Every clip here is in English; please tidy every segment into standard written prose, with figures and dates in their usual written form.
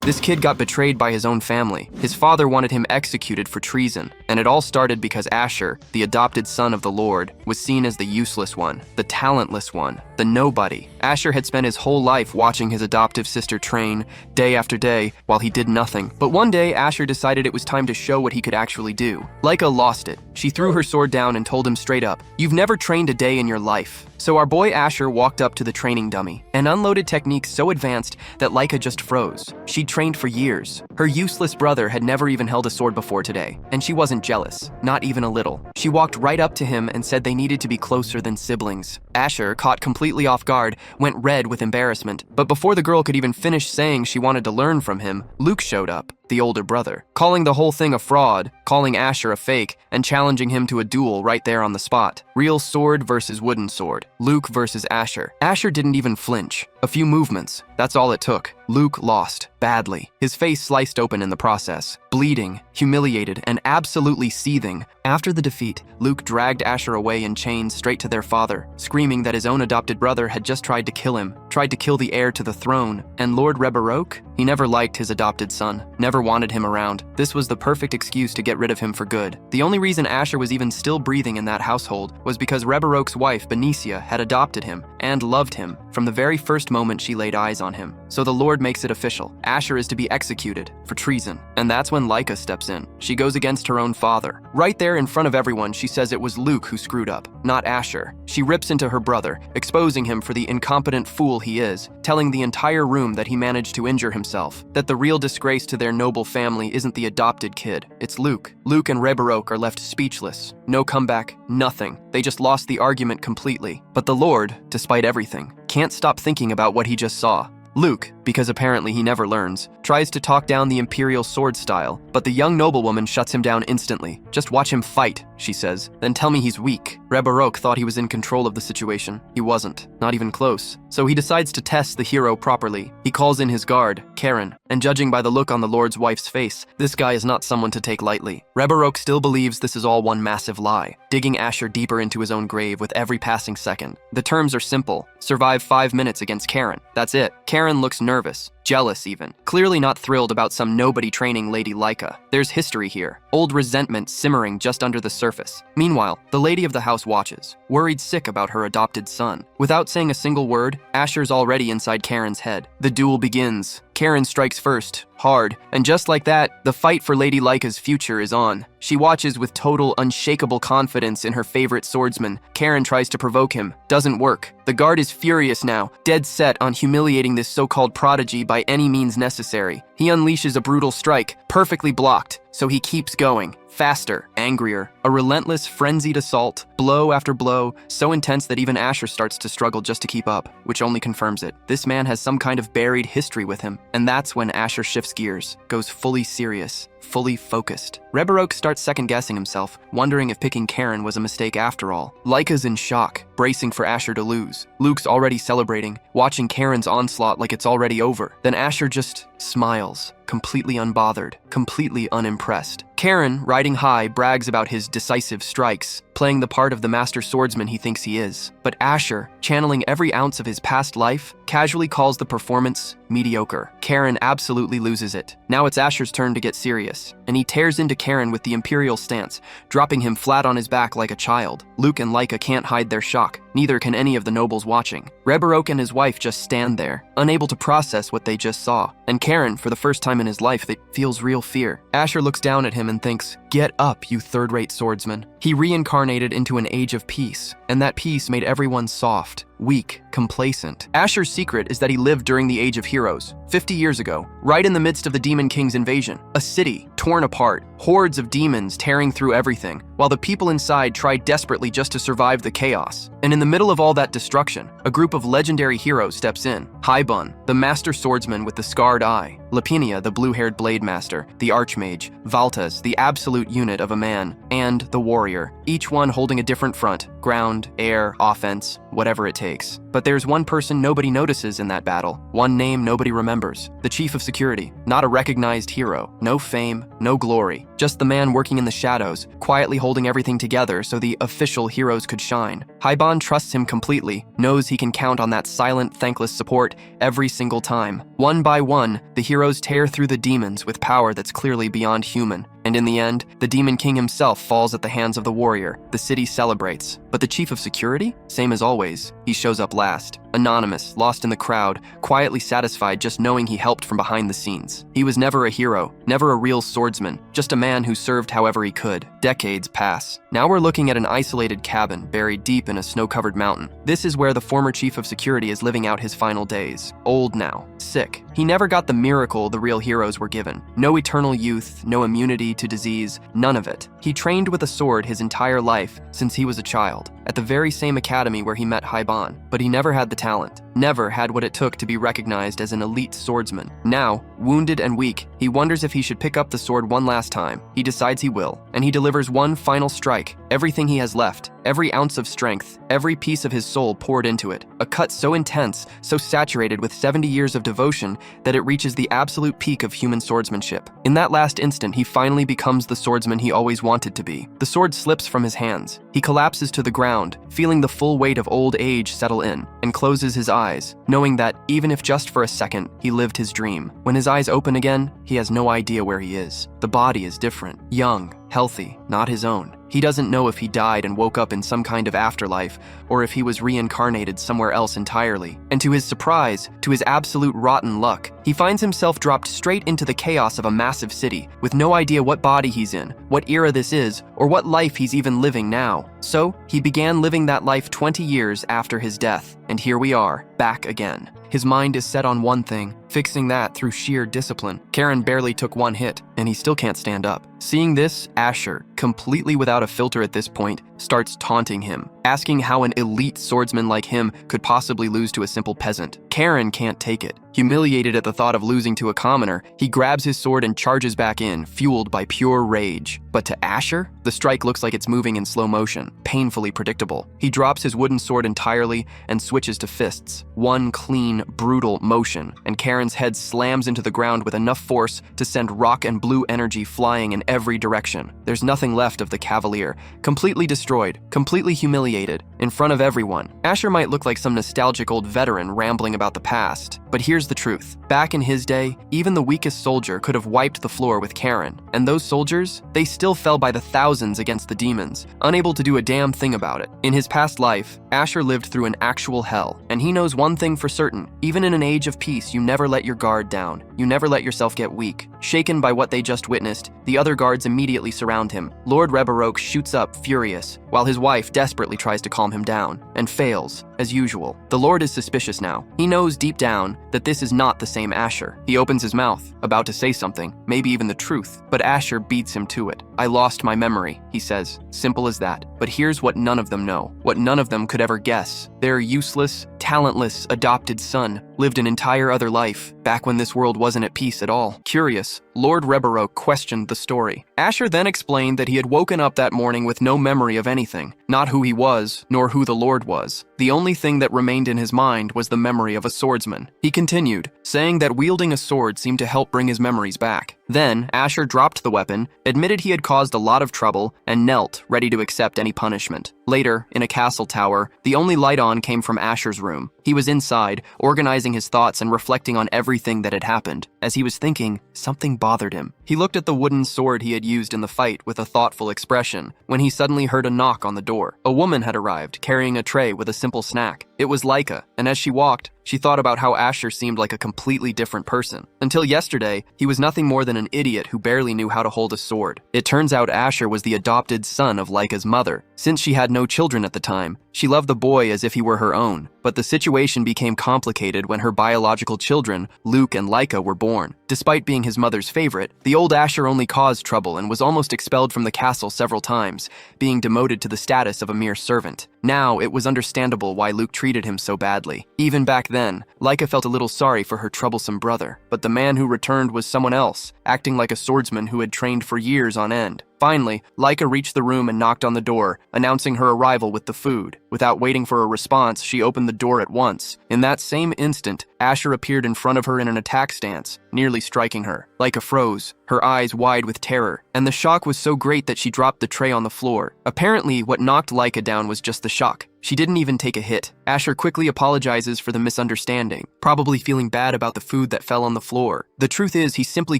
This kid got betrayed by his own family. His father wanted him executed for treason, and it all started because Asher, the adopted son of the Lord, was seen as the useless one, the talentless one, the nobody. Asher had spent his whole life watching his adoptive sister train, day after day, while he did nothing. But one day, Asher decided it was time to show what he could actually do. Laika lost it. She threw her sword down and told him straight up, "You've never trained a day in your life." So our boy Asher walked up to the training dummy and unloaded techniques so advanced that Laika just froze. She'd trained for years. Her useless brother had never even held a sword before today, and she wasn't jealous, not even a little. She walked right up to him and said they needed to be closer than siblings. Asher, caught completely off guard, went red with embarrassment. But before the girl could even finish saying she wanted to learn from him, Luke showed up, the older brother, calling the whole thing a fraud, calling Asher a fake, and challenging him to a duel right there on the spot. Real sword versus wooden sword. Luke versus Asher. Asher didn't even flinch. A few movements, that's all it took. Luke lost, badly. His face sliced open in the process. Bleeding, humiliated, and absolutely seething. After the defeat, Luke dragged Asher away in chains straight to their father, screaming that his own adopted brother had just tried to kill him, tried to kill the heir to the throne. And Lord Rebarok? He never liked his adopted son, never wanted him around. This was the perfect excuse to get rid of him for good. The only reason Asher was even still breathing in that household was because Rebarok's wife, Benicia, had adopted him and loved him from the very first moment she laid eyes on him. So the Lord makes it official. Asher is to be executed for treason. And that's when Laika steps in. She goes against her own father. Right there in front of everyone, she says it was Luke who screwed up, not Asher. She rips into her brother, exposing him for the incompetent fool he is, telling the entire room that he managed to injure himself, that the real disgrace to their noble family isn't the adopted kid, it's Luke. Luke and Rebarok are left speechless. No comeback, nothing. They just lost the argument completely. But the Lord, despite everything, can't stop thinking about what he just saw. Luke, because apparently he never learns, tries to talk down the imperial sword style, but the young noblewoman shuts him down instantly. "Just watch him fight," she says, "then tell me he's weak." Rebarok thought he was in control of the situation. He wasn't, not even close. So he decides to test the hero properly. He calls in his guard, Karen, and judging by the look on the Lord's wife's face, this guy is not someone to take lightly. Rebarok still believes this is all one massive lie, digging Asher deeper into his own grave with every passing second. The terms are simple. Survive 5 minutes against Karen. That's it. Karen looks nervous, jealous even, clearly not thrilled about some nobody training Lady Laika. There's history here, old resentment simmering just under the surface. Meanwhile, the lady of the house watches, worried sick about her adopted son. Without saying a single word, Asher's already inside Karen's head. The duel begins. Karen strikes first, hard, and just like that, the fight for Lady Laika's future is on. She watches with total, unshakable confidence in her favorite swordsman. Karen tries to provoke him. Doesn't work. The guard is furious now, dead set on humiliating this so-called prodigy by any means necessary. He unleashes a brutal strike, perfectly blocked, so he keeps going. Faster, angrier, a relentless, frenzied assault, blow after blow, so intense that even Asher starts to struggle just to keep up, which only confirms it. This man has some kind of buried history with him, and that's when Asher shifts gears, goes fully serious, fully focused. Rebarok starts second-guessing himself, wondering if picking Karen was a mistake after all. Laika's in shock, bracing for Asher to lose. Luke's already celebrating, watching Karen's onslaught like it's already over. Then Asher just smiles, completely unbothered, completely unimpressed. Karen, riding high, brags about his decisive strikes, playing the part of the master swordsman he thinks he is. But Asher, channeling every ounce of his past life, casually calls the performance mediocre. Karen absolutely loses it. Now it's Asher's turn to get serious, and he tears into Karen with the imperial stance, dropping him flat on his back like a child. Luke and Laika can't hide their shock. Neither can any of the nobles watching. Rebarok and his wife just stand there, unable to process what they just saw. And Karen, for the first time in his life, feels real fear. Asher looks down at him and thinks, "Get up, you third-rate swordsman." He reincarnated into an age of peace, and that peace made everyone soft, weak, complacent. Asher's secret is that he lived during the Age of Heroes, 50 years ago, right in the midst of the Demon King's invasion. A city torn apart, hordes of demons tearing through everything, while the people inside tried desperately just to survive the chaos. And in the middle of all that destruction, a group of legendary heroes steps in. Haibun, the master swordsman with the scarred eye, Lapinia, the blue-haired blade master, the archmage, Valtas, the absolute unit of a man, and the warrior, each one holding a different front, ground, air, offense, whatever it takes. But there's one person nobody notices in that battle, one name nobody remembers, the chief of security. Not a recognized hero, no fame, no glory, just the man working in the shadows, quietly holding everything together so the official heroes could shine. Haiban trusts him completely, knows he can count on that silent, thankless support every single time. One by one, the heroes tear through the demons with power that's clearly beyond human. And in the end, the Demon King himself falls at the hands of the warrior. The city celebrates. But the chief of security? Same as always. He shows up last. Anonymous, lost in the crowd, quietly satisfied just knowing he helped from behind the scenes. He was never a hero, never a real swordsman, just a man who served however he could. Decades pass. Now we're looking at an isolated cabin buried deep in a snow-covered mountain. This is where the former chief of security is living out his final days. Old now, sick. He never got the miracle the real heroes were given. No eternal youth, no immunity to disease, none of it. He trained with a sword his entire life since he was a child, at the very same academy where he met Haiban, but he never had the talent, never had what it took to be recognized as an elite swordsman. Now, wounded and weak, he wonders if he should pick up the sword one last time. He decides he will, and he delivers one final strike. Everything he has left, every ounce of strength, every piece of his soul poured into it. A cut so intense, so saturated with 70 years of devotion that it reaches the absolute peak of human swordsmanship. In that last instant, he finally becomes the swordsman he always wanted to be. The sword slips from his hands. He collapses to the ground, feeling the full weight of old age settle in, and closes his eyes, knowing that, even if just for a second, he lived his dream. When his eyes open again, he has no idea where he is. The body is different, young, healthy, not his own. He doesn't know if he died and woke up in some kind of afterlife, or if he was reincarnated somewhere else entirely. And to his surprise, to his absolute rotten luck, he finds himself dropped straight into the chaos of a massive city, with no idea what body he's in, what era this is, or what life he's even living now. So, he began living that life 20 years after his death, and here we are, back again. His mind is set on one thing, fixing that through sheer discipline. Karen barely took one hit, and he still can't stand up. Seeing this, Asher, completely without a filter at this point, starts taunting him, asking how an elite swordsman like him could possibly lose to a simple peasant. Karen can't take it. Humiliated at the thought of losing to a commoner, he grabs his sword and charges back in, fueled by pure rage. But to Asher, the strike looks like it's moving in slow motion, painfully predictable. He drops his wooden sword entirely and switches to fists. One clean, brutal motion, and Karen's head slams into the ground with enough force to send rock and blue energy flying in every direction. There's nothing left of the Cavalier, completely destroyed, completely humiliated, in front of everyone. Asher might look like some nostalgic old veteran rambling about the past, but here's the truth. Back in his day, even the weakest soldier could have wiped the floor with Karen, and those soldiers, they still fell by the thousands against the demons, unable to do a damn thing about it. In his past life, Asher lived through an actual hell, and he knows one thing for certain: even in an age of peace, you never let your guard down. You never let yourself get weak. Shaken by what they just witnessed, the other guards immediately surround him. Lord Rebarok shoots up, furious, while his wife desperately tries to calm him down, and fails, as usual. The Lord is suspicious now. He knows deep down that this is not the same Asher. He opens his mouth, about to say something, maybe even the truth, but Asher beats him to it. "I lost my memory," he says. Simple as that. But here's what none of them know, what none of them could ever guess. Their useless, talentless, adopted son lived an entire other life, back when this world wasn't at peace at all. Curious, Lord Rebarok questioned the story. Asher then explained that he had woken up that morning with no memory of anything, not who he was, nor who the Lord was. The only thing that remained in his mind was the memory of a swordsman. He continued, saying that wielding a sword seemed to help bring his memories back. Then, Asher dropped the weapon, admitted he had caused a lot of trouble, and knelt, ready to accept any punishment. Later, in a castle tower, the only light on came from Asher's room. He was inside, organizing his thoughts and reflecting on everything that had happened. As he was thinking, something bothered him. He looked at the wooden sword he had used in the fight with a thoughtful expression, when he suddenly heard a knock on the door. A woman had arrived, carrying a tray with a simple snack. It was Laika, and as she walked, she thought about how Asher seemed like a completely different person. Until yesterday, he was nothing more than an idiot who barely knew how to hold a sword. It turns out Asher was the adopted son of Laika's mother. Since she had no children at the time, she loved the boy as if he were her own. But the situation became complicated when her biological children, Luke and Laika, were born. Despite being his mother's favorite, the old Asher only caused trouble and was almost expelled from the castle several times, being demoted to the status of a mere servant. Now, it was understandable why Luke treated him so badly. Even back then, Laika felt a little sorry for her troublesome brother, but the man who returned was someone else, acting like a swordsman who had trained for years on end. Finally, Laika reached the room and knocked on the door, announcing her arrival with the food. Without waiting for a response, she opened the door at once. In that same instant, Asher appeared in front of her in an attack stance, nearly striking her. Laika froze, her eyes wide with terror, and the shock was so great that she dropped the tray on the floor. Apparently, what knocked Laika down was just the shock. She didn't even take a hit. Asher quickly apologizes for the misunderstanding, probably feeling bad about the food that fell on the floor. The truth is, he simply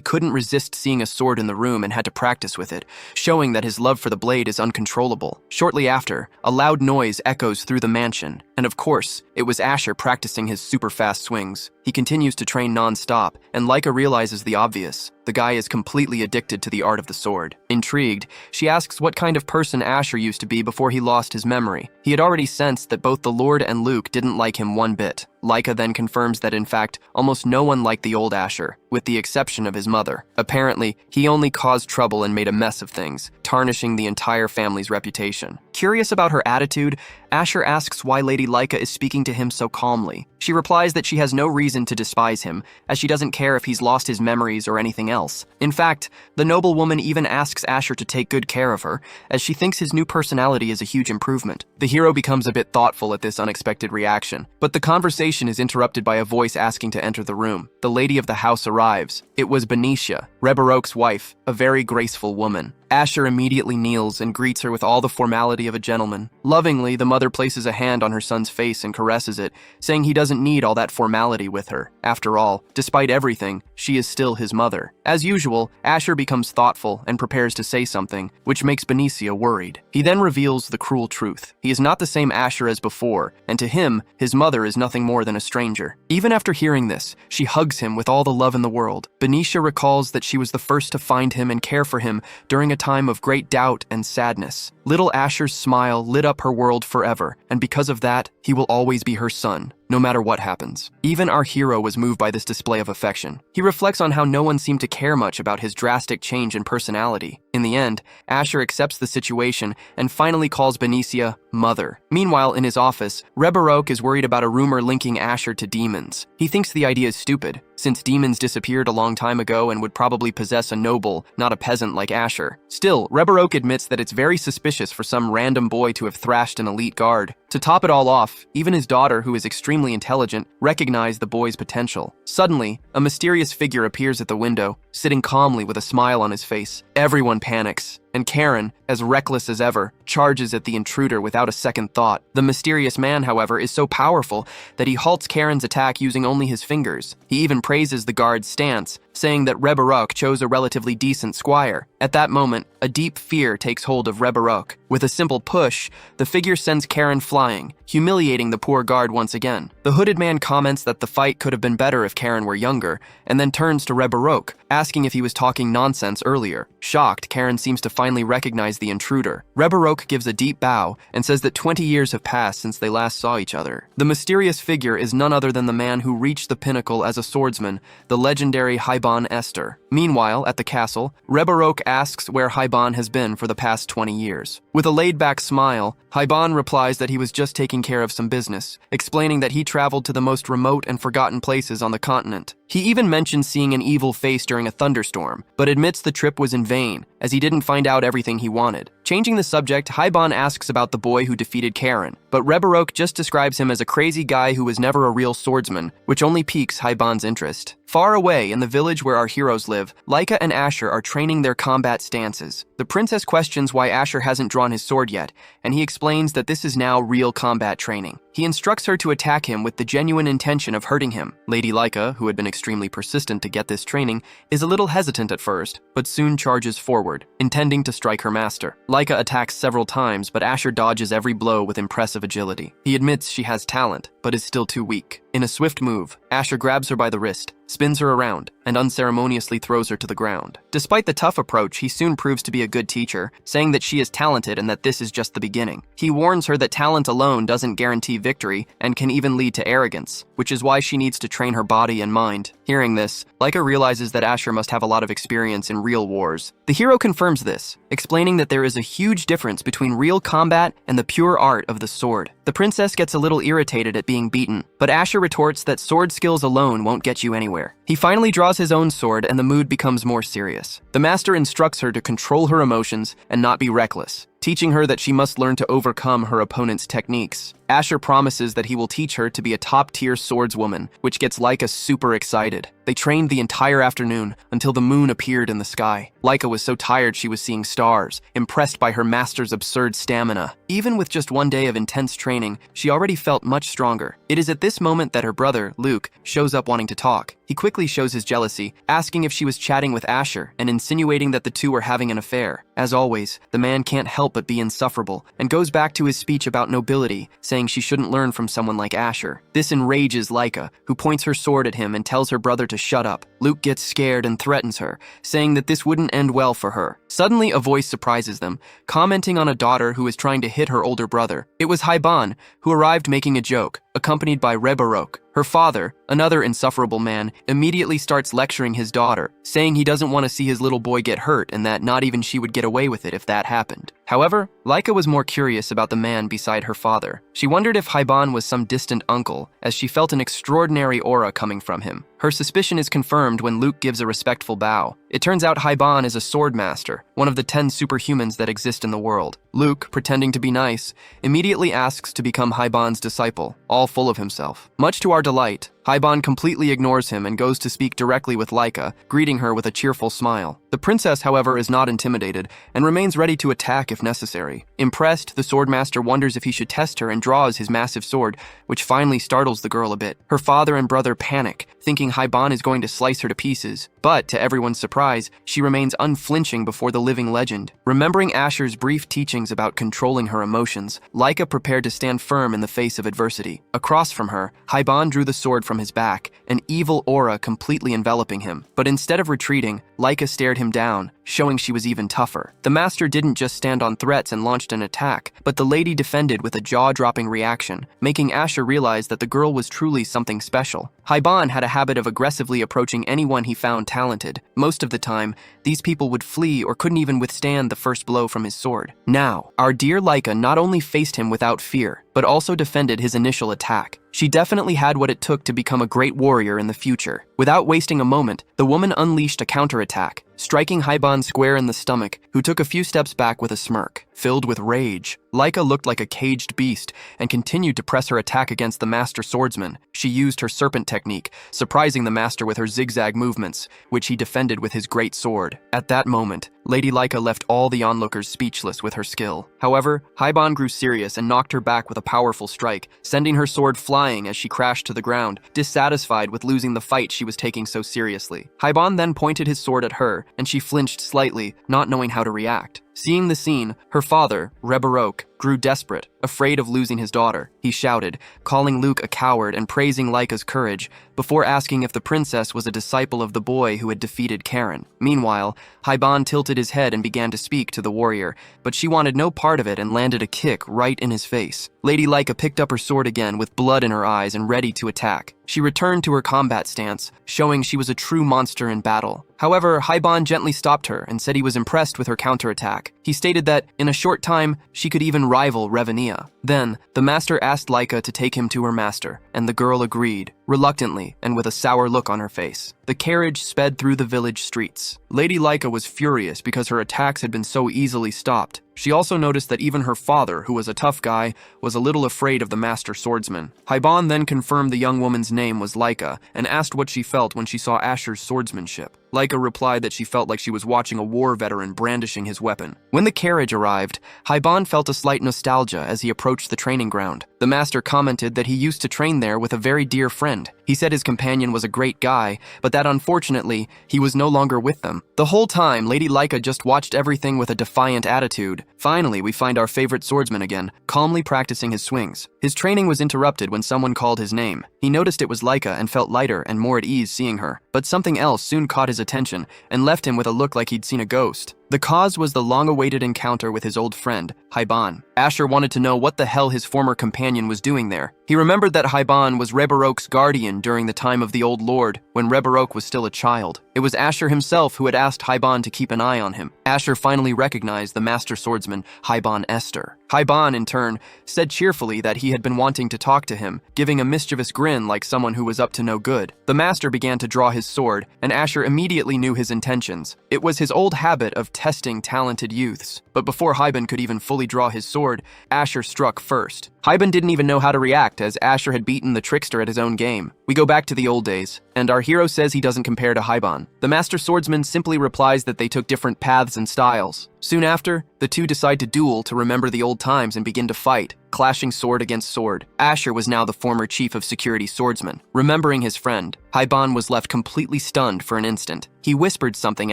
couldn't resist seeing a sword in the room and had to practice with it, showing that his love for the blade is uncontrollable. Shortly after, a loud noise echoes through the mansion, and of course, it was Asher practicing his super fast swings. He continues to train non-stop, and Laika realizes the obvious. The guy is completely addicted to the art of the sword. Intrigued, she asks what kind of person Asher used to be before he lost his memory. He had already sensed that both the Lord and Luke didn't like him one bit. Laika then confirms that in fact, almost no one liked the old Asher, with the exception of his mother. Apparently, he only caused trouble and made a mess of things, tarnishing the entire family's reputation. Curious about her attitude, Asher asks why Lady Laika is speaking to him so calmly. She replies that she has no reason to despise him, as she doesn't care if he's lost his memories or anything else. In fact, the noblewoman even asks Asher to take good care of her, as she thinks his new personality is a huge improvement. The hero becomes a bit thoughtful at this unexpected reaction, but the conversation is interrupted by a voice asking to enter the room. The lady of the house arrives. It was Benicia, Rebarok's wife, a very graceful woman. Asher immediately kneels and greets her with all the formality of a gentleman. Lovingly, the mother places a hand on her son's face and caresses it, saying he doesn't need all that formality with her. After all, despite everything, she is still his mother. As usual, Asher becomes thoughtful and prepares to say something, which makes Benicia worried. He then reveals the cruel truth. He is not the same Asher as before, and to him, his mother is nothing more than a stranger. Even after hearing this, she hugs him with all the love in the world. Benicia recalls that she was the first to find him and care for him during a time of great doubt and sadness. Little Asher's smile lit up her world forever, and because of that, he will always be her son, no matter what happens. Even our hero was moved by this display of affection. He reflects on how no one seemed to care much about his drastic change in personality. In the end, Asher accepts the situation and finally calls Benicia mother. Meanwhile, in his office, Rebarok is worried about a rumor linking Asher to demons. He thinks the idea is stupid, since demons disappeared a long time ago and would probably possess a noble, not a peasant like Asher. Still, Rebarok admits that it's very suspicious for some random boy to have thrashed an elite guard. To top it all off, even his daughter, who is extremely intelligent, recognized the boy's potential. Suddenly, a mysterious figure appears at the window, sitting calmly with a smile on his face. Everyone panics, and Karen, as reckless as ever, charges at the intruder without a second thought. The mysterious man, however, is so powerful that he halts Karen's attack using only his fingers. He even praises the guard's stance, saying that Rebarok chose a relatively decent squire. At that moment, a deep fear takes hold of Rebarok. With a simple push, the figure sends Karen flying, humiliating the poor guard once again. The hooded man comments that the fight could have been better if Karen were younger, and then turns to Rebarok, asking if he was talking nonsense earlier. Shocked, Karen seems to finally recognize the intruder. Rebarok gives a deep bow and says that 20 years have passed since they last saw each other. The mysterious figure is none other than the man who reached the pinnacle as a swordsman, the legendary Haiban Esther. Meanwhile, at the castle, Rebarok asks where Haiban has been for the past 20 years. With a laid-back smile, Haiban replies that he was just taking care of some business, explaining that he traveled to the most remote and forgotten places on the continent. He even mentions seeing an evil face during a thunderstorm, but admits the trip was in vain, as he didn't find out everything he wanted. Changing the subject, Haiban asks about the boy who defeated Karen, but Rebarok just describes him as a crazy guy who was never a real swordsman, which only piques Haiban's interest. Far away, in the village where our heroes live, Laika and Asher are training their combat stances. The princess questions why Asher hasn't drawn his sword yet, and he explains that this is now real combat training. He instructs her to attack him with the genuine intention of hurting him. Lady Laika, who had been extremely persistent to get this training, is a little hesitant at first, but soon charges forward, intending to strike her master. Laika attacks several times, but Asher dodges every blow with impressive agility. He admits she has talent, but is still too weak. In a swift move, Asher grabs her by the wrist, spins her around, and unceremoniously throws her to the ground. Despite the tough approach, he soon proves to be a good teacher, saying that she is talented and that this is just the beginning. He warns her that talent alone doesn't guarantee victory and can even lead to arrogance, which is why she needs to train her body and mind. Hearing this, Laika realizes that Asher must have a lot of experience in real wars. The hero confirms this, explaining that there is a huge difference between real combat and the pure art of the sword. The princess gets a little irritated at being beaten, but Asher retorts that sword skills alone won't get you anywhere. He finally draws his own sword and the mood becomes more serious. The master instructs her to control her emotions and not be reckless, teaching her that she must learn to overcome her opponent's techniques. Asher promises that he will teach her to be a top-tier swordswoman, which gets Laika super excited. They trained the entire afternoon until the moon appeared in the sky. Laika was so tired she was seeing stars, impressed by her master's absurd stamina. Even with just one day of intense training, she already felt much stronger. It is at this moment that her brother, Luke, shows up wanting to talk. He quickly shows his jealousy, asking if she was chatting with Asher and insinuating that the two were having an affair. As always, the man can't help but be insufferable and goes back to his speech about nobility, saying she shouldn't learn from someone like Asher. This enrages Laika, who points her sword at him and tells her brother to shut up. Luke gets scared and threatens her, saying that this wouldn't end well for her. Suddenly, a voice surprises them, commenting on a daughter who is trying to hit her older brother. It was Haiban, who arrived making a joke, accompanied by Rebarok. Her father, another insufferable man, immediately starts lecturing his daughter, saying he doesn't want to see his little boy get hurt and that not even she would get away with it if that happened. However, Laika was more curious about the man beside her father. She wondered if Haiban was some distant uncle, as she felt an extraordinary aura coming from him. Her suspicion is confirmed when Luke gives a respectful bow. It turns out Haiban is a Swordmaster, one of the 10 superhumans that exist in the world. Luke, pretending to be nice, immediately asks to become Haiban's disciple, all full of himself. Much to our delight, Haiban completely ignores him and goes to speak directly with Laika, greeting her with a cheerful smile. The princess, however, is not intimidated and remains ready to attack if necessary. Impressed, the Swordmaster wonders if he should test her and draws his massive sword, which finally startles the girl a bit. Her father and brother panic, thinking Haiban is going to slice her to pieces. But, to everyone's surprise, she remains unflinching before the living legend. Remembering Asher's brief teachings about controlling her emotions, Laika prepared to stand firm in the face of adversity. Across from her, Haiban drew the sword from his back, an evil aura completely enveloping him. But instead of retreating, Laika stared him down, showing she was even tougher. The master didn't just stand on threats and launched an attack, but the lady defended with a jaw-dropping reaction, making Asher realize that the girl was truly something special. Haiban had a habit of aggressively approaching anyone he found talented. Most of the time, these people would flee or couldn't even withstand the first blow from his sword. Now, our dear Laika not only faced him without fear, but also defended his initial attack. She definitely had what it took to become a great warrior in the future. Without wasting a moment, the woman unleashed a counterattack, striking Haiban square in the stomach, who took a few steps back with a smirk. Filled with rage, Laika looked like a caged beast and continued to press her attack against the master swordsman. She used her serpent technique, surprising the master with her zigzag movements, which he defended with his great sword. At that moment, Lady Laika left all the onlookers speechless with her skill. However, Haiban grew serious and knocked her back with a powerful strike, sending her sword flying as she crashed to the ground, dissatisfied with losing the fight she was taking so seriously. Haiban then pointed his sword at her, and she flinched slightly, not knowing how to react. Seeing the scene, her father, Rebarok, grew desperate, afraid of losing his daughter. He shouted, calling Luke a coward and praising Laika's courage, before asking if the princess was a disciple of the boy who had defeated Karen. Meanwhile, Haiban tilted his head and began to speak to the warrior, but she wanted no part of it and landed a kick right in his face. Lady Laika picked up her sword again with blood in her eyes and ready to attack. She returned to her combat stance, showing she was a true monster in battle. However, Haiban gently stopped her and said he was impressed with her counterattack. He stated that, in a short time, she could even rival Revenia. Then, the master asked Laika to take him to her master, and the girl agreed, reluctantly and with a sour look on her face. The carriage sped through the village streets. Lady Laika was furious because her attacks had been so easily stopped. She also noticed that even her father, who was a tough guy, was a little afraid of the master swordsman. Haiban then confirmed the young woman's name was Laika and asked what she felt when she saw Asher's swordsmanship. Laika replied that she felt like she was watching a war veteran brandishing his weapon. When the carriage arrived, Haiban felt a slight nostalgia as he approached the training ground. The master commented that he used to train there with a very dear friend. He said his companion was a great guy, but that unfortunately, he was no longer with them. The whole time, Lady Laika just watched everything with a defiant attitude. Finally, we find our favorite swordsman again, calmly practicing his swings. His training was interrupted when someone called his name. He noticed it was Laika and felt lighter and more at ease seeing her. But something else soon caught his attention and left him with a look like he'd seen a ghost. The cause was the long-awaited encounter with his old friend, Haiban. Asher wanted to know what the hell his former companion was doing there. He remembered that Haiban was Reborok's guardian during the time of the Old Lord, when Reborok was still a child. It was Asher himself who had asked Haiban to keep an eye on him. Asher finally recognized the master swordsman, Haiban Esther. Haiban, in turn, said cheerfully that he had been wanting to talk to him, giving a mischievous grin like someone who was up to no good. The master began to draw his sword, and Asher immediately knew his intentions. It was his old habit of testing talented youths. But before Haiban could even fully draw his sword, Asher struck first. Haiban didn't even know how to react, as Asher had beaten the trickster at his own game. We go back to the old days, and our hero says he doesn't compare to Haiban. The master swordsman simply replies that they took different paths and styles. Soon after, the two decide to duel to remember the old times and begin to fight, clashing sword against sword. Asher was now the former chief of security swordsman. Remembering his friend, Haiban was left completely stunned for an instant. He whispered something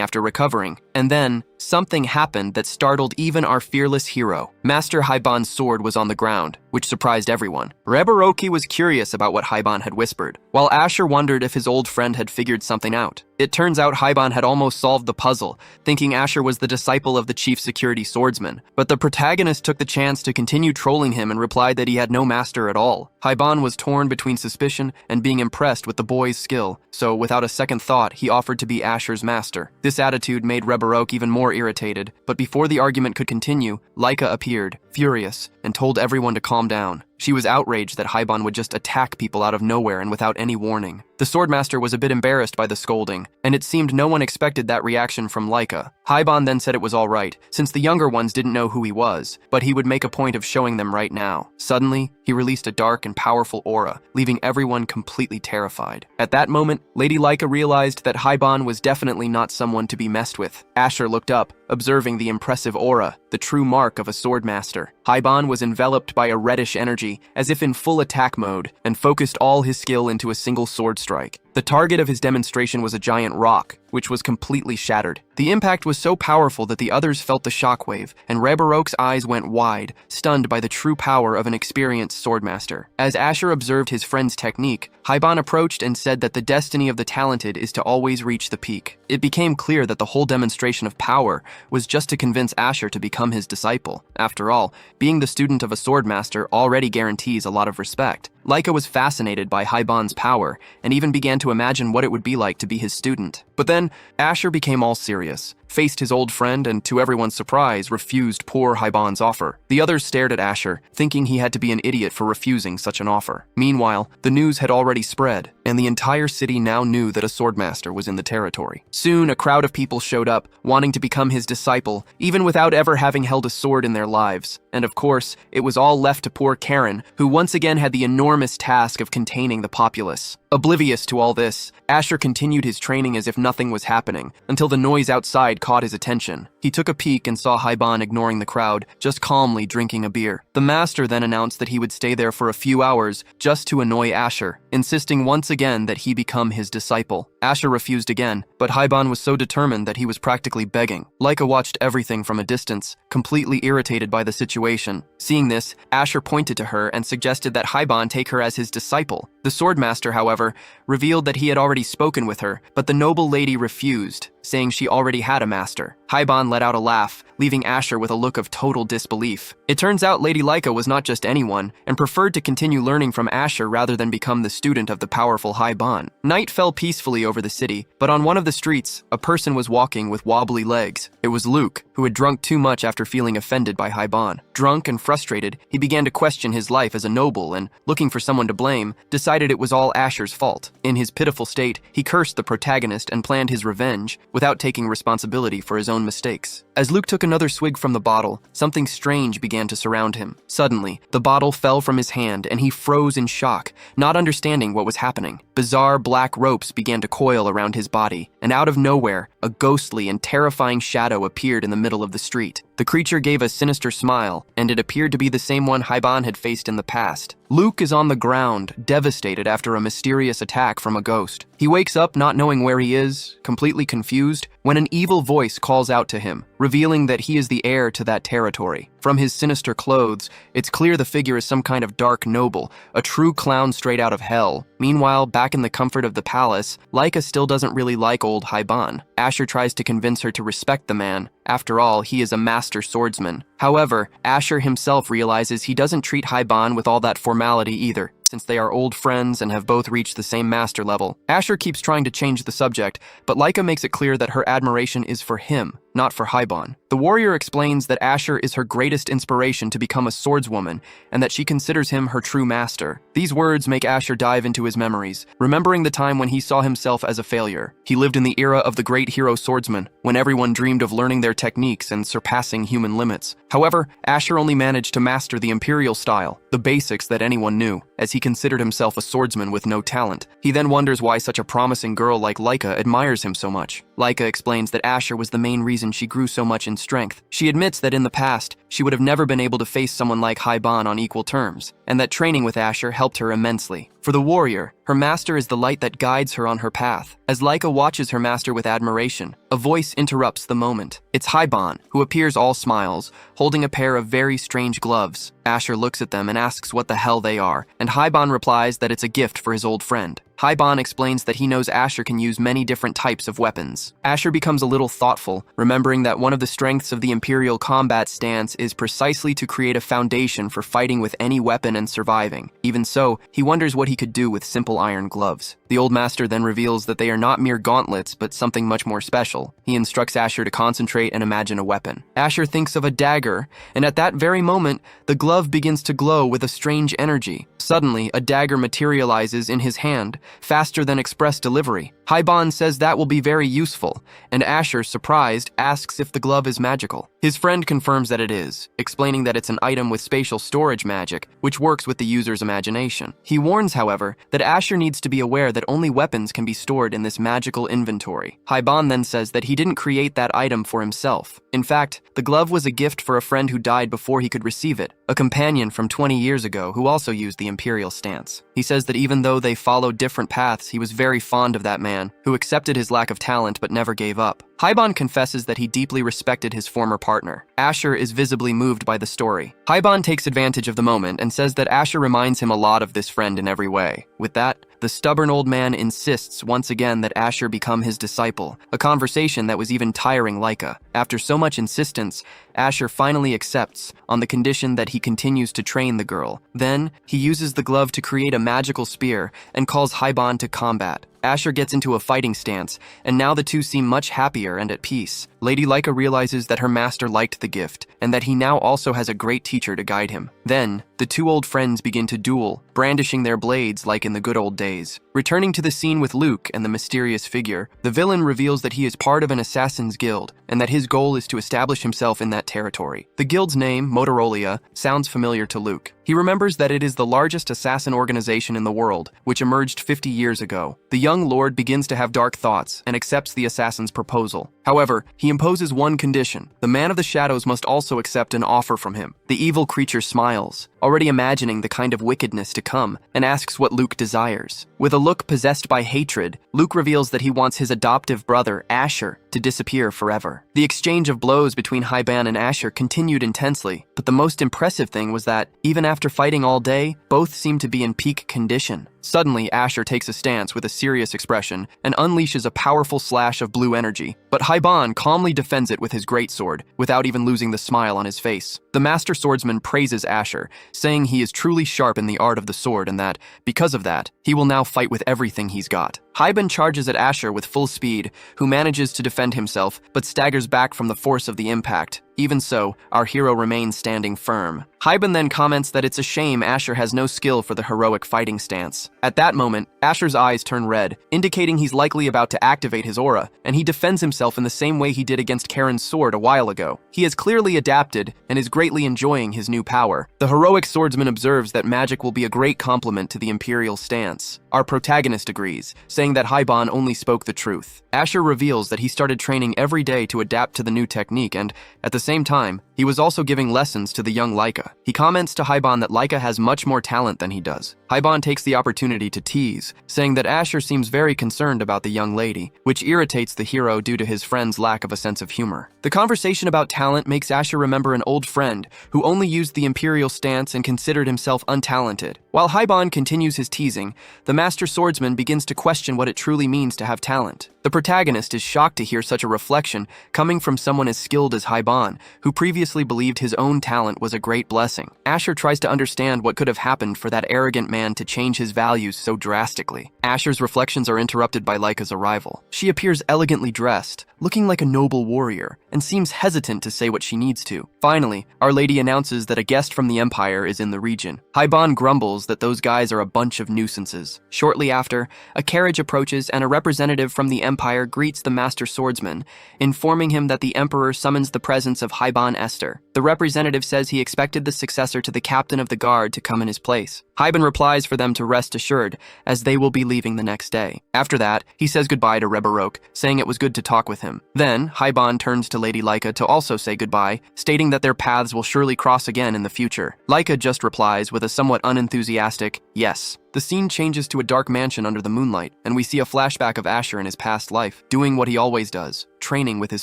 after recovering, and then something happened that startled even our fearless hero. Master Haiban's sword was on the ground, which surprised everyone. Reboroki was curious about what Haiban had whispered, while Asher wondered if his old friend had figured something out. It turns out Haiban had almost solved the puzzle, thinking Asher was the disciple of the chief security swordsman. But the protagonist took the chance to continue trolling him and replied that he had no master at all. Haiban was torn between suspicion and being impressed with the boy's skill, so without a second thought, he offered to be Asher's master. This attitude made Reborok even more irritated, but before the argument could continue, Laika appeared, furious, and told everyone to calm down. She was outraged that Haiban would just attack people out of nowhere and without any warning. The Swordmaster was a bit embarrassed by the scolding, and it seemed no one expected that reaction from Laika. Haiban then said it was all right, since the younger ones didn't know who he was, but he would make a point of showing them right now. Suddenly, he released a dark and powerful aura, leaving everyone completely terrified. At that moment, Lady Laika realized that Haiban was definitely not someone to be messed with. Asher looked up, observing the impressive aura, the true mark of a Swordmaster. Haiban was enveloped by a reddish energy, as if in full attack mode, and focused all his skill into a single sword strike. The target of his demonstration was a giant rock, which was completely shattered. The impact was so powerful that the others felt the shockwave, and Reborok's eyes went wide, stunned by the true power of an experienced swordmaster. As Asher observed his friend's technique, Haiban approached and said that the destiny of the talented is to always reach the peak. It became clear that the whole demonstration of power was just to convince Asher to become his disciple. After all, being the student of a swordmaster already guarantees a lot of respect. Laika was fascinated by Haiban's power, and even began to imagine what it would be like to be his student. But then, Asher became all serious, faced his old friend, and to everyone's surprise, refused poor Haiban's offer. The others stared at Asher, thinking he had to be an idiot for refusing such an offer. Meanwhile, the news had already spread, and the entire city now knew that a swordmaster was in the territory. Soon, a crowd of people showed up, wanting to become his disciple, even without ever having held a sword in their lives. And of course, it was all left to poor Karen, who once again had the enormous task of containing the populace. Oblivious to all this, Asher continued his training as if nothing was happening, until the noise outside caught his attention. He took a peek and saw Haiban ignoring the crowd, just calmly drinking a beer. The master then announced that he would stay there for a few hours just to annoy Asher, insisting once again that he become his disciple. Asher refused again, but Haiban was so determined that he was practically begging. Laika watched everything from a distance, completely irritated by the situation. Seeing this, Asher pointed to her and suggested that Haiban take her as his disciple. The swordmaster, however, revealed that he had already spoken with her, but the noble lady refused, saying she already had a master. Haiban let out a laugh, leaving Asher with a look of total disbelief. It turns out Lady Laika was not just anyone, and preferred to continue learning from Asher rather than become the student of the powerful Haiban. Night fell peacefully over the city, but on one of the streets, a person was walking with wobbly legs. It was Luke, who had drunk too much after feeling offended by Haiban. Drunk and frustrated, he began to question his life as a noble and, looking for someone to blame, decided it was all Asher's fault. In his pitiful state, he cursed the protagonist and planned his revenge, without taking responsibility for his own mistakes. As Luke took another swig from the bottle, something strange began to surround him. Suddenly, the bottle fell from his hand and he froze in shock, not understanding what was happening. Bizarre black ropes began to coil around his body, and out of nowhere, a ghostly and terrifying shadow appeared in the middle of the street. The creature gave a sinister smile, and it appeared to be the same one Haiban had faced in the past. Luke is on the ground, devastated after a mysterious attack from a ghost. He wakes up not knowing where he is, completely confused, when an evil voice calls out to him, revealing that he is the heir to that territory. From his sinister clothes, it's clear the figure is some kind of dark noble, a true clown straight out of hell. Meanwhile, back in the comfort of the palace, Laika still doesn't really like old Haiban. Asher tries to convince her to respect the man. After all, he is a master swordsman. However, Asher himself realizes he doesn't treat Haiban with all that formality either, since they are old friends and have both reached the same master level. Asher keeps trying to change the subject, but Laika makes it clear that her admiration is for him, not for Haiban. The warrior explains that Asher is her greatest inspiration to become a swordswoman, and that she considers him her true master. These words make Asher dive into his memories, remembering the time when he saw himself as a failure. He lived in the era of the great hero swordsman, when everyone dreamed of learning their techniques and surpassing human limits. However, Asher only managed to master the imperial style, the basics that anyone knew, as he considered himself a swordsman with no talent. He then wonders why such a promising girl like Laika admires him so much. Laika explains that Asher was the main reason she grew so much in strength. She admits that in the past, she would have never been able to face someone like Haiban on equal terms, and that training with Asher helped her immensely. For the warrior, her master is the light that guides her on her path. As Laika watches her master with admiration, a voice interrupts the moment. It's Haiban, who appears all smiles, holding a pair of very strange gloves. Asher looks at them and asks what the hell they are, and Haiban replies that it's a gift for his old friend. Haiban explains that he knows Asher can use many different types of weapons. Asher becomes a little thoughtful, remembering that one of the strengths of the Imperial combat stance is precisely to create a foundation for fighting with any weapon and surviving. Even so, he wonders what he could do with simple iron gloves. The old master then reveals that they are not mere gauntlets, but something much more special. He instructs Asher to concentrate and imagine a weapon. Asher thinks of a dagger, and at that very moment, the glove begins to glow with a strange energy. Suddenly, a dagger materializes in his hand, faster than express delivery. Haiban says that will be very useful, and Asher, surprised, asks if the glove is magical. His friend confirms that it is, explaining that it's an item with spatial storage magic, which works with the user's imagination. He warns, however, that Asher needs to be aware that only weapons can be stored in this magical inventory. Haiban then says that he didn't create that item for himself. In fact, the glove was a gift for a friend who died before he could receive it, a companion from 20 years ago who also used the Imperial stance. He says that even though they followed different paths, he was very fond of that man, who accepted his lack of talent but never gave up. Haiban confesses that he deeply respected his former partner. Asher is visibly moved by the story. Haiban takes advantage of the moment and says that Asher reminds him a lot of this friend in every way. With that, the stubborn old man insists once again that Asher become his disciple, a conversation that was even tiring Laika. After so much insistence, Asher finally accepts, on the condition that he continues to train the girl. Then, he uses the glove to create a magical spear and calls Haiban to combat. Asher gets into a fighting stance, and now the two seem much happier and at peace. Lady Laika realizes that her master liked the gift, and that he now also has a great teacher to guide him. Then, the two old friends begin to duel, brandishing their blades like in the good old days. Returning to the scene with Luke and the mysterious figure, the villain reveals that he is part of an assassin's guild, and that his goal is to establish himself in that territory. The guild's name, Motorola, sounds familiar to Luke. He remembers that it is the largest assassin organization in the world, which emerged 50 years ago. The young lord begins to have dark thoughts and accepts the assassin's proposal. However, he imposes one condition. The man of the shadows must also accept an offer from him. The evil creature smiles, already imagining the kind of wickedness to come, and asks what Luke desires. With a look possessed by hatred, Luke reveals that he wants his adoptive brother, Asher, to disappear forever. The exchange of blows between Haiban and Asher continued intensely, but the most impressive thing was that, even after fighting all day, both seemed to be in peak condition. Suddenly, Asher takes a stance with a serious expression and unleashes a powerful slash of blue energy, but Haiban calmly defends it with his greatsword, without even losing the smile on his face. The master swordsman praises Asher, saying he is truly sharp in the art of the sword and that, because of that, he will now fight with everything he's got. Haiban charges at Asher with full speed, who manages to defend himself, but staggers back from the force of the impact. Even so, our hero remains standing firm. Haiban then comments that it's a shame Asher has no skill for the heroic fighting stance. At that moment, Asher's eyes turn red, indicating he's likely about to activate his aura, and he defends himself in the same way he did against Karen's sword a while ago. He has clearly adapted and is greatly enjoying his new power. The heroic swordsman observes that magic will be a great complement to the Imperial stance. Our protagonist agrees, saying that Haiban only spoke the truth. Asher reveals that he started training every day to adapt to the new technique and, at the same time, he was also giving lessons to the young Laika. He comments to Haibon that Laika has much more talent than he does. Haibon takes the opportunity to tease, saying that Asher seems very concerned about the young lady, which irritates the hero due to his friend's lack of a sense of humor. The conversation about talent makes Asher remember an old friend who only used the imperial stance and considered himself untalented. While Haibon continues his teasing, the master swordsman begins to question what it truly means to have talent. The protagonist is shocked to hear such a reflection coming from someone as skilled as Haibon, who previously believed his own talent was a great blessing. Asher tries to understand what could have happened for that arrogant man to change his values so drastically. Asher's reflections are interrupted by Laika's arrival. She appears elegantly dressed, looking like a noble warrior, and seems hesitant to say what she needs to. Finally, Our Lady announces that a guest from the Empire is in the region. Haibon grumbles that those guys are a bunch of nuisances. Shortly after, a carriage approaches and a representative from the Empire greets the Master Swordsman, informing him that the Emperor summons the presence of Haibon Esther. The representative says he expected the successor to the captain of the guard to come in his place. Haibon replies for them to rest assured, as they will be leaving the next day. After that, he says goodbye to Rebarok, saying it was good to talk with him. Then, Haibon turns to Lady Laika to also say goodbye, stating that their paths will surely cross again in the future. Laika just replies with a somewhat unenthusiastic, yes. The scene changes to a dark mansion under the moonlight, and we see a flashback of Asher in his past life, doing what he always does, training with his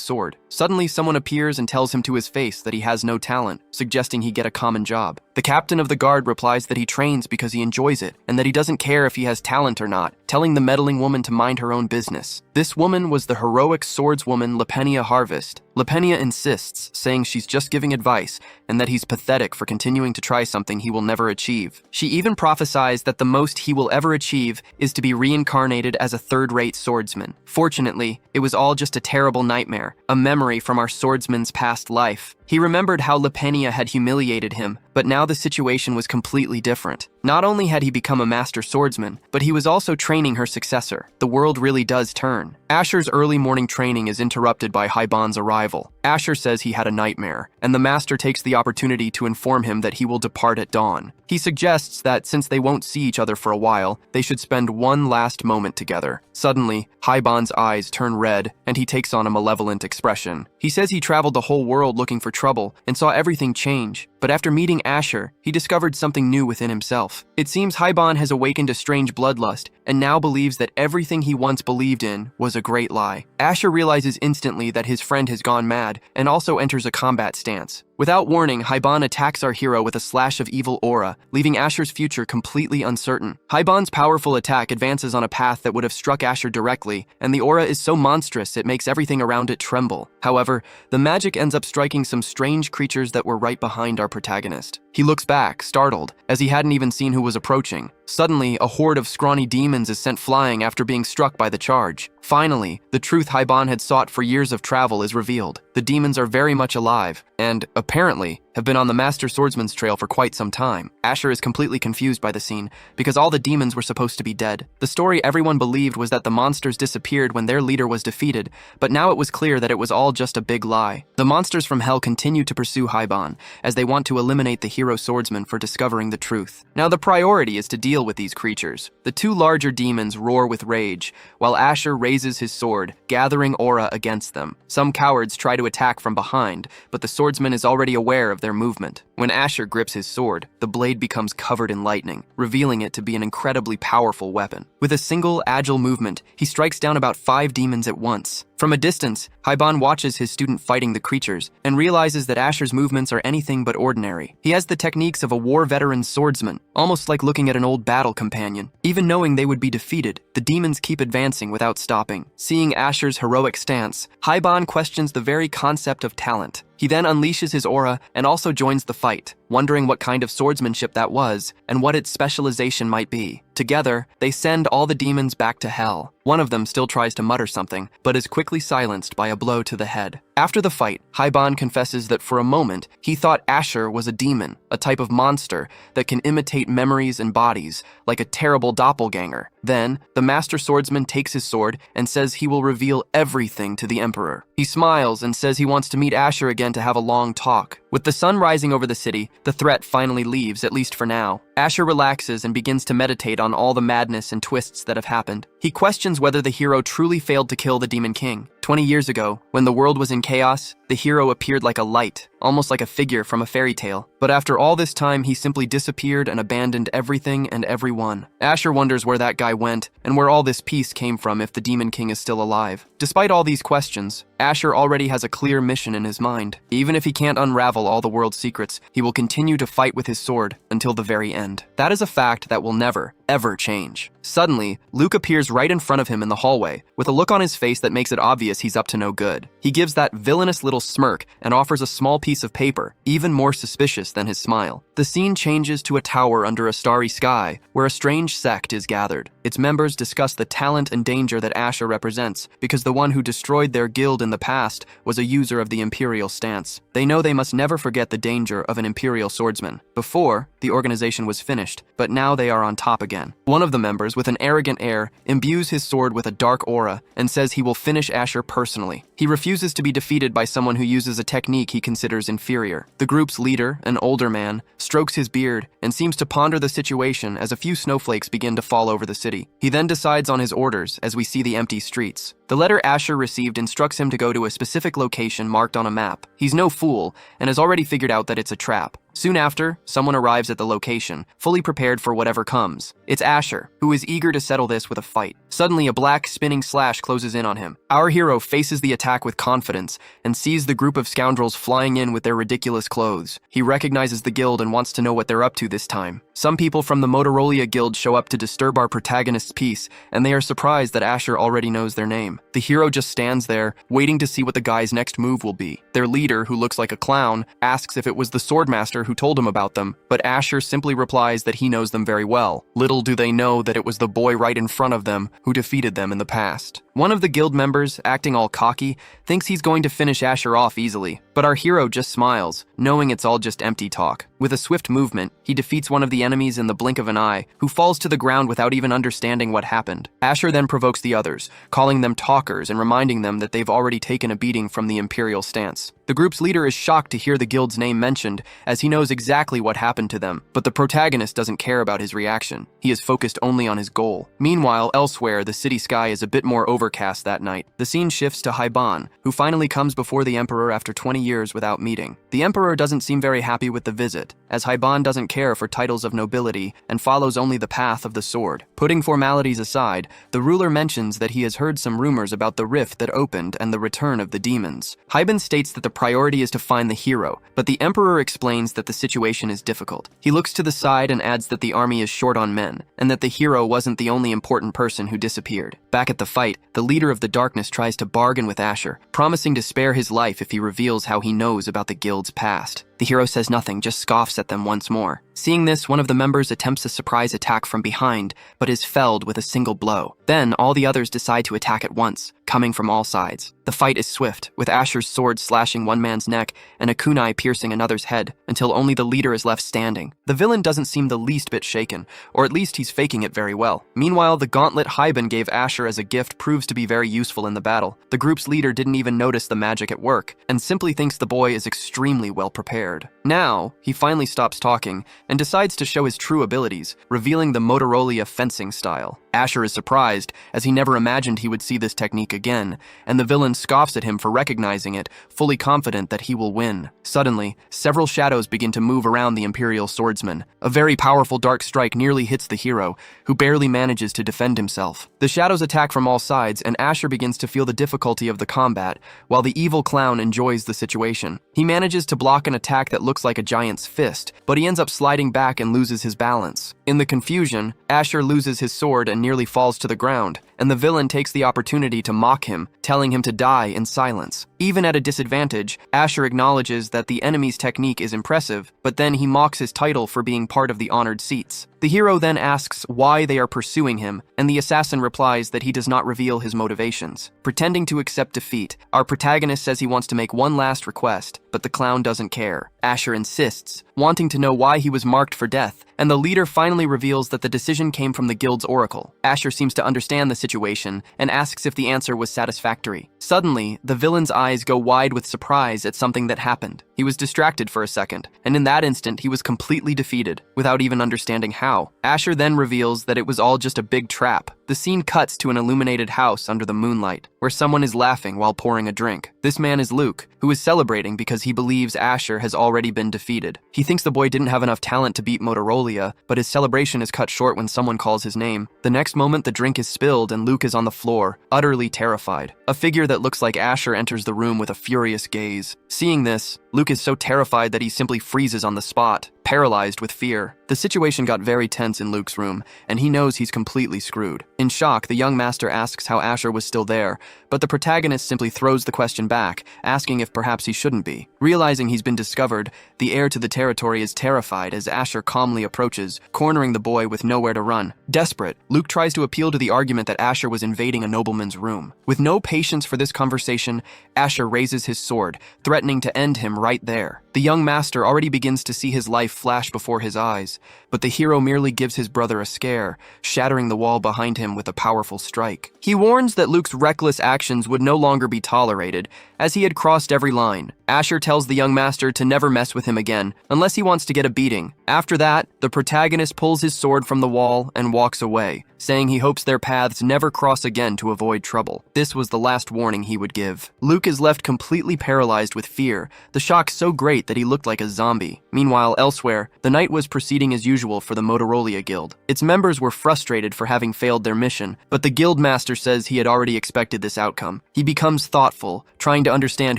sword. Suddenly, someone appears and tells him to his face that he has no talent, suggesting he get a common job. The captain of the guard replies that he trains because he enjoys it, and that he doesn't care if he has talent or not, telling the meddling woman to mind her own business. This woman was the heroic swordswoman Lepenia Harvest. Lepenia insists, saying she's just giving advice, and that he's pathetic for continuing to try something he will never achieve. She even prophesies that the most he will ever achieve is to be reincarnated as a third-rate swordsman. Fortunately, it was all just a terrible nightmare, a memory from our swordsman's past life. He remembered how Lepenia had humiliated him, but now the situation was completely different. Not only had he become a master swordsman, but he was also training her successor. The world really does turn. Asher's early morning training is interrupted by Haibon's arrival. Asher says he had a nightmare, and the master takes the opportunity to inform him that he will depart at dawn. He suggests that since they won't see each other for a while, they should spend one last moment together. Suddenly, Haibon's eyes turn red, and he takes on a malevolent expression. He says he traveled the whole world looking for trouble and saw everything change, but after meeting Asher, he discovered something new within himself. It seems Haibon has awakened a strange bloodlust and now believes that everything he once believed in was a great lie. Asher realizes instantly that his friend has gone mad and also enters a combat stance. Without warning, Haibon attacks our hero with a slash of evil aura, leaving Asher's future completely uncertain. Haibon's powerful attack advances on a path that would have struck Asher directly, and the aura is so monstrous it makes everything around it tremble. However, the magic ends up striking some strange creatures that were right behind our protagonist. He looks back, startled, as he hadn't even seen who was approaching. Suddenly, a horde of scrawny demons is sent flying after being struck by the charge. Finally, the truth Haibon had sought for years of travel is revealed. The demons are very much alive, and, apparently, have been on the Master Swordsman's trail for quite some time. Asher is completely confused by the scene, because all the demons were supposed to be dead. The story everyone believed was that the monsters disappeared when their leader was defeated, but now it was clear that it was all just a big lie. The monsters from hell continue to pursue Haibon, as they want to eliminate the hero swordsman for discovering the truth. Now the priority is to deal with these creatures. The two larger demons roar with rage, while Asher raises his sword, gathering aura against them. Some cowards try to attack from behind, but the swordsman is already aware of their movement. When Asher grips his sword, the blade becomes covered in lightning, revealing it to be an incredibly powerful weapon. With a single, agile movement, he strikes down about 5 demons at once. From a distance, Haibon watches his student fighting the creatures and realizes that Asher's movements are anything but ordinary. He has the techniques of a war veteran swordsman, almost like looking at an old battle companion. Even knowing they would be defeated, the demons keep advancing without stopping. Seeing Asher's heroic stance, Haibon questions the very concept of talent. He then unleashes his aura and also joins the fight, wondering what kind of swordsmanship that was and what its specialization might be. Together, they send all the demons back to hell. One of them still tries to mutter something, but is quickly silenced by a blow to the head. After the fight, Haibon confesses that for a moment, he thought Asher was a demon, a type of monster that can imitate memories and bodies, like a terrible doppelganger. Then, the master swordsman takes his sword and says he will reveal everything to the Emperor. He smiles and says he wants to meet Asher again to have a long talk. With the sun rising over the city, the threat finally leaves, at least for now. Asher relaxes and begins to meditate on all the madness and twists that have happened. He questions whether the hero truly failed to kill the Demon King. 20 years ago, when the world was in chaos, the hero appeared like a light, almost like a figure from a fairy tale. But after all this time, he simply disappeared and abandoned everything and everyone. Asher wonders where that guy went, and where all this peace came from if the Demon King is still alive. Despite all these questions, Asher already has a clear mission in his mind. Even if he can't unravel all the world's secrets, he will continue to fight with his sword until the very end. That is a fact that will never, ever change. Suddenly, Luke appears right in front of him in the hallway, with a look on his face that makes it obvious he's up to no good. He gives that villainous little smirk and offers a small piece of paper, even more suspicious than his smile. The scene changes to a tower under a starry sky, where a strange sect is gathered. Its members discuss the talent and danger that Asher represents, because the one who destroyed their guild in the past was a user of the Imperial stance. They know they must never forget the danger of an Imperial swordsman. Before, the organization was finished, but now they are on top again. One of the members, with an arrogant air, imbues his sword with a dark aura and says he will finish Asher personally. He refuses to be defeated by someone who uses a technique he considers inferior. The group's leader, an older man, strokes his beard and seems to ponder the situation as a few snowflakes begin to fall over the city. He then decides on his orders as we see the empty streets. The letter Asher received instructs him to go to a specific location marked on a map. He's no fool and has already figured out that it's a trap. Soon after, someone arrives at the location, fully prepared for whatever comes. It's Asher, who is eager to settle this with a fight. Suddenly, a black spinning slash closes in on him. Our hero faces the attack with confidence and sees the group of scoundrels flying in with their ridiculous clothes. He recognizes the guild and wants to know what they're up to this time. Some people from the Motorola Guild show up to disturb our protagonist's peace, and they are surprised that Asher already knows their name. The hero just stands there, waiting to see what the guy's next move will be. Their leader, who looks like a clown, asks if it was the Swordmaster who told him about them, but Asher simply replies that he knows them very well. Little do they know that it was the boy right in front of them who defeated them in the past. One of the guild members, acting all cocky, thinks he's going to finish Asher off easily, but our hero just smiles, knowing it's all just empty talk. With a swift movement, he defeats one of the enemies in the blink of an eye, who falls to the ground without even understanding what happened. Asher then provokes the others, calling them talkers and reminding them that they've already taken a beating from the Imperial stance. The group's leader is shocked to hear the guild's name mentioned, as he knows exactly what happened to them, but the protagonist doesn't care about his reaction. He is focused only on his goal. Meanwhile, elsewhere, the city sky is a bit more overcast that night. The scene shifts to Haiban, who finally comes before the Emperor after 20 years without meeting. The Emperor doesn't seem very happy with the visit, as Haiban doesn't care for titles of nobility and follows only the path of the sword. Putting formalities aside, the ruler mentions that he has heard some rumors about the rift that opened and the return of the demons. Haiban states that the priority is to find the hero, but the Emperor explains that the situation is difficult. He looks to the side and adds that the army is short on men, and that the hero wasn't the only important person who disappeared. Back at the fight, the leader of the darkness tries to bargain with Asher, promising to spare his life if he reveals how he knows about the guild's past. The hero says nothing, just scoffs at them once more. Seeing this, one of the members attempts a surprise attack from behind, but is felled with a single blow. Then, all the others decide to attack at once, coming from all sides. The fight is swift, with Asher's sword slashing one man's neck and a kunai piercing another's head, until only the leader is left standing. The villain doesn't seem the least bit shaken, or at least he's faking it very well. Meanwhile, the gauntlet Haiban gave Asher as a gift proves to be very useful in the battle. The group's leader didn't even notice the magic at work, and simply thinks the boy is extremely well prepared. Now, he finally stops talking and decides to show his true abilities, revealing the Motorola fencing style. Asher is surprised, as he never imagined he would see this technique again, and the villain scoffs at him for recognizing it, fully confident that he will win. Suddenly, several shadows begin to move around the Imperial swordsman. A very powerful dark strike nearly hits the hero, who barely manages to defend himself. The shadows attack from all sides, and Asher begins to feel the difficulty of the combat, while the evil clown enjoys the situation. He manages to block an attack that looks like a giant's fist, but he ends up sliding back and loses his balance. In the confusion, Asher loses his sword and nearly falls to the ground, and the villain takes the opportunity to mock him, telling him to die in silence. Even at a disadvantage, Asher acknowledges that the enemy's technique is impressive, but then he mocks his title for being part of the honored seats. The hero then asks why they are pursuing him, and the assassin replies that he does not reveal his motivations. Pretending to accept defeat, our protagonist says he wants to make one last request, but the clown doesn't care. Asher insists, wanting to know why he was marked for death, and the leader finally reveals that the decision came from the guild's oracle. Asher seems to understand the situation and asks if the answer was satisfactory. Suddenly, the villain's eyes go wide with surprise at something that happened. He was distracted for a second, and in that instant he was completely defeated, without even understanding how. Asher then reveals that it was all just a big trap, The scene cuts to an illuminated house under the moonlight, where someone is laughing while pouring a drink. This man is Luke, who is celebrating because he believes Asher has already been defeated. He thinks the boy didn't have enough talent to beat Motorola, but his celebration is cut short when someone calls his name. The next moment, the drink is spilled and Luke is on the floor, utterly terrified. A figure that looks like Asher enters the room with a furious gaze. Seeing this, Luke is so terrified that he simply freezes on the spot, paralyzed with fear. The situation got very tense in Luke's room, and he knows he's completely screwed. In shock, the young master asks how Asher was still there, but the protagonist simply throws the question back, asking if perhaps he shouldn't be. Realizing he's been discovered, the heir to the territory is terrified as Asher calmly approaches, cornering the boy with nowhere to run. Desperate, Luke tries to appeal to the argument that Asher was invading a nobleman's room. With no patience for this conversation, Asher raises his sword, threatening to end him right there. The young master already begins to see his life flash before his eyes, but the hero merely gives his brother a scare, shattering the wall behind him with a powerful strike. He warns that Luke's reckless actions would no longer be tolerated, as he had crossed every line. Asher tells the young master to never mess with him again, unless he wants to get a beating. After that, the protagonist pulls his sword from the wall and walks away, saying he hopes their paths never cross again to avoid trouble. This was the last warning he would give. Luke is left completely paralyzed with fear, the shock so great that he looked like a zombie. Meanwhile, elsewhere, the night was proceeding as usual for the Motorola Guild. Its members were frustrated for having failed their mission, but the guild master says he had already expected this outcome. He becomes thoughtful, trying to understand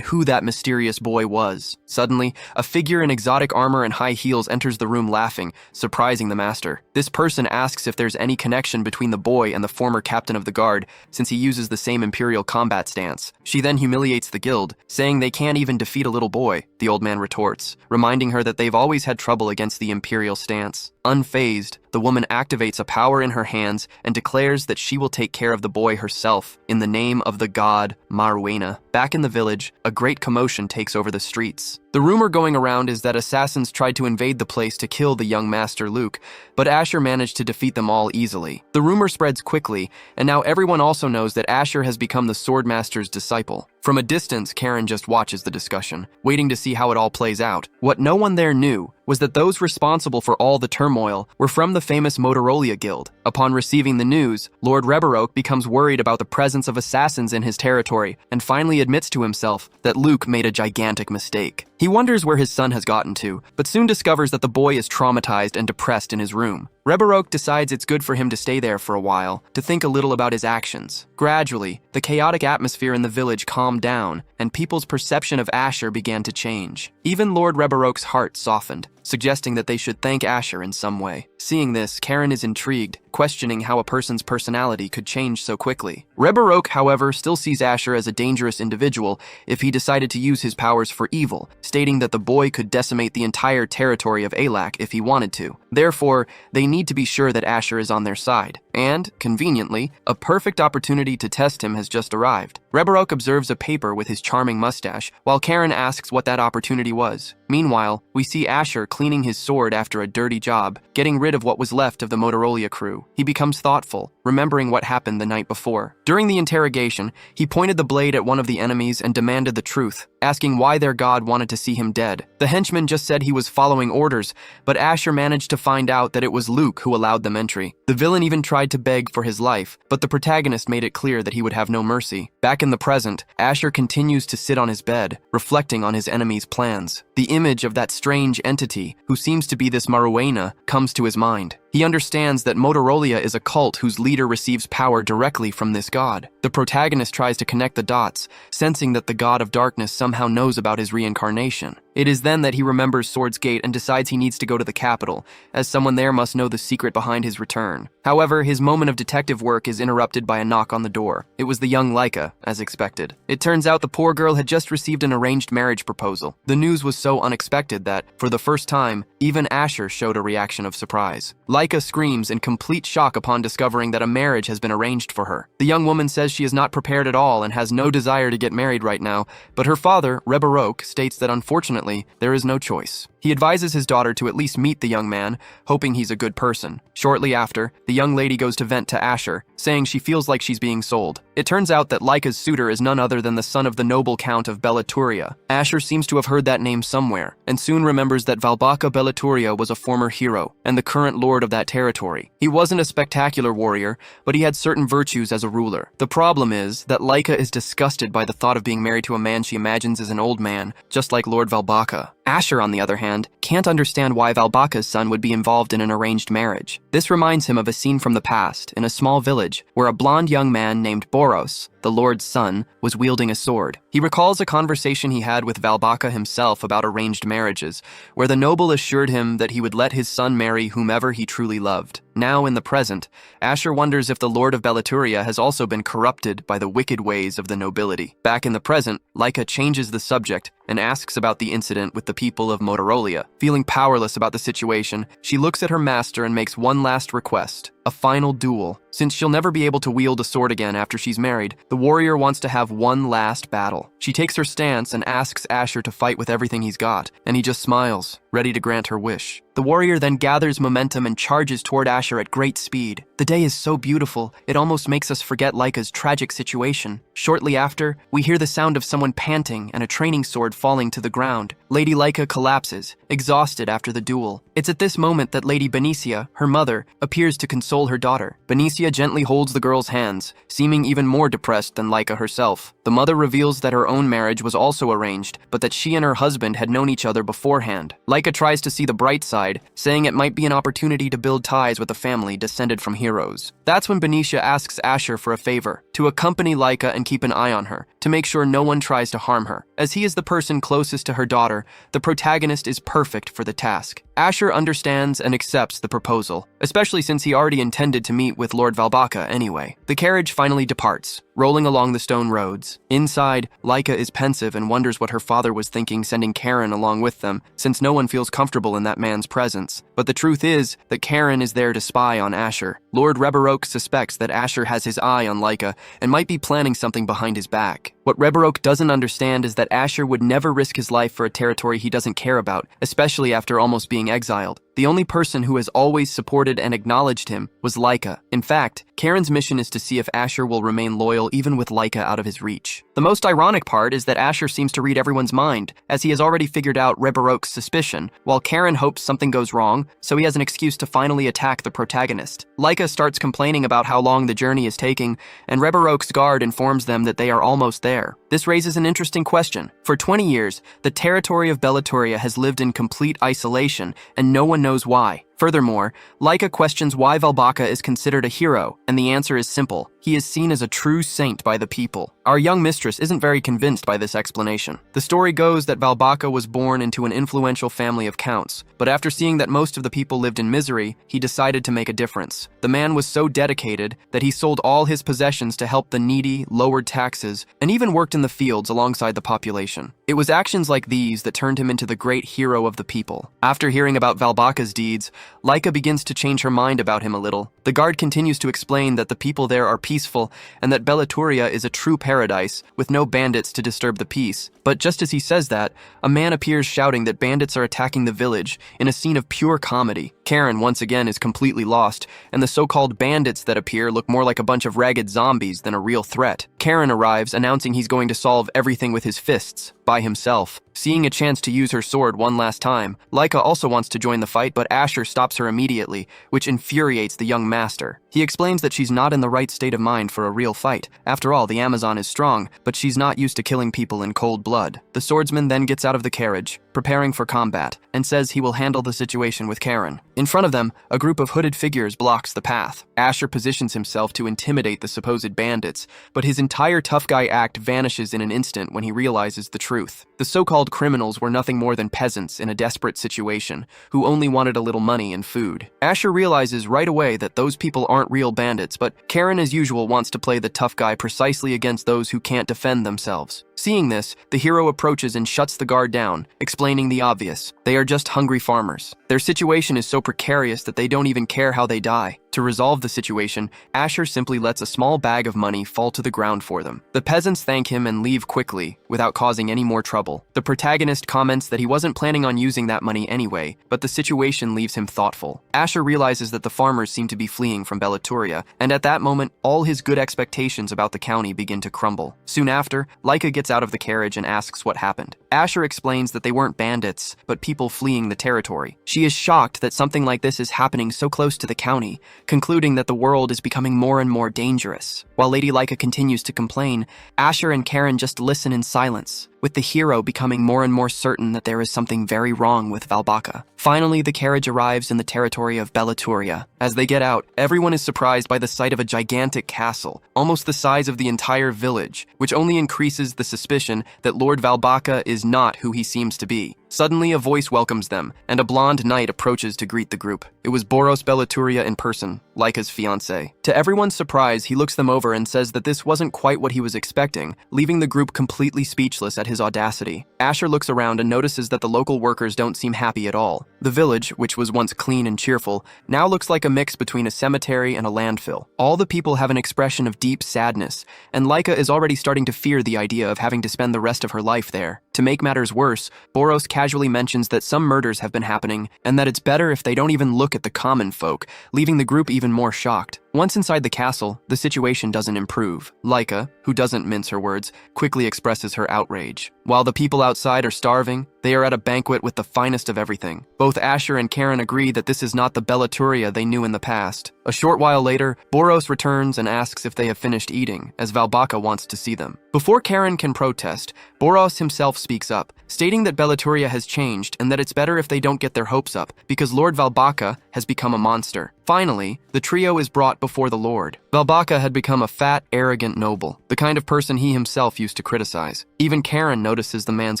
who that mysterious boy was. Suddenly, a figure in exotic armor and high heels enters the room laughing, surprising the master. This person asks if there's any connection between the boy and the former captain of the guard, since he uses the same imperial combat stance. She then humiliates the guild, saying they can't even defeat a little boy. The old man retorts, reminding her that they've always had trouble against the imperial stance. Unfazed, the woman activates a power in her hands and declares that she will take care of the boy herself in the name of the god Maruena. Back in the village, a great commotion takes over the streets. The rumor going around is that assassins tried to invade the place to kill the young master Luke, but Asher managed to defeat them all easily. The rumor spreads quickly, and now everyone also knows that Asher has become the Swordmaster's disciple. From a distance, Karen just watches the discussion, waiting to see how it all plays out. What no one there knew was that those responsible for all the turmoil were from the famous Motorola Guild. Upon receiving the news, Lord Reberok becomes worried about the presence of assassins in his territory and finally admits to himself that Luke made a gigantic mistake. He wonders where his son has gotten to, but soon discovers that the boy is traumatized and depressed in his room. Reberok decides it's good for him to stay there for a while, to think a little about his actions. Gradually, the chaotic atmosphere in the village calmed down, and people's perception of Asher began to change. Even Lord Reberok's heart softened, suggesting that they should thank Asher in some way. Seeing this, Karen is intrigued, questioning how a person's personality could change so quickly. Reberok, however, still sees Asher as a dangerous individual if he decided to use his powers for evil, stating that the boy could decimate the entire territory of Alak if he wanted to. Therefore, they need to be sure that Asher is on their side. And, conveniently, a perfect opportunity to test him has just arrived. Reberok observes a paper with his charming mustache, while Karen asks what that opportunity was. Meanwhile, we see Asher cleaning his sword after a dirty job, getting rid of what was left of the Motorola crew. He becomes thoughtful, remembering what happened the night before. During the interrogation, he pointed the blade at one of the enemies and demanded the truth, asking why their god wanted to see him dead. The henchman just said he was following orders, but Asher managed to find out that it was Luke who allowed them entry. The villain even tried to beg for his life, but the protagonist made it clear that he would have no mercy. Back in the present, Asher continues to sit on his bed, reflecting on his enemy's plans. The image of that strange entity, who seems to be this Maruena, comes to his mind. He understands that Motorola is a cult whose leader receives power directly from this god. The protagonist tries to connect the dots, sensing that the god of darkness somehow knows about his reincarnation. It is then that he remembers Sword's Gate and decides he needs to go to the capital, as someone there must know the secret behind his return. However, his moment of detective work is interrupted by a knock on the door. It was the young Laika, as expected. It turns out the poor girl had just received an arranged marriage proposal. The news was so unexpected that, for the first time, even Asher showed a reaction of surprise. Laika screams in complete shock upon discovering that a marriage has been arranged for her. The young woman says she is not prepared at all and has no desire to get married right now, but her father, Reberok, states that unfortunately, there is no choice. He advises his daughter to at least meet the young man, hoping he's a good person. Shortly after, the young lady goes to vent to Asher, saying she feels like she's being sold. It turns out that Laika's suitor is none other than the son of the noble Count of Belaturia. Asher seems to have heard that name somewhere, and soon remembers that Valbaka Belaturia was a former hero, and the current lord of that territory. He wasn't a spectacular warrior, but he had certain virtues as a ruler. The problem is that Laika is disgusted by the thought of being married to a man she imagines is an old man, just like Lord Valbaka. Asher, on the other hand, can't understand why Valbaka's son would be involved in an arranged marriage. This reminds him of a scene from the past in a small village where a blonde young man named Boros, the lord's son, was wielding a sword. He recalls a conversation he had with Valbaka himself about arranged marriages, where the noble assured him that he would let his son marry whomever he truly loved. Now, in the present, Asher wonders if the Lord of Belaturia has also been corrupted by the wicked ways of the nobility. Back in the present, Laika changes the subject and asks about the incident with the people of Motorola. Feeling powerless about the situation, she looks at her master and makes one last request: a final duel. Since she'll never be able to wield a sword again after she's married, the warrior wants to have one last battle. She takes her stance and asks Asher to fight with everything he's got, and he just smiles, ready to grant her wish. The warrior then gathers momentum and charges toward Asher at great speed. The day is so beautiful, it almost makes us forget Laika's tragic situation. Shortly after, we hear the sound of someone panting and a training sword falling to the ground. Lady Laika collapses, exhausted after the duel. It's at this moment that Lady Benicia, her mother, appears to console her daughter. Benicia gently holds the girl's hands, seeming even more depressed than Laika herself. The mother reveals that her own marriage was also arranged, but that she and her husband had known each other beforehand. Laika tries to see the bright side, saying it might be an opportunity to build ties with a family descended from heroes. That's when Benicia asks Asher for a favor, to accompany Laika and keep an eye on her, to make sure no one tries to harm her. As he is the person closest to her daughter, the protagonist is perfect for the task. Asher understands and accepts the proposal, especially since he already intended to meet with Lord Valbaka anyway. The carriage finally departs, rolling along the stone roads. Inside, Laika is pensive and wonders what her father was thinking sending Karen along with them, since no one feels comfortable in that man's presence. But the truth is that Karen is there to spy on Asher. Lord Rebarok suspects that Asher has his eye on Laika and might be planning something behind his back. What Rebarok doesn't understand is that Asher would never risk his life for a territory he doesn't care about, especially after almost being exiled. The only person who has always supported and acknowledged him was Laika. In fact, Karen's mission is to see if Asher will remain loyal even with Laika out of his reach. The most ironic part is that Asher seems to read everyone's mind, as he has already figured out Rebarok's suspicion, while Karen hopes something goes wrong, so he has an excuse to finally attack the protagonist. Laika starts complaining about how long the journey is taking, and Rebarok's guard informs them that they are almost there. This raises an interesting question. For 20 years, the territory of Belaturia has lived in complete isolation, and no one knows why. Furthermore, Laika questions why Valbaka is considered a hero, and the answer is simple. He is seen as a true saint by the people. Our young mistress isn't very convinced by this explanation. The story goes that Valbaka was born into an influential family of counts, but after seeing that most of the people lived in misery, he decided to make a difference. The man was so dedicated that he sold all his possessions to help the needy, lowered taxes, and even worked in the fields alongside the population. It was actions like these that turned him into the great hero of the people. After hearing about Valbaka's deeds, Laika begins to change her mind about him a little. The guard continues to explain that the people there are peaceful and that Belaturia is a true paradise with no bandits to disturb the peace. But just as he says that, a man appears shouting that bandits are attacking the village in a scene of pure comedy. Karen once again is completely lost, and the so-called bandits that appear look more like a bunch of ragged zombies than a real threat. Karen arrives, announcing he's going to solve everything with his fists, by himself. Seeing a chance to use her sword one last time, Laika also wants to join the fight, but Asher stops her immediately, which infuriates the young master. He explains that she's not in the right state of mind for a real fight. After all, the Amazon is strong, but she's not used to killing people in cold blood. The swordsman then gets out of the carriage, preparing for combat, and says he will handle the situation with Karen. In front of them, a group of hooded figures blocks the path. Asher positions himself to intimidate the supposed bandits, but his entire tough guy act vanishes in an instant when he realizes the truth. The so-called criminals were nothing more than peasants in a desperate situation, who only wanted a little money and food. Asher realizes right away that those people aren't real bandits, but Karen as usual wants to play the tough guy precisely against those who can't defend themselves. Seeing this, the hero approaches and shuts the guard down, explaining the obvious. They are just hungry farmers. Their situation is so precarious that they don't even care how they die. To resolve the situation, Asher simply lets a small bag of money fall to the ground for them. The peasants thank him and leave quickly, without causing any more trouble. The protagonist comments that he wasn't planning on using that money anyway, but the situation leaves him thoughtful. Asher realizes that the farmers seem to be fleeing from Belaturia, and at that moment, all his good expectations about the county begin to crumble. Soon after, Laika gets out of the carriage and asks what happened. Asher explains that they weren't bandits, but people fleeing the territory. She is shocked that something like this is happening so close to the county, concluding that the world is becoming more and more dangerous. While Lady Laika continues to complain, Asher and Karen just listen in silence, with the hero becoming more and more certain that there is something very wrong with Valbaka. Finally, the carriage arrives in the territory of Belaturia. As they get out, everyone is surprised by the sight of a gigantic castle, almost the size of the entire village, which only increases the suspicion that Lord Valbaka is not who he seems to be. Suddenly, a voice welcomes them, and a blonde knight approaches to greet the group. It was Boros Belaturia in person, Laika's fiancé. To everyone's surprise, he looks them over and says that this wasn't quite what he was expecting, leaving the group completely speechless at his audacity. Asher looks around and notices that the local workers don't seem happy at all. The village, which was once clean and cheerful, now looks like a mix between a cemetery and a landfill. All the people have an expression of deep sadness, and Laika is already starting to fear the idea of having to spend the rest of her life there. To make matters worse, Boros casually mentions that some murders have been happening, and that it's better if they don't even look at the common folk, leaving the group even more shocked. Once inside the castle, the situation doesn't improve. Laika, who doesn't mince her words, quickly expresses her outrage. While the people outside are starving, they are at a banquet with the finest of everything. Both Asher and Karen agree that this is not the Belaturia they knew in the past. A short while later, Boros returns and asks if they have finished eating, as Valbaka wants to see them. Before Karen can protest, Boros himself speaks up, stating that Belaturia has changed and that it's better if they don't get their hopes up, because Lord Valbaka has become a monster. Finally, the trio is brought before the Lord. Valbaka had become a fat, arrogant noble, the kind of person he himself used to criticize. Even Karen notices the man's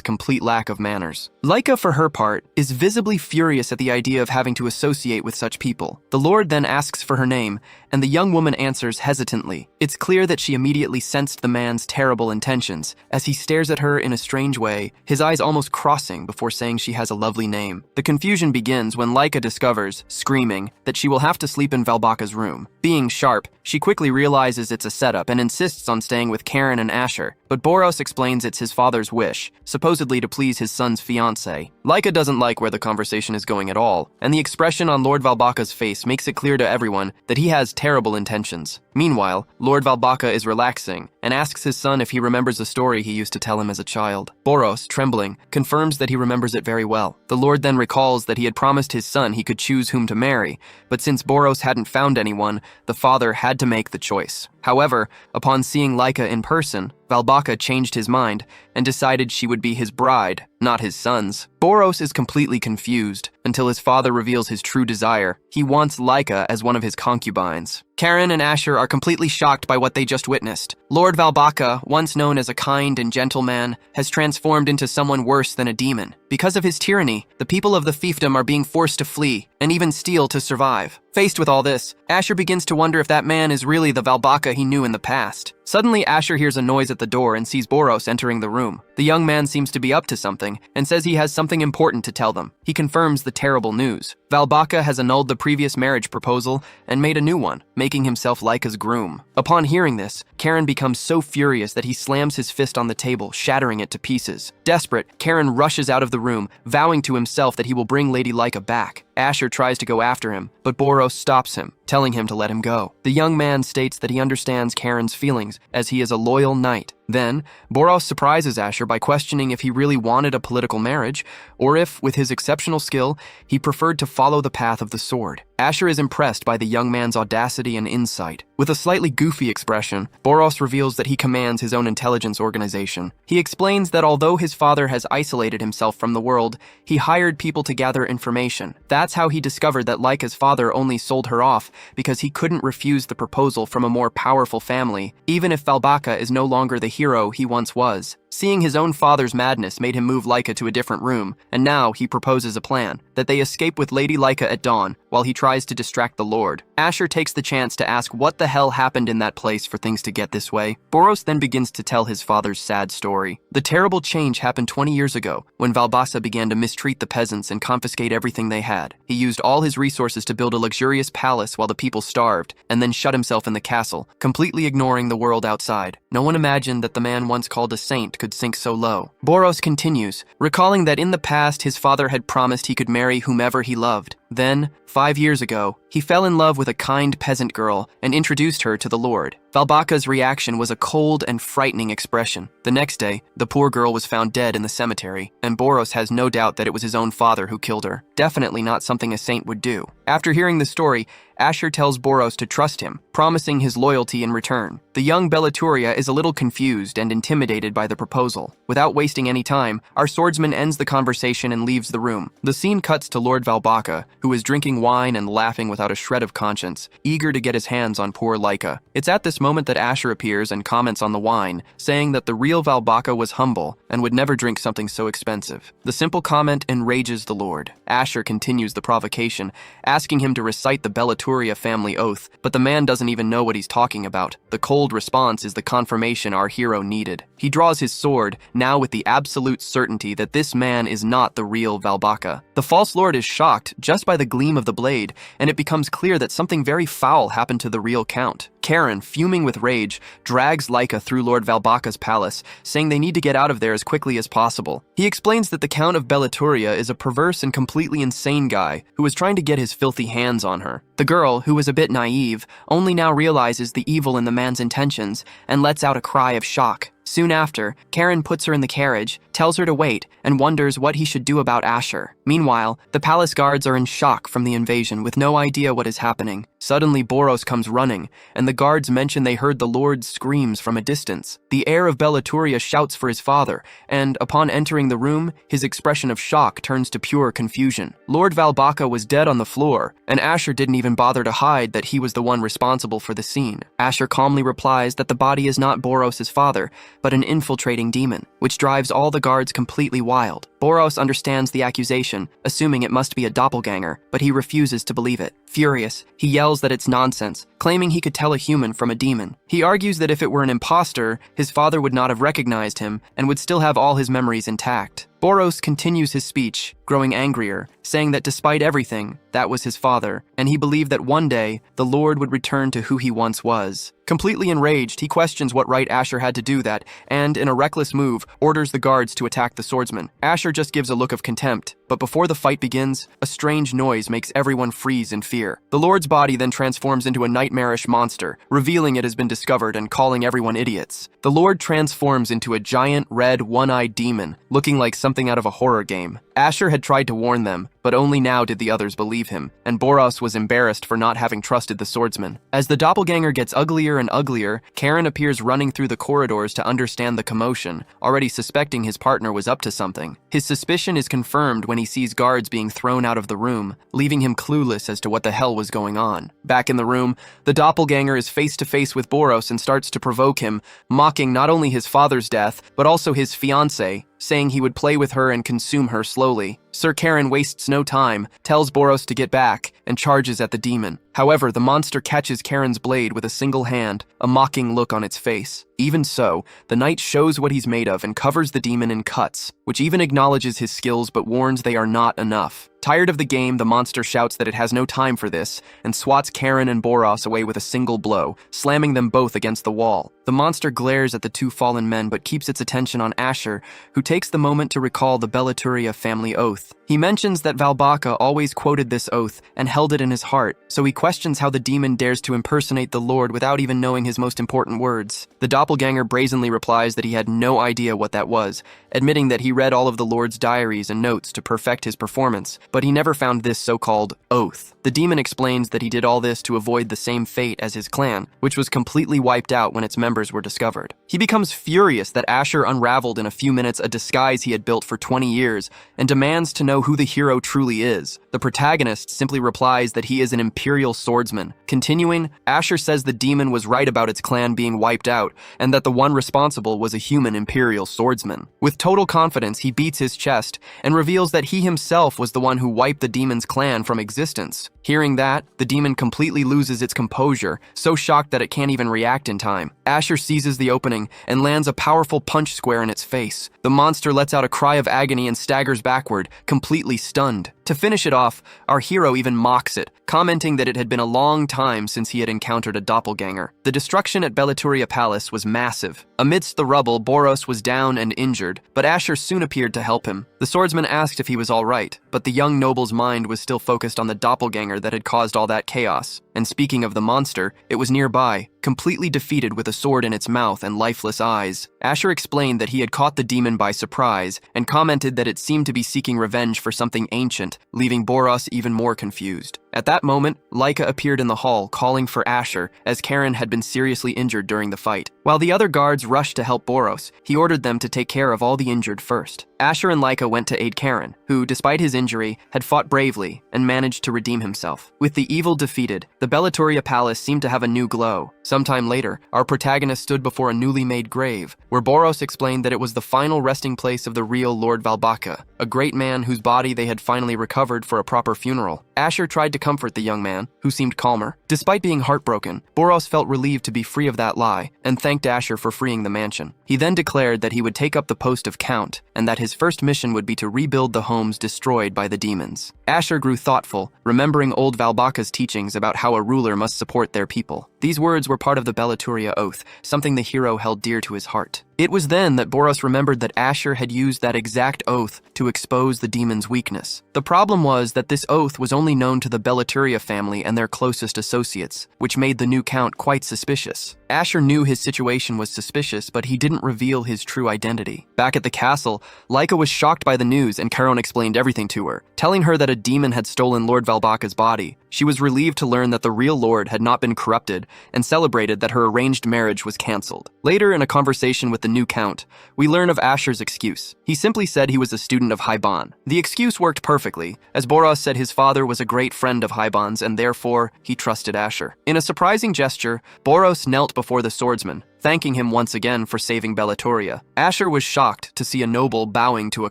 complete lack of manners. Laika, for her part, is visibly furious at the idea of having to associate with such people. The Lord then asks for her name, and the young woman answers hesitantly. It's clear that she immediately sensed the man's terrible intentions, as he stares at her in a strange way, his eyes almost crossing before saying she has a lovely name. The confusion begins when Laika discovers, screaming, that she will have to sleep in Valbaka's room. Being sharp, she quickly realizes it's a setup and insists on staying with Karen and Asher, but Boros explains it's his father's wish, supposedly to please his son's fiancé. Laika doesn't like where the conversation is going at all, and the expression on Lord Valbaka's face makes it clear to everyone that he has terrible intentions. Meanwhile, Lord Valbaka is relaxing and asks his son if he remembers a story he used to tell him as a child. Boros, trembling, confirms that he remembers it very well. The Lord then recalls that he had promised his son he could choose whom to marry, but since Boros hadn't found anyone, the father had to make the choice. However, upon seeing Laika in person, Valbaka changed his mind and decided she would be his bride, not his son's. Boros is completely confused until his father reveals his true desire. He wants Laika as one of his concubines. Karen and Asher are completely shocked by what they just witnessed. Lord Valbaka, once known as a kind and gentle man, has transformed into someone worse than a demon. Because of his tyranny, the people of the fiefdom are being forced to flee and even steal to survive. Faced with all this, Asher begins to wonder if that man is really the Valbaka he knew in the past. Suddenly, Asher hears a noise at the door and sees Boros entering the room. The young man seems to be up to something and says he has something important to tell them. He confirms the terrible news. Valbaka has annulled the previous marriage proposal and made a new one, making himself Laika's groom. Upon hearing this, Karen becomes so furious that he slams his fist on the table, shattering it to pieces. Desperate, Karen rushes out of the room, vowing to himself that he will bring Lady Laika back. Asher tries to go after him, but Boros stops him, telling him to let him go. The young man states that he understands Karen's feelings, as he is a loyal knight. Then, Boros surprises Asher by questioning if he really wanted a political marriage, or if, with his exceptional skill, he preferred to follow the path of the sword. Asher is impressed by the young man's audacity and insight. With a slightly goofy expression, Boros reveals that he commands his own intelligence organization. He explains that although his father has isolated himself from the world, he hired people to gather information. That's how he discovered that Laika's father only sold her off because he couldn't refuse the proposal from a more powerful family, even if Valbaka is no longer the hero he once was. Seeing his own father's madness made him move Leica to a different room, and now he proposes a plan, that they escape with Lady Leica at dawn while he tries to distract the Lord. Asher takes the chance to ask what the hell happened in that place for things to get this way. Boros then begins to tell his father's sad story. The terrible change happened 20 years ago, when Valbasa began to mistreat the peasants and confiscate everything they had. He used all his resources to build a luxurious palace while the people starved, and then shut himself in the castle, completely ignoring the world outside. No one imagined that the man once called a saint could sink so low. Boros continues, recalling that in the past his father had promised he could marry whomever he loved. Then, 5 years ago, he fell in love with a kind peasant girl and introduced her to the Lord. Valbaka's reaction was a cold and frightening expression. The next day, the poor girl was found dead in the cemetery, and Boros has no doubt that it was his own father who killed her. Definitely not something a saint would do. After hearing the story, Asher tells Boros to trust him, promising his loyalty in return. The young Belaturia is a little confused and intimidated by the proposal. Without wasting any time, our swordsman ends the conversation and leaves the room. The scene cuts to Lord Valbaka, who is drinking wine and laughing without a shred of conscience, eager to get his hands on poor Leica. It's at this moment that Asher appears and comments on the wine, saying that the real Valbaka was humble and would never drink something so expensive. The simple comment enrages the Lord. Asher continues the provocation, asking him to recite the Belaturia family oath, but the man doesn't even know what he's talking about. The cold response is the confirmation our hero needed. He draws his sword, now with the absolute certainty that this man is not the real Valbaka. The false lord is shocked just by the gleam of the blade, and it becomes clear that something very foul happened to the real count. Karen, fuming with rage, drags Leica through Lord Valbaka's palace, saying they need to get out of there as quickly as possible. He explains that the Count of Belaturia is a perverse and completely insane guy who was trying to get his filthy hands on her. The girl, who was a bit naive, only now realizes the evil in the man's intentions and lets out a cry of shock. Soon after, Karen puts her in the carriage, tells her to wait, and wonders what he should do about Asher. Meanwhile, the palace guards are in shock from the invasion with no idea what is happening. Suddenly, Boros comes running, and the guards mention they heard the Lord's screams from a distance. The heir of Belaturia shouts for his father, and upon entering the room, his expression of shock turns to pure confusion. Lord Valbaka was dead on the floor, and Asher didn't even bother to hide that he was the one responsible for the scene. Asher calmly replies that the body is not Boros' father, but an infiltrating demon, which drives all the guards completely wild. Boros understands the accusation, assuming it must be a doppelganger, but he refuses to believe it. Furious, he yells that it's nonsense, claiming he could tell a human from a demon. He argues that if it were an imposter, his father would not have recognized him and would still have all his memories intact. Boros continues his speech, growing angrier, saying that despite everything, that was his father, and he believed that one day, the Lord would return to who he once was. Completely enraged, he questions what right Asher had to do that, and, in a reckless move, orders the guards to attack the swordsman. Asher just gives a look of contempt, but before the fight begins, a strange noise makes everyone freeze in fear. The Lord's body then transforms into a nightmarish monster, revealing it has been discovered and calling everyone idiots. The Lord transforms into a giant, red, one-eyed demon, looking like something out of a horror game. Asher had tried to warn them, but only now did the others believe him, and Boros was embarrassed for not having trusted the swordsman. As the doppelganger gets uglier and uglier, Karen appears running through the corridors to understand the commotion, already suspecting his partner was up to something. His suspicion is confirmed when he sees guards being thrown out of the room, leaving him clueless as to what the hell was going on. Back in the room, the doppelganger is face to face with Boros and starts to provoke him, mocking not only his father's death, but also his fiancée, saying he would play with her and consume her slowly. Sir Karen wastes no time, tells Boros to get back, and charges at the demon. However, the monster catches Karen's blade with a single hand, a mocking look on its face. Even so, the knight shows what he's made of and covers the demon in cuts, which even acknowledges his skills but warns they are not enough. Tired of the game, the monster shouts that it has no time for this, and swats Karen and Boros away with a single blow, slamming them both against the wall. The monster glares at the two fallen men but keeps its attention on Asher, who takes the moment to recall the Belaturia family oath. He mentions that Valbaka always quoted this oath and held it in his heart, so he questions how the demon dares to impersonate the Lord without even knowing his most important words. The doppelganger brazenly replies that he had no idea what that was, admitting that he read all of the Lord's diaries and notes to perfect his performance, but he never found this so-called oath. The demon explains that he did all this to avoid the same fate as his clan, which was completely wiped out when its members were discovered. He becomes furious that Asher unraveled in a few minutes a disguise he had built for 20 years, and demands to know know who the hero truly is. The protagonist simply replies that he is an imperial swordsman. Continuing, Asher says the demon was right about its clan being wiped out, and that the one responsible was a human imperial swordsman. With total confidence, he beats his chest and reveals that he himself was the one who wiped the demon's clan from existence. Hearing that, the demon completely loses its composure, so shocked that it can't even react in time. Asher seizes the opening and lands a powerful punch square in its face. The monster lets out a cry of agony and staggers backward, completely stunned. To finish it off, our hero even mocks it, commenting that it had been a long time since he had encountered a doppelganger. The destruction at Belaturia Palace was massive. Amidst the rubble, Boros was down and injured, but Asher soon appeared to help him. The swordsman asked if he was all right, but the young noble's mind was still focused on the doppelganger that had caused all that chaos. And speaking of the monster, it was nearby, completely defeated with a sword in its mouth and lifeless eyes. Asher explained that he had caught the demon by surprise and commented that it seemed to be seeking revenge for something ancient, leaving Boros even more confused. At that moment, Laika appeared in the hall, calling for Asher, as Karen had been seriously injured during the fight. While the other guards rushed to help Boros, he ordered them to take care of all the injured first. Asher and Laika went to aid Karen, who, despite his injury, had fought bravely and managed to redeem himself. With the evil defeated, the Belaturia Palace seemed to have a new glow. Sometime later, our protagonist stood before a newly made grave, where Boros explained that it was the final resting place of the real Lord Valbaka, a great man whose body they had finally recovered for a proper funeral. Asher tried to comfort the young man, who seemed calmer. Despite being heartbroken, Boros felt relieved to be free of that lie, and thanked Asher for freeing the mansion. He then declared that he would take up the post of Count, and that his first mission would be to rebuild the homes destroyed by the demons. Asher grew thoughtful, remembering old Valbaka's teachings about how a ruler must support their people. These words were part of the Belaturia Oath, something the hero held dear to his heart. It was then that Boros remembered that Asher had used that exact oath to expose the demon's weakness. The problem was that this oath was only known to the Belaturia family and their closest associates, which made the new count quite suspicious. Asher knew his situation was suspicious, but he didn't reveal his true identity. Back at the castle, Laika was shocked by the news, and Charon explained everything to her, telling her that a demon had stolen Lord Valbaka's body. She was relieved to learn that the real lord had not been corrupted, and celebrated that her arranged marriage was cancelled. Later, in a conversation with the new count, we learn of Asher's excuse. He simply said he was a student of Haiban. The excuse worked perfectly, as Boros said his father was a great friend of Haiban's, and therefore, he trusted Asher. In a surprising gesture, Boros knelt before the swordsman, thanking him once again for saving Belaturia. Asher was shocked to see a noble bowing to a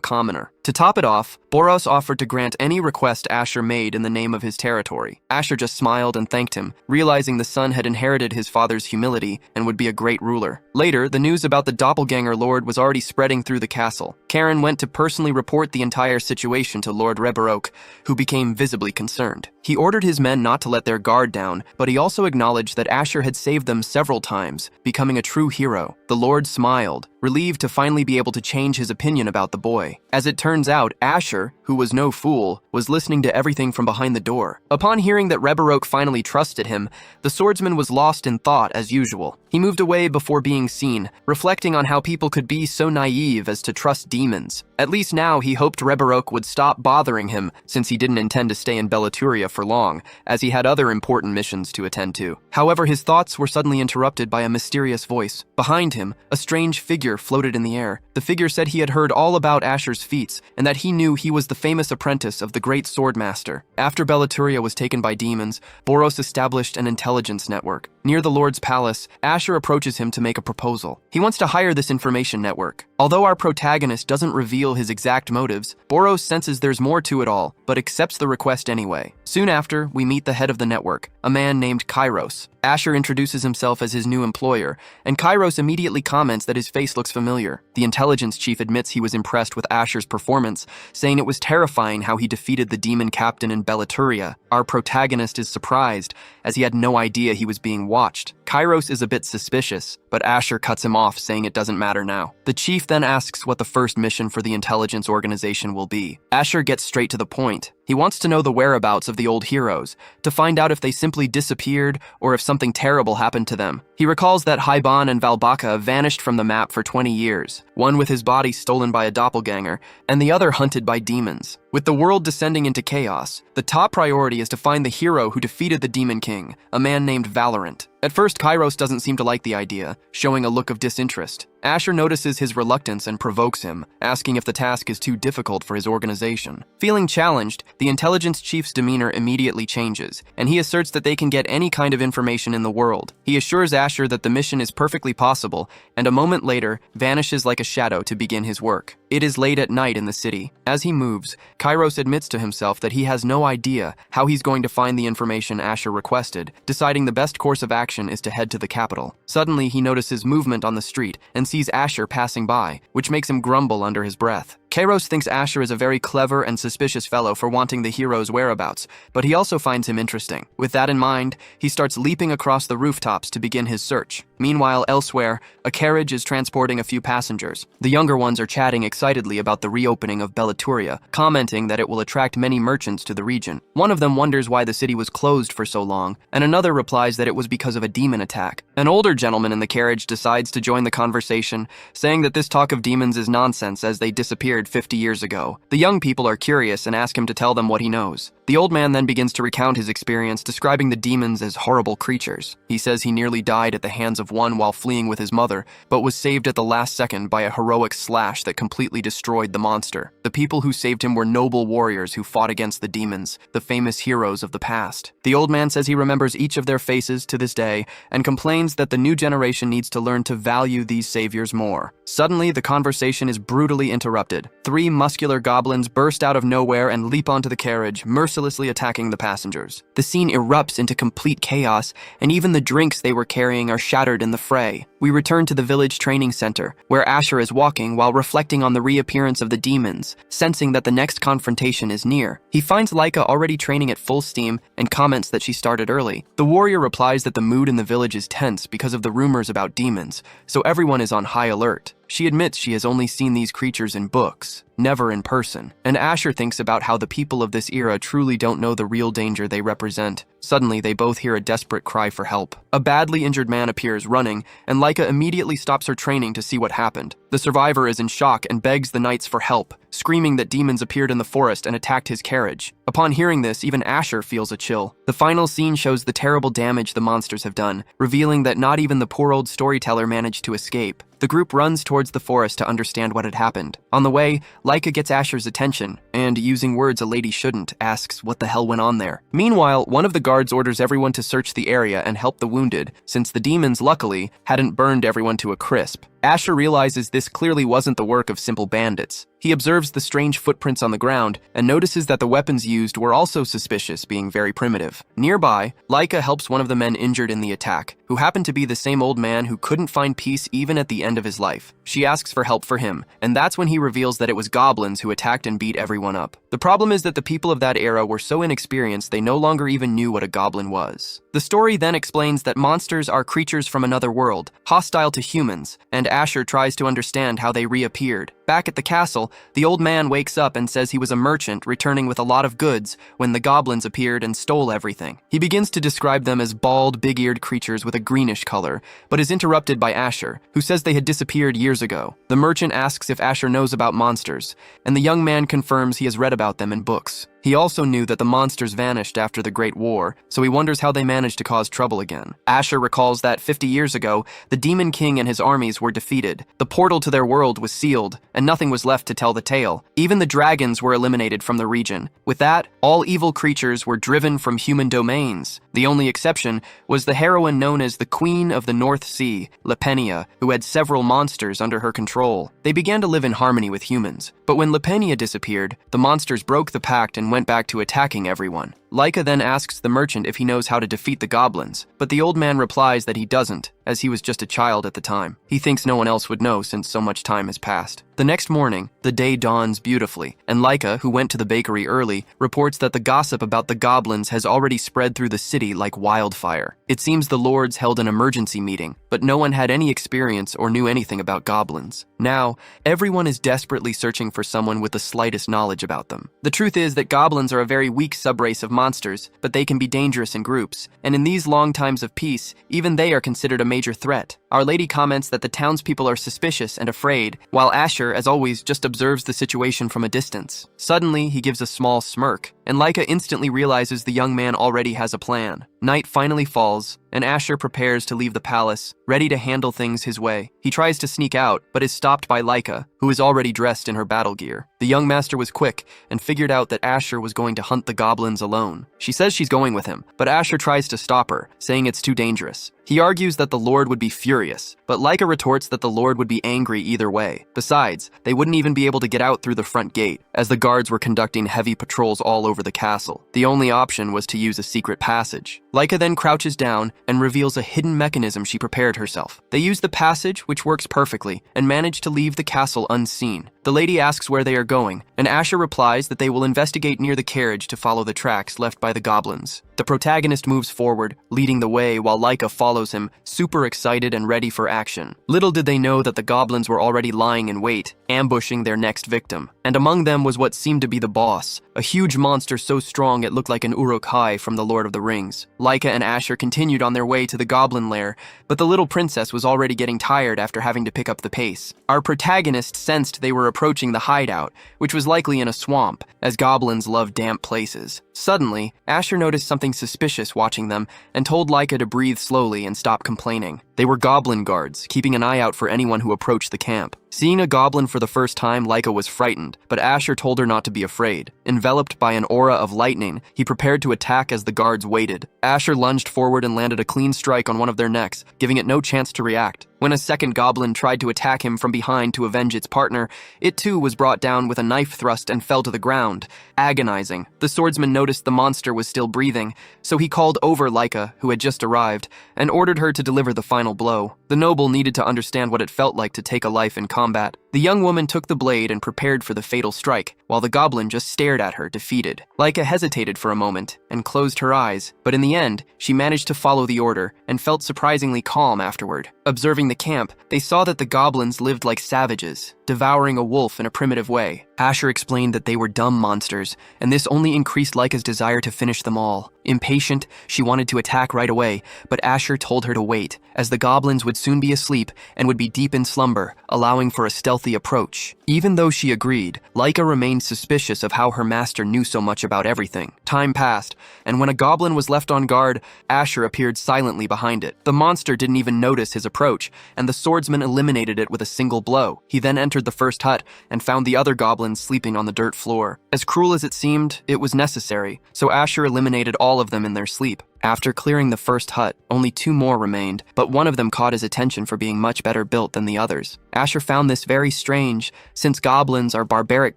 commoner. To top it off, Boros offered to grant any request Asher made in the name of his territory. Asher just smiled and thanked him, realizing the son had inherited his father's humility and would be a great ruler. Later, the news about the doppelganger lord was already spreading through the castle. Karen went to personally report the entire situation to Lord Rebarok, who became visibly concerned. He ordered his men not to let their guard down, but he also acknowledged that Asher had saved them several times, becoming a true hero. The Lord smiled, relieved to finally be able to change his opinion about the boy. As it turns out, Asher, who was no fool, was listening to everything from behind the door. Upon hearing that Rebarok finally trusted him, the swordsman was lost in thought as usual. He moved away before being seen, reflecting on how people could be so naive as to trust demons. At least now he hoped Rebarok would stop bothering him, since he didn't intend to stay in Belaturia for long, as he had other important missions to attend to. However, his thoughts were suddenly interrupted by a mysterious voice. Behind him, a strange figure floated in the air. The figure said he had heard all about Asher's feats, and that he knew he was the famous apprentice of the great Swordmaster. After Belaturia was taken by demons, Boros established an intelligence network. Near the Lord's palace, Asher approaches him to make a proposal. He wants to hire this information network. Although our protagonist doesn't reveal his exact motives, Boros senses there's more to it all, but accepts the request anyway. Soon after, we meet the head of the network, a man named Kairos. Asher introduces himself as his new employer, and Kairos immediately comments that his face looks familiar. The intelligence chief admits he was impressed with Asher's performance, saying it was terrifying how he defeated the demon captain in Belaturia. Our protagonist is surprised, as he had no idea he was being watched. Kairos is a bit suspicious, but Asher cuts him off, saying it doesn't matter now. The chief then asks what the first mission for the intelligence organization will be. Asher gets straight to the point. He wants to know the whereabouts of the old heroes, to find out if they simply disappeared or if something terrible happened to them. He recalls that Haiban and Valbaka vanished from the map for 20 years, one with his body stolen by a doppelganger, and the other hunted by demons. With the world descending into chaos, the top priority is to find the hero who defeated the Demon King, a man named Valorant. At first, Kairos doesn't seem to like the idea, showing a look of disinterest. Asher notices his reluctance and provokes him, asking if the task is too difficult for his organization. Feeling challenged, the intelligence chief's demeanor immediately changes, and he asserts that they can get any kind of information in the world. He assures Asher that the mission is perfectly possible, and a moment later, vanishes like a shadow to begin his work. It is late at night in the city. As he moves, Kairos admits to himself that he has no idea how he's going to find the information Asher requested, deciding the best course of action is to head to the capital. Suddenly, he notices movement on the street and sees Asher passing by, which makes him grumble under his breath. Kairos thinks Asher is a very clever and suspicious fellow for wanting the hero's whereabouts, but he also finds him interesting. With that in mind, he starts leaping across the rooftops to begin his search. Meanwhile, elsewhere, a carriage is transporting a few passengers. The younger ones are chatting excitedly about the reopening of Belaturia, commenting that it will attract many merchants to the region. One of them wonders why the city was closed for so long, and another replies that it was because of a demon attack. An older gentleman in the carriage decides to join the conversation, saying that this talk of demons is nonsense as they disappeared 50 years ago. The young people are curious and ask him to tell them what he knows. The old man then begins to recount his experience, describing the demons as horrible creatures. He says he nearly died at the hands of one while fleeing with his mother, but was saved at the last second by a heroic slash that completely destroyed the monster. The people who saved him were noble warriors who fought against the demons, the famous heroes of the past. The old man says he remembers each of their faces to this day and complains that the new generation needs to learn to value these saviors more. Suddenly, the conversation is brutally interrupted. 3 muscular goblins burst out of nowhere and leap onto the carriage, mercilessly attacking the passengers. The scene erupts into complete chaos, and even the drinks they were carrying are shattered in the fray. We return to the village training center, where Asher is walking while reflecting on the reappearance of the demons, sensing that the next confrontation is near. He finds Laika already training at full steam and comments that she started early. The warrior replies that the mood in the village is tense because of the rumors about demons, so everyone is on high alert. She admits she has only seen these creatures in books, never in person, and Asher thinks about how the people of this era truly don't know the real danger they represent. Suddenly, they both hear a desperate cry for help. A badly injured man appears running, and Laika immediately stops her training to see what happened. The survivor is in shock and begs the knights for help, screaming that demons appeared in the forest and attacked his carriage. Upon hearing this, even Asher feels a chill. The final scene shows the terrible damage the monsters have done, revealing that not even the poor old storyteller managed to escape. The group runs towards the forest to understand what had happened. On the way, Laika gets Asher's attention, and using words a lady shouldn't, asks what the hell went on there. Meanwhile, one of the guards orders everyone to search the area and help the wounded, since the demons, luckily, hadn't burned everyone to a crisp. Asher realizes this clearly wasn't the work of simple bandits. He observes the strange footprints on the ground and notices that the weapons used were also suspicious, being very primitive. Nearby, Laika helps one of the men injured in the attack, who happened to be the same old man who couldn't find peace even at the end of his life. She asks for help for him, and that's when he reveals that it was goblins who attacked and beat everyone up. The problem is that the people of that era were so inexperienced they no longer even knew what a goblin was. The story then explains that monsters are creatures from another world, hostile to humans, and Asher tries to understand how they reappeared. Back at the castle, the old man wakes up and says he was a merchant returning with a lot of goods when the goblins appeared and stole everything. He begins to describe them as bald, big-eared creatures with a greenish color, but is interrupted by Asher, who says they had disappeared years ago. The merchant asks if Asher knows about monsters, and the young man confirms he has read about them in books. He also knew that the monsters vanished after the Great War, so he wonders how they managed to cause trouble again. Asher recalls that 50 years ago, the Demon King and his armies were defeated. The portal to their world was sealed, and nothing was left to tell the tale. Even the dragons were eliminated from the region. With that, all evil creatures were driven from human domains. The only exception was the heroine known as the Queen of the North Sea, Lepenia, who had several monsters under her control. They began to live in harmony with humans, but when Lepenia disappeared, the monsters broke the pact and went back to attacking everyone. Laika then asks the merchant if he knows how to defeat the goblins, but the old man replies that he doesn't, as he was just a child at the time. He thinks no one else would know since so much time has passed. The next morning, the day dawns beautifully, and Laika, who went to the bakery early, reports that the gossip about the goblins has already spread through the city like wildfire. It seems the lords held an emergency meeting, but no one had any experience or knew anything about goblins. Now, everyone is desperately searching for someone with the slightest knowledge about them. The truth is that goblins are a very weak subrace of monsters, but they can be dangerous in groups, and in these long times of peace, even they are considered a major threat. Our Lady comments that the townspeople are suspicious and afraid, while Asher, as always, just observes the situation from a distance. Suddenly, he gives a small smirk, and Laika instantly realizes the young man already has a plan. Night finally falls, and Asher prepares to leave the palace, ready to handle things his way. He tries to sneak out, but is stopped by Laika, who is already dressed in her battle gear. The young master was quick and figured out that Asher was going to hunt the goblins alone. She says she's going with him, but Asher tries to stop her, saying it's too dangerous. He argues that the Lord would be furious, but Laika retorts that the Lord would be angry either way. Besides, they wouldn't even be able to get out through the front gate, as the guards were conducting heavy patrols all over the castle. The only option was to use a secret passage. Laika then crouches down and reveals a hidden mechanism she prepared herself. They use the passage, which works perfectly, and manage to leave the castle unseen. The lady asks where they are going, and Asher replies that they will investigate near the carriage to follow the tracks left by the goblins. The protagonist moves forward, leading the way while Laika follows him, super excited and ready for action. Little did they know that the goblins were already lying in wait, ambushing their next victim. And among them was what seemed to be the boss, a huge monster so strong it looked like an Uruk-hai from the Lord of the Rings. Laika and Asher continued on their way to the goblin lair, but the little princess was already getting tired after having to pick up the pace. Our protagonist sensed they were approaching the hideout, which was likely in a swamp, as goblins love damp places. Suddenly, Asher noticed something suspicious watching them and told Laika to breathe slowly and stop complaining. They were goblin guards, keeping an eye out for anyone who approached the camp. Seeing a goblin for the first time, Laika was frightened, but Asher told her not to be afraid. Enveloped by an aura of lightning, he prepared to attack as the guards waited. Asher lunged forward and landed a clean strike on one of their necks, giving it no chance to react. When a second goblin tried to attack him from behind to avenge its partner, it too was brought down with a knife thrust and fell to the ground, agonizing. The swordsman noticed the monster was still breathing, so he called over Laika, who had just arrived, and ordered her to deliver the final blow. The noble needed to understand what it felt like to take a life in combat. The young woman took the blade and prepared for the fatal strike, while the goblin just stared at her, defeated. Laika hesitated for a moment and closed her eyes, but in the end, she managed to follow the order and felt surprisingly calm afterward. Observing the camp, they saw that the goblins lived like savages, devouring a wolf in a primitive way. Asher explained that they were dumb monsters, and this only increased Laika's desire to finish them all. Impatient, she wanted to attack right away, but Asher told her to wait, as the goblins would soon be asleep and would be deep in slumber, allowing for a stealthy approach. Even though she agreed, Laika remained suspicious of how her master knew so much about everything. Time passed, and when a goblin was left on guard, Asher appeared silently behind it. The monster didn't even notice his approach, and the swordsman eliminated it with a single blow. He then entered the first hut and found the other goblins sleeping on the dirt floor. As cruel as it seemed, it was necessary, so Asher eliminated all of them in their sleep. After clearing the first hut, only 2 more remained, but one of them caught his attention for being much better built than the others. Asher found this very strange, since goblins are barbaric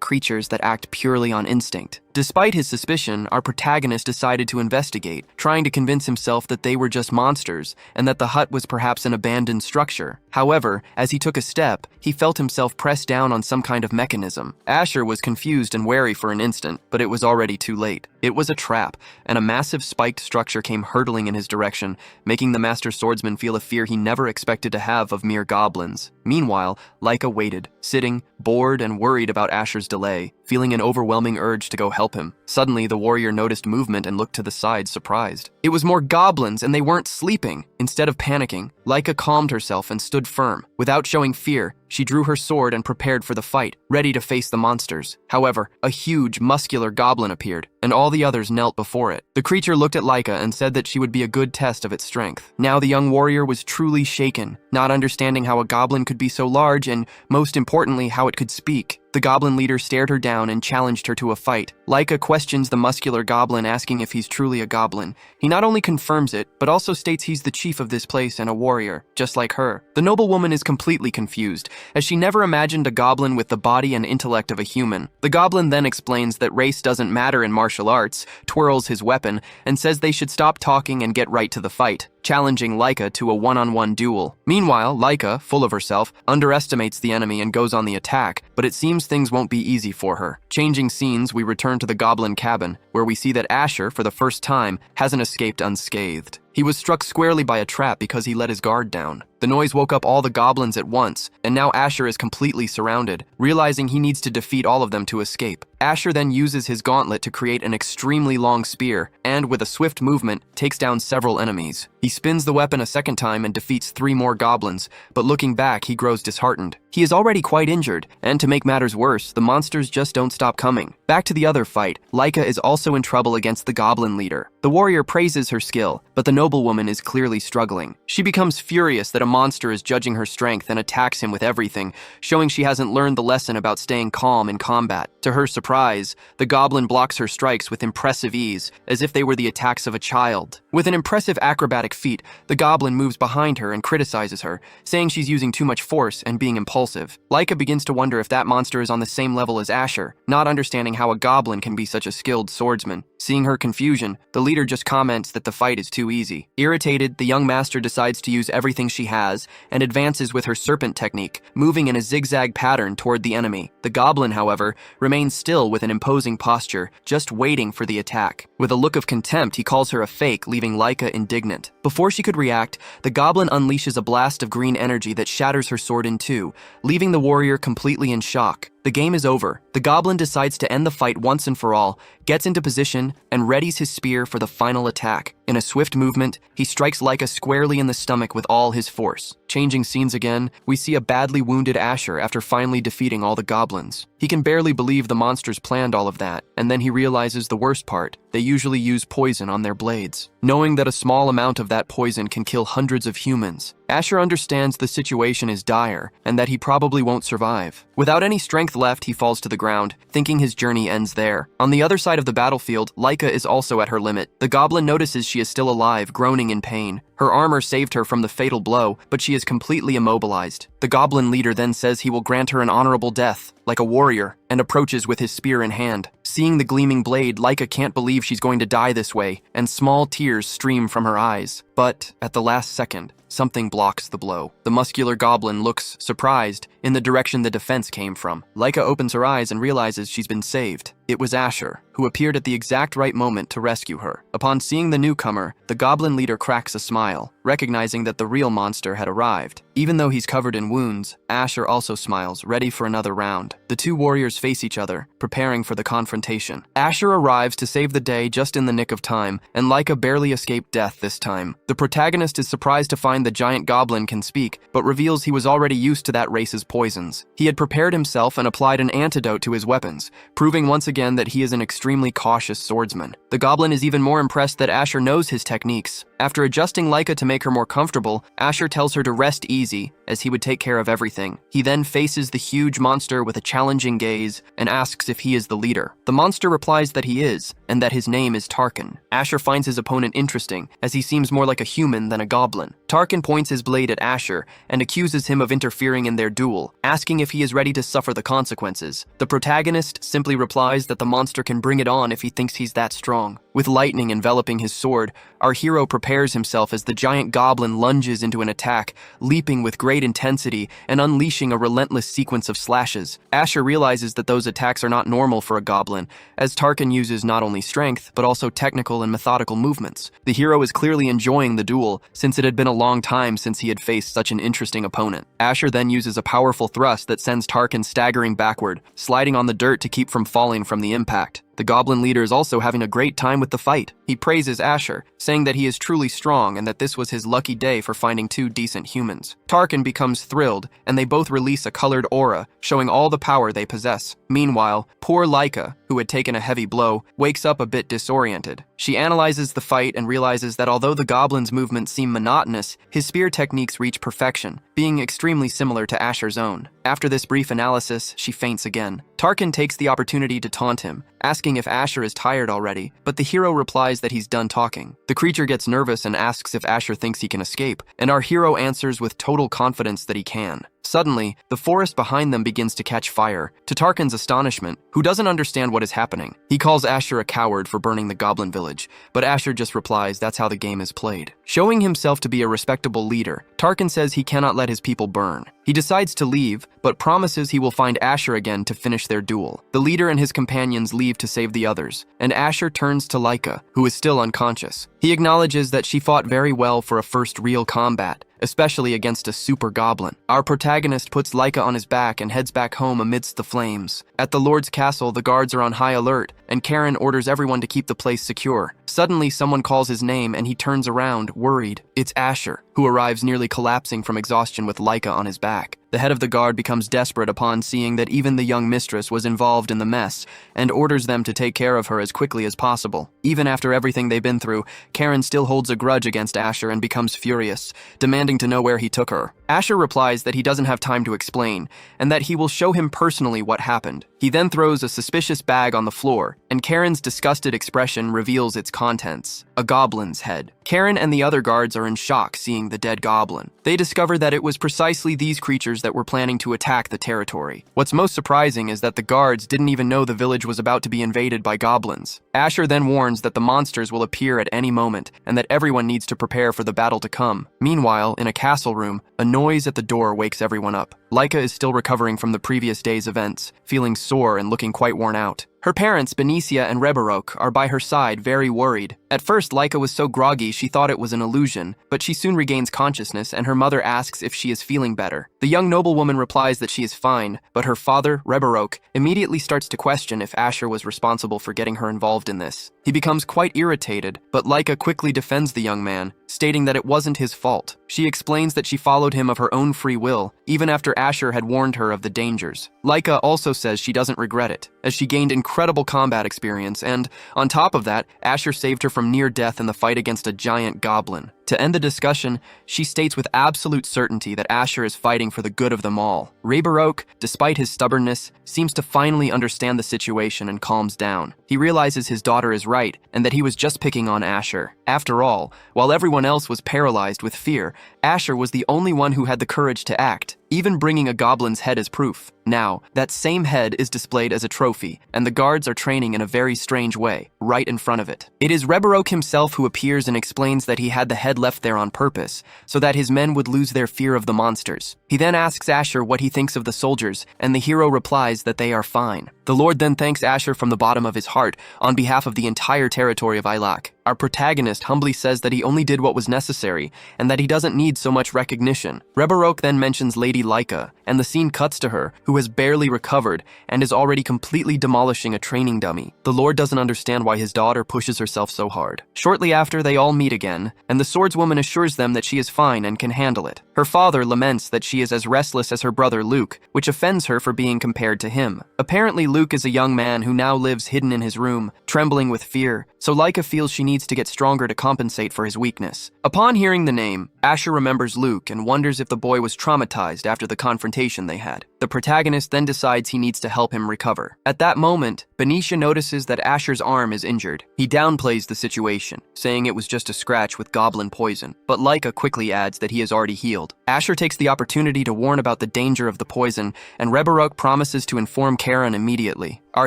creatures that act purely on instinct. Despite his suspicion, our protagonist decided to investigate, trying to convince himself that they were just monsters, and that the hut was perhaps an abandoned structure. However, as he took a step, he felt himself press down on some kind of mechanism. Asher was confused and wary for an instant, but it was already too late. It was a trap, and a massive spiked structure came hurtling in his direction, making the master swordsman feel a fear he never expected to have of mere goblins. Meanwhile, Laika waited, sitting, bored and worried about Asher's delay, feeling an overwhelming urge to go help him. Suddenly, the warrior noticed movement and looked to the side, surprised. It was more goblins, and they weren't sleeping. Instead of panicking, Laika calmed herself and stood firm. Without showing fear, she drew her sword and prepared for the fight, ready to face the monsters. However, a huge, muscular goblin appeared, and all the others knelt before it. The creature looked at Laika and said that she would be a good test of its strength. Now the young warrior was truly shaken, not understanding how a goblin could be so large and, most importantly, how it could speak. The goblin leader stared her down and challenged her to a fight. Laika questions the muscular goblin, asking if he's truly a goblin. He not only confirms it, but also states he's the chief of this place and a warrior, just like her. The noblewoman is completely confused, as she never imagined a goblin with the body and intellect of a human. The goblin then explains that race doesn't matter in martial arts, twirls his weapon, and says they should stop talking and get right to the fight, challenging Laika to a one-on-one duel. Meanwhile, Laika, full of herself, underestimates the enemy and goes on the attack, but it seems things won't be easy for her. Changing scenes, we return to the goblin cabin, where we see that Asher, for the first time, hasn't escaped unscathed. He was struck squarely by a trap because he let his guard down. The noise woke up all the goblins at once, and now Asher is completely surrounded, realizing he needs to defeat all of them to escape. Asher then uses his gauntlet to create an extremely long spear, and with a swift movement, takes down several enemies. He spins the weapon a second time and defeats 3 more goblins, but looking back, he grows disheartened. He is already quite injured, and to make matters worse, the monsters just don't stop coming. Back to the other fight, Laika is also in trouble against the goblin leader. The warrior praises her skill, but the noblewoman is clearly struggling. She becomes furious that a monster is judging her strength and attacks him with everything, showing she hasn't learned the lesson about staying calm in combat. To her surprise, the goblin blocks her strikes with impressive ease, as if they were the attacks of a child. With an impressive acrobatic feat, the goblin moves behind her and criticizes her, saying she's using too much force and being impulsive. Laika begins to wonder if that monster is on the same level as Asher, not understanding how a goblin can be such a skilled swordsman. Seeing her confusion, the leader just comments that the fight is too easy. Irritated, the young master decides to use everything she has and advances with her serpent technique, moving in a zigzag pattern toward the enemy. The goblin, however, remains still with an imposing posture, just waiting for the attack. With a look of contempt, he calls her a fake, leaving Laika indignant. Before she could react, the goblin unleashes a blast of green energy that shatters her sword in two, leaving the warrior completely in shock. The game is over. The goblin decides to end the fight once and for all, gets into position, and readies his spear for the final attack. In a swift movement, he strikes Laika squarely in the stomach with all his force. Changing scenes again, we see a badly wounded Asher after finally defeating all the goblins. He can barely believe the monsters planned all of that, and then he realizes the worst part. They usually use poison on their blades. Knowing that a small amount of that poison can kill hundreds of humans, Asher understands the situation is dire and that he probably won't survive. Without any strength left, he falls to the ground, thinking his journey ends there. On the other side of the battlefield, Laika is also at her limit. The goblin notices she is still alive, groaning in pain. Her armor saved her from the fatal blow, but she is completely immobilized. The goblin leader then says he will grant her an honorable death, like a warrior, and approaches with his spear in hand. Seeing the gleaming blade, Laika can't believe she's going to die this way, and small tears stream from her eyes. But at the last second, something blocks the blow. The muscular goblin looks surprised in the direction the defense came from. Laika opens her eyes and realizes she's been saved. It was Asher, who appeared at the exact right moment to rescue her. Upon seeing the newcomer, the goblin leader cracks a smile, recognizing that the real monster had arrived. Even though he's covered in wounds, Asher also smiles, ready for another round. The two warriors face each other, preparing for the confrontation. Asher arrives to save the day just in the nick of time, and Laika barely escaped death this time. The protagonist is surprised to find the giant goblin can speak, but reveals he was already used to that race's poisons. He had prepared himself and applied an antidote to his weapons, proving once again that he is an extremely cautious swordsman. The goblin is even more impressed that Asher knows his techniques. After adjusting Laika to make her more comfortable, Asher tells her to rest easy, as he would take care of everything. He then faces the huge monster with a challenging gaze and asks if he is the leader. The monster replies that he is, and that his name is Tarkin. Asher finds his opponent interesting, as he seems more like a human than a goblin. Tarkin points his blade at Asher and accuses him of interfering in their duel, asking if he is ready to suffer the consequences. The protagonist simply replies that the monster can bring it on if he thinks he's that strong. With lightning enveloping his sword, our hero prepares himself as the giant goblin lunges into an attack, leaping with great intensity and unleashing a relentless sequence of slashes. Asher realizes that those attacks are not normal for a goblin, as Tarkin uses not only strength, but also technical and methodical movements. The hero is clearly enjoying the duel, since it had been a long time since he had faced such an interesting opponent. Asher then uses a powerful thrust that sends Tarkin staggering backward, sliding on the dirt to keep from falling from the impact. The goblin leader is also having a great time with the fight. He praises Asher, saying that he is truly strong and that this was his lucky day for finding two decent humans. Tarkin becomes thrilled, and they both release a colored aura, showing all the power they possess. Meanwhile, poor Laika, who had taken a heavy blow, wakes up a bit disoriented. She analyzes the fight and realizes that although the goblin's movements seem monotonous, his spear techniques reach perfection, being extremely similar to Asher's own. After this brief analysis, she faints again. Tarkin takes the opportunity to taunt him, asking if Asher is tired already, but the hero replies that he's done talking. The creature gets nervous and asks if Asher thinks he can escape, and our hero answers with total confidence that he can. Suddenly, the forest behind them begins to catch fire, to Tarkin's astonishment, who doesn't understand what is happening. He calls Asher a coward for burning the goblin village, but Asher just replies that's how the game is played. Showing himself to be a respectable leader, Tarkin says he cannot let his people burn. He decides to leave, but promises he will find Asher again to finish their duel. The leader and his companions leave to save the others, and Asher turns to Laika, who is still unconscious. He acknowledges that she fought very well for a first real combat, especially against a super goblin. Our protagonist puts Laika on his back and heads back home amidst the flames. At the Lord's castle, the guards are on high alert, and Karen orders everyone to keep the place secure. Suddenly, someone calls his name and he turns around, worried. It's Asher, who arrives nearly collapsing from exhaustion with Laika on his back. The head of the guard becomes desperate upon seeing that even the young mistress was involved in the mess and orders them to take care of her as quickly as possible. Even after everything they've been through, Karen still holds a grudge against Asher and becomes furious, demanding to know where he took her. Asher replies that he doesn't have time to explain and that he will show him personally what happened. He then throws a suspicious bag on the floor, and Karen's disgusted expression reveals its contents: a goblin's head. Karen and the other guards are in shock seeing the dead goblin. They discover that it was precisely these creatures that were planning to attack the territory. What's most surprising is that the guards didn't even know the village was about to be invaded by goblins. Asher then warns that the monsters will appear at any moment and that everyone needs to prepare for the battle to come. Meanwhile, in a castle room, a noise at the door wakes everyone up. Laika is still recovering from the previous day's events, feeling sore and looking quite worn out. Her parents, Benicia and Rebarok, are by her side, very worried. At first, Laika was so groggy she thought it was an illusion, but she soon regains consciousness and her mother asks if she is feeling better. The young noblewoman replies that she is fine, but her father, Rebarok, immediately starts to question if Asher was responsible for getting her involved in this. He becomes quite irritated, but Laika quickly defends the young man, stating that it wasn't his fault. She explains that she followed him of her own free will, even after Asher had warned her of the dangers. Laika also says she doesn't regret it, as she gained incredible combat experience and, on top of that, Asher saved her from near death in the fight against a giant goblin. To end the discussion, she states with absolute certainty that Asher is fighting for the good of them all. Rebarok, despite his stubbornness, seems to finally understand the situation and calms down. He realizes his daughter is right and that he was just picking on Asher. After all, while everyone else was paralyzed with fear, Asher was the only one who had the courage to act, even bringing a goblin's head as proof. Now, that same head is displayed as a trophy, and the guards are training in a very strange way, right in front of it. It is Rebarok himself who appears and explains that he had the head left there on purpose, so that his men would lose their fear of the monsters. He then asks Asher what he thinks of the soldiers, and the hero replies that they are fine. The Lord then thanks Asher from the bottom of his heart on behalf of the entire territory of Ilak. Our protagonist humbly says that he only did what was necessary and that he doesn't need so much recognition. Rebarok then mentions Lady Laika, and the scene cuts to her, who has barely recovered and is already completely demolishing a training dummy. The Lord doesn't understand why his daughter pushes herself so hard. Shortly after, they all meet again, and the swordswoman assures them that she is fine and can handle it. Her father laments that she is as restless as her brother Luke, which offends her for being compared to him. Apparently, Luke is a young man who now lives hidden in his room, trembling with fear, so Laika feels she needs to get stronger to compensate for his weakness. Upon hearing the name, Asher remembers Luke and wonders if the boy was traumatized after the confrontation they had. The protagonist then decides he needs to help him recover. At that moment, Benicia notices that Asher's arm is injured. He downplays the situation, saying it was just a scratch with goblin poison, but Laika quickly adds that he is already healed. Asher takes the opportunity to warn about the danger of the poison, and Rebarok promises to inform Karen immediately. Our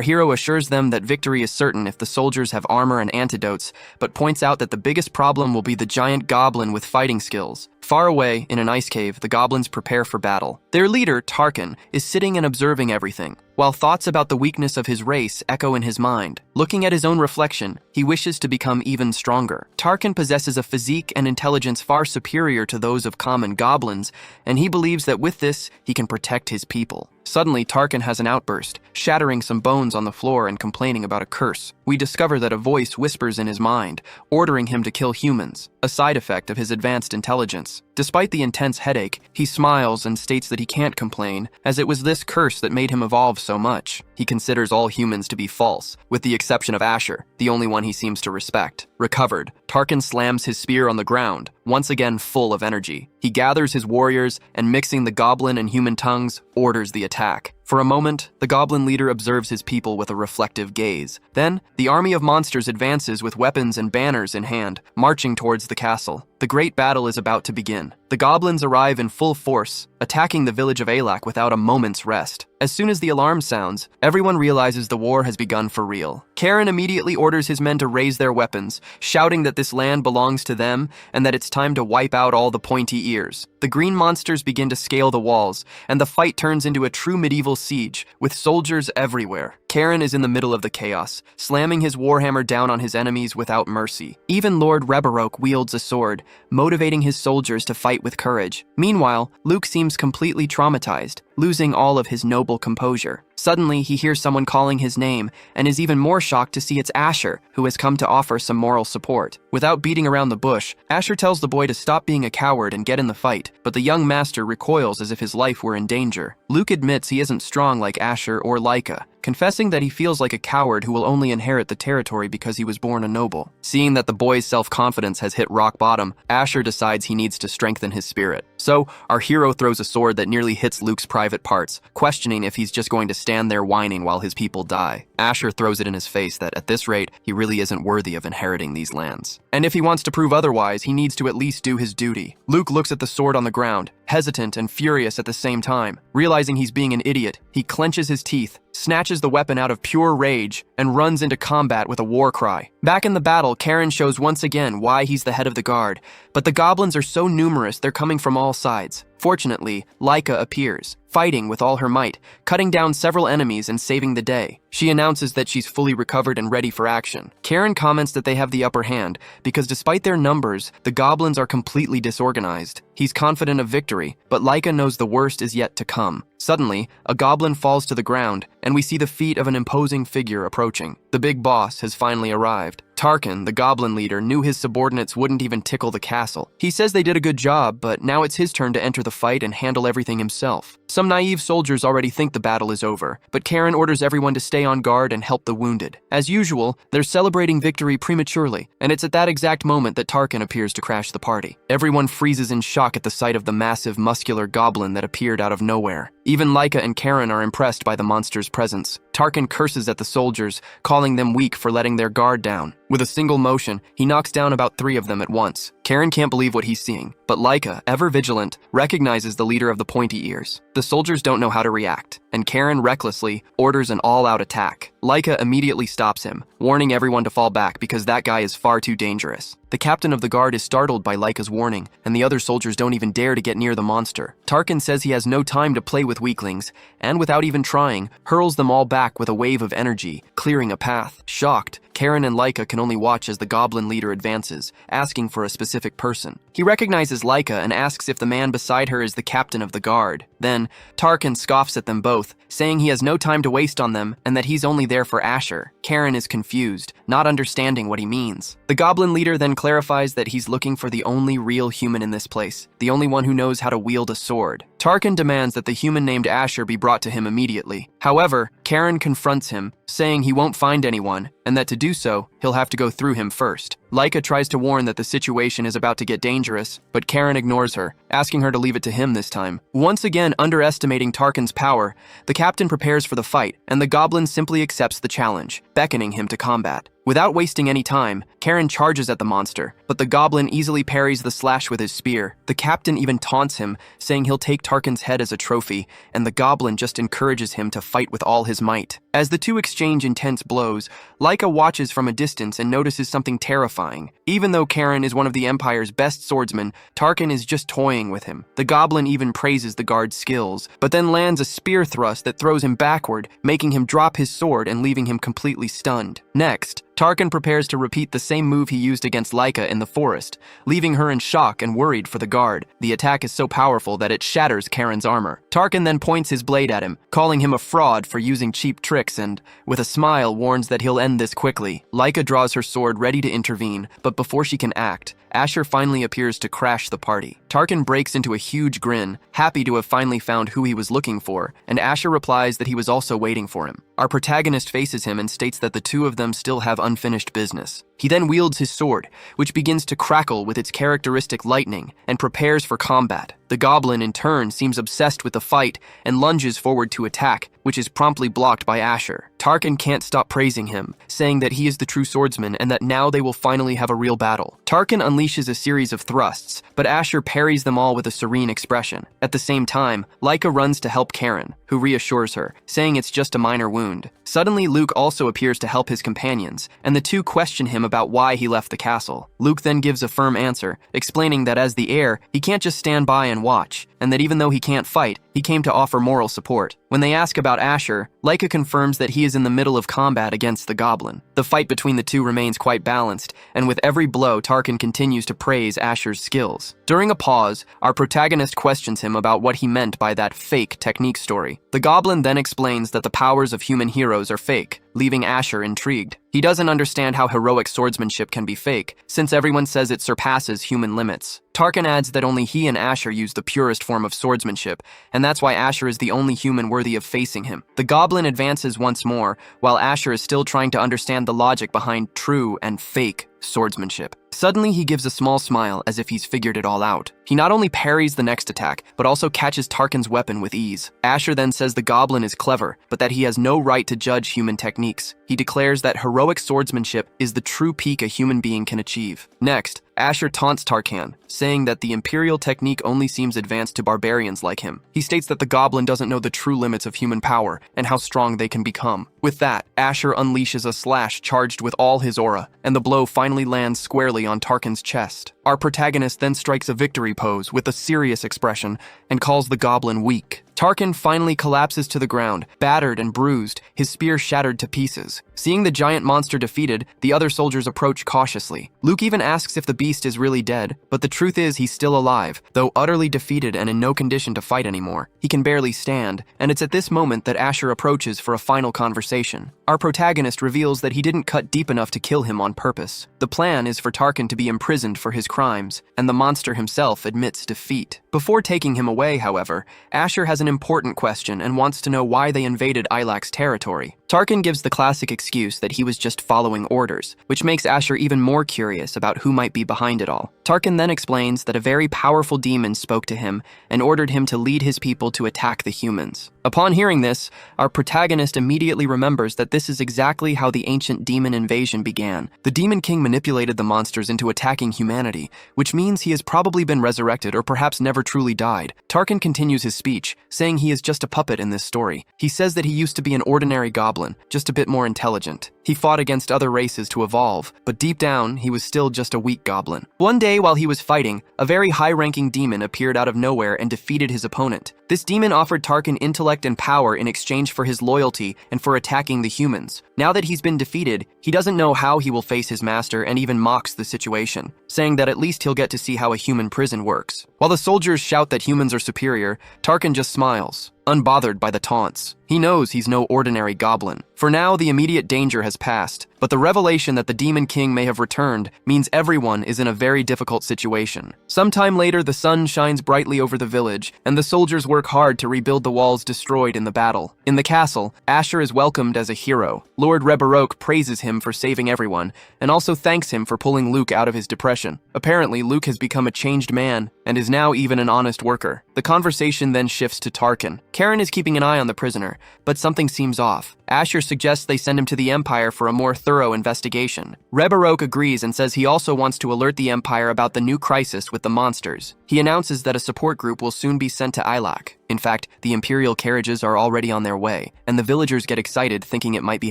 hero assures them that victory is certain if the soldiers have armor and antidotes, but points out that the biggest problem will be the giant goblin with fighting skills. Far away, in an ice cave, the goblins prepare for battle. Their leader, Tarkin, is sitting and observing everything, while thoughts about the weakness of his race echo in his mind. Looking at his own reflection, he wishes to become even stronger. Tarkin possesses a physique and intelligence far superior to those of common goblins, and he believes that with this, he can protect his people. Suddenly, Tarkin has an outburst, shattering some bones on the floor and complaining about a curse. We discover that a voice whispers in his mind, ordering him to kill humans, a side effect of his advanced intelligence. Despite the intense headache, he smiles and states that he can't complain, as it was this curse that made him evolve so much. He considers all humans to be false, with the exception of Asher, the only one he seems to respect. Recovered, Tarkin slams his spear on the ground, once again full of energy. He gathers his warriors and, mixing the goblin and human tongues, orders the attack. For a moment, the goblin leader observes his people with a reflective gaze. Then, the army of monsters advances with weapons and banners in hand, marching towards the castle. The great battle is about to begin. The goblins arrive in full force, attacking the village of Alak without a moment's rest. As soon as the alarm sounds, everyone realizes the war has begun for real. Karen immediately orders his men to raise their weapons, shouting that this land belongs to them and that it's time to wipe out all the pointy ears. The green monsters begin to scale the walls, and the fight turns into a true medieval siege, with soldiers everywhere. Karen is in the middle of the chaos, slamming his warhammer down on his enemies without mercy. Even Lord Reberok wields a sword, motivating his soldiers to fight with courage. Meanwhile, Luke seems completely traumatized, losing all of his noble composure. Suddenly, he hears someone calling his name, and is even more shocked to see it's Asher, who has come to offer some moral support. Without beating around the bush, Asher tells the boy to stop being a coward and get in the fight, but the young master recoils as if his life were in danger. Luke admits he isn't strong like Asher or Laika, confessing that he feels like a coward who will only inherit the territory because he was born a noble. Seeing that the boy's self-confidence has hit rock bottom, Asher decides he needs to strengthen his spirit. So, our hero throws a sword that nearly hits Luke's private parts, questioning if he's just going to stand there whining while his people die. Asher throws it in his face that at this rate, he really isn't worthy of inheriting these lands. And if he wants to prove otherwise, he needs to at least do his duty. Luke looks at the sword on the ground, hesitant and furious at the same time. Realizing he's being an idiot, he clenches his teeth, snatches the weapon out of pure rage, and runs into combat with a war cry. Back in the battle, Karen shows once again why he's the head of the guard, but the goblins are so numerous they're coming from all sides. Fortunately, Laika appears, fighting with all her might, cutting down several enemies and saving the day. She announces that she's fully recovered and ready for action. Karen comments that they have the upper hand, because despite their numbers, the goblins are completely disorganized. He's confident of victory, but Laika knows the worst is yet to come. Suddenly, a goblin falls to the ground, and we see the feet of an imposing figure approaching. The big boss has finally arrived. Tarkin, the goblin leader, knew his subordinates wouldn't even tickle the castle. He says they did a good job, but now it's his turn to enter the fight and handle everything himself. Some naive soldiers already think the battle is over, but Karen orders everyone to stay on guard and help the wounded. As usual, they're celebrating victory prematurely, and it's at that exact moment that Tarkin appears to crash the party. Everyone freezes in shock at the sight of the massive, muscular goblin that appeared out of nowhere. Even Laika and Karen are impressed by the monster's presence. Tarkin curses at the soldiers, calling them weak for letting their guard down. With a single motion, he knocks down about 3 of them at once. Karen can't believe what he's seeing, but Laika, ever vigilant, recognizes the leader of the pointy ears. The soldiers don't know how to react, and Karen recklessly orders an all-out attack. Laika immediately stops him, warning everyone to fall back because that guy is far too dangerous. The captain of the guard is startled by Laika's warning, and the other soldiers don't even dare to get near the monster. Tarkin says he has no time to play with weaklings, and without even trying, hurls them all back with a wave of energy, clearing a path. Shocked, Karen and Laika can only watch as the goblin leader advances, asking for a specific person. He recognizes Laika and asks if the man beside her is the captain of the guard. Then, Tarkin scoffs at them both, saying he has no time to waste on them and that he's only there for Asher. Karen is confused, not understanding what he means. The goblin leader then clarifies that he's looking for the only real human in this place, the only one who knows how to wield a sword. Tarkin demands that the human named Asher be brought to him immediately. However, Karen confronts him, saying he won't find anyone, and that to do so, he'll have to go through him first. Laika tries to warn that the situation is about to get dangerous, but Karen ignores her, asking her to leave it to him this time. Once again underestimating Tarkin's power, the captain prepares for the fight, and the goblin simply accepts the challenge, beckoning him to combat. Without wasting any time, Karen charges at the monster, but the goblin easily parries the slash with his spear. The captain even taunts him, saying he'll take Tarkin's head as a trophy, and the goblin just encourages him to fight with all his might. As the two exchange intense blows, Laika watches from a distance and notices something terrifying. Even though Karen is one of the Empire's best swordsmen, Tarkin is just toying with him. The goblin even praises the guard's skills, but then lands a spear thrust that throws him backward, making him drop his sword and leaving him completely stunned. Next, Tarkin prepares to repeat the same move he used against Laika in the forest, leaving her in shock and worried for the guard. The attack is so powerful that it shatters Karen's armor. Tarkin then points his blade at him, calling him a fraud for using cheap tricks and, with a smile, warns that he'll end this quickly. Laika draws her sword ready to intervene, but before she can act, Asher finally appears to crash the party. Tarkin breaks into a huge grin, happy to have finally found who he was looking for, and Asher replies that he was also waiting for him. Our protagonist faces him and states that the two of them still have unfinished business. He then wields his sword, which begins to crackle with its characteristic lightning, and prepares for combat. The goblin, in turn, seems obsessed with the fight and lunges forward to attack, which is promptly blocked by Asher. Tarkin can't stop praising him, saying that he is the true swordsman and that now they will finally have a real battle. Tarkin unleashes a series of thrusts, but Asher parries them all with a serene expression. At the same time, Leica runs to help Karen, who reassures her, saying it's just a minor wound. Suddenly, Luke also appears to help his companions, and the two question him about why he left the castle. Luke then gives a firm answer, explaining that as the heir, he can't just stand by and watch, and that even though he can't fight, he came to offer moral support. When they ask about Asher, Leica confirms that he is in the middle of combat against the goblin. The fight between the two remains quite balanced, and with every blow, Tarkin continues to praise Asher's skills. During a pause, our protagonist questions him about what he meant by that fake technique story. The goblin then explains that the powers of human heroes are fake, leaving Asher intrigued. He doesn't understand how heroic swordsmanship can be fake, since everyone says it surpasses human limits. Tarkin adds that only he and Asher use the purest form of swordsmanship, and that's why Asher is the only human worthy of facing him. The goblin advances once more, while Asher is still trying to understand the logic behind true and fake swordsmanship. Suddenly, he gives a small smile as if he's figured it all out. He not only parries the next attack, but also catches Tarkin's weapon with ease. Asher then says the goblin is clever, but that he has no right to judge human techniques. He declares that heroic swordsmanship is the true peak a human being can achieve. Next, Asher taunts Tarkin, saying that the Imperial technique only seems advanced to barbarians like him. He states that the goblin doesn't know the true limits of human power and how strong they can become. With that, Asher unleashes a slash charged with all his aura, and the blow finally lands squarely on Tarkin's chest. Our protagonist then strikes a victory pose with a serious expression and calls the goblin weak. Tarkin finally collapses to the ground, battered and bruised, his spear shattered to pieces. Seeing the giant monster defeated, the other soldiers approach cautiously. Luke even asks if the beast is really dead, but the truth is he's still alive, though utterly defeated and in no condition to fight anymore. He can barely stand, and it's at this moment that Asher approaches for a final conversation. Our protagonist reveals that he didn't cut deep enough to kill him on purpose. The plan is for Tarkin to be imprisoned for his crimes, and the monster himself admits defeat. Before taking him away, however, Asher has an important question and wants to know why they invaded Ilak's territory. Tarkin gives the classic excuse that he was just following orders, which makes Asher even more curious about who might be behind it all. Tarkin then explains that a very powerful demon spoke to him and ordered him to lead his people to attack the humans. Upon hearing this, our protagonist immediately remembers that this is exactly how the ancient demon invasion began. The Demon King manipulated the monsters into attacking humanity, which means he has probably been resurrected or perhaps never truly died. Tarkin continues his speech, saying he is just a puppet in this story. He says that he used to be an ordinary goblin, just a bit more intelligent. He fought against other races to evolve, but deep down, he was still just a weak goblin. One day while he was fighting, a very high-ranking demon appeared out of nowhere and defeated his opponent. This demon offered Tarkin intellect and power in exchange for his loyalty and for attacking the humans. Now that he's been defeated, he doesn't know how he will face his master and even mocks the situation, saying that at least he'll get to see how a human prison works. While the soldiers shout that humans are superior, Tarkin just smiles, unbothered by the taunts. He knows he's no ordinary goblin. For now, the immediate danger has passed, but the revelation that the Demon King may have returned means everyone is in a very difficult situation. Sometime later, the sun shines brightly over the village, and the soldiers work hard to rebuild the walls destroyed in the battle. In the castle, Asher is welcomed as a hero. Lord Rebarok praises him for saving everyone, and also thanks him for pulling Luke out of his depression. Apparently, Luke has become a changed man, and is now even an honest worker. The conversation then shifts to Tarkin. Karen is keeping an eye on the prisoner, but something seems off. Asher suggests they send him to the Empire for a more thorough investigation. Rebarok agrees and says he also wants to alert the Empire about the new crisis with the monsters. He announces that a support group will soon be sent to Ilak. In fact, the Imperial carriages are already on their way, and the villagers get excited thinking it might be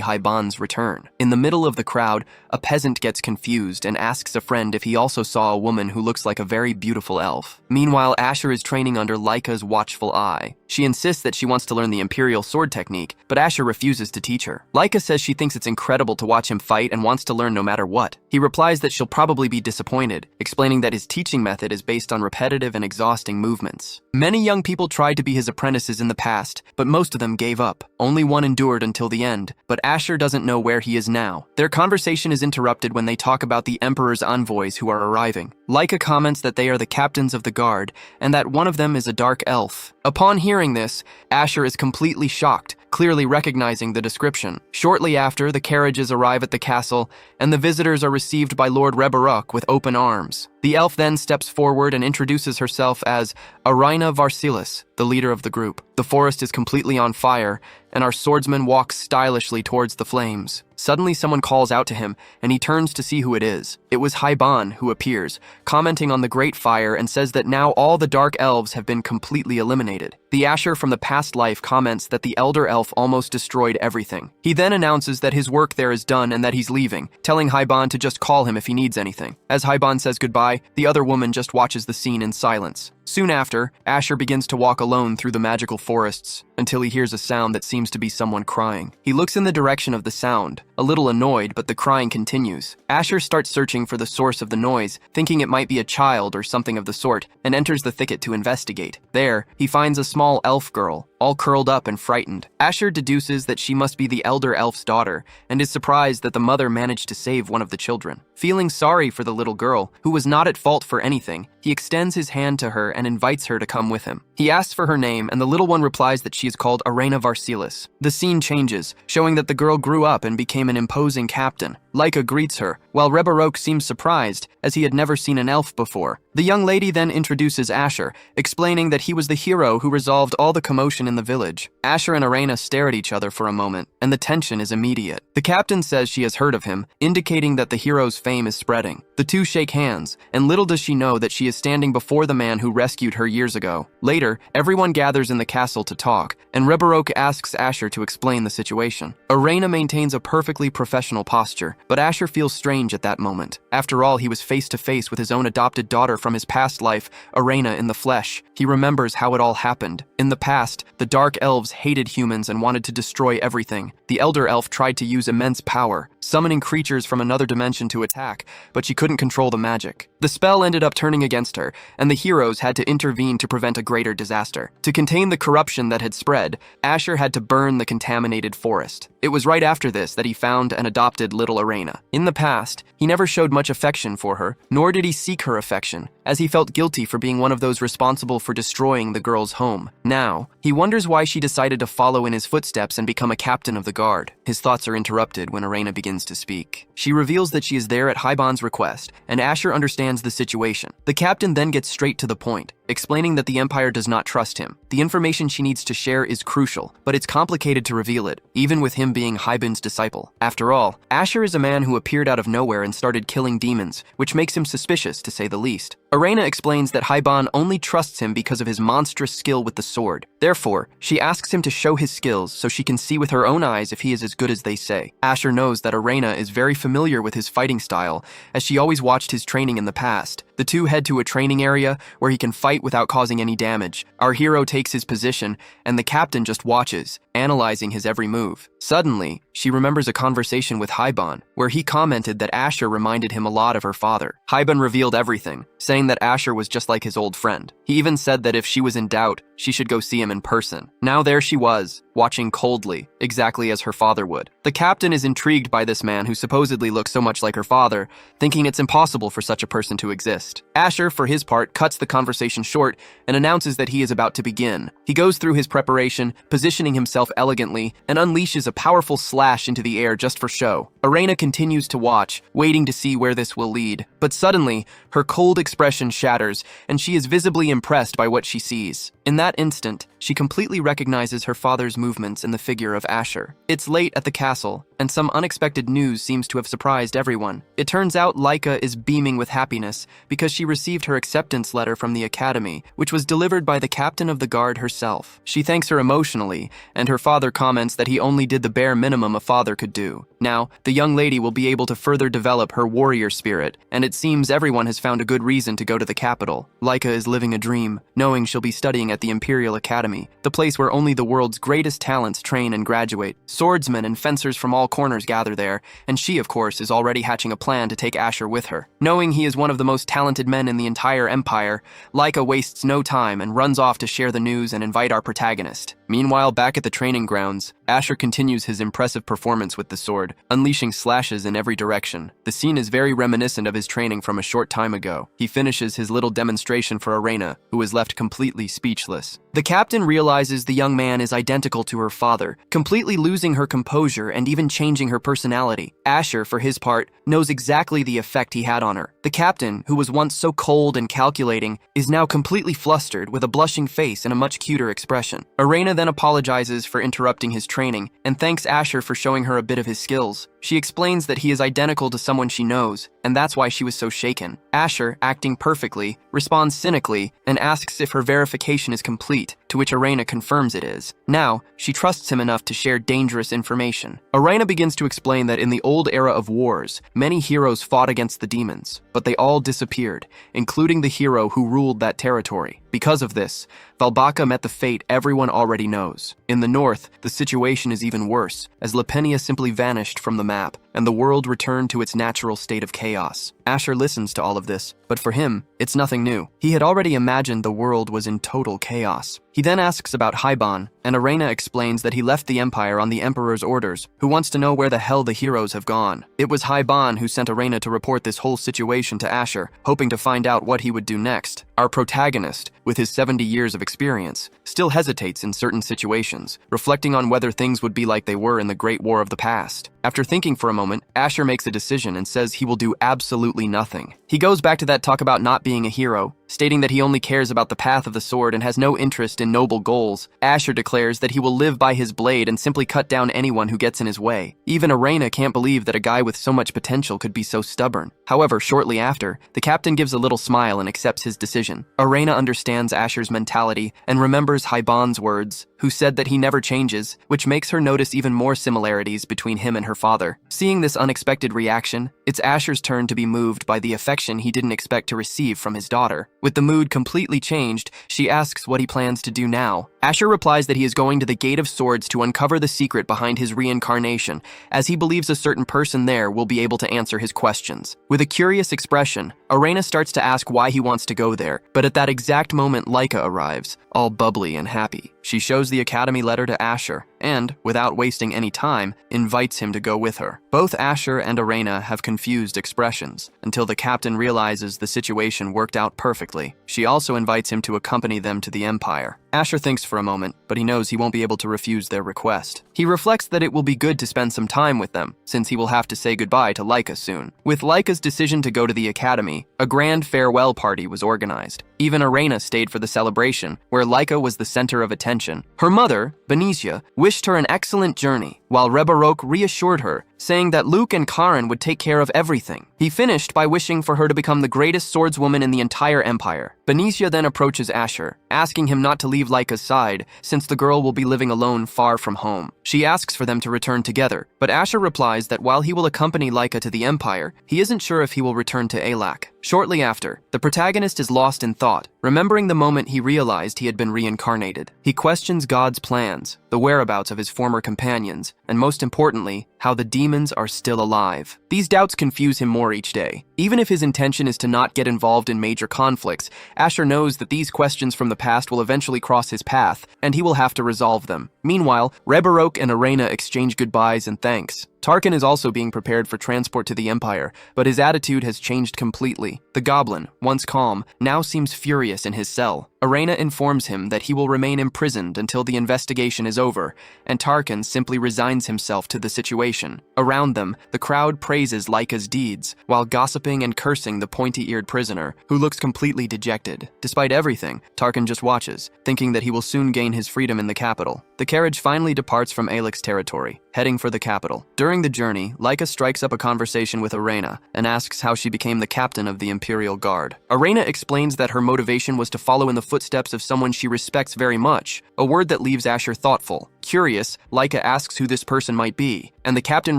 Haiban's return. In the middle of the crowd, a peasant gets confused and asks a friend if he also saw a woman who looks like a very beautiful elf. Meanwhile, Asher is training under Leica's watchful eye. She insists that she wants to learn the Imperial sword technique, but Asher refuses to teach her. Leica says she thinks it's incredible to watch him fight and wants to learn no matter what. He replies that she'll probably be disappointed, explaining that his teaching method is based on repetitive and exhausting movements. Many young people tried to be his apprentices in the past, but most of them gave up. Only one endured until the end, but Asher doesn't know where he is now. Their conversation is interrupted when they talk about the Emperor's envoys who are arriving. Laika comments that they are the captains of the guard and that one of them is a dark elf. Upon hearing this, Asher is completely shocked, clearly recognizing the description. Shortly after, the carriages arrive at the castle, and the visitors are received by Lord Rebaruk with open arms. The elf then steps forward and introduces herself as Araina Varsilis, the leader of the group. The forest is completely on fire, and our swordsman walks stylishly towards the flames. Suddenly someone calls out to him, and he turns to see who it is. It was Haiban who appears, commenting on the great fire and says that now all the dark elves have been completely eliminated. The Asher from the past life comments that the elder elf almost destroyed everything. He then announces that his work there is done and that he's leaving, telling Haiban to just call him if he needs anything. As Haiban says goodbye, the other woman just watches the scene in silence. Soon after, Asher begins to walk alone through the magical forests until he hears a sound that seems to be someone crying. He looks in the direction of the sound, a little annoyed, but the crying continues. Asher starts searching for the source of the noise, thinking it might be a child or something of the sort, and enters the thicket to investigate. There, he finds a small elf girl, all curled up and frightened. Asher deduces that she must be the elder elf's daughter, and is surprised that the mother managed to save one of the children. Feeling sorry for the little girl, who was not at fault for anything, he extends his hand to her and invites her to come with him. He asks for her name, and the little one replies that she is called Araina Varsilis. The scene changes, showing that the girl grew up and became an imposing captain. Laika greets her, while Rebarok seems surprised, as he had never seen an elf before. The young lady then introduces Asher, explaining that he was the hero who resolved all the commotion in the village. Asher and Araina stare at each other for a moment, and the tension is immediate. The captain says she has heard of him, indicating that the hero's fame is spreading. The two shake hands, and little does she know that she is standing before the man who rescued her years ago. Later, everyone gathers in the castle to talk, and Rebarok asks Asher to explain the situation. Araina maintains a perfectly professional posture, but Asher feels strange at that moment. After all, he was face to face with his own adopted daughter from his past life, Araina in the flesh. He remembers how it all happened. In the past, the dark elves hated humans and wanted to destroy everything. The elder elf tried to use immense power, summoning creatures from another dimension to attack, but she couldn't control the magic. The spell ended up turning against her, and the heroes had to intervene to prevent a greater disaster. To contain the corruption that had spread, Asher had to burn the contaminated forest. It was right after this that he found and adopted little Araina. In the past, he never showed much affection for her, nor did he seek her affection, as he felt guilty for being one of those responsible for destroying the girl's home. Now, he wonders why she decided to follow in his footsteps and become a captain of the guard. His thoughts are interrupted when Araina begins to speak. She reveals that she is there at Haiban's request, and Asher understands the situation. The captain then gets straight to the point, explaining that the Empire does not trust him. The information she needs to share is crucial, but it's complicated to reveal it, even with him being Haiban's disciple. After all, Asher is a man who appeared out of nowhere and started killing demons, which makes him suspicious, to say the least. Araina explains that Haiban only trusts him because of his monstrous skill with the sword. Therefore, she asks him to show his skills so she can see with her own eyes if he is as good as they say. Asher knows that Araina is very familiar with his fighting style, as she always watched his training in the past. The two head to a training area where he can fight without causing any damage. Our hero takes his position, and the captain just watches, analyzing his every move. Suddenly, she remembers a conversation with Haiban, where he commented that Asher reminded him a lot of her father. Haiban revealed everything, saying that Asher was just like his old friend. He even said that if she was in doubt, she should go see him in person. Now there she was, watching coldly, exactly as her father would. The captain is intrigued by this man who supposedly looks so much like her father, thinking it's impossible for such a person to exist. Asher, for his part, cuts the conversation short and announces that he is about to begin. He goes through his preparation, positioning himself elegantly, and unleashes a powerful slash into the air just for show. Araina continues to watch, waiting to see where this will lead. But suddenly, her cold expression shatters, and she is visibly impressed by what she sees. In that instant, she completely recognizes her father's movements in the figure of Asher. It's late at the castle, and some unexpected news seems to have surprised everyone. It turns out Laika is beaming with happiness because she received her acceptance letter from the academy, which was delivered by the captain of the guard herself. She thanks her emotionally, and her father comments that he only did the bare minimum a father could do. Now, the young lady will be able to further develop her warrior spirit, and it seems everyone has found a good reason to go to the capital. Laika is living a dream, knowing she'll be studying at the Imperial Academy, the place where only the world's greatest talents train and graduate. Swordsmen and fencers from all corners gather there, and she, of course, is already hatching a plan to take Asher with her. Knowing he is one of the most talented men in the entire Empire, Laika wastes no time and runs off to share the news and invite our protagonist. Meanwhile, back at the training grounds, Asher continues his impressive performance with the sword, unleashing slashes in every direction. The scene is very reminiscent of his training from a short time ago. He finishes his little demonstration for Arena, who is left completely speechless. The captain realizes the young man is identical to her father, completely losing her composure and even changing her personality. Asher, for his part, knows exactly the effect he had on her. The captain, who was once so cold and calculating, is now completely flustered with a blushing face and a much cuter expression. Arena then apologizes for interrupting his training and thanks Asher for showing her a bit of his skills. She explains that he is identical to someone she knows, and that's why she was so shaken. Asher, acting perfectly, responds cynically and asks if her verification is complete, to which Arena confirms it is. Now, she trusts him enough to share dangerous information. Arena begins to explain that in the old era of wars, many heroes fought against the demons, but they all disappeared, including the hero who ruled that territory. Because of this, Valbaka met the fate everyone already knows. In the north, the situation is even worse, as Lepenia simply vanished from the map, and the world returned to its natural state of chaos. Asher listens to all of this, but for him, it's nothing new. He had already imagined the world was in total chaos. He then asks about Haiban, and Arena explains that he left the Empire on the Emperor's orders, who wants to know where the hell the heroes have gone. It was Haiban who sent Arena to report this whole situation to Asher, hoping to find out what he would do next. Our protagonist, with his 70 years of experience, still hesitates in certain situations, reflecting on whether things would be like they were in the Great War of the past. After thinking for a moment, Asher makes a decision and says he will do absolutely nothing. He goes back to that talk about not being a hero, stating that he only cares about the path of the sword and has no interest in noble goals. Asher declares that he will live by his blade and simply cut down anyone who gets in his way. Even Arena can't believe that a guy with so much potential could be so stubborn. However, shortly after, the captain gives a little smile and accepts his decision. Arena understands Asher's mentality and remembers Haiban's words, who said that he never changes, which makes her notice even more similarities between him and her father. Seeing this unexpected reaction, it's Asher's turn to be moved by the affection he didn't expect to receive from his daughter. With the mood completely changed, she asks what he plans to do now. Asher replies that he is going to the Gate of Swords to uncover the secret behind his reincarnation, as he believes a certain person there will be able to answer his questions. With a curious expression, Arena starts to ask why he wants to go there, but at that exact moment Laika arrives, all bubbly and happy. She shows the academy letter to Asher, and, without wasting any time, invites him to go with her. Both Asher and Arena have confused expressions, until the captain realizes the situation worked out perfectly. She also invites him to accompany them to the Empire. Asher thinks for a moment, but he knows he won't be able to refuse their request. He reflects that it will be good to spend some time with them, since he will have to say goodbye to Laika soon. With Laika's decision to go to the academy, a grand farewell party was organized. Even Arena stayed for the celebration, where Laika was the center of attention. Her mother, Benicia, wished her an excellent journey, while Rebarok reassured her, saying that Luke and Karen would take care of everything. He finished by wishing for her to become the greatest swordswoman in the entire empire. Benicia then approaches Asher, asking him not to leave Laika's side, since the girl will be living alone far from home. She asks for them to return together, but Asher replies that while he will accompany Laika to the Empire, he isn't sure if he will return to Alak. Shortly after, the protagonist is lost in thought, remembering the moment he realized he had been reincarnated. He questions God's plans, the whereabouts of his former companions, and most importantly, how the demons are still alive. These doubts confuse him more each day. Even if his intention is to not get involved in major conflicts, Asher knows that these questions from the past will eventually cross his path, and he will have to resolve them. Meanwhile, Rebarok and Arena exchange goodbyes and thanks. Tarkin is also being prepared for transport to the Empire, but his attitude has changed completely. The goblin, once calm, now seems furious in his cell. Arena informs him that he will remain imprisoned until the investigation is over, and Tarkin simply resigns himself to the situation. Around them, the crowd praises Laika's deeds, while gossiping and cursing the pointy-eared prisoner, who looks completely dejected. Despite everything, Tarkin just watches, thinking that he will soon gain his freedom in the capital. The carriage finally departs from Alek's territory, heading for the capital. During the journey, Laika strikes up a conversation with Arena and asks how she became the captain of the Imperial Guard. Arena explains that her motivation was to follow in the footsteps of someone she respects very much, a word that leaves Asher thoughtful. Curious, Laika asks who this person might be, and the captain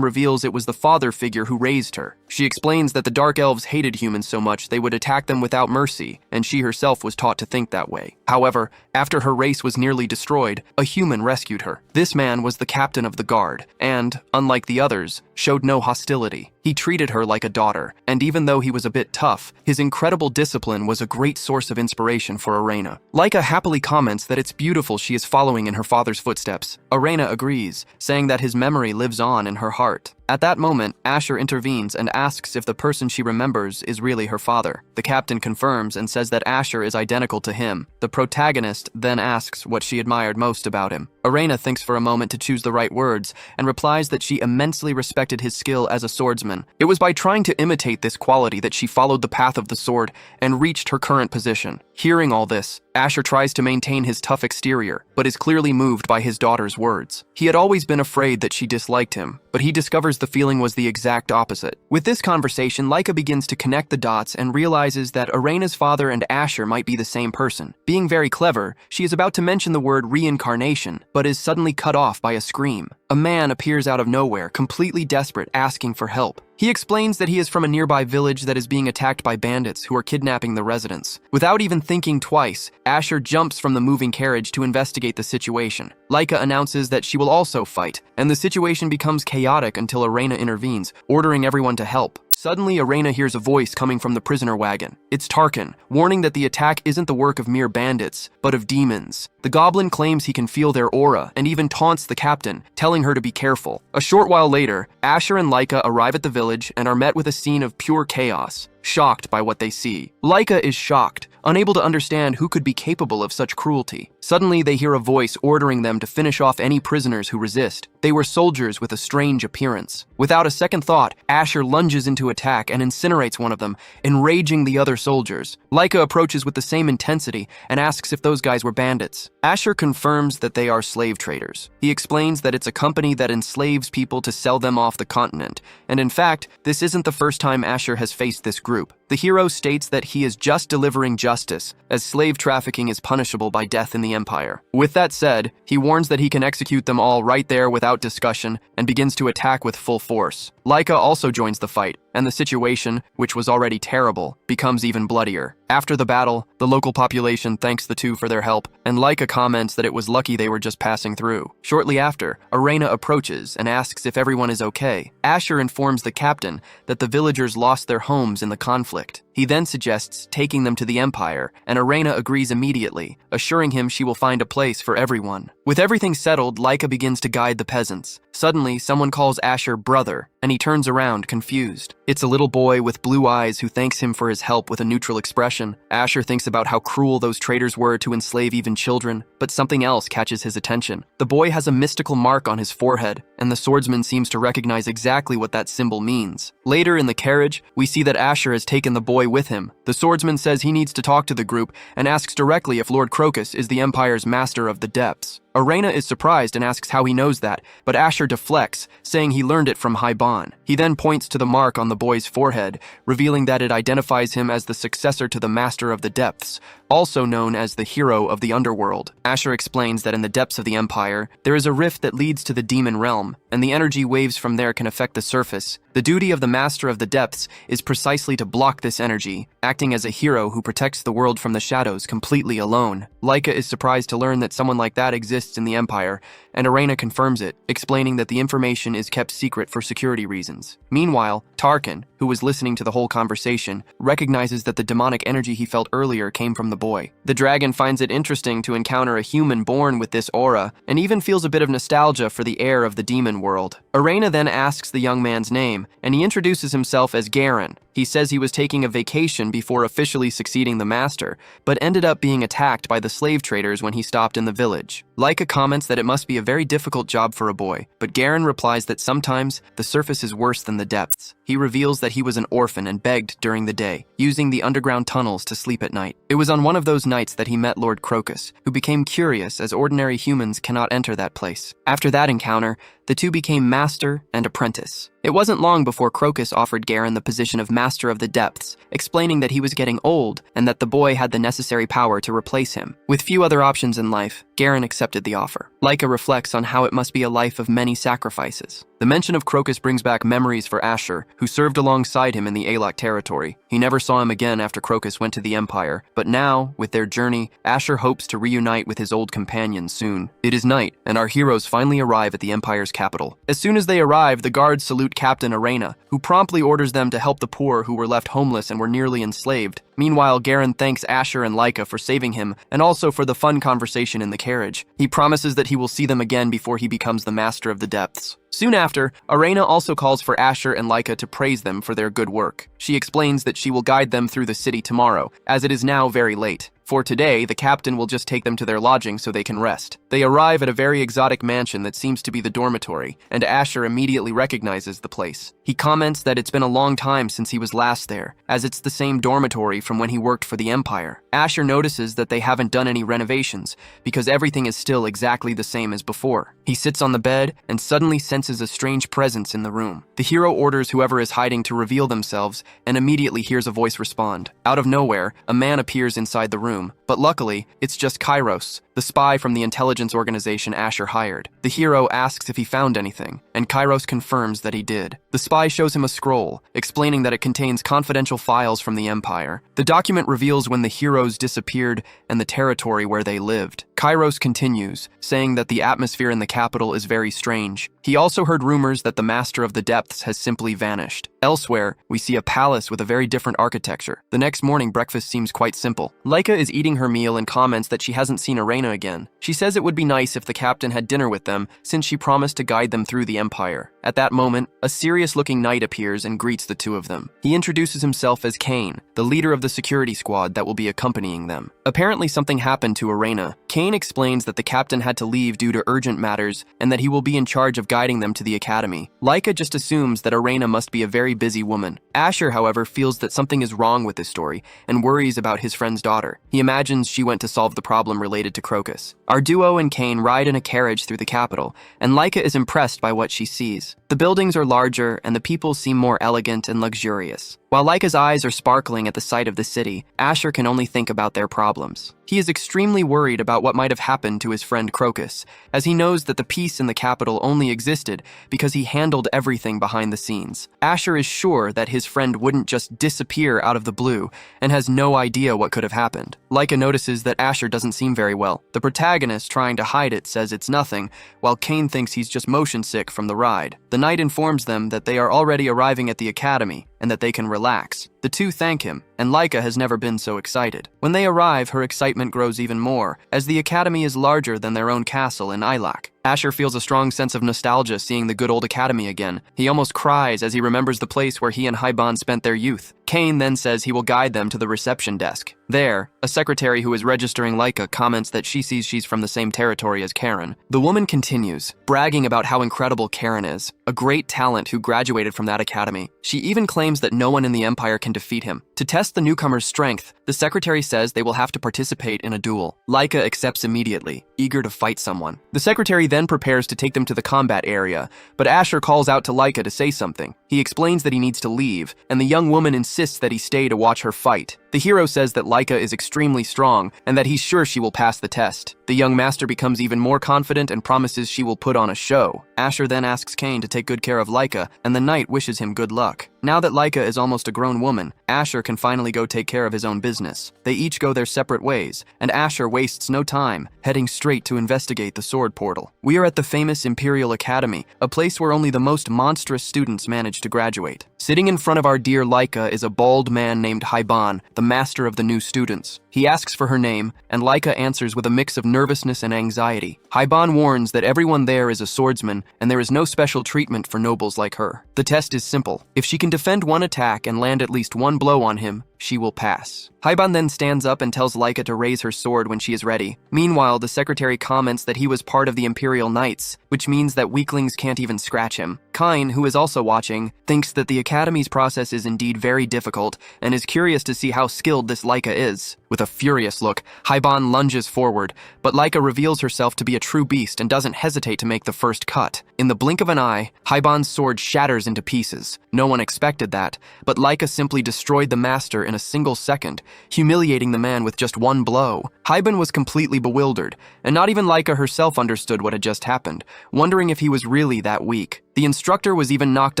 reveals it was the father figure who raised her. She explains that the Dark Elves hated humans so much they would attack them without mercy, and she herself was taught to think that way. However, after her race was nearly destroyed, a human rescued her. This man was the captain of the guard, and, unlike the others, showed no hostility. He treated her like a daughter, and even though he was a bit tough, his incredible discipline was a great source of inspiration for Arena. Laika happily comments that it's beautiful she is following in her father's footsteps. Arena agrees, saying that his memory lives on in her heart. At that moment, Asher intervenes and asks if the person she remembers is really her father. The captain confirms and says that Asher is identical to him. The protagonist then asks what she admired most about him. Arena thinks for a moment to choose the right words and replies that she immensely respected his skill as a swordsman. It was by trying to imitate this quality that she followed the path of the sword and reached her current position. Hearing all this, Asher tries to maintain his tough exterior, but is clearly moved by his daughter's words. He had always been afraid that she disliked him, but he discovers the feeling was the exact opposite. With this conversation, Laika begins to connect the dots and realizes that Arena's father and Asher might be the same person. Being very clever, she is about to mention the word reincarnation, but is suddenly cut off by a scream. A man appears out of nowhere, completely desperate, asking for help. He explains that he is from a nearby village that is being attacked by bandits who are kidnapping the residents. Without even thinking twice, Asher jumps from the moving carriage to investigate the situation. Laika announces that she will also fight, and the situation becomes chaotic until Arena intervenes, ordering everyone to help. Suddenly, Arena hears a voice coming from the prisoner wagon. It's Tarkin, warning that the attack isn't the work of mere bandits, but of demons. The goblin claims he can feel their aura and even taunts the captain, telling her to be careful. A short while later, Asher and Laika arrive at the village and are met with a scene of pure chaos, shocked by what they see. Laika is shocked, unable to understand who could be capable of such cruelty. Suddenly, they hear a voice ordering them to finish off any prisoners who resist. They were soldiers with a strange appearance. Without a second thought, Asher lunges into attack and incinerates one of them, enraging the other soldiers. Laika approaches with the same intensity and asks if those guys were bandits. Asher confirms that they are slave traders. He explains that it's a company that enslaves people to sell them off the continent, and in fact, this isn't the first time Asher has faced this group. The hero states that he is just delivering justice, as slave trafficking is punishable by death in the Empire. With that said, he warns that he can execute them all right there without discussion and begins to attack with full force. Laika also joins the fight, and the situation, which was already terrible, becomes even bloodier. After the battle, the local population thanks the two for their help, and Laika comments that it was lucky they were just passing through. Shortly after, Arena approaches and asks if everyone is okay. Asher informs the captain that the villagers lost their homes in the conflict. He then suggests taking them to the Empire, and Arena agrees immediately, assuring him she will find a place for everyone. With everything settled, Laika begins to guide the peasants. Suddenly, someone calls Asher brother, and he turns around, confused. It's a little boy with blue eyes who thanks him for his help with a neutral expression. Asher thinks about how cruel those traders were to enslave even children, but something else catches his attention. The boy has a mystical mark on his forehead, and the swordsman seems to recognize exactly what that symbol means. Later in the carriage, we see that Asher has taken the boy with him. The swordsman says he needs to talk to the group and asks directly if Lord Crocus is the Empire's master of the depths. Arena is surprised and asks how he knows that, but Asher deflects, saying he learned it from Haiban. He then points to the mark on the boy's forehead, revealing that it identifies him as the successor to the Master of the Depths, also known as the Hero of the Underworld. Asher explains that in the depths of the Empire, there is a rift that leads to the demon realm, and the energy waves from there can affect the surface. The duty of the Master of the Depths is precisely to block this energy, acting as a hero who protects the world from the shadows completely alone. Laika is surprised to learn that someone like that exists in the Empire, and Arena confirms it, explaining that the information is kept secret for security reasons. Meanwhile, Tarkin, who was listening to the whole conversation, recognizes that the demonic energy he felt earlier came from the boy. The dragon finds it interesting to encounter a human born with this aura, and even feels a bit of nostalgia for the air of the demon world. Arena then asks the young man's name, and he introduces himself as Garen. He says he was taking a vacation before officially succeeding the master, but ended up being attacked by the slave traders when he stopped in the village. Laika comments that it must be a very difficult job for a boy, but Garen replies that sometimes the surface is worse than the depths. He reveals that he was an orphan and begged during the day, using the underground tunnels to sleep at night. It was on one of those nights that he met Lord Crocus, who became curious as ordinary humans cannot enter that place. After that encounter, the two became master and apprentice. It wasn't long before Crocus offered Garen the position of Master of the Depths, explaining that he was getting old and that the boy had the necessary power to replace him. With few other options in life, Garen accepted the offer. Laika reflects on how it must be a life of many sacrifices. The mention of Crocus brings back memories for Asher, who served alongside him in the Alok territory. He never saw him again after Crocus went to the Empire, but now, with their journey, Asher hopes to reunite with his old companions soon. It is night, and our heroes finally arrive at the Empire's capital. As soon as they arrive, the guards salute Captain Arena, who promptly orders them to help the poor who were left homeless and were nearly enslaved. Meanwhile, Garen thanks Asher and Laika for saving him, and also for the fun conversation in the carriage. He promises that he will see them again before he becomes the Master of the Depths. Soon after, Arena also calls for Asher and Laika to praise them for their good work. She explains that she will guide them through the city tomorrow, as it is now very late. For today, the captain will just take them to their lodging so they can rest. They arrive at a very exotic mansion that seems to be the dormitory, and Asher immediately recognizes the place. He comments that it's been a long time since he was last there, as it's the same dormitory from when he worked for the Empire. Asher notices that they haven't done any renovations, because everything is still exactly the same as before. He sits on the bed and suddenly senses a strange presence in the room. The hero orders whoever is hiding to reveal themselves, and immediately hears a voice respond. Out of nowhere, a man appears inside the room, but luckily, it's just Kairos, the spy from the intelligence organization Asher hired. The hero asks if he found anything, and Kairos confirms that he did. The spy shows him a scroll, explaining that it contains confidential files from the Empire. The document reveals when the heroes disappeared and the territory where they lived. Kairos continues, saying that the atmosphere in the capital is very strange. He also heard rumors that the Master of the Depths has simply vanished. Elsewhere, we see a palace with a very different architecture. The next morning, breakfast seems quite simple. Laika is eating her meal and comments that she hasn't seen Arena again. She says it would be nice if the captain had dinner with them, since she promised to guide them through the Empire. At that moment, a serious-looking knight appears and greets the two of them. He introduces himself as Kane, the leader of the security squad that will be accompanying them. Apparently something happened to Arena. Kane explains that the captain had to leave due to urgent matters and that he will be in charge of guiding them to the academy. Laika just assumes that Arena must be a very busy woman. Asher, however, feels that something is wrong with this story and worries about his friend's daughter. He imagines she went to solve the problem related to Crocus. Our duo and Kane ride in a carriage through the capital, and Laika is impressed by what she sees. The buildings are larger and the people seem more elegant and luxurious. While Laika's eyes are sparkling at the sight of the city, Asher can only think about their problems. He is extremely worried about what might have happened to his friend Crocus, as he knows that the peace in the capital only existed because he handled everything behind the scenes. Asher is sure that his friend wouldn't just disappear out of the blue and has no idea what could have happened. Laika notices that Asher doesn't seem very well. The protagonist, trying to hide it, says it's nothing, while Kane thinks he's just motion sick from the ride. The knight informs them that they are already arriving at the academy and that they can relax. The two thank him, and Laika has never been so excited. When they arrive, her excitement grows even more, as the academy is larger than their own castle in Ilak. Asher feels a strong sense of nostalgia seeing the good old academy again. He almost cries as he remembers the place where he and Haiban spent their youth. Kane then says he will guide them to the reception desk. There, a secretary who is registering Laika comments that she sees she's from the same territory as Karen. The woman continues, bragging about how incredible Karen is, a great talent who graduated from that academy. She even claims that no one in the Empire can defeat him. To test the newcomer's strength, the secretary says they will have to participate in a duel. Laika accepts immediately, eager to fight someone. The secretary then prepares to take them to the combat area, but Asher calls out to Laika to say something. He explains that he needs to leave, and the young woman insists that he stay to watch her fight. The hero says that Laika is extremely strong and that he's sure she will pass the test. The young master becomes even more confident and promises she will put on a show. Asher then asks Kane to take good care of Laika, and the knight wishes him good luck. Now that Laika is almost a grown woman, Asher can finally go take care of his own business. They each go their separate ways, and Asher wastes no time, heading straight to investigate the sword portal. We are at the famous Imperial Academy, a place where only the most monstrous students manage to graduate. Sitting in front of our dear Laika is a bald man named Haiban, the master of the new students. He asks for her name, and Laika answers with a mix of nervousness and anxiety. Haiban warns that everyone there is a swordsman, and there is no special treatment for nobles like her. The test is simple. If she can defend one attack and land at least one blow on him, she will pass. Haiban then stands up and tells Laika to raise her sword when she is ready. Meanwhile, the secretary comments that he was part of the Imperial Knights, which means that weaklings can't even scratch him. Kine, who is also watching, thinks that the Academy's process is indeed very difficult and is curious to see how skilled this Laika is. With a furious look, Haiban lunges forward, but Laika reveals herself to be a true beast and doesn't hesitate to make the first cut. In the blink of an eye, Haiban's sword shatters into pieces. No one expected that, but Leica simply destroyed the master in a single second, humiliating the man with just one blow. Haiban was completely bewildered, and not even Leica herself understood what had just happened, wondering if he was really that weak. The instructor was even knocked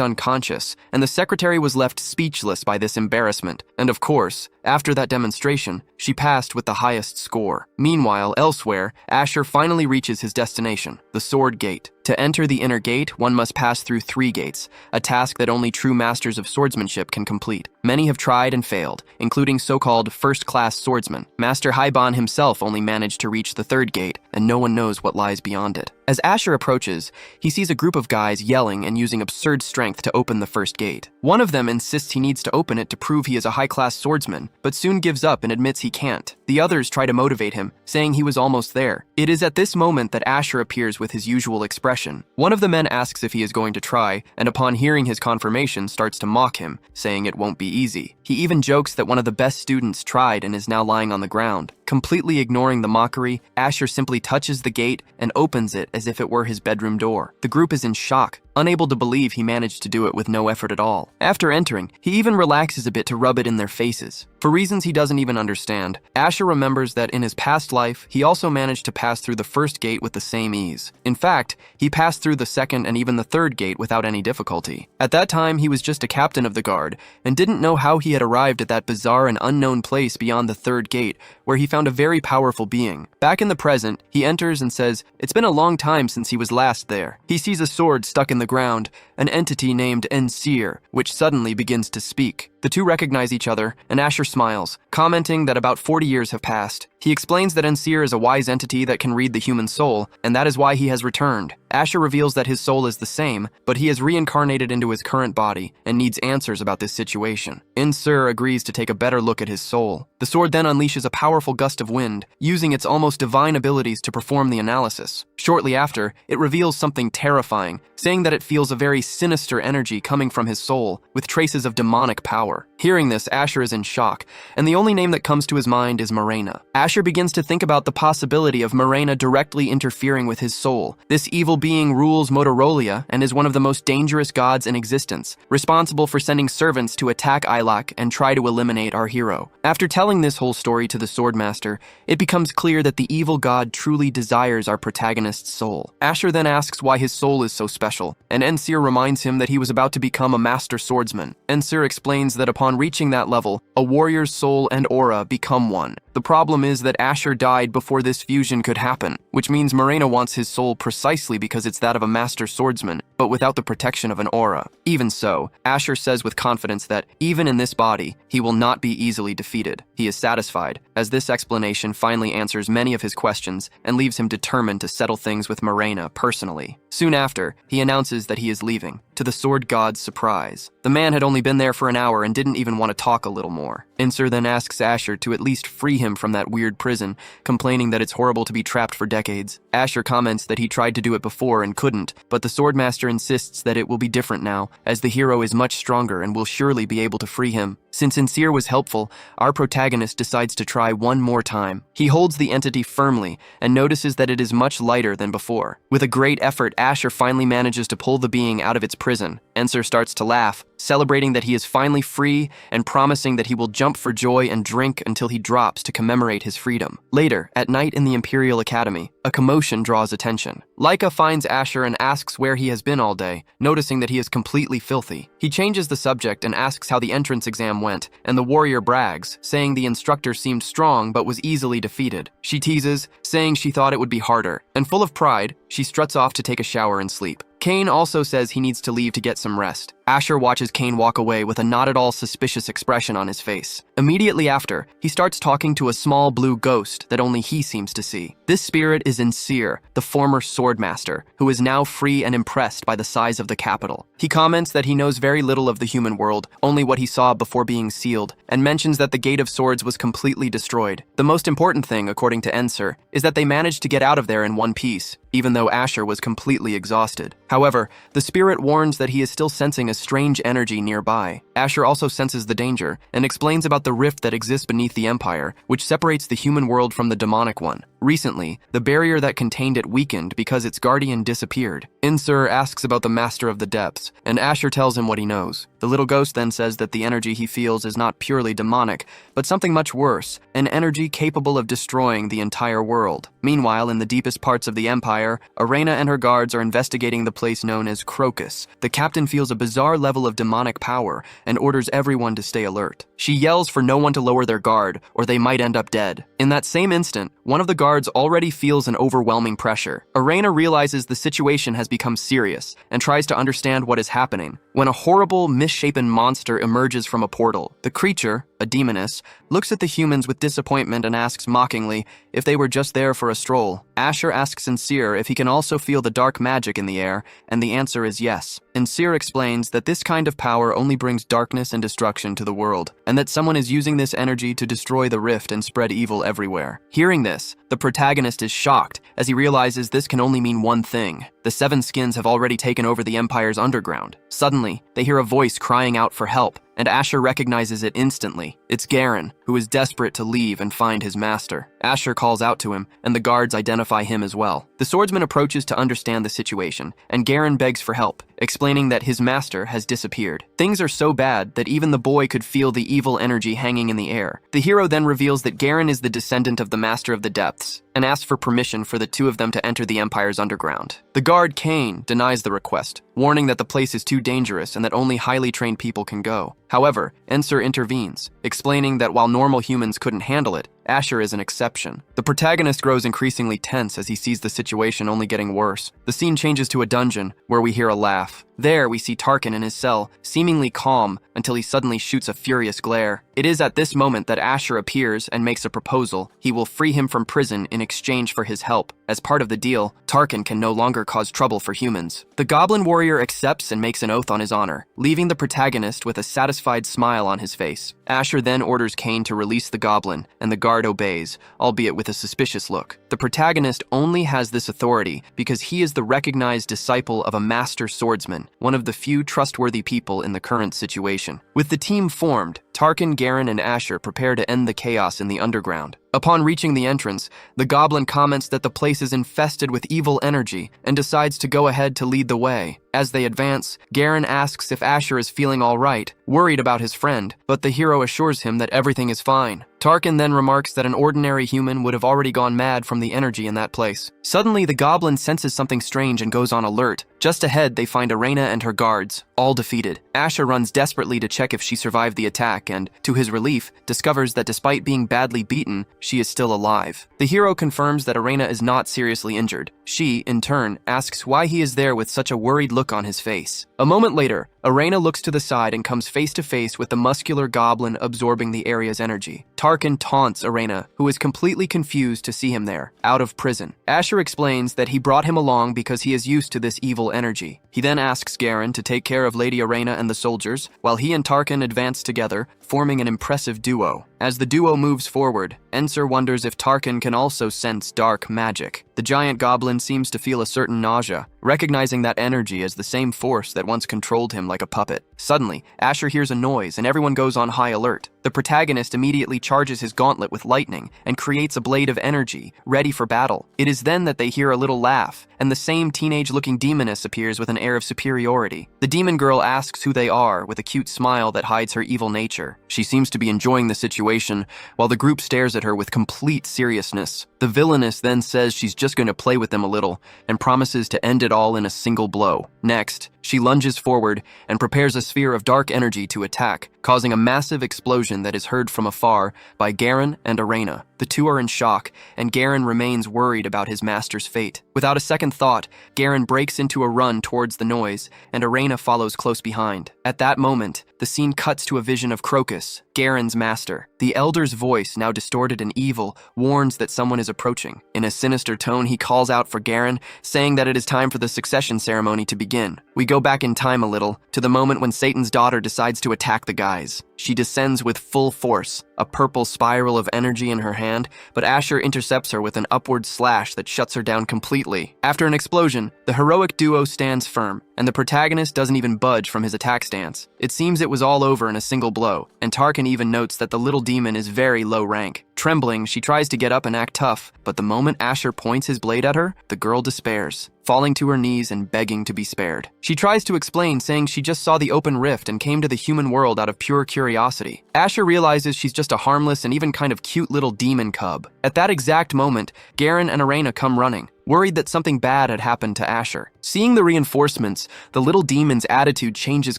unconscious, and the secretary was left speechless by this embarrassment. And of course, after that demonstration, she passed with the highest score. Meanwhile, elsewhere, Asher finally reaches his destination, the Sword Gate. To enter the inner gate, one must pass through 3 gates, a task that only true masters of swordsmanship can complete. Many have tried and failed, including so-called first-class swordsmen. Master Haiban himself only managed to reach the 3rd gate, and no one knows what lies beyond it. As Asher approaches, he sees a group of guys yelling and using absurd strength to open the 1st gate. One of them insists he needs to open it to prove he is a high-class swordsman, but soon gives up and admits he can't. The others try to motivate him, saying he was almost there. It is at this moment that Asher appears with his usual expression. One of the men asks if he is going to try, and upon hearing his confirmation starts to mock him, saying it won't be easy. He even jokes that one of the best students tried and is now lying on the ground. Completely ignoring the mockery, Asher simply touches the gate and opens it as if it were his bedroom door. The group is in shock, unable to believe he managed to do it with no effort at all. After entering, he even relaxes a bit to rub it in their faces. For reasons he doesn't even understand, Asher remembers that in his past life, he also managed to pass through the 1st gate with the same ease. In fact, he passed through the 2nd and even the 3rd gate without any difficulty. At that time, he was just a captain of the guard and didn't know how he had arrived at that bizarre and unknown place beyond the 3rd gate, where he found a very powerful being. Back in the present, he enters and says it's been a long time since he was last there. He sees a sword stuck in the ground, an entity named Ensir, which suddenly begins to speak. The two recognize each other, and Asher smiles, commenting that about 40 years have passed. He explains that Ensir is a wise entity that can read the human soul, and that is why he has returned. Asher reveals that his soul is the same, but he has reincarnated into his current body and needs answers about this situation. Ensir agrees to take a better look at his soul. The sword then unleashes a powerful gust of wind, using its almost divine abilities to perform the analysis. Shortly after, it reveals something terrifying, saying that it feels a very sinister energy coming from his soul, with traces of demonic power. Hearing this, Asher is in shock, and the only name that comes to his mind is Morena. Asher begins to think about the possibility of Morena directly interfering with his soul. This evil being rules Motorola and is one of the most dangerous gods in existence, responsible for sending servants to attack Ilak and try to eliminate our hero. After telling this whole story to the Swordmaster, it becomes clear that the evil god truly desires our protagonist's soul. Asher then asks why his soul is so special, and Ensir reminds him that he was about to become a master swordsman. Ensir explains that upon reaching that level, a warrior's soul and aura become one. The problem is that Asher died before this fusion could happen, which means Morena wants his soul precisely because it's that of a master swordsman, but without the protection of an aura. Even so, Asher says with confidence that, even in this body, he will not be easily defeated. He is satisfied, as this explanation finally answers many of his questions and leaves him determined to settle things with Morena personally. Soon after, he announces that he is leaving, to the sword god's surprise. The man had only been there for an hour and didn't even want to talk a little more. Ensir then asks Asher to at least free him from that weird prison, complaining that it's horrible to be trapped for decades. Asher comments that he tried to do it before and couldn't, but the Swordmaster insists that it will be different now, as the hero is much stronger and will surely be able to free him. Since Ensir was helpful, our protagonist decides to try one more time. He holds the entity firmly and notices that it is much lighter than before. With a great effort, Asher finally manages to pull the being out of its prison. Ensir starts to laugh, celebrating that he is finally free and promising that he will jump for joy and drink until he drops to commemorate his freedom. Later, at night in the Imperial Academy, a commotion draws attention. Leica finds Asher and asks where he has been all day, noticing that he is completely filthy. He changes the subject and asks how the entrance exam went, and the warrior brags, saying the instructor seemed strong but was easily defeated. She teases, saying she thought it would be harder, and full of pride, she struts off to take a shower and sleep. Kane also says he needs to leave to get some rest. Asher watches Kane walk away with a not at all suspicious expression on his face. Immediately after, he starts talking to a small blue ghost that only he seems to see. This spirit is Ensir, the former Swordmaster, who is now free and impressed by the size of the capital. He comments that he knows very little of the human world, only what he saw before being sealed, and mentions that the Gate of Swords was completely destroyed. The most important thing, according to Ensir, is that they managed to get out of there in one piece, even though Asher was completely exhausted. However, the spirit warns that he is still sensing a a strange energy nearby. Asher also senses the danger and explains about the rift that exists beneath the Empire, which separates the human world from the demonic one. Recently, the barrier that contained it weakened because its guardian disappeared. Insur asks about the Master of the Depths, and Asher tells him what he knows. The little ghost then says that the energy he feels is not purely demonic, but something much worse, an energy capable of destroying the entire world. Meanwhile, in the deepest parts of the Empire, Arena and her guards are investigating the place known as Crocus. The captain feels a bizarre level of demonic power and orders everyone to stay alert. She yells for no one to lower their guard, or they might end up dead. In that same instant, one of the guards already feels an overwhelming pressure. Arena realizes the situation has become serious and tries to understand what is happening when a horrible, misshapen monster emerges from a portal. The creature, a demoness, looks at the humans with disappointment and asks mockingly if they were just there for a stroll. Asher asks Sincere if he can also feel the dark magic in the air, and the answer is yes. Sincere explains that this kind of power only brings darkness and destruction to the world, and that someone is using this energy to destroy the rift and spread evil everywhere. Hearing this, the protagonist is shocked as he realizes this can only mean one thing. The Seven Skins have already taken over the Empire's underground. Suddenly, they hear a voice crying out for help, and Asher recognizes it instantly. It's Garen, who is desperate to leave and find his master. Asher calls out to him, and the guards identify him as well. The swordsman approaches to understand the situation, and Garen begs for help, explaining that his master has disappeared. Things are so bad that even the boy could feel the evil energy hanging in the air. The hero then reveals that Garen is the descendant of the Master of the Depths, and asks for permission for the two of them to enter the Empire's underground. The guard, Kane, denies the request, warning that the place is too dangerous and that only highly trained people can go. However, Ensur intervenes, explaining that while normal humans couldn't handle it, Asher is an exception. The protagonist grows increasingly tense as he sees the situation only getting worse. The scene changes to a dungeon, where we hear a laugh. There, we see Tarkin in his cell, seemingly calm, until he suddenly shoots a furious glare. It is at this moment that Asher appears and makes a proposal. He will free him from prison in exchange for his help. As part of the deal, Tarkin can no longer cause trouble for humans. The Goblin Warrior accepts and makes an oath on his honor, leaving the protagonist with a satisfied smile on his face. Asher then orders Kane to release the goblin, and the guard obeys, albeit with a suspicious look. The protagonist only has this authority because he is the recognized disciple of a master swordsman, one of the few trustworthy people in the current situation. With the team formed, Tarkin, Garen, and Asher prepare to end the chaos in the underground. Upon reaching the entrance, the goblin comments that the place is infested with evil energy and decides to go ahead to lead the way. As they advance, Garen asks if Asher is feeling all right, worried about his friend, but the hero assures him that everything is fine. Tarkin then remarks that an ordinary human would have already gone mad from the energy in that place. Suddenly, the goblin senses something strange and goes on alert. Just ahead, they find Arena and her guards, all defeated. Asher runs desperately to check if she survived the attack and, to his relief, discovers that despite being badly beaten, she is still alive. The hero confirms that Arena is not seriously injured. She, in turn, asks why he is there with such a worried look on his face. A moment later, Arena looks to the side and comes face to face with the muscular goblin absorbing the area's energy. Tarkin taunts Arena, who is completely confused to see him there, out of prison. Asher explains that he brought him along because he is used to this evil energy. He then asks Garen to take care of Lady Arena and the soldiers, while he and Tarkin advance together, forming an impressive duo. As the duo moves forward, Ensur wonders if Tarkin can also sense dark magic. The giant goblin seems to feel a certain nausea, recognizing that energy as the same force that once controlled him like a puppet. Suddenly, Asher hears a noise and everyone goes on high alert. The protagonist immediately charges his gauntlet with lightning and creates a blade of energy, ready for battle. It is then that they hear a little laugh, and the same teenage-looking demoness appears with an air of superiority. The demon girl asks who they are with a cute smile that hides her evil nature. She seems to be enjoying the situation, while the group stares at her with complete seriousness. The villainess then says she's just going to play with them a little, and promises to end it all in a single blow. Next, she lunges forward and prepares a sphere of dark energy to attack, causing a massive explosion that is heard from afar by Garen and Arena. The two are in shock, and Garen remains worried about his master's fate. Without a second thought, Garen breaks into a run towards the noise, and Arena follows close behind. At that moment, the scene cuts to a vision of Crocus, Garen's master. The elder's voice, now distorted and evil, warns that someone is approaching. In a sinister tone, he calls out for Garen, saying that it is time for the succession ceremony to begin. We go back in time a little, to the moment when Satan's daughter decides to attack the guys. She descends with full force, a purple spiral of energy in her hand, but Asher intercepts her with an upward slash that shuts her down completely. After an explosion, the heroic duo stands firm, and the protagonist doesn't even budge from his attack stance. It seems it was all over in a single blow, and Tarkin even notes that the little demon is very low rank. Trembling, she tries to get up and act tough, but the moment Asher points his blade at her, the girl despairs, falling to her knees and begging to be spared. She tries to explain, saying she just saw the open rift and came to the human world out of pure curiosity. Asher realizes she's just a harmless and even kind of cute little demon cub. At that exact moment, Garen and Arena come running, worried that something bad had happened to Asher. Seeing the reinforcements, the little demon's attitude changes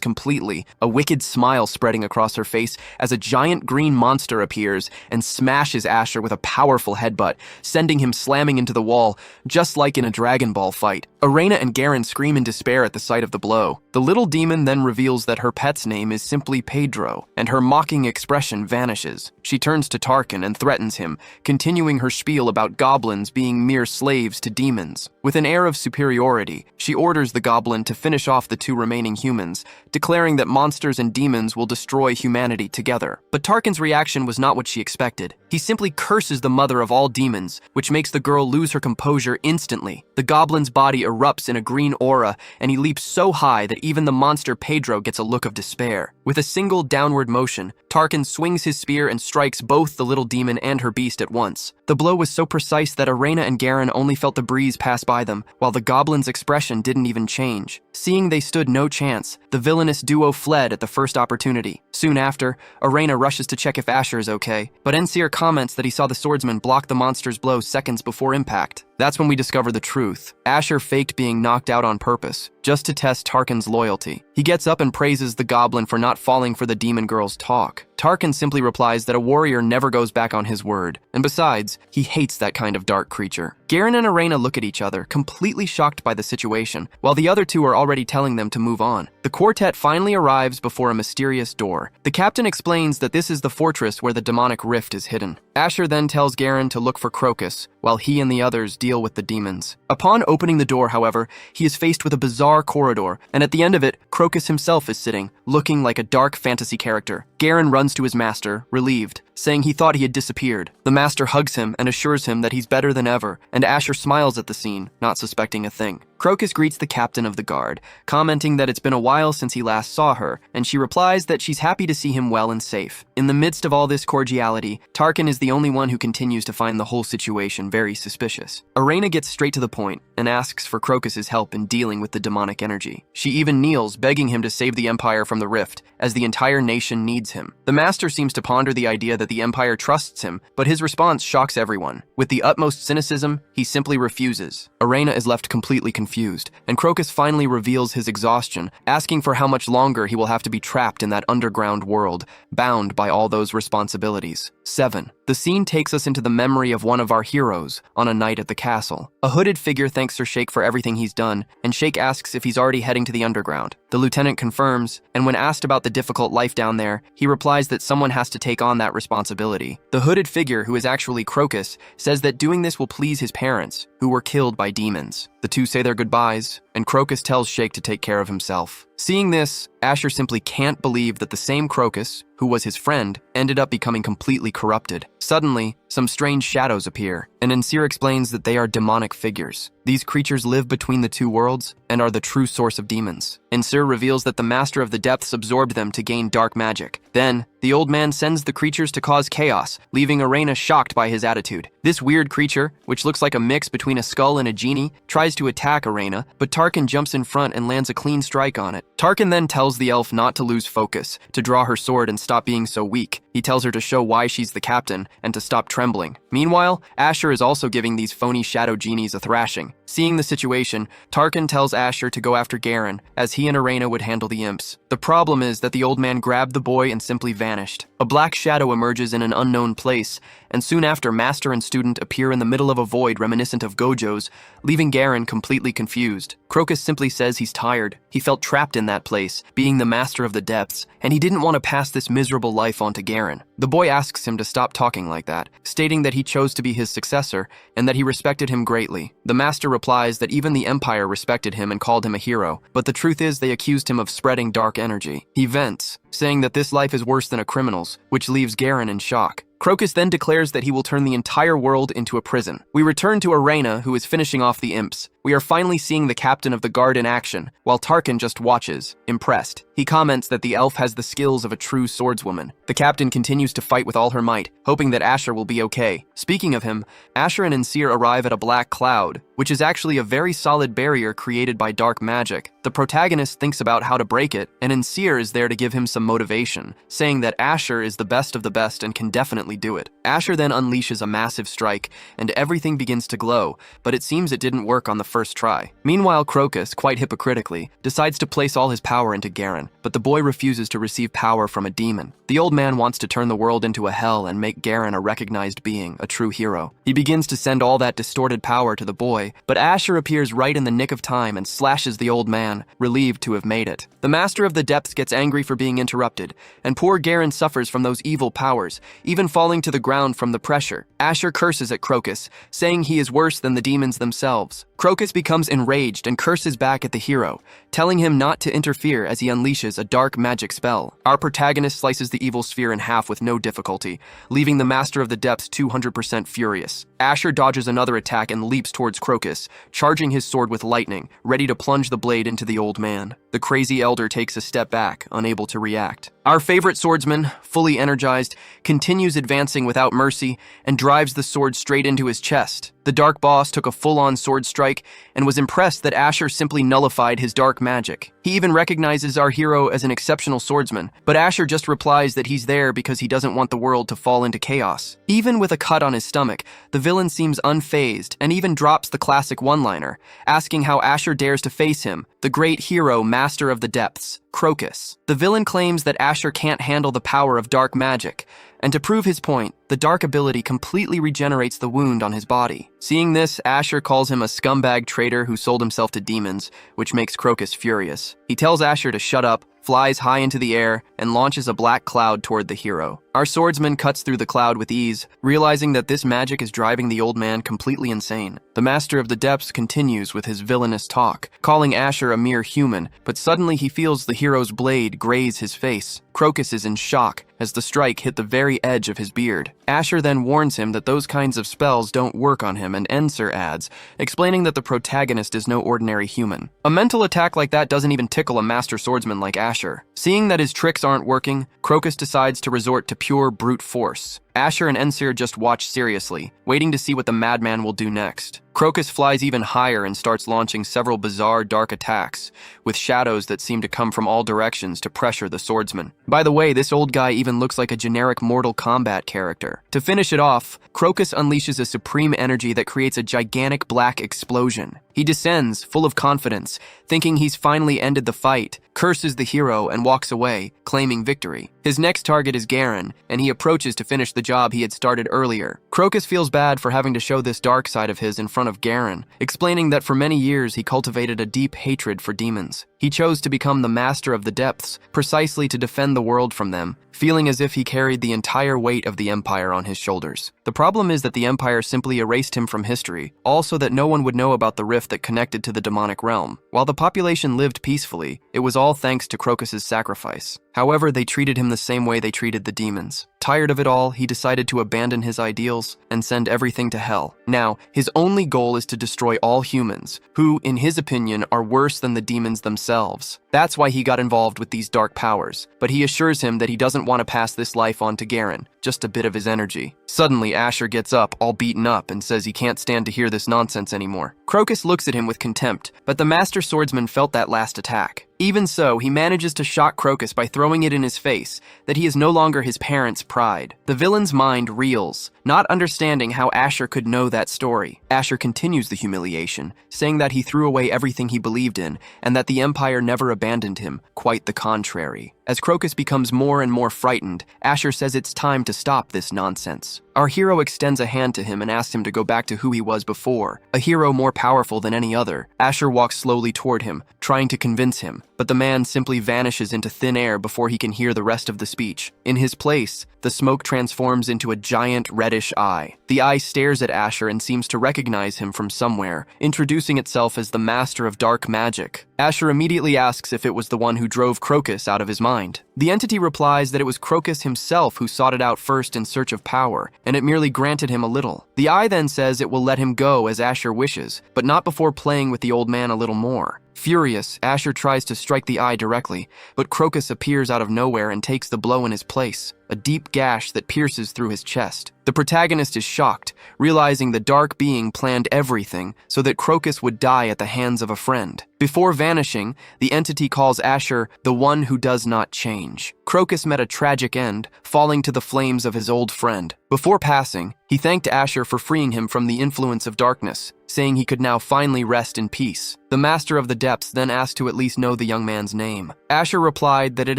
completely, a wicked smile spreading across her face as a giant green monster appears and smashes Asher with a powerful headbutt, sending him slamming into the wall, just like in a Dragon Ball fight. Arena and Garen scream in despair at the sight of the blow. The little demon then reveals that her pet's name is simply Pedro, and her mocking expression vanishes. She turns to Tarkin and threatens him, continuing her spiel about goblins being mere slaves to demons. With an air of superiority, she orders the goblin to finish off the two remaining humans, declaring that monsters and demons will destroy humanity together. But Tarkin's reaction was not what she expected. He simply curses the mother of all demons, which makes the girl lose her composure instantly. The goblin's body erupts in a green aura, and he leaps so high that even the monster Pedro gets a look of despair. With a single downward motion, Tarkin swings his spear and strikes both the little demon and her beast at once. The blow was so precise that Arena and Garen only felt the breeze pass by them, while the goblin's expression didn't even change. Seeing they stood no chance, the villainous duo fled at the first opportunity. Soon after, Arena rushes to check if Asher is okay, but Ensir comments that he saw the swordsman block the monster's blow seconds before impact. That's when we discover the truth. Asher faked being knocked out on purpose, just to test Tarkin's loyalty. He gets up and praises the goblin for not falling for the demon girl's talk. Tarkin simply replies that a warrior never goes back on his word, and besides, he hates that kind of dark creature. Garen and Arena look at each other, completely shocked by the situation, while the other two are already telling them to move on. The quartet finally arrives before a mysterious door. The captain explains that this is the fortress where the demonic rift is hidden. Asher then tells Garen to look for Crocus, while he and the others deal with the demons. Upon opening the door, however, he is faced with a bizarre corridor, and at the end of it, Crocus himself is sitting, looking like a dark fantasy character. Garen runs to his master, relieved, saying he thought he had disappeared. The master hugs him and assures him that he's better than ever, and Asher smiles at the scene, not suspecting a thing. Crocus greets the captain of the guard, commenting that it's been a while since he last saw her, and she replies that she's happy to see him well and safe. In the midst of all this cordiality, Tarkin is the only one who continues to find the whole situation very suspicious. Arena gets straight to the point and asks for Crocus's help in dealing with the demonic energy. She even kneels, begging him to save the Empire from the rift, as the entire nation needs him. The master seems to ponder the idea that the Empire trusts him, but his response shocks everyone. With the utmost cynicism, he simply refuses. Arena is left completely confused, and Crocus finally reveals his exhaustion, asking for how much longer he will have to be trapped in that underground world, bound by all those responsibilities. 7. The scene takes us into the memory of one of our heroes on a night at the castle. A hooded figure thanks Sir Sheikh for everything he's done, and Sheikh asks if he's already heading to the underground. The lieutenant confirms, and when asked about the difficult life down there, he replies that someone has to take on that responsibility. The hooded figure, who is actually Crocus, says that doing this will please his parents, who were killed by demons. The two say their goodbyes, and Crocus tells Sheikh to take care of himself. Seeing this, Asher simply can't believe that the same Crocus, who was his friend, ended up becoming completely corrupted. Suddenly, some strange shadows appear, and Ensir explains that they are demonic figures. These creatures live between the two worlds and are the true source of demons. Ensir reveals that the Master of the Depths absorbed them to gain dark magic. Then, the old man sends the creatures to cause chaos, leaving Arena shocked by his attitude. This weird creature, which looks like a mix between a skull and a genie, tries to attack Arena, but Tarkin jumps in front and lands a clean strike on it. Tarkin then tells the elf not to lose focus, to draw her sword and stop being so weak. He tells her to show why she's the captain and to stop trembling. Meanwhile, Asher is also giving these phony shadow genies a thrashing. Seeing the situation, Tarkin tells Asher to go after Garen, as he and Arena would handle the imps. The problem is that the old man grabbed the boy and simply vanished. A black shadow emerges in an unknown place, and soon after, master and student appear in the middle of a void reminiscent of Gojo's, leaving Garen completely confused. Crocus simply says he's tired. He felt trapped in that place, being the master of the depths, and he didn't want to pass this miserable life on to Garen. The boy asks him to stop talking like that, stating that he chose to be his successor and that he respected him greatly. The master replies that even the Empire respected him and called him a hero, but the truth is they accused him of spreading dark energy. He vents, saying that this life is worse than a criminal's, which leaves Garen in shock. Crocus then declares that he will turn the entire world into a prison. We return to Arena, who is finishing off the imps. We are finally seeing the captain of the guard in action, while Tarkin just watches, impressed. He comments that the elf has the skills of a true swordswoman. The captain continues to fight with all her might, hoping that Asher will be okay. Speaking of him, Asher and Insir arrive at a black cloud, which is actually a very solid barrier created by dark magic. The protagonist thinks about how to break it, and Insir is there to give him some motivation, saying that Asher is the best of the best and can definitely do it. Asher then unleashes a massive strike, and everything begins to glow, but it seems it didn't work on the first try. Meanwhile, Crocus, quite hypocritically, decides to place all his power into Garen, but the boy refuses to receive power from a demon. The old man wants to turn the world into a hell and make Garen a recognized being, a true hero. He begins to send all that distorted power to the boy, but Asher appears right in the nick of time and slashes the old man, relieved to have made it. The Master of the Depths gets angry for being interrupted, and poor Garen suffers from those evil powers, even falling to the ground from the pressure. Asher curses at Crocus, saying he is worse than the demons themselves. Crocus becomes enraged and curses back at the hero, telling him not to interfere as he unleashes a dark magic spell. Our protagonist slices the evil sphere in half with no difficulty, leaving the Master of the Depths 200% furious. Asher dodges another attack and leaps towards Crocus, charging his sword with lightning, ready to plunge the blade into the old man. The crazy elder takes a step back, unable to react. Our favorite swordsman, fully energized, continues advancing without mercy and drives the sword straight into his chest. The dark boss took a full-on sword strike and was impressed that Asher simply nullified his dark magic. He even recognizes our hero as an exceptional swordsman, but Asher just replies that he's there because he doesn't want the world to fall into chaos. Even with a cut on his stomach, the villain seems unfazed and even drops the classic one-liner, asking how Asher dares to face him, the great hero, Master of the Depths, Crocus. The villain claims that Asher can't handle the power of dark magic, and to prove his point, the dark ability completely regenerates the wound on his body. Seeing this, Asher calls him a scumbag traitor who sold himself to demons, which makes Crocus furious. He tells Asher to shut up, flies high into the air, and launches a black cloud toward the hero. Our swordsman cuts through the cloud with ease, realizing that this magic is driving the old man completely insane. The Master of the Depths continues with his villainous talk, calling Asher a mere human, but suddenly he feels the hero's blade graze his face. Crocus is in shock as the strike hit the very edge of his beard. Asher then warns him that those kinds of spells don't work on him, and Ensir adds, explaining that the protagonist is no ordinary human. A mental attack like that doesn't even tickle a master swordsman like Asher. Seeing that his tricks aren't working, Crocus decides to resort to pure brute force. Asher and Ensir just watch seriously, waiting to see what the madman will do next. Crocus flies even higher and starts launching several bizarre dark attacks, with shadows that seem to come from all directions to pressure the swordsman. By the way, this old guy even looks like a generic Mortal Kombat character. To finish it off, Crocus unleashes a supreme energy that creates a gigantic black explosion. He descends, full of confidence, thinking he's finally ended the fight, curses the hero, and walks away, claiming victory. His next target is Garen, and he approaches to finish the job he had started earlier. Crocus feels bad for having to show this dark side of his in front of Garen, explaining that for many years he cultivated a deep hatred for demons. He chose to become the Master of the Depths, precisely to defend the world from them, feeling as if he carried the entire weight of the Empire on his shoulders. The problem is that the Empire simply erased him from history, also that no one would know about the rift that connected to the demonic realm. While the population lived peacefully, it was all thanks to Crocus's sacrifice. However, they treated him the same way they treated the demons. Tired of it all, he decided to abandon his ideals and send everything to hell. Now, his only goal is to destroy all humans, who, in his opinion, are worse than the demons themselves. That's why he got involved with these dark powers, but he assures him that he doesn't want to pass this life on to Garen, just a bit of his energy. Suddenly, Asher gets up, all beaten up, and says he can't stand to hear this nonsense anymore. Crocus looks at him with contempt, but the Master Swordsman felt that last attack. Even so, he manages to shock Crocus by throwing it in his face that he is no longer his parents' pride. The villain's mind reels, not understanding how Asher could know that story. Asher continues the humiliation, saying that he threw away everything he believed in and that the Empire never abandoned him, quite the contrary. As Crocus becomes more and more frightened, Asher says it's time to stop this nonsense. Our hero extends a hand to him and asks him to go back to who he was before, a hero more powerful than any other. Asher walks slowly toward him, trying to convince him, but the man simply vanishes into thin air before he can hear the rest of the speech. In his place, the smoke transforms into a giant reddish eye. The eye stares at Asher and seems to recognize him from somewhere, introducing itself as the master of dark magic. Asher immediately asks if it was the one who drove Crocus out of his mind. The entity replies that it was Crocus himself who sought it out first in search of power, and it merely granted him a little. The eye then says it will let him go as Asher wishes, but not before playing with the old man a little more. Furious, Asher tries to strike the eye directly, but Crocus appears out of nowhere and takes the blow in his place, a deep gash that pierces through his chest. The protagonist is shocked, realizing the dark being planned everything so that Crocus would die at the hands of a friend. Before vanishing, the entity calls Asher the one who does not change. Crocus met a tragic end, falling to the flames of his old friend. Before passing, he thanked Asher for freeing him from the influence of darkness, saying he could now finally rest in peace. The Master of the Depths then asked to at least know the young man's name. Asher replied that it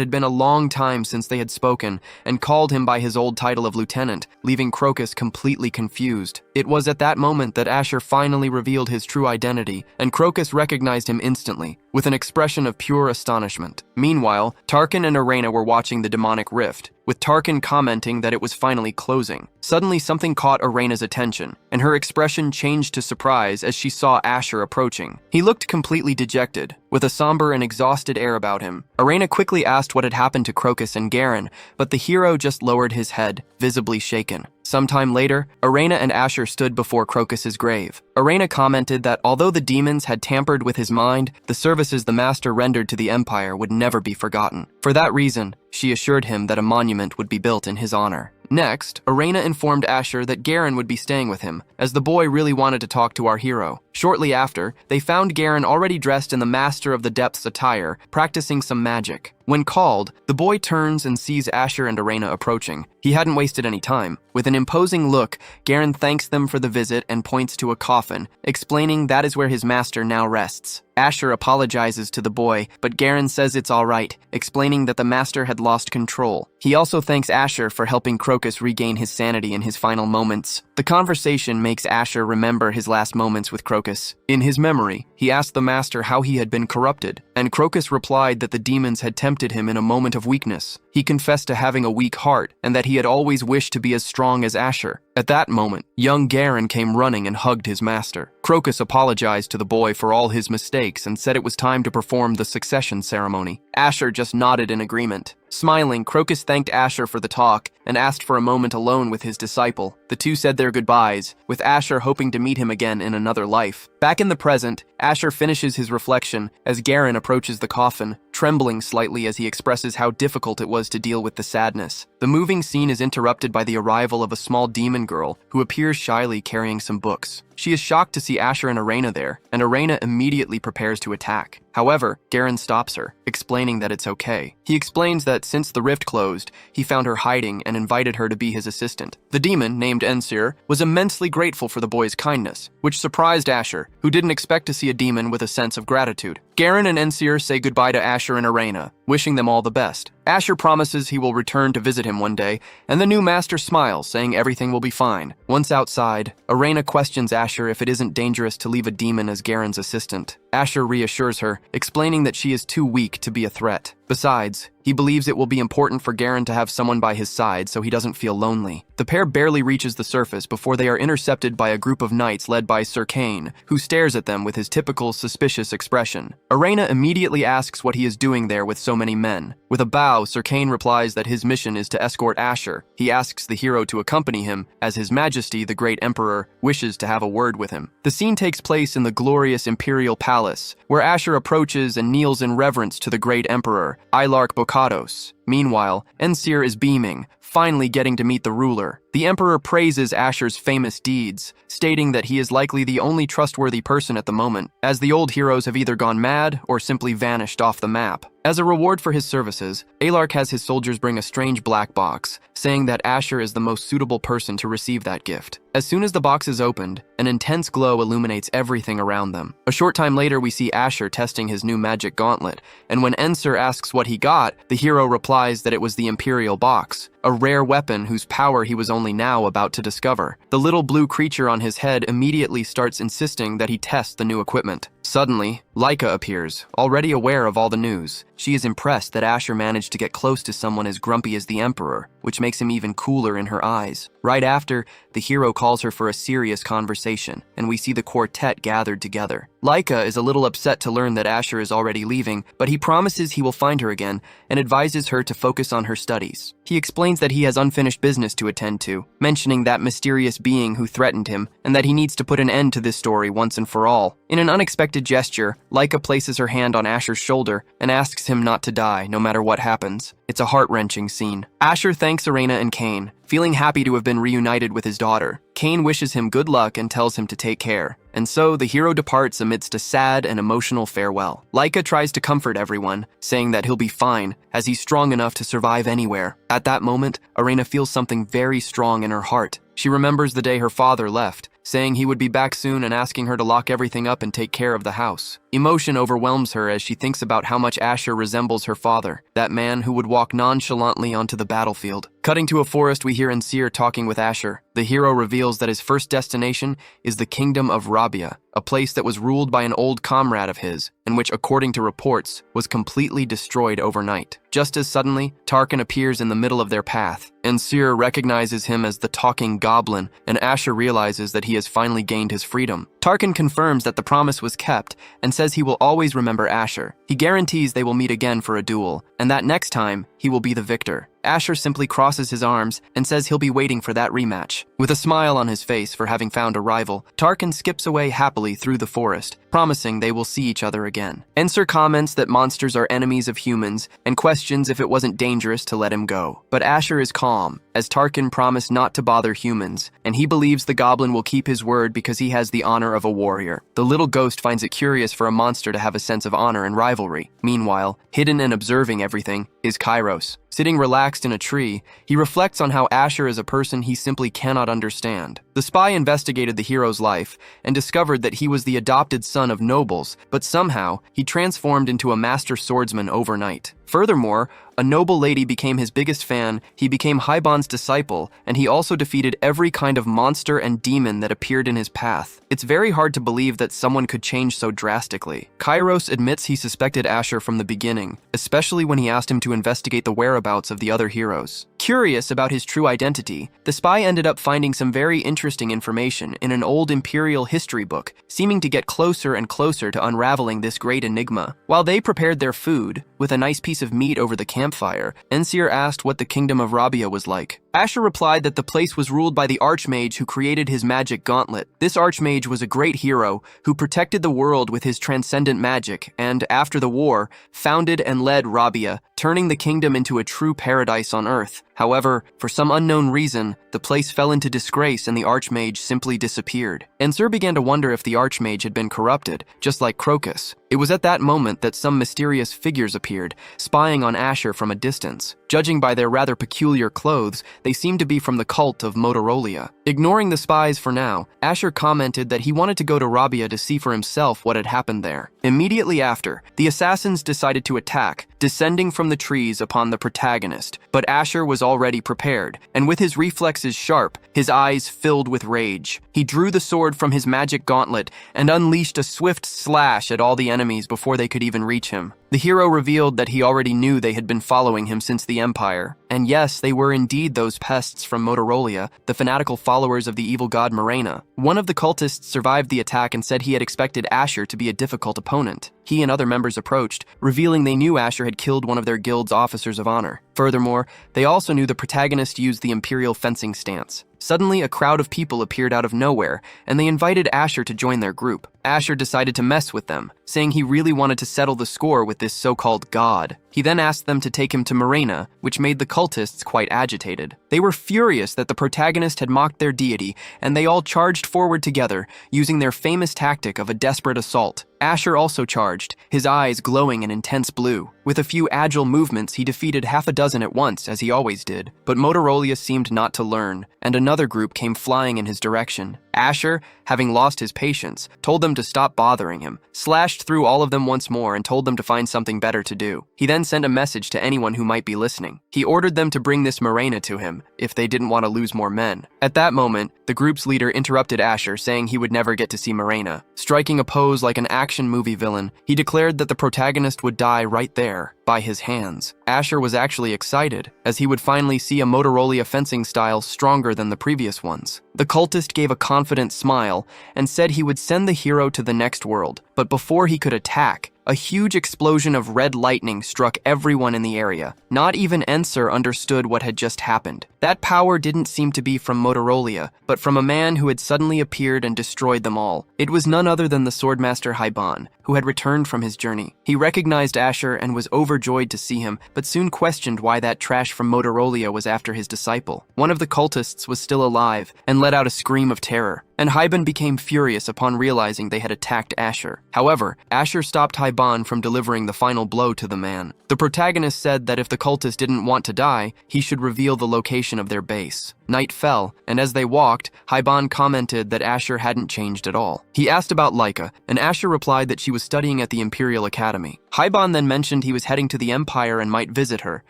had been a long time since they had spoken and called him by his old title of lieutenant, leaving Crocus completely confused. It was at that moment that Asher finally revealed his true identity, and Crocus recognized him instantly, with an expression of pure astonishment. Meanwhile, Tarkin and Arena were watching the demonic rift, with Tarkin commenting that it was finally closing. Suddenly, something caught Arena's attention, and her expression changed to surprise as she saw Asher approaching. He looked completely dejected, with a somber and exhausted air about him. Arena quickly asked what had happened to Crocus and Garen, but the hero just lowered his head, visibly shaken. Sometime later, Arena and Asher stood before Crocus's grave. Arena commented that although the demons had tampered with his mind, the services the Master rendered to the Empire would never be forgotten. For that reason, she assured him that a monument would be built in his honor. Next, Arena informed Asher that Garen would be staying with him, as the boy really wanted to talk to our hero. Shortly after, they found Garen already dressed in the Master of the Depths attire, practicing some magic. When called, the boy turns and sees Asher and Arena approaching. He hadn't wasted any time. With an imposing look, Garen thanks them for the visit and points to a coffin, explaining that is where his master now rests. Asher apologizes to the boy, but Garen says it's all right, explaining that the master had lost control. He also thanks Asher for helping Crocus regain his sanity in his final moments. The conversation makes Asher remember his last moments with Crocus. In his memory, he asked the master how he had been corrupted, and Crocus replied that the demons had tempted him in a moment of weakness. He confessed to having a weak heart, and that he had always wished to be as strong as Asher. At that moment, young Garen came running and hugged his master. Crocus apologized to the boy for all his mistakes and said it was time to perform the succession ceremony. Asher just nodded in agreement. Smiling, Crocus thanked Asher for the talk and asked for a moment alone with his disciple. The two said their goodbyes, with Asher hoping to meet him again in another life. Back in the present, Asher finishes his reflection as Garen approaches the coffin, trembling slightly as he expresses how difficult it was to deal with the sadness. The moving scene is interrupted by the arrival of a small demon girl who appears shyly carrying some books. She is shocked to see Asher and Arena there, and Arena immediately prepares to attack. However, Garen stops her, explaining that it's okay. He explains that since the rift closed, he found her hiding and invited her to be his assistant. The demon, named Ensir, was immensely grateful for the boy's kindness, which surprised Asher, who didn't expect to see a demon with a sense of gratitude. Garen and Ensir say goodbye to Asher and Arena, wishing them all the best. Asher promises he will return to visit him one day, and the new master smiles, saying everything will be fine. Once outside, Arena questions Asher if it isn't dangerous to leave a demon as Garen's assistant. Asher reassures her, explaining that she is too weak to be a threat. Besides, he believes it will be important for Garen to have someone by his side so he doesn't feel lonely. The pair barely reaches the surface before they are intercepted by a group of knights led by Sir Kane, who stares at them with his typical suspicious expression. Arena immediately asks what he is doing there with so many men. With a bow, Sir Kane replies that his mission is to escort Asher. He asks the hero to accompany him, as His Majesty, the Great Emperor, wishes to have a word with him. The scene takes place in the glorious Imperial Palace, where Asher approaches and kneels in reverence to the Great Emperor, Ilark Bokados. Meanwhile, Ensir is beaming, finally getting to meet the ruler. The Emperor praises Asher's famous deeds, stating that he is likely the only trustworthy person at the moment, as the old heroes have either gone mad or simply vanished off the map. As a reward for his services, Alark has his soldiers bring a strange black box, saying that Asher is the most suitable person to receive that gift. As soon as the box is opened, an intense glow illuminates everything around them. A short time later, we see Asher testing his new magic gauntlet, and when Ensur asks what he got, the hero replies that it was the Imperial Box, a rare weapon whose power he was only now about to discover. The little blue creature on his head immediately starts insisting that he test the new equipment. Suddenly, Laika appears, already aware of all the news. She is impressed that Asher managed to get close to someone as grumpy as the Emperor, which makes him even cooler in her eyes. Right after, the hero calls her for a serious conversation, and we see the quartet gathered together. Laika is a little upset to learn that Asher is already leaving, but he promises he will find her again and advises her to focus on her studies. He explains that he has unfinished business to attend to, mentioning that mysterious being who threatened him, and that he needs to put an end to this story once and for all. In an unexpected gesture, Laika places her hand on Asher's shoulder and asks him not to die, no matter what happens. It's a heart-wrenching scene. Asher thanks Irena and Kane, feeling happy to have been reunited with his daughter. Kane wishes him good luck and tells him to take care. And so, the hero departs amidst a sad and emotional farewell. Laika tries to comfort everyone, saying that he'll be fine, as he's strong enough to survive anywhere. At that moment, Irena feels something very strong in her heart. She remembers the day her father left, saying he would be back soon and asking her to lock everything up and take care of the house. Emotion overwhelms her as she thinks about how much Asher resembles her father, that man who would walk nonchalantly onto the battlefield. Cutting to a forest, we hear Ensur talking with Asher. The hero reveals that his first destination is the kingdom of Rabia, a place that was ruled by an old comrade of his, and which, according to reports, was completely destroyed overnight. Just as suddenly, Tarkin appears in the middle of their path. Ensur recognizes him as the talking goblin, and Asher realizes that he has finally gained his freedom. Tarkin confirms that the promise was kept and says he will always remember Asher. He guarantees they will meet again for a duel, and that next time, he will be the victor. Asher simply crosses his arms and says he'll be waiting for that rematch. With a smile on his face for having found a rival, Tarkin skips away happily through the forest, promising they will see each other again. Ensur comments that monsters are enemies of humans and questions if it wasn't dangerous to let him go. But Asher is calm, as Tarkin promised not to bother humans, and he believes the goblin will keep his word because he has the honor of a warrior. The little ghost finds it curious for a monster to have a sense of honor and rivalry. Meanwhile, hidden and observing everything is Kairos. Sitting relaxed in a tree, he reflects on how Asher is a person he simply cannot understand. The spy investigated the hero's life and discovered that he was the adopted son of nobles, but somehow he transformed into a master swordsman overnight. Furthermore, a noble lady became his biggest fan, he became Haibon's disciple, and he also defeated every kind of monster and demon that appeared in his path. It's very hard to believe that someone could change so drastically. Kairos admits he suspected Asher from the beginning, especially when he asked him to investigate the whereabouts of the other heroes. Curious about his true identity, the spy ended up finding some very interesting information in an old imperial history book, seeming to get closer and closer to unraveling this great enigma. While they prepared their food, with a nice piece of meat over the campfire, Ensur asked what the kingdom of Rabia was like. Asher replied that the place was ruled by the archmage who created his magic gauntlet. This archmage was a great hero who protected the world with his transcendent magic and, after the war, founded and led Rabia, turning the kingdom into a true paradise on Earth. However, for some unknown reason, the place fell into disgrace and the archmage simply disappeared. Ensur began to wonder if the archmage had been corrupted, just like Crocus. It was at that moment that some mysterious figures appeared, spying on Asher from a distance. Judging by their rather peculiar clothes, they seemed to be from the cult of Motorola. Ignoring the spies for now, Asher commented that he wanted to go to Rabia to see for himself what had happened there. Immediately after, the assassins decided to attack, descending from the trees upon the protagonist. But Asher was already prepared, and with his reflexes sharp, his eyes filled with rage. He drew the sword from his magic gauntlet and unleashed a swift slash at all the enemies before they could even reach him. The hero revealed that he already knew they had been following him since the Empire. And yes, they were indeed those pests from Motorola, the fanatical followers of the evil god Morena. One of the cultists survived the attack and said he had expected Asher to be a difficult opponent. He and other members approached, revealing they knew Asher had killed one of their guild's officers of honor. Furthermore, they also knew the protagonist used the imperial fencing stance. Suddenly, a crowd of people appeared out of nowhere, and they invited Asher to join their group. Asher decided to mess with them, saying he really wanted to settle the score with this so-called god. He He then asked them to take him to Marina, which made the cultists quite agitated. They were furious that the protagonist had mocked their deity, and they all charged forward together, using their famous tactic of a desperate assault. Asher also charged, his eyes glowing an intense blue. With a few agile movements, he defeated half a dozen at once, as he always did. But Motorola seemed not to learn, and another group came flying in his direction. Asher, having lost his patience, told them to stop bothering him, slashed through all of them once more, and told them to find something better to do. He then sent a message to anyone who might be listening. He ordered them to bring this Marina to him, if they didn't want to lose more men. At that moment, the group's leader interrupted Asher, saying he would never get to see Marina. Striking a pose like an action movie villain, he declared that the protagonist would die right there, by his hands. Asher was actually excited, as he would finally see a Motorola fencing style stronger than the previous ones. The cultist gave a confident smile and said he would send the hero to the next world, but before he could attack, a huge explosion of red lightning struck everyone in the area. Not even Enser understood what had just happened. That power didn't seem to be from Motorola, but from a man who had suddenly appeared and destroyed them all. It was none other than the Swordmaster Haiban, who had returned from his journey. He recognized Asher and was overjoyed to see him, but soon questioned why that trash from Motorola was after his disciple. One of the cultists was still alive and let out a scream of terror, and Haiban became furious upon realizing they had attacked Asher. However, Asher stopped Haiban from delivering the final blow to the man. The protagonist said that if the cultist didn't want to die, he should reveal the location of their base. Night fell, and as they walked, Haiban commented that Asher hadn't changed at all. He asked about Laika, and Asher replied that she was studying at the Imperial Academy. Haiban then mentioned he was heading to the Empire and might visit her,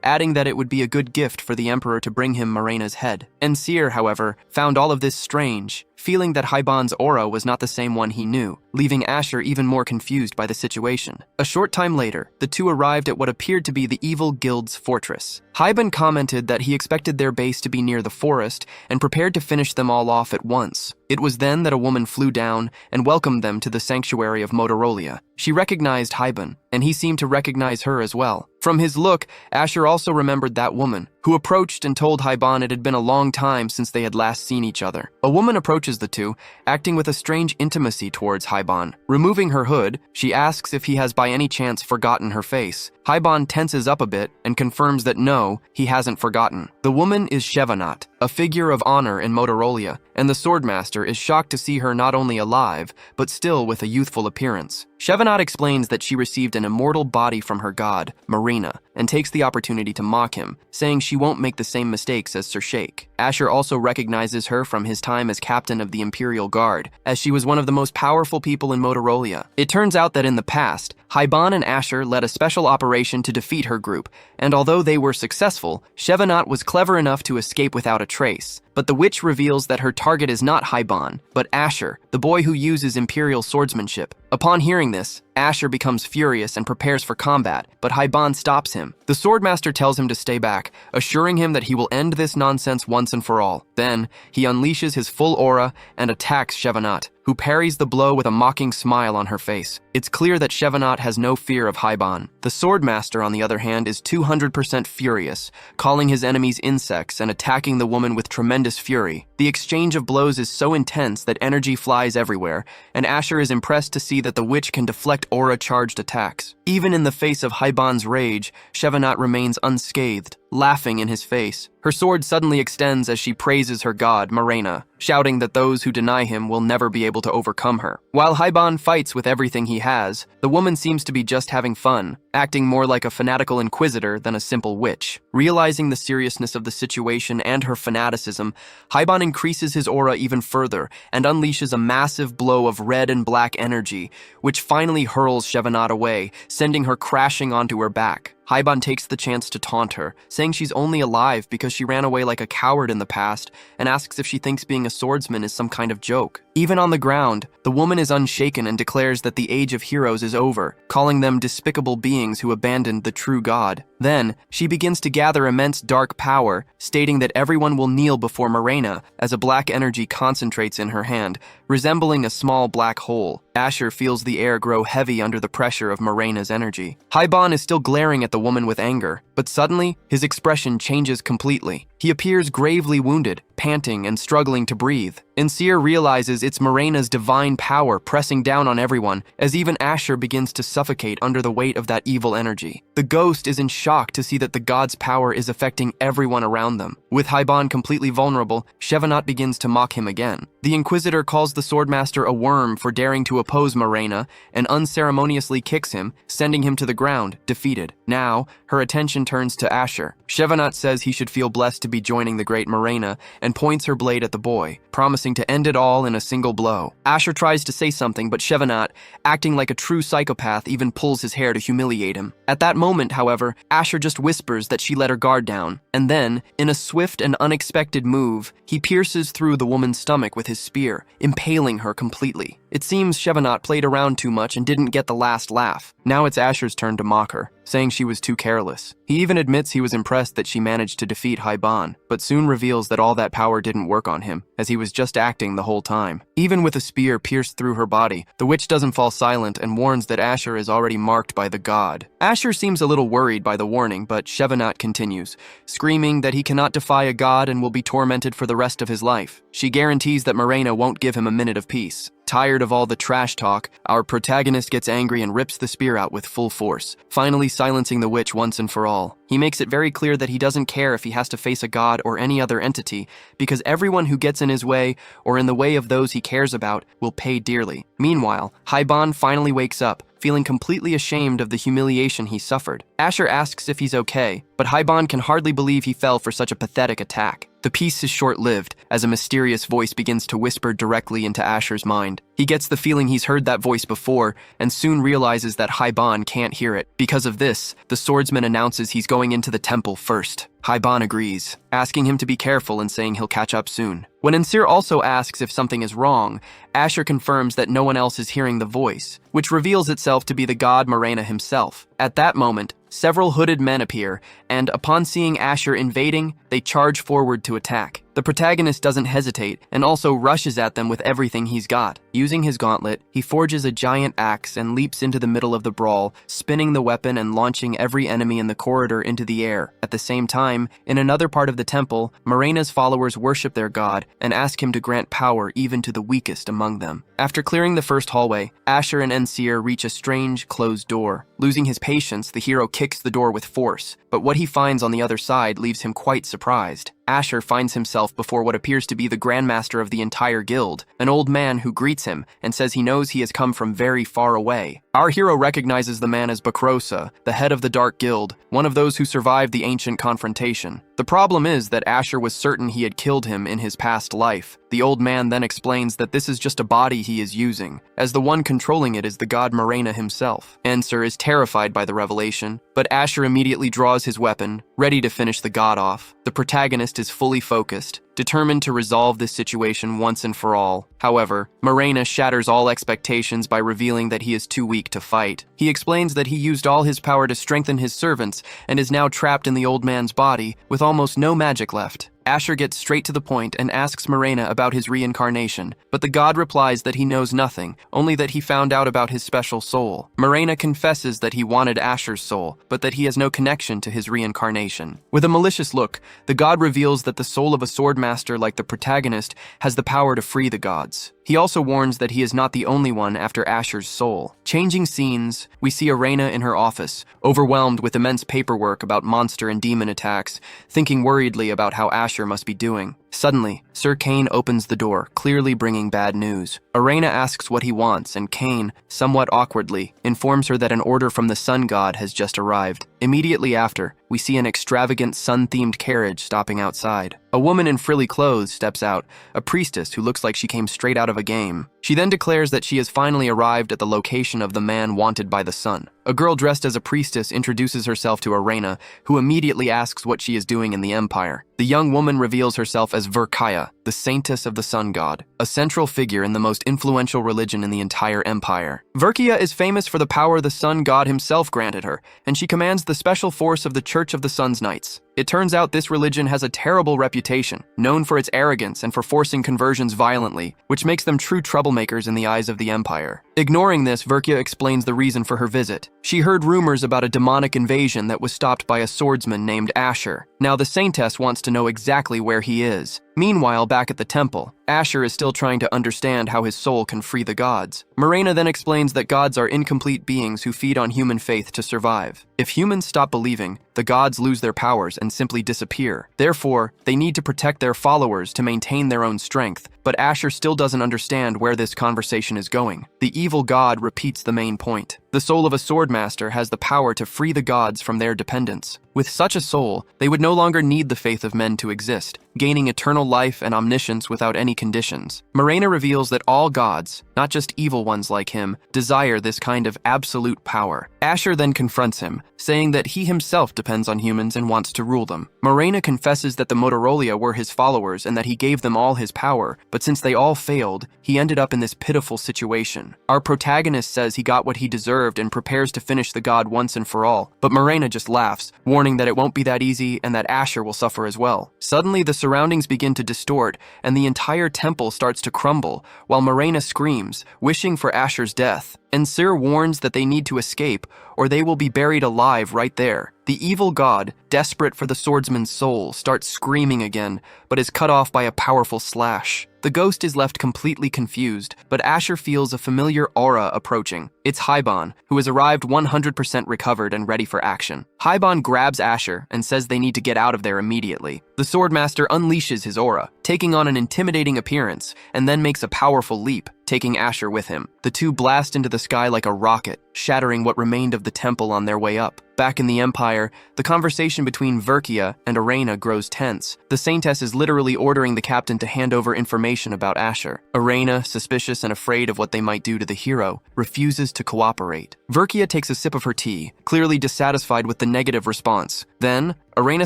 adding that it would be a good gift for the Emperor to bring him Morena's head. Ensir, however, found all of this strange, feeling that Haiban's aura was not the same one he knew, leaving Asher even more confused by the situation. A short time later, the two arrived at what appeared to be the evil guild's fortress. Haiban commented that he expected their base to be near the forest and prepared to finish them all off at once. It was then that a woman flew down and welcomed them to the sanctuary of Motorola. She recognized Haiban, and he seemed to recognize her as well. From his look, Asher also remembered that woman, who approached and told Haiban it had been a long time since they had last seen each other. A woman approaches the two, acting with a strange intimacy towards Haiban. Removing her hood, she asks if he has by any chance forgotten her face. Haiban tenses up a bit and confirms that no, he hasn't forgotten. The woman is Shevanat, a figure of honor in Motorola, and the Swordmaster is shocked to see her not only alive, but still with a youthful appearance. Shevanat explains that she received an immortal body from her god, Marina, and takes the opportunity to mock him, saying she won't make the same mistakes as Sir Sheikh. Asher also recognizes her from his time as captain of the Imperial Guard, as she was one of the most powerful people in Motorola. It turns out that in the past, Haiban and Asher led a special operation to defeat her group, and although they were successful, Shevanat was clever enough to escape without a trace. But the witch reveals that her target is not Haiban, but Asher, the boy who uses Imperial swordsmanship. Upon hearing this, Asher becomes furious and prepares for combat, but Haiban stops him. The Swordmaster tells him to stay back, assuring him that he will end this nonsense once and for all. Then, he unleashes his full aura and attacks Shevanat, who parries the blow with a mocking smile on her face. It's clear that Shevanat has no fear of Haiban. The Swordmaster, on the other hand, is 200% furious, calling his enemies insects and attacking the woman with tremendous fury. The exchange of blows is so intense that energy flies everywhere, and Asher is impressed to see that the witch can deflect aura-charged attacks. Even in the face of Haiban's rage, Shevanat remains unscathed, laughing in his face. Her sword suddenly extends as she praises her god, Marina, shouting that those who deny him will never be able to overcome her. While Haiban fights with everything he has, the woman seems to be just having fun, acting more like a fanatical inquisitor than a simple witch. Realizing the seriousness of the situation and her fanaticism, Haiban increases his aura even further and unleashes a massive blow of red and black energy, which finally hurls Shevanat away, sending her crashing onto her back. Haiban takes the chance to taunt her, saying she's only alive because she ran away like a coward in the past, and asks if she thinks being a swordsman is some kind of joke. Even on the ground, the woman is unshaken and declares that the age of heroes is over, calling them despicable beings who abandoned the true god. Then, she begins to gather immense dark power, stating that everyone will kneel before Marina as a black energy concentrates in her hand, resembling a small black hole. Asher feels the air grow heavy under the pressure of Marina's energy. Haiban is still glaring at the woman with anger, but suddenly, his expression changes completely. He appears gravely wounded, panting and struggling to breathe. Insir realizes it's Morena's divine power pressing down on everyone, as even Asher begins to suffocate under the weight of that evil energy. The ghost is in shock to see that the god's power is affecting everyone around them. With Haiban completely vulnerable, Shevanat begins to mock him again. The Inquisitor calls the Swordmaster a worm for daring to oppose Morena and unceremoniously kicks him, sending him to the ground, defeated. Now, her attention turns to Asher. Shevanat says he should feel blessed to be joining the great Morena and points her blade at the boy, promising to end it all in a single blow. Asher tries to say something, but Shevanat, acting like a true psychopath, even pulls his hair to humiliate him. At that moment, however, Asher just whispers that she let her guard down, and then, in a swift and unexpected move, he pierces through the woman's stomach with his spear, impaling her completely. It seems Shevanat played around too much and didn't get the last laugh. Now it's Asher's turn to mock her, saying she was too careless. He even admits he was impressed that she managed to defeat Haiban, but soon reveals that all that power didn't work on him, as he was just acting the whole time. Even with a spear pierced through her body, the witch doesn't fall silent and warns that Asher is already marked by the god. Asher seems a little worried by the warning, but Shevanat continues, screaming that he cannot defy a god and will be tormented for the rest of his life. She guarantees that Morena won't give him a minute of peace. Tired of all the trash talk, our protagonist gets angry and rips the spear out with full force, finally silencing the witch once and for all. He makes it very clear that he doesn't care if he has to face a god or any other entity, because everyone who gets in his way or in the way of those he cares about will pay dearly. Meanwhile, Haiban finally wakes up, feeling completely ashamed of the humiliation he suffered. Asher asks if he's okay, but Haiban can hardly believe he fell for such a pathetic attack. The peace is short-lived, as a mysterious voice begins to whisper directly into Asher's mind. He gets the feeling he's heard that voice before, and soon realizes that Haiban can't hear it. Because of this, the swordsman announces he's going into the temple first. Haiban agrees, asking him to be careful and saying he'll catch up soon. When Insir also asks if something is wrong, Asher confirms that no one else is hearing the voice, which reveals itself to be the god Morena himself. At that moment, several hooded men appear, and upon seeing Asher invading, they charge forward to attack. The protagonist doesn't hesitate, and also rushes at them with everything he's got. Using his gauntlet, he forges a giant axe and leaps into the middle of the brawl, spinning the weapon and launching every enemy in the corridor into the air. At the same time, in another part of the temple, Morena's followers worship their god and ask him to grant power even to the weakest among them. After clearing the first hallway, Asher and Ensir reach a strange, closed door. Losing his patience, the hero kicks the door with force, but what he finds on the other side leaves him quite surprised. Asher finds himself before what appears to be the Grandmaster of the entire guild, an old man who greets him and says he knows he has come from very far away. Our hero recognizes the man as Bakrosa, the head of the Dark Guild, one of those who survived the ancient confrontation. The problem is that Asher was certain he had killed him in his past life. The old man then explains that this is just a body he is using, as the one controlling it is the god Morena himself. Ensir is terrified by the revelation, but Asher immediately draws his weapon, ready to finish the god off. The protagonist is fully focused, determined to resolve this situation once and for all. However, Morena shatters all expectations by revealing that he is too weak to fight. He explains that he used all his power to strengthen his servants and is now trapped in the old man's body with almost no magic left. Asher gets straight to the point and asks Morena about his reincarnation, but the god replies that he knows nothing, only that he found out about his special soul. Morena confesses that he wanted Asher's soul, but that he has no connection to his reincarnation. With a malicious look, the god reveals that the soul of a swordmaster like the protagonist has the power to free the gods. He also warns that he is not the only one after Asher's soul. Changing scenes, we see Arena in her office, overwhelmed with immense paperwork about monster and demon attacks, thinking worriedly about how Asher must be doing. Suddenly, Sir Kane opens the door, clearly bringing bad news. Arena asks what he wants, and Kane, somewhat awkwardly, informs her that an order from the sun god has just arrived. Immediately after, we see an extravagant sun-themed carriage stopping outside. A woman in frilly clothes steps out, a priestess who looks like she came straight out of a game. She then declares that she has finally arrived at the location of the man wanted by the sun. A girl dressed as a priestess introduces herself to Arena, who immediately asks what she is doing in the Empire. The young woman reveals herself as Verkaya, the saintess of the sun god, a central figure in the most influential religion in the entire empire. Verkaya is famous for the power the sun god himself granted her, and she commands the special force of the Church of the Sun's Knights. It turns out this religion has a terrible reputation, known for its arrogance and for forcing conversions violently, which makes them true troublemakers in the eyes of the Empire. Ignoring this, Verkia explains the reason for her visit. She heard rumors about a demonic invasion that was stopped by a swordsman named Asher. Now the Saintess wants to know exactly where he is. Meanwhile, back at the temple, Asher is still trying to understand how his soul can free the gods. Morena then explains that gods are incomplete beings who feed on human faith to survive. If humans stop believing, the gods lose their powers and simply disappear. Therefore, they need to protect their followers to maintain their own strength. But Asher still doesn't understand where this conversation is going. The evil god repeats the main point. The soul of a swordmaster has the power to free the gods from their dependence. With such a soul, they would no longer need the faith of men to exist, gaining eternal life and omniscience without any conditions. Morena reveals that all gods, not just evil ones like him, desire this kind of absolute power. Asher then confronts him, saying that he himself depends on humans and wants to rule them. Morena confesses that the Motorola were his followers and that he gave them all his power, but since they all failed, he ended up in this pitiful situation. Our protagonist says he got what he deserved and prepares to finish the god once and for all, but Morena just laughs, warning that it won't be that easy and that Asher will suffer as well. Suddenly, the surroundings begin to distort, and the entire temple starts to crumble, while Morena screams, wishing for Asher's death. Ensir warns that they need to escape, or they will be buried alive right there. The evil god, desperate for the swordsman's soul, starts screaming again, but is cut off by a powerful slash. The ghost is left completely confused, but Asher feels a familiar aura approaching. It's Haibon, who has arrived 100% recovered and ready for action. Haibon grabs Asher and says they need to get out of there immediately. The Swordmaster unleashes his aura, taking on an intimidating appearance, and then makes a powerful leap, taking Asher with him. The two blast into the sky like a rocket, shattering what remained of the temple on their way up. Back in the Empire, the conversation between Verkia and Arena grows tense. The Saintess is literally ordering the captain to hand over information about Asher. Arena, suspicious and afraid of what they might do to the hero, refuses to cooperate. Verkia takes a sip of her tea, clearly dissatisfied with the negative response. Then, Arena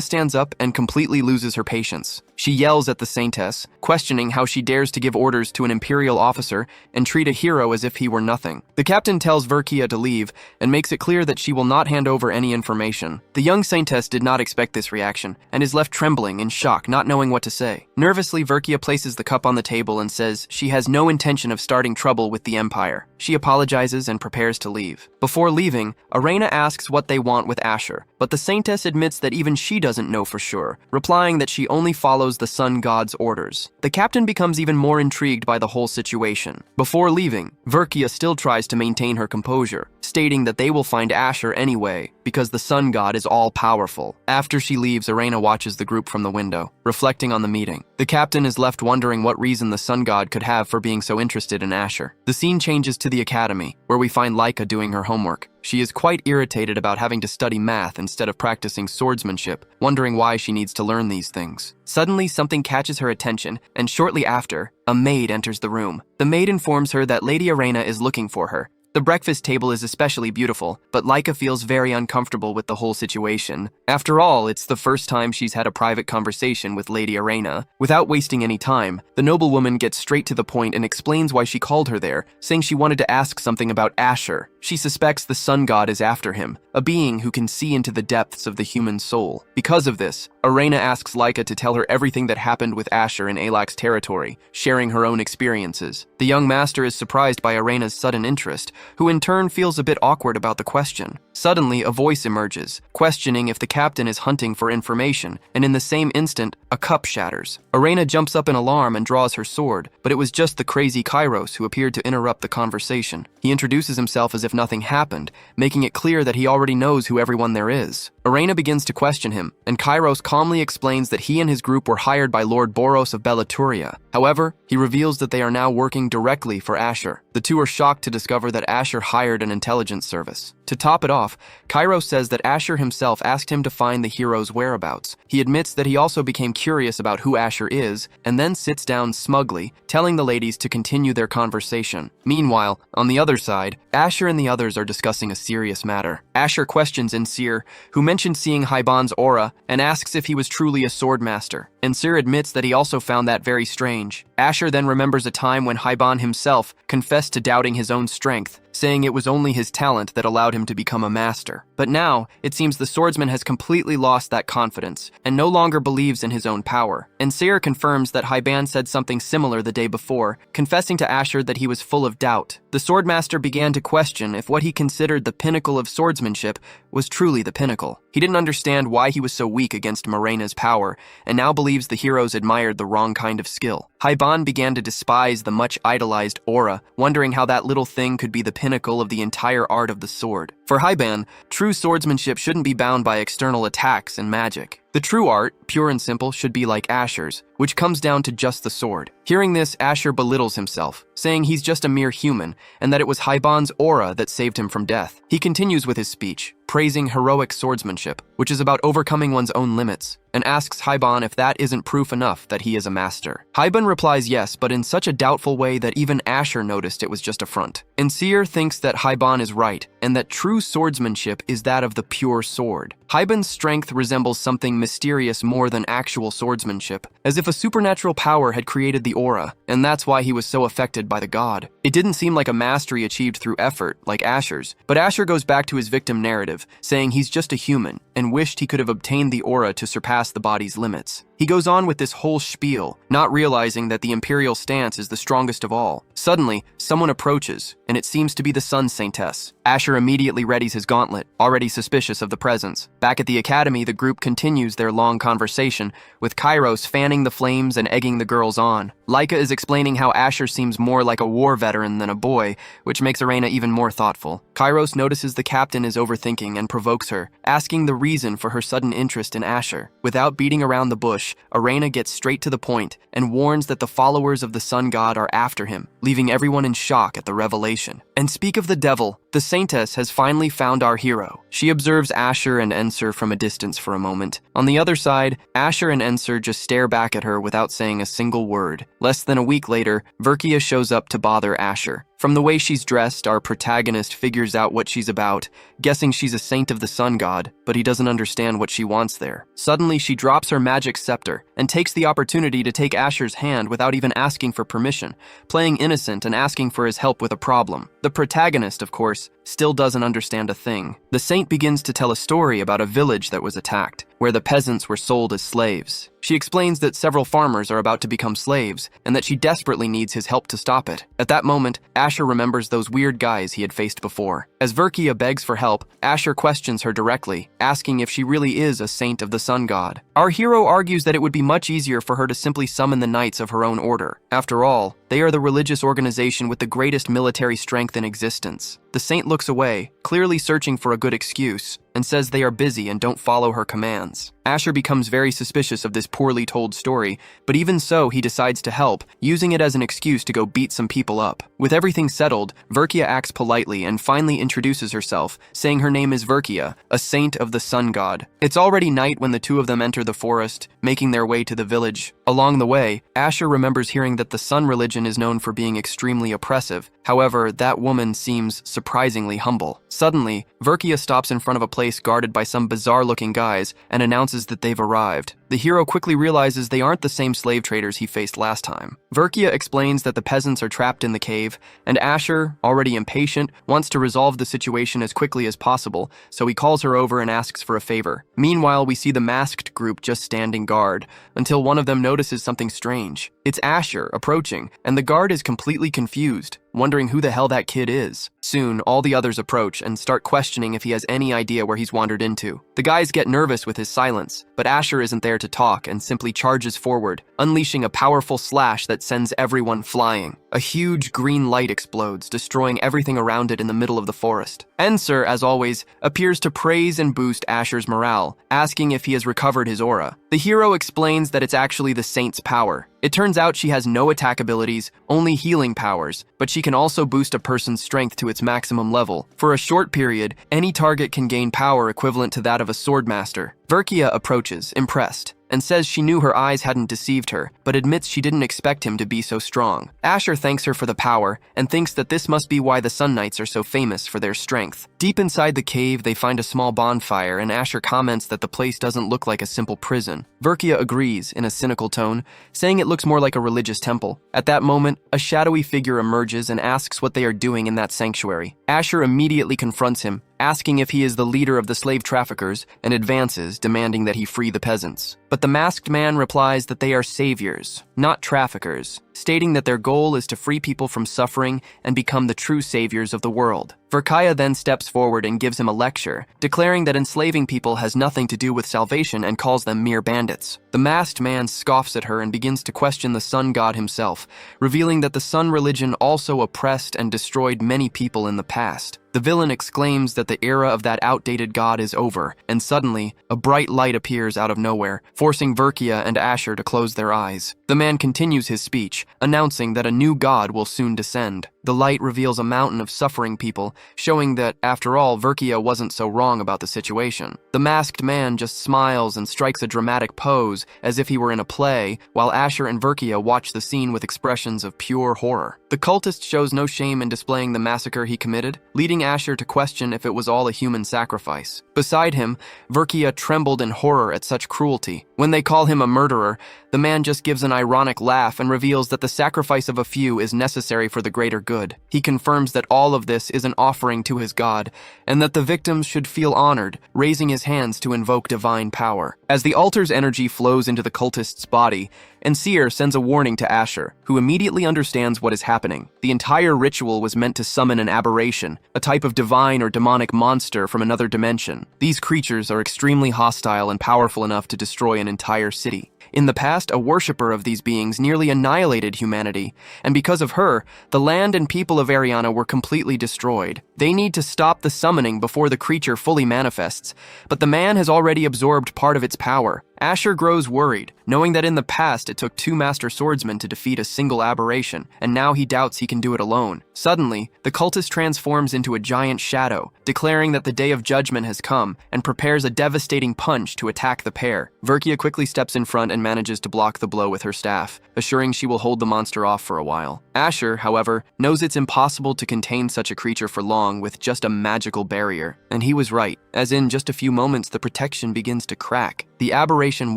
stands up and completely loses her patience. She yells at the Saintess, questioning how she dares to give orders to an Imperial officer and treat a hero as if he were nothing. The captain tells Verkia to leave and makes it clear that she will not hand over any information. The young Saintess did not expect this reaction and is left trembling in shock, not knowing what to say. Nervously, Verkia places the cup on the table and says she has no intention of starting trouble with the Empire. She apologizes and prepares to leave. Before leaving, Arena asks what they want with Asher, but the Saintess admits that even she doesn't know for sure, replying that she only follows the sun god's orders. The captain becomes even more intrigued by the whole situation. Before leaving, Verkia still tries to maintain her composure, stating that they will find Asher anyway, because the sun god is all-powerful. After she leaves, Arena watches the group from the window, reflecting on the meeting. The captain is left wondering what reason the sun god could have for being so interested in Asher. The scene changes to the academy, where we find Laika doing her homework. She is quite irritated about having to study math instead of practicing swordsmanship, wondering why she needs to learn these things. Suddenly, something catches her attention, and shortly after, a maid enters the room. The maid informs her that Lady Arena is looking for her. The breakfast table is especially beautiful, but Laika feels very uncomfortable with the whole situation. After all, it's the first time she's had a private conversation with Lady Arena. Without wasting any time, the noblewoman gets straight to the point and explains why she called her there, saying she wanted to ask something about Asher. She suspects the sun god is after him, a being who can see into the depths of the human soul. Because of this, Arena asks Laika to tell her everything that happened with Asher in Alak's territory, sharing her own experiences. The young master is surprised by Arena's sudden interest, who in turn feels a bit awkward about the question. Suddenly, a voice emerges, questioning if the captain is hunting for information, and in the same instant, a cup shatters. Arena jumps up in alarm and draws her sword, but it was just the crazy Kairos who appeared to interrupt the conversation. He introduces himself as if nothing happened, making it clear that he already knows who everyone there is. Arena begins to question him, and Kairos calmly explains that he and his group were hired by Lord Boros of Belaturia. However, he reveals that they are now working directly for Asher. The two are shocked to discover that Asher hired an intelligence service. To top it off, Kairos says that Asher himself asked him to find the hero's whereabouts. He admits that he also became curious about who Asher is, and then sits down smugly, telling the ladies to continue their conversation. Meanwhile, on the other side, Asher and the others are discussing a serious matter. Asher questions Ensir, who mentioned seeing Haibon's aura, and asks if he was truly a swordmaster. Ensir admits that he also found that very strange. Asher then remembers a time when Haibon himself confessed to doubting his own strength, saying it was only his talent that allowed him to become a master. But now, it seems the swordsman has completely lost that confidence and no longer believes in his own power. And Seir confirms that Hyban said something similar the day before, confessing to Asher that he was full of doubt. The Swordmaster began to question if what he considered the pinnacle of swordsmanship was truly the pinnacle. He didn't understand why he was so weak against Morena's power, and now believes the heroes admired the wrong kind of skill. Hyban began to despise the much idolized aura, wondering how that little thing could be the pinnacle of the entire art of the sword. For Hyban, true swordsmanship shouldn't be bound by external attacks and magic. The true art, pure and simple, should be like Asher's, which comes down to just the sword. Hearing this, Asher belittles himself, saying he's just a mere human, and that it was Hyban's aura that saved him from death. He continues with his speech, praising heroic swordsmanship, which is about overcoming one's own limits, and asks Hyban if that isn't proof enough that he is a master. Hyban replies yes, but in such a doubtful way that even Asher noticed it was just a front. And Seir thinks that Hyban is right, and that true swordsmanship is that of the pure sword. Hyban's strength resembles something mysterious more than actual swordsmanship, as if a supernatural power had created the aura, and that's why he was so affected by the god. It didn't seem like a mastery achieved through effort, like Asher's, but Asher goes back to his victim narrative, saying he's just a human, and wished he could have obtained the aura to surpass the body's limits. He goes on with this whole spiel, not realizing that the Imperial stance is the strongest of all. Suddenly, someone approaches, and it seems to be the Sun Saintess. Asher immediately readies his gauntlet, already suspicious of the presence. Back at the academy, the group continues their long conversation, with Kairos fanning the flames and egging the girls on. Laika is explaining how Asher seems more like a war veteran than a boy, which makes Arena even more thoughtful. Kairos notices the captain is overthinking and provokes her, asking the reason for her sudden interest in Asher. Without beating around the bush, Arena gets straight to the point and warns that the followers of the sun god are after him, leaving everyone in shock at the revelation. And speak of the devil, the Saintess has finally found our hero. She observes Asher and Enser from a distance for a moment. On the other side, Asher and Enser just stare back at her without saying a single word. Less than a week later, Verkia shows up to bother Asher. From the way she's dressed, our protagonist figures out what she's about, guessing she's a saint of the sun god, but he doesn't understand what she wants there. Suddenly, she drops her magic scepter and takes the opportunity to take Asher's hand without even asking for permission, playing innocent and asking for his help with a problem. The protagonist, of course, still doesn't understand a thing. The saint begins to tell a story about a village that was attacked, where the peasants were sold as slaves. She explains that several farmers are about to become slaves, and that she desperately needs his help to stop it. At that moment, Asher remembers those weird guys he had faced before. As Verkia begs for help, Asher questions her directly, asking if she really is a saint of the sun god. Our hero argues that it would be much easier for her to simply summon the knights of her own order. After all, they are the religious organization with the greatest military strength in existence. The saint looks away, clearly searching for a good excuse, and says they are busy and don't follow her commands. Asher becomes very suspicious of this poorly told story, but even so, he decides to help, using it as an excuse to go beat some people up. With everything settled, Verkia acts politely and finally introduces herself, saying her name is Verkia, a saint of the sun god. It's already night when the two of them enter the forest, making their way to the village. Along the way, Asher remembers hearing that the sun religion is known for being extremely oppressive. However, that woman seems surprisingly humble. Suddenly, Verkia stops in front of a place guarded by some bizarre-looking guys and announces that they've arrived. The hero quickly realizes they aren't the same slave traders he faced last time. Verkia explains that the peasants are trapped in the cave, and Asher, already impatient, wants to resolve the situation as quickly as possible, so he calls her over and asks for a favor. Meanwhile, we see the masked group just standing guard, until one of them notices something strange. It's Asher approaching, and the guard is completely confused, wondering who the hell that kid is. Soon, all the others approach and start questioning if he has any idea where he's wandered into. The guys get nervous with his silence, but Asher isn't there to talk and simply charges forward, unleashing a powerful slash that sends everyone flying. A huge green light explodes, destroying everything around it in the middle of the forest. Enser, as always, appears to praise and boost Asher's morale, asking if he has recovered his aura. The hero explains that it's actually the saint's power. It turns out she has no attack abilities, only healing powers, but she can also boost a person's strength to its maximum level. For a short period, any target can gain power equivalent to that of a Swordmaster. Verkia approaches, impressed, and says she knew her eyes hadn't deceived her, but admits she didn't expect him to be so strong. Asher thanks her for the power and thinks that this must be why the Sun Knights are so famous for their strength. Deep inside the cave, they find a small bonfire, and Asher comments that the place doesn't look like a simple prison. Verkia agrees in a cynical tone, saying it looks more like a religious temple. At that moment, a shadowy figure emerges and asks what they are doing in that sanctuary. Asher immediately confronts him, asking if he is the leader of the slave traffickers, and advances, demanding that he free the peasants. But the masked man replies that they are saviors, not traffickers, stating that their goal is to free people from suffering and become the true saviors of the world. Verkaya then steps forward and gives him a lecture, declaring that enslaving people has nothing to do with salvation and calls them mere bandits. The masked man scoffs at her and begins to question the sun god himself, revealing that the sun religion also oppressed and destroyed many people in the past. The villain exclaims that the era of that outdated god is over, and suddenly, a bright light appears out of nowhere, forcing Verkia and Asher to close their eyes. The man continues his speech, announcing that a new god will soon descend. The light reveals a mountain of suffering people, showing that, after all, Verkia wasn't so wrong about the situation. The masked man just smiles and strikes a dramatic pose, as if he were in a play, while Asher and Verkia watch the scene with expressions of pure horror. The cultist shows no shame in displaying the massacre he committed, leading Asher to question if it was all a human sacrifice. Beside him, Verkia trembled in horror at such cruelty. When they call him a murderer, the man just gives an ironic laugh and reveals that the sacrifice of a few is necessary for the greater good. He confirms that all of this is an offering to his god, and that the victims should feel honored, raising his hands to invoke divine power. As the altar's energy flows into the cultist's body, Seer sends a warning to Asher, who immediately understands what is happening. The entire ritual was meant to summon an aberration, a type of divine or demonic monster from another dimension. These creatures are extremely hostile and powerful enough to destroy an entire city. In the past, a worshipper of these beings nearly annihilated humanity, and because of her, the land and people of Ariana were completely destroyed. They need to stop the summoning before the creature fully manifests, but the man has already absorbed part of its power. Asher grows worried, knowing that in the past it took 2 master swordsmen to defeat a single aberration, and now he doubts he can do it alone. Suddenly, the cultist transforms into a giant shadow, declaring that the day of judgment has come, and prepares a devastating punch to attack the pair. Verkia quickly steps in front and manages to block the blow with her staff, assuring she will hold the monster off for a while. Asher, however, knows it's impossible to contain such a creature for long with just a magical barrier. And he was right, as in just a few moments the protection begins to crack. The aberration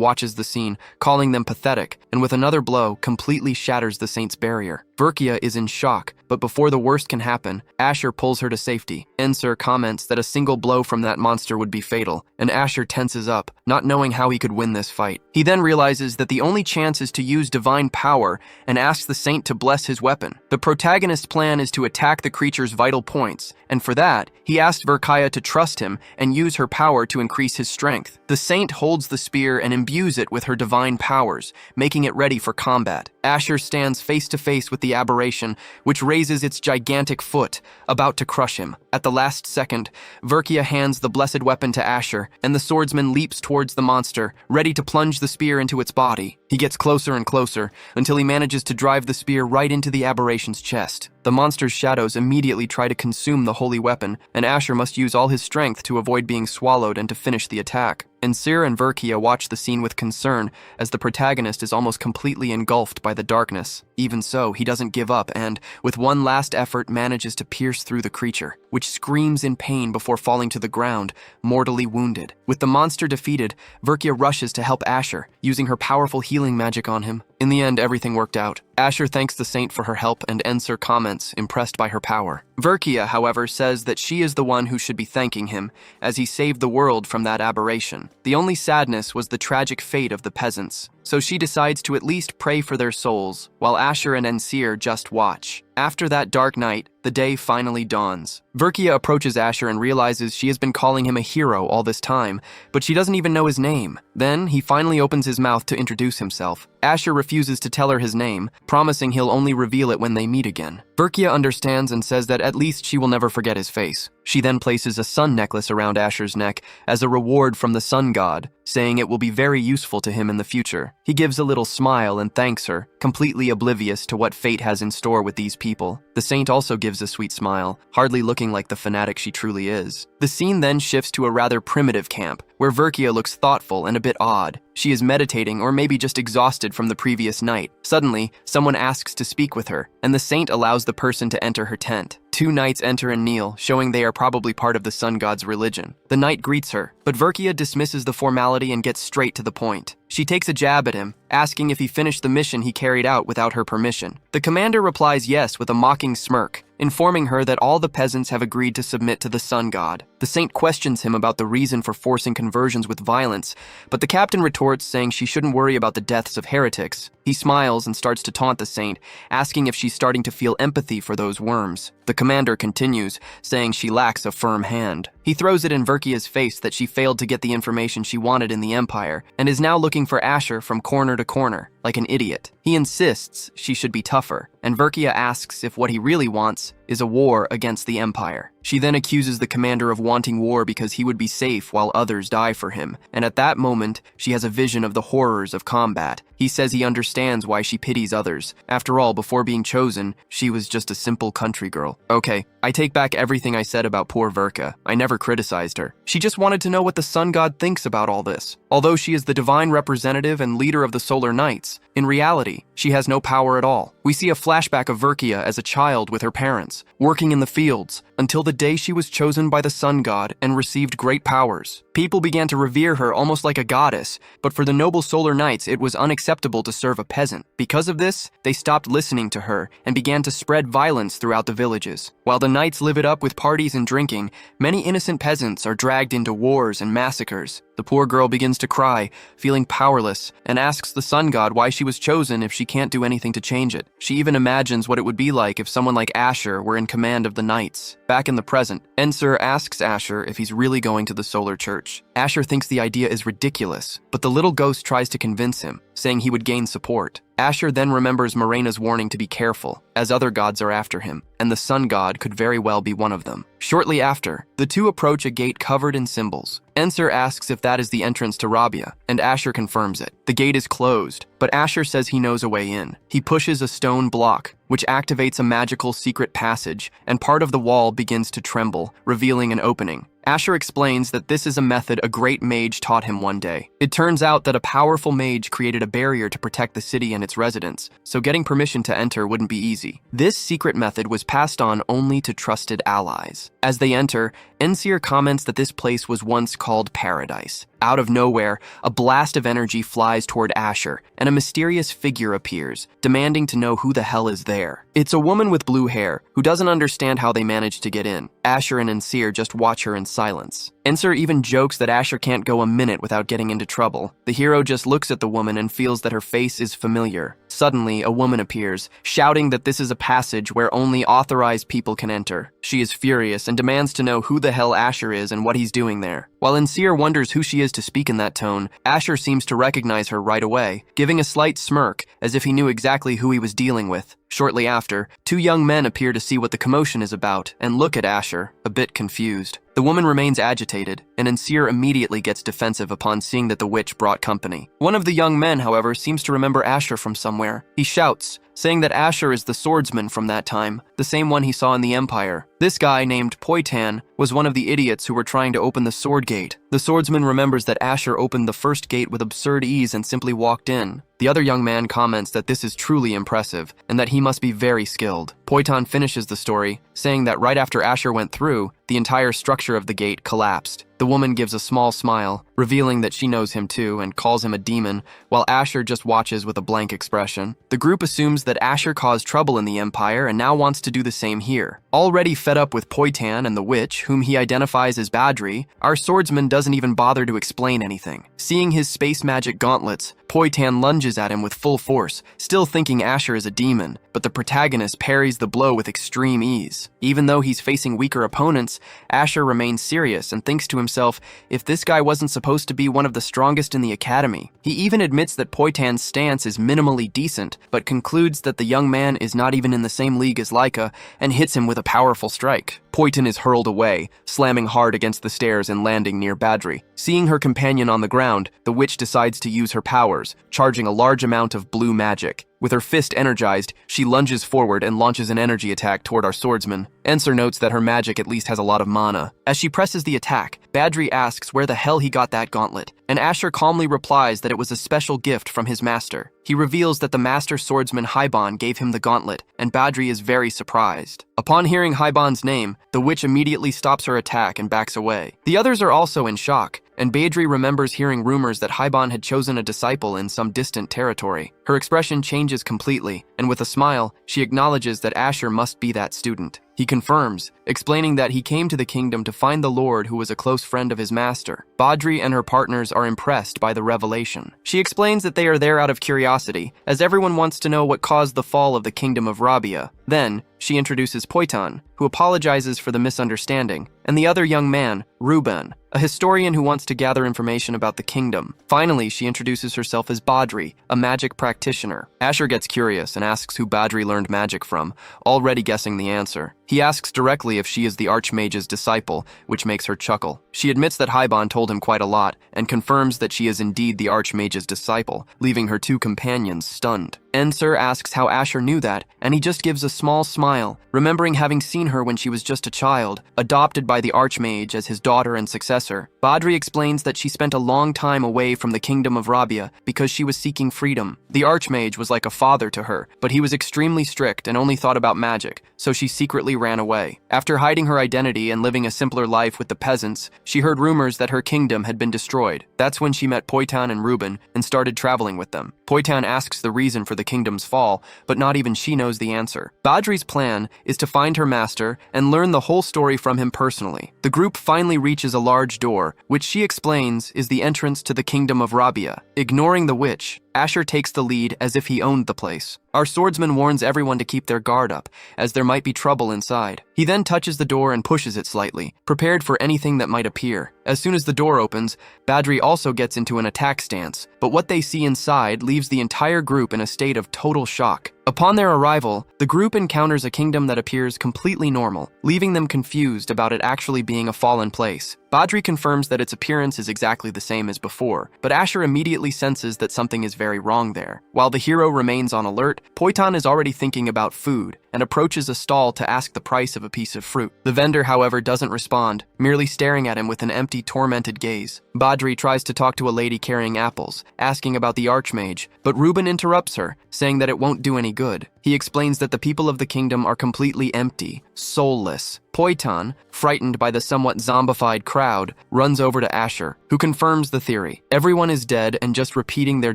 watches the scene, calling them pathetic, and with another blow, completely shatters the saint's barrier. Verkia is in shock, but before the worst can happen, Asher pulls her to safety. Enser comments that a single blow from that monster would be fatal, and Asher tenses up, not knowing how he could win this fight. He then realizes that the only chance is to use divine power, and asks the saint to bless his weapon. The protagonist's plan is to attack the creature's vital points, and for that, he asked Verkia to trust him and use her power to increase his strength. The saint holds the spear and imbues it with her divine powers, making it ready for combat. Asher stands face to face with the aberration, which raises its gigantic foot, about to crush him. At the last second, Verkia hands the blessed weapon to Asher, and the swordsman leaps towards the monster, ready to plunge the spear into its body. He gets closer and closer, until he manages to drive the spear right into the aberration's chest. The monster's shadows immediately try to consume the holy weapon, and Asher must use all his strength to avoid being swallowed and to finish the attack. Seer and Verkia watch the scene with concern, as the protagonist is almost completely engulfed by the darkness. Even so, he doesn't give up and, with one last effort, manages to pierce through the creature, which screams in pain before falling to the ground, mortally wounded. With the monster defeated, Verkia rushes to help Asher, using her powerful healing magic on him. In the end, everything worked out. Asher thanks the saint for her help, and Enser comments, impressed by her power. Verkia, however, says that she is the one who should be thanking him, as he saved the world from that aberration. The only sadness was the tragic fate of the peasants, so she decides to at least pray for their souls, while Asher and Seer just watch. After that dark night, the day finally dawns. Verkia approaches Asher and realizes she has been calling him a hero all this time, but she doesn't even know his name. Then, he finally opens his mouth to introduce himself. Asher refuses to tell her his name, promising he'll only reveal it when they meet again. Verkia understands and says that at least she will never forget his face. She then places a sun necklace around Asher's neck as a reward from the sun god, saying it will be very useful to him in the future. He gives a little smile and thanks her, completely oblivious to what fate has in store with these people. The saint also gives a sweet smile, hardly looking like the fanatic she truly is. The scene then shifts to a rather primitive camp, where Verkia looks thoughtful and a bit odd. She is meditating or maybe just exhausted from the previous night. Suddenly, someone asks to speak with her, and the saint allows the person to enter her tent. Two knights enter and kneel, showing they are probably part of the sun god's religion. The knight greets her, but Verkia dismisses the formality and gets straight to the point. She takes a jab at him, asking if he finished the mission he carried out without her permission. The commander replies yes with a mocking smirk, informing her that all the peasants have agreed to submit to the sun god. The saint questions him about the reason for forcing conversions with violence, but the captain retorts saying she shouldn't worry about the deaths of heretics. He smiles and starts to taunt the saint, asking if she's starting to feel empathy for those worms. The commander continues, saying she lacks a firm hand. He throws it in Verkia's face that she failed to get the information she wanted in the Empire, and is now looking for Asher from corner to corner, like an idiot. He insists she should be tougher, and Verkia asks if what he really wants is a war against the Empire. She then accuses the commander of wanting war because he would be safe while others die for him, and at that moment, she has a vision of the horrors of combat. He says he understands why she pities others. After all, before being chosen, she was just a simple country girl. Okay, I take back everything I said about poor Verka. I never criticized her. She just wanted to know what the sun god thinks about all this. Although she is the divine representative and leader of the Solar Knights, in reality, she has no power at all. We see a flashback of Verkia as a child with her parents, working in the fields, until the day she was chosen by the sun god and received great powers. People began to revere her almost like a goddess, but for the noble Solar Knights, it was unacceptable to serve a peasant. Because of this, they stopped listening to her and began to spread violence throughout the villages. While the knights live it up with parties and drinking, many innocent peasants are dragged into wars and massacres. The poor girl begins to cry, feeling powerless, and asks the sun god why she was chosen if she can't do anything to change it. She even imagines what it would be like if someone like Asher were in command of the knights. Back in the present, Ensur asks Asher if he's really going to the Solar Church. Asher thinks the idea is ridiculous, but the little ghost tries to convince him, saying he would gain support. Asher then remembers Morena's warning to be careful, as other gods are after him, and the sun god could very well be one of them. Shortly after, the two approach a gate covered in symbols. Ensur asks if that is the entrance to Rabia, and Asher confirms it. The gate is closed, but Asher says he knows a way in. He pushes a stone block, which activates a magical secret passage, and part of the wall begins to tremble, revealing an opening. Asher explains that this is a method a great mage taught him one day. It turns out that a powerful mage created a barrier to protect the city and its residents, so getting permission to enter wouldn't be easy. This secret method was passed on only to trusted allies. As they enter, Ensir comments that this place was once called Paradise. Out of nowhere, a blast of energy flies toward Asher, and a mysterious figure appears, demanding to know who the hell is there. It's a woman with blue hair, who doesn't understand how they managed to get in. Asher and Ensir just watch her in silence. Ensir even jokes that Asher can't go a minute without getting into trouble. The hero just looks at the woman and feels that her face is familiar. Suddenly, a woman appears, shouting that this is a passage where only authorized people can enter. She is furious and demands to know who the hell Asher is and what he's doing there. While Ensir wonders who she is to speak in that tone, Asher seems to recognize her right away, giving a slight smirk as if he knew exactly who he was dealing with. Shortly after, two young men appear to see what the commotion is about and look at Asher, a bit confused. The woman remains agitated, and Ensir immediately gets defensive upon seeing that the witch brought company. One of the young men, however, seems to remember Asher from somewhere. He shouts, saying that Asher is the swordsman from that time, the same one he saw in the Empire. This guy, named Poitan, was one of the idiots who were trying to open the sword gate. The swordsman remembers that Asher opened the first gate with absurd ease and simply walked in. The other young man comments that this is truly impressive, and that he must be very skilled. Poitan finishes the story, saying that right after Asher went through, the entire structure of the gate collapsed. The woman gives a small smile, revealing that she knows him too and calls him a demon, while Asher just watches with a blank expression. The group assumes that Asher caused trouble in the Empire and now wants to do the same here. Already fed up with Poitan and the witch, whom he identifies as Badri, our swordsman doesn't even bother to explain anything. Seeing his space magic gauntlets, Poitan lunges at him with full force, still thinking Asher is a demon, but the protagonist parries the blow with extreme ease. Even though he's facing weaker opponents, Asher remains serious and thinks to himself, if this guy wasn't supposed supposed to be one of the strongest in the academy. He even admits that Poitan's stance is minimally decent, but concludes that the young man is not even in the same league as Laika and hits him with a powerful strike. Poitan is hurled away, slamming hard against the stairs and landing near Badri. Seeing her companion on the ground, the witch decides to use her powers, charging a large amount of blue magic. With her fist energized, she lunges forward and launches an energy attack toward our swordsman. Enser notes that her magic at least has a lot of mana. As she presses the attack, Badri asks where the hell he got that gauntlet, and Asher calmly replies that it was a special gift from his master. He reveals that the master swordsman Haiban gave him the gauntlet, and Badri is very surprised. Upon hearing Haiban's name, the witch immediately stops her attack and backs away. The others are also in shock, and Badri remembers hearing rumors that Haiban had chosen a disciple in some distant territory. Her expression changes completely, and with a smile, she acknowledges that Asher must be that student. He confirms, explaining that he came to the kingdom to find the Lord who was a close friend of his master. Badri and her partners are impressed by the revelation. She explains that they are there out of curiosity, as everyone wants to know what caused the fall of the kingdom of Rabia. Then, she introduces Poitan, who apologizes for the misunderstanding, and the other young man, Ruben, a historian who wants to gather information about the kingdom. Finally, she introduces herself as Badri, a magic practitioner. Asher gets curious and asks who Badri learned magic from, already guessing the answer. He asks directly if she is the Archmage's disciple, which makes her chuckle. She admits that Haiban told him quite a lot, and confirms that she is indeed the Archmage's disciple, leaving her two companions stunned. Enser asks how Asher knew that, and he just gives a small smile, remembering having seen her when she was just a child, adopted by the Archmage as his daughter and successor. Badri explains that she spent a long time away from the kingdom of Rabia because she was seeking freedom. The Archmage was like a father to her, but he was extremely strict and only thought about magic, so she secretly ran away. After hiding her identity and living a simpler life with the peasants, she heard rumors that her kingdom had been destroyed. That's when she met Poitan and Ruben and started traveling with them. Poitan asks the reason for the kingdom's fall, but not even she knows the answer. Badri's plan is to find her master and learn the whole story from him personally. The group finally reaches a large door, which she explains is the entrance to the kingdom of Rabia. Ignoring the witch, Asher takes the lead as if he owned the place. Our swordsman warns everyone to keep their guard up, as there might be trouble inside. He then touches the door and pushes it slightly, prepared for anything that might appear. As soon as the door opens, Badri also gets into an attack stance, but what they see inside leaves the entire group in a state of total shock. Upon their arrival, the group encounters a kingdom that appears completely normal, leaving them confused about it actually being a fallen place. Badri confirms that its appearance is exactly the same as before, but Asher immediately senses that something is very wrong there. While the hero remains on alert, Poitan is already thinking about food and approaches a stall to ask the price of a piece of fruit. The vendor, however, doesn't respond, merely staring at him with an empty, tormented gaze. Badri tries to talk to a lady carrying apples, asking about the Archmage, but Ruben interrupts her, saying that it won't do any good. He explains that the people of the kingdom are completely empty, soulless. Poitan, frightened by the somewhat zombified crowd, runs over to Asher, who confirms the theory. Everyone is dead and just repeating their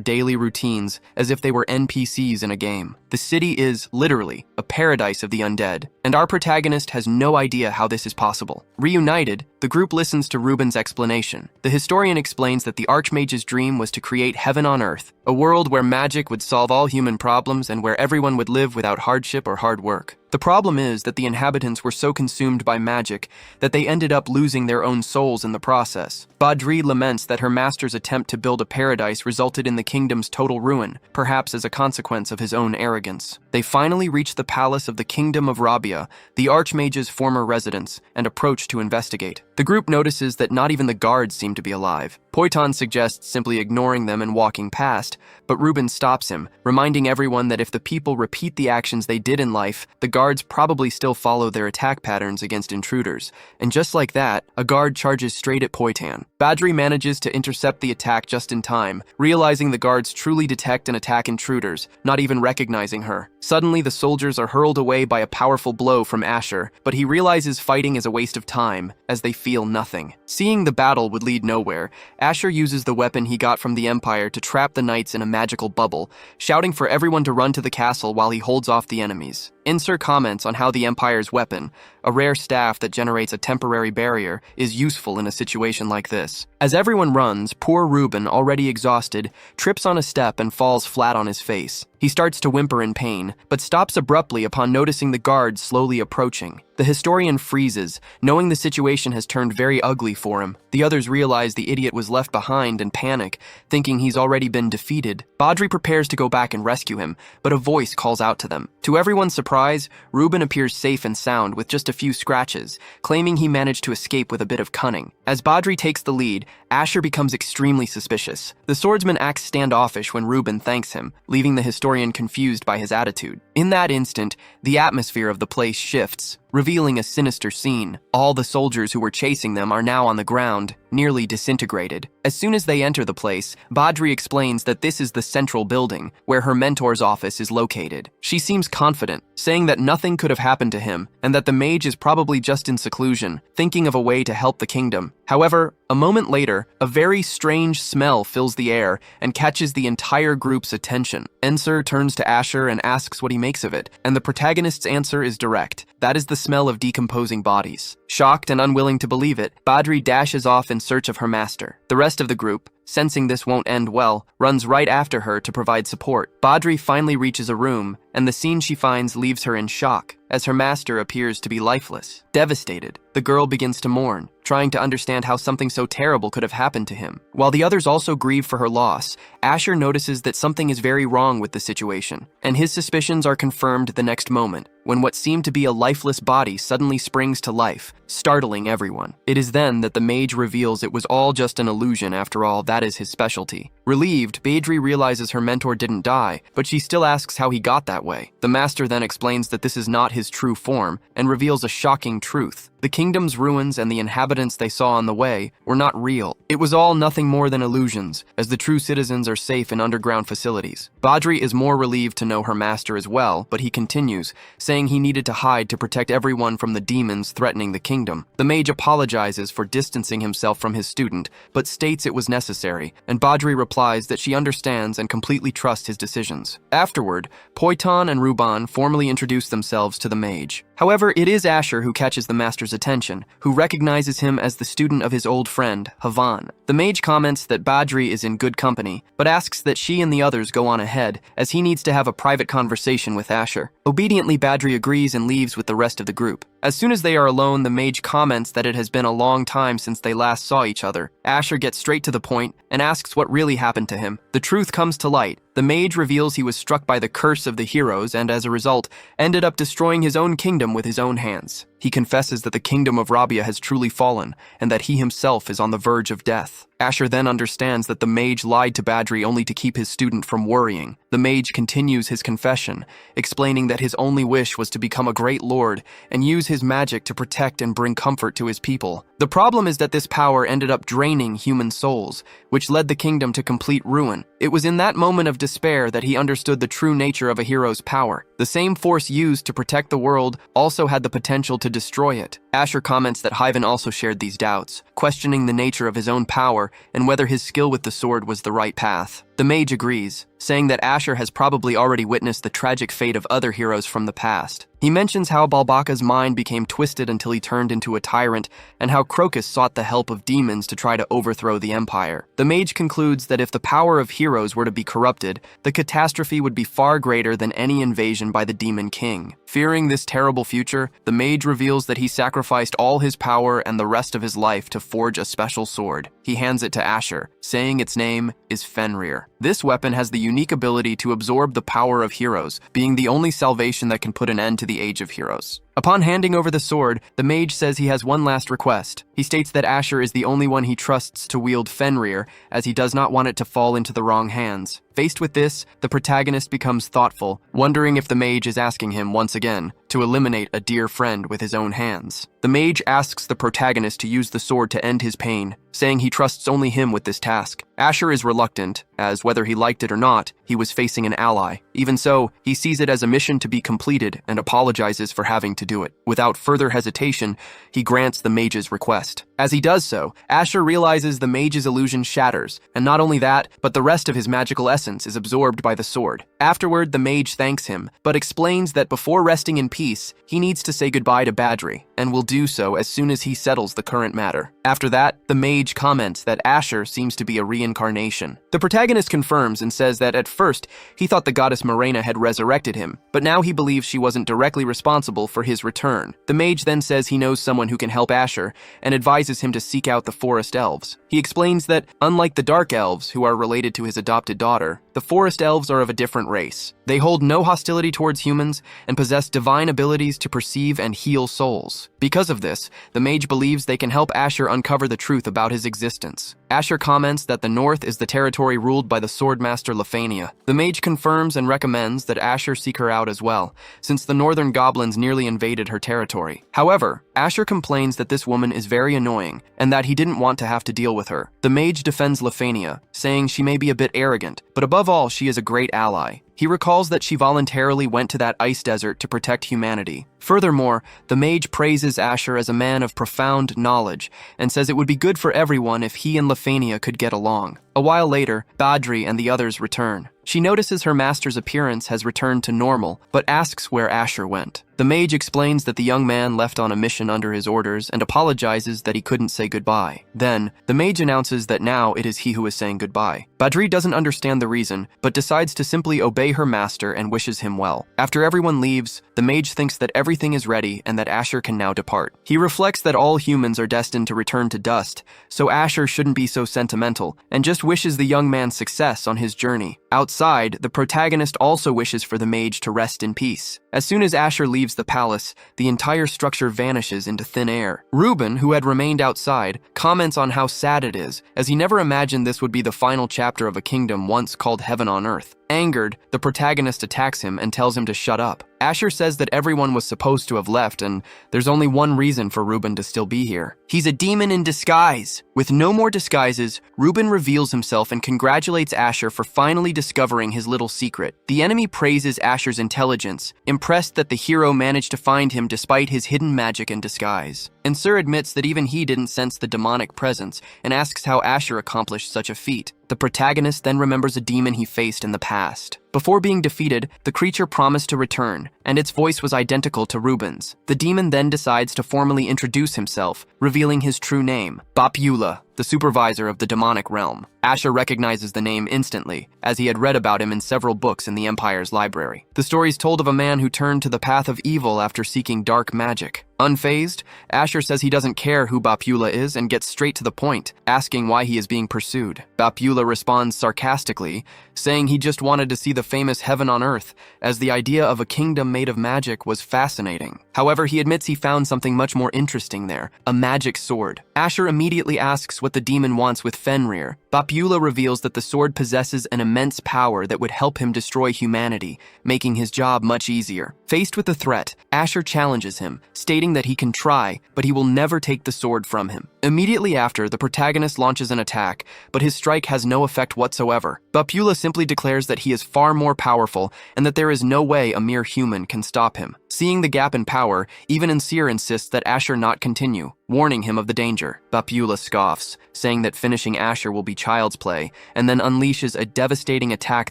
daily routines as if they were NPCs in a game. The city is, literally, a paradise of the undead, and our protagonist has no idea how this is possible. Reunited, the group listens to Ruben's explanation. The historian explains that the Archmage's dream was to create heaven on earth, a world where magic would solve all human problems and where everyone would live without hardship or hard work. The problem is that the inhabitants were so consumed by magic that they ended up losing their own souls in the process. Badri laments that her master's attempt to build a paradise resulted in the kingdom's total ruin, perhaps as a consequence of his own arrogance. They finally reach the palace of the Kingdom of Rabia, the Archmage's former residence, and approach to investigate. The group notices that not even the guards seem to be alive. Poitan suggests simply ignoring them and walking past, but Ruben stops him, reminding everyone that if the people repeat the actions they did in life, the guards probably still follow their attack patterns against intruders. And just like that, a guard charges straight at Poitan. Badri manages to intercept the attack just in time, realizing the guards truly detect and attack intruders, not even recognizing her. Suddenly, the soldiers are hurled away by a powerful blow from Asher, but he realizes fighting is a waste of time, as they feel nothing. Seeing the battle would lead nowhere, Asher uses the weapon he got from the Empire to trap the knights in a magical bubble, shouting for everyone to run to the castle while he holds off the enemies. Inser comments on how the Empire's weapon, a rare staff that generates a temporary barrier, is useful in a situation like this. As everyone runs, poor Reuben, already exhausted, trips on a step and falls flat on his face. He starts to whimper in pain, but stops abruptly upon noticing the guards slowly approaching. The historian freezes, knowing the situation has turned very ugly for him. The others realize the idiot was left behind and panic, thinking he's already been defeated. Badri prepares to go back and rescue him, but a voice calls out to them. To everyone's surprise, Reuben appears safe and sound with just a few scratches, claiming he managed to escape with a bit of cunning. As Badri takes the lead, Asher becomes extremely suspicious. The swordsman acts standoffish when Reuben thanks him, leaving the historian confused by his attitude. In that instant, the atmosphere of the place shifts, revealing a sinister scene. All the soldiers who were chasing them are now on the ground, nearly disintegrated. As soon as they enter the place, Badri explains that this is the central building, where her mentor's office is located. She seems confident, saying that nothing could have happened to him, and that the mage is probably just in seclusion, thinking of a way to help the kingdom. However, a moment later, a very strange smell fills the air and catches the entire group's attention. Enser turns to Asher and asks what he makes of it, and the protagonist's answer is direct. That is the smell of decomposing bodies. Shocked and unwilling to believe it, Badri dashes off in search of her master. The rest of the group, sensing this won't end well, runs right after her to provide support. Badri finally reaches a room, and the scene she finds leaves her in shock, as her master appears to be lifeless. Devastated, the girl begins to mourn, trying to understand how something so terrible could have happened to him. While the others also grieve for her loss, Asher notices that something is very wrong with the situation, and his suspicions are confirmed the next moment, when what seemed to be a lifeless body suddenly springs to life, startling everyone. It is then that the mage reveals it was all just an illusion. After all, that is his specialty. Relieved, Badri realizes her mentor didn't die, but she still asks how he got that way. The master then explains that this is not his true form, and reveals a shocking truth. The kingdom's ruins and the inhabitants they saw on the way were not real. It was all nothing more than illusions, as the true citizens are safe in underground facilities. Badri is more relieved to know her master as well, but he continues, saying he needed to hide to protect everyone from the demons threatening the kingdom. The mage apologizes for distancing himself from his student, but states it was necessary, and Badri replies that she understands and completely trusts his decisions. Afterward, Poiton and Ruban formally introduce themselves to the mage. However, it is Asher who catches the master's attention, who recognizes him as the student of his old friend, Havan. The mage comments that Badri is in good company, but asks that she and the others go on ahead, as he needs to have a private conversation with Asher. Obediently, Badri agrees and leaves with the rest of the group. As soon as they are alone, the mage comments that it has been a long time since they last saw each other. Asher gets straight to the point and asks what really happened to him. The truth comes to light. The mage reveals he was struck by the curse of the heroes and, as a result, ended up destroying his own kingdom with his own hands. He confesses that the kingdom of Rabia has truly fallen, and that he himself is on the verge of death. Asher then understands that the mage lied to Badri only to keep his student from worrying. The mage continues his confession, explaining that his only wish was to become a great lord and use his magic to protect and bring comfort to his people. The problem is that this power ended up draining human souls, which led the kingdom to complete ruin. It was in that moment of despair that he understood the true nature of a hero's power. The same force used to protect the world also had the potential to destroy it. Asher comments that Hyven also shared these doubts, questioning the nature of his own power and whether his skill with the sword was the right path. The mage agrees, saying that Asher has probably already witnessed the tragic fate of other heroes from the past. He mentions how Balbaka's mind became twisted until he turned into a tyrant, and how Crocus sought the help of demons to try to overthrow the empire. The mage concludes that if the power of heroes were to be corrupted, the catastrophe would be far greater than any invasion by the demon king. Fearing this terrible future, the mage reveals that he sacrificed all his power and the rest of his life to forge a special sword. He hands it to Asher, saying its name is Fenrir. This weapon has the unique ability to absorb the power of heroes, being the only salvation that can put an end to the Age of Heroes. Upon handing over the sword, the mage says he has one last request. He states that Asher is the only one he trusts to wield Fenrir, as he does not want it to fall into the wrong hands. Faced with this, the protagonist becomes thoughtful, wondering if the mage is asking him, once again, to eliminate a dear friend with his own hands. The mage asks the protagonist to use the sword to end his pain, saying he trusts only him with this task. Asher is reluctant, as whether he liked it or not, he was facing an ally. Even so, he sees it as a mission to be completed and apologizes for having to do it. Without further hesitation, he grants the mage's request. As he does so, Asher realizes the mage's illusion shatters, and not only that, but the rest of his magical essence is absorbed by the sword. Afterward, the mage thanks him, but explains that before resting in peace, he needs to say goodbye to Badri, and will do so as soon as he settles the current matter. After that, the mage comments that Asher seems to be a reincarnation. The protagonist confirms and says that at first, he thought the goddess Morena had resurrected him, but now he believes she wasn't directly responsible for his return. The mage then says he knows someone who can help Asher, and advises him to seek out the forest elves. He explains that, unlike the dark elves, who are related to his adopted daughter, the forest elves are of a different race. They hold no hostility towards humans and possess divine abilities to perceive and heal souls. Because of this, the mage believes they can help Asher uncover the truth about his existence. Asher comments that the north is the territory ruled by the Swordmaster Lefania. The mage confirms and recommends that Asher seek her out as well, since the northern goblins nearly invaded her territory. However, Asher complains that this woman is very annoying and that he didn't want to have to deal with her. The mage defends Lefania, saying she may be a bit arrogant, but above all, she is a great ally. He recalls that she voluntarily went to that ice desert to protect humanity. Furthermore, the mage praises Asher as a man of profound knowledge and says it would be good for everyone if he and Lefania could get along. A while later, Badri and the others return. She notices her master's appearance has returned to normal, but asks where Asher went. The mage explains that the young man left on a mission under his orders and apologizes that he couldn't say goodbye. Then, the mage announces that now it is he who is saying goodbye. Badri doesn't understand the reason, but decides to simply obey her master and wishes him well. After everyone leaves, the mage thinks that everything is ready and that Asher can now depart. He reflects that all humans are destined to return to dust, so Asher shouldn't be so sentimental, and just wishes the young man success on his journey. Outside, the protagonist also wishes for the mage to rest in peace. As soon as Asher leaves the palace, the entire structure vanishes into thin air. Reuben, who had remained outside, comments on how sad it is, as he never imagined this would be the final chapter of a kingdom once called Heaven on Earth. Angered, the protagonist attacks him and tells him to shut up. Asher says that everyone was supposed to have left and there's only one reason for Reuben to still be here. He's a demon in disguise. With no more disguises, Reuben reveals himself and congratulates Asher for finally discovering his little secret. The enemy praises Asher's intelligence, impressed that the hero managed to find him despite his hidden magic and disguise. Ensur admits that even he didn't sense the demonic presence and asks how Asher accomplished such a feat. The protagonist then remembers a demon he faced in the past. Before being defeated, the creature promised to return, and its voice was identical to Reuben's. The demon then decides to formally introduce himself, revealing his true name, Bapula, the supervisor of the demonic realm. Asher recognizes the name instantly, as he had read about him in several books in the Empire's library. The story's told of a man who turned to the path of evil after seeking dark magic. Unfazed, Asher says he doesn't care who Bapula is and gets straight to the point, asking why he is being pursued. Bapula responds sarcastically, saying he just wanted to see the famous Heaven on Earth, as the idea of a kingdom made of magic was fascinating. However, he admits he found something much more interesting there, a magic sword. Asher immediately asks what the demon wants with Fenrir. Bapula reveals that the sword possesses an immense power that would help him destroy humanity, making his job much easier. Faced with the threat, Asher challenges him, stating that he can try, but he will never take the sword from him. Immediately after, the protagonist launches an attack, but his strike has no effect whatsoever. Bapula simply declares that he is far more powerful and that there is no way a mere human can stop him. Seeing the gap in power, even Ensur insists that Asher not continue, warning him of the danger. Bapula scoffs, saying that finishing Asher will be child's play, and then unleashes a devastating attack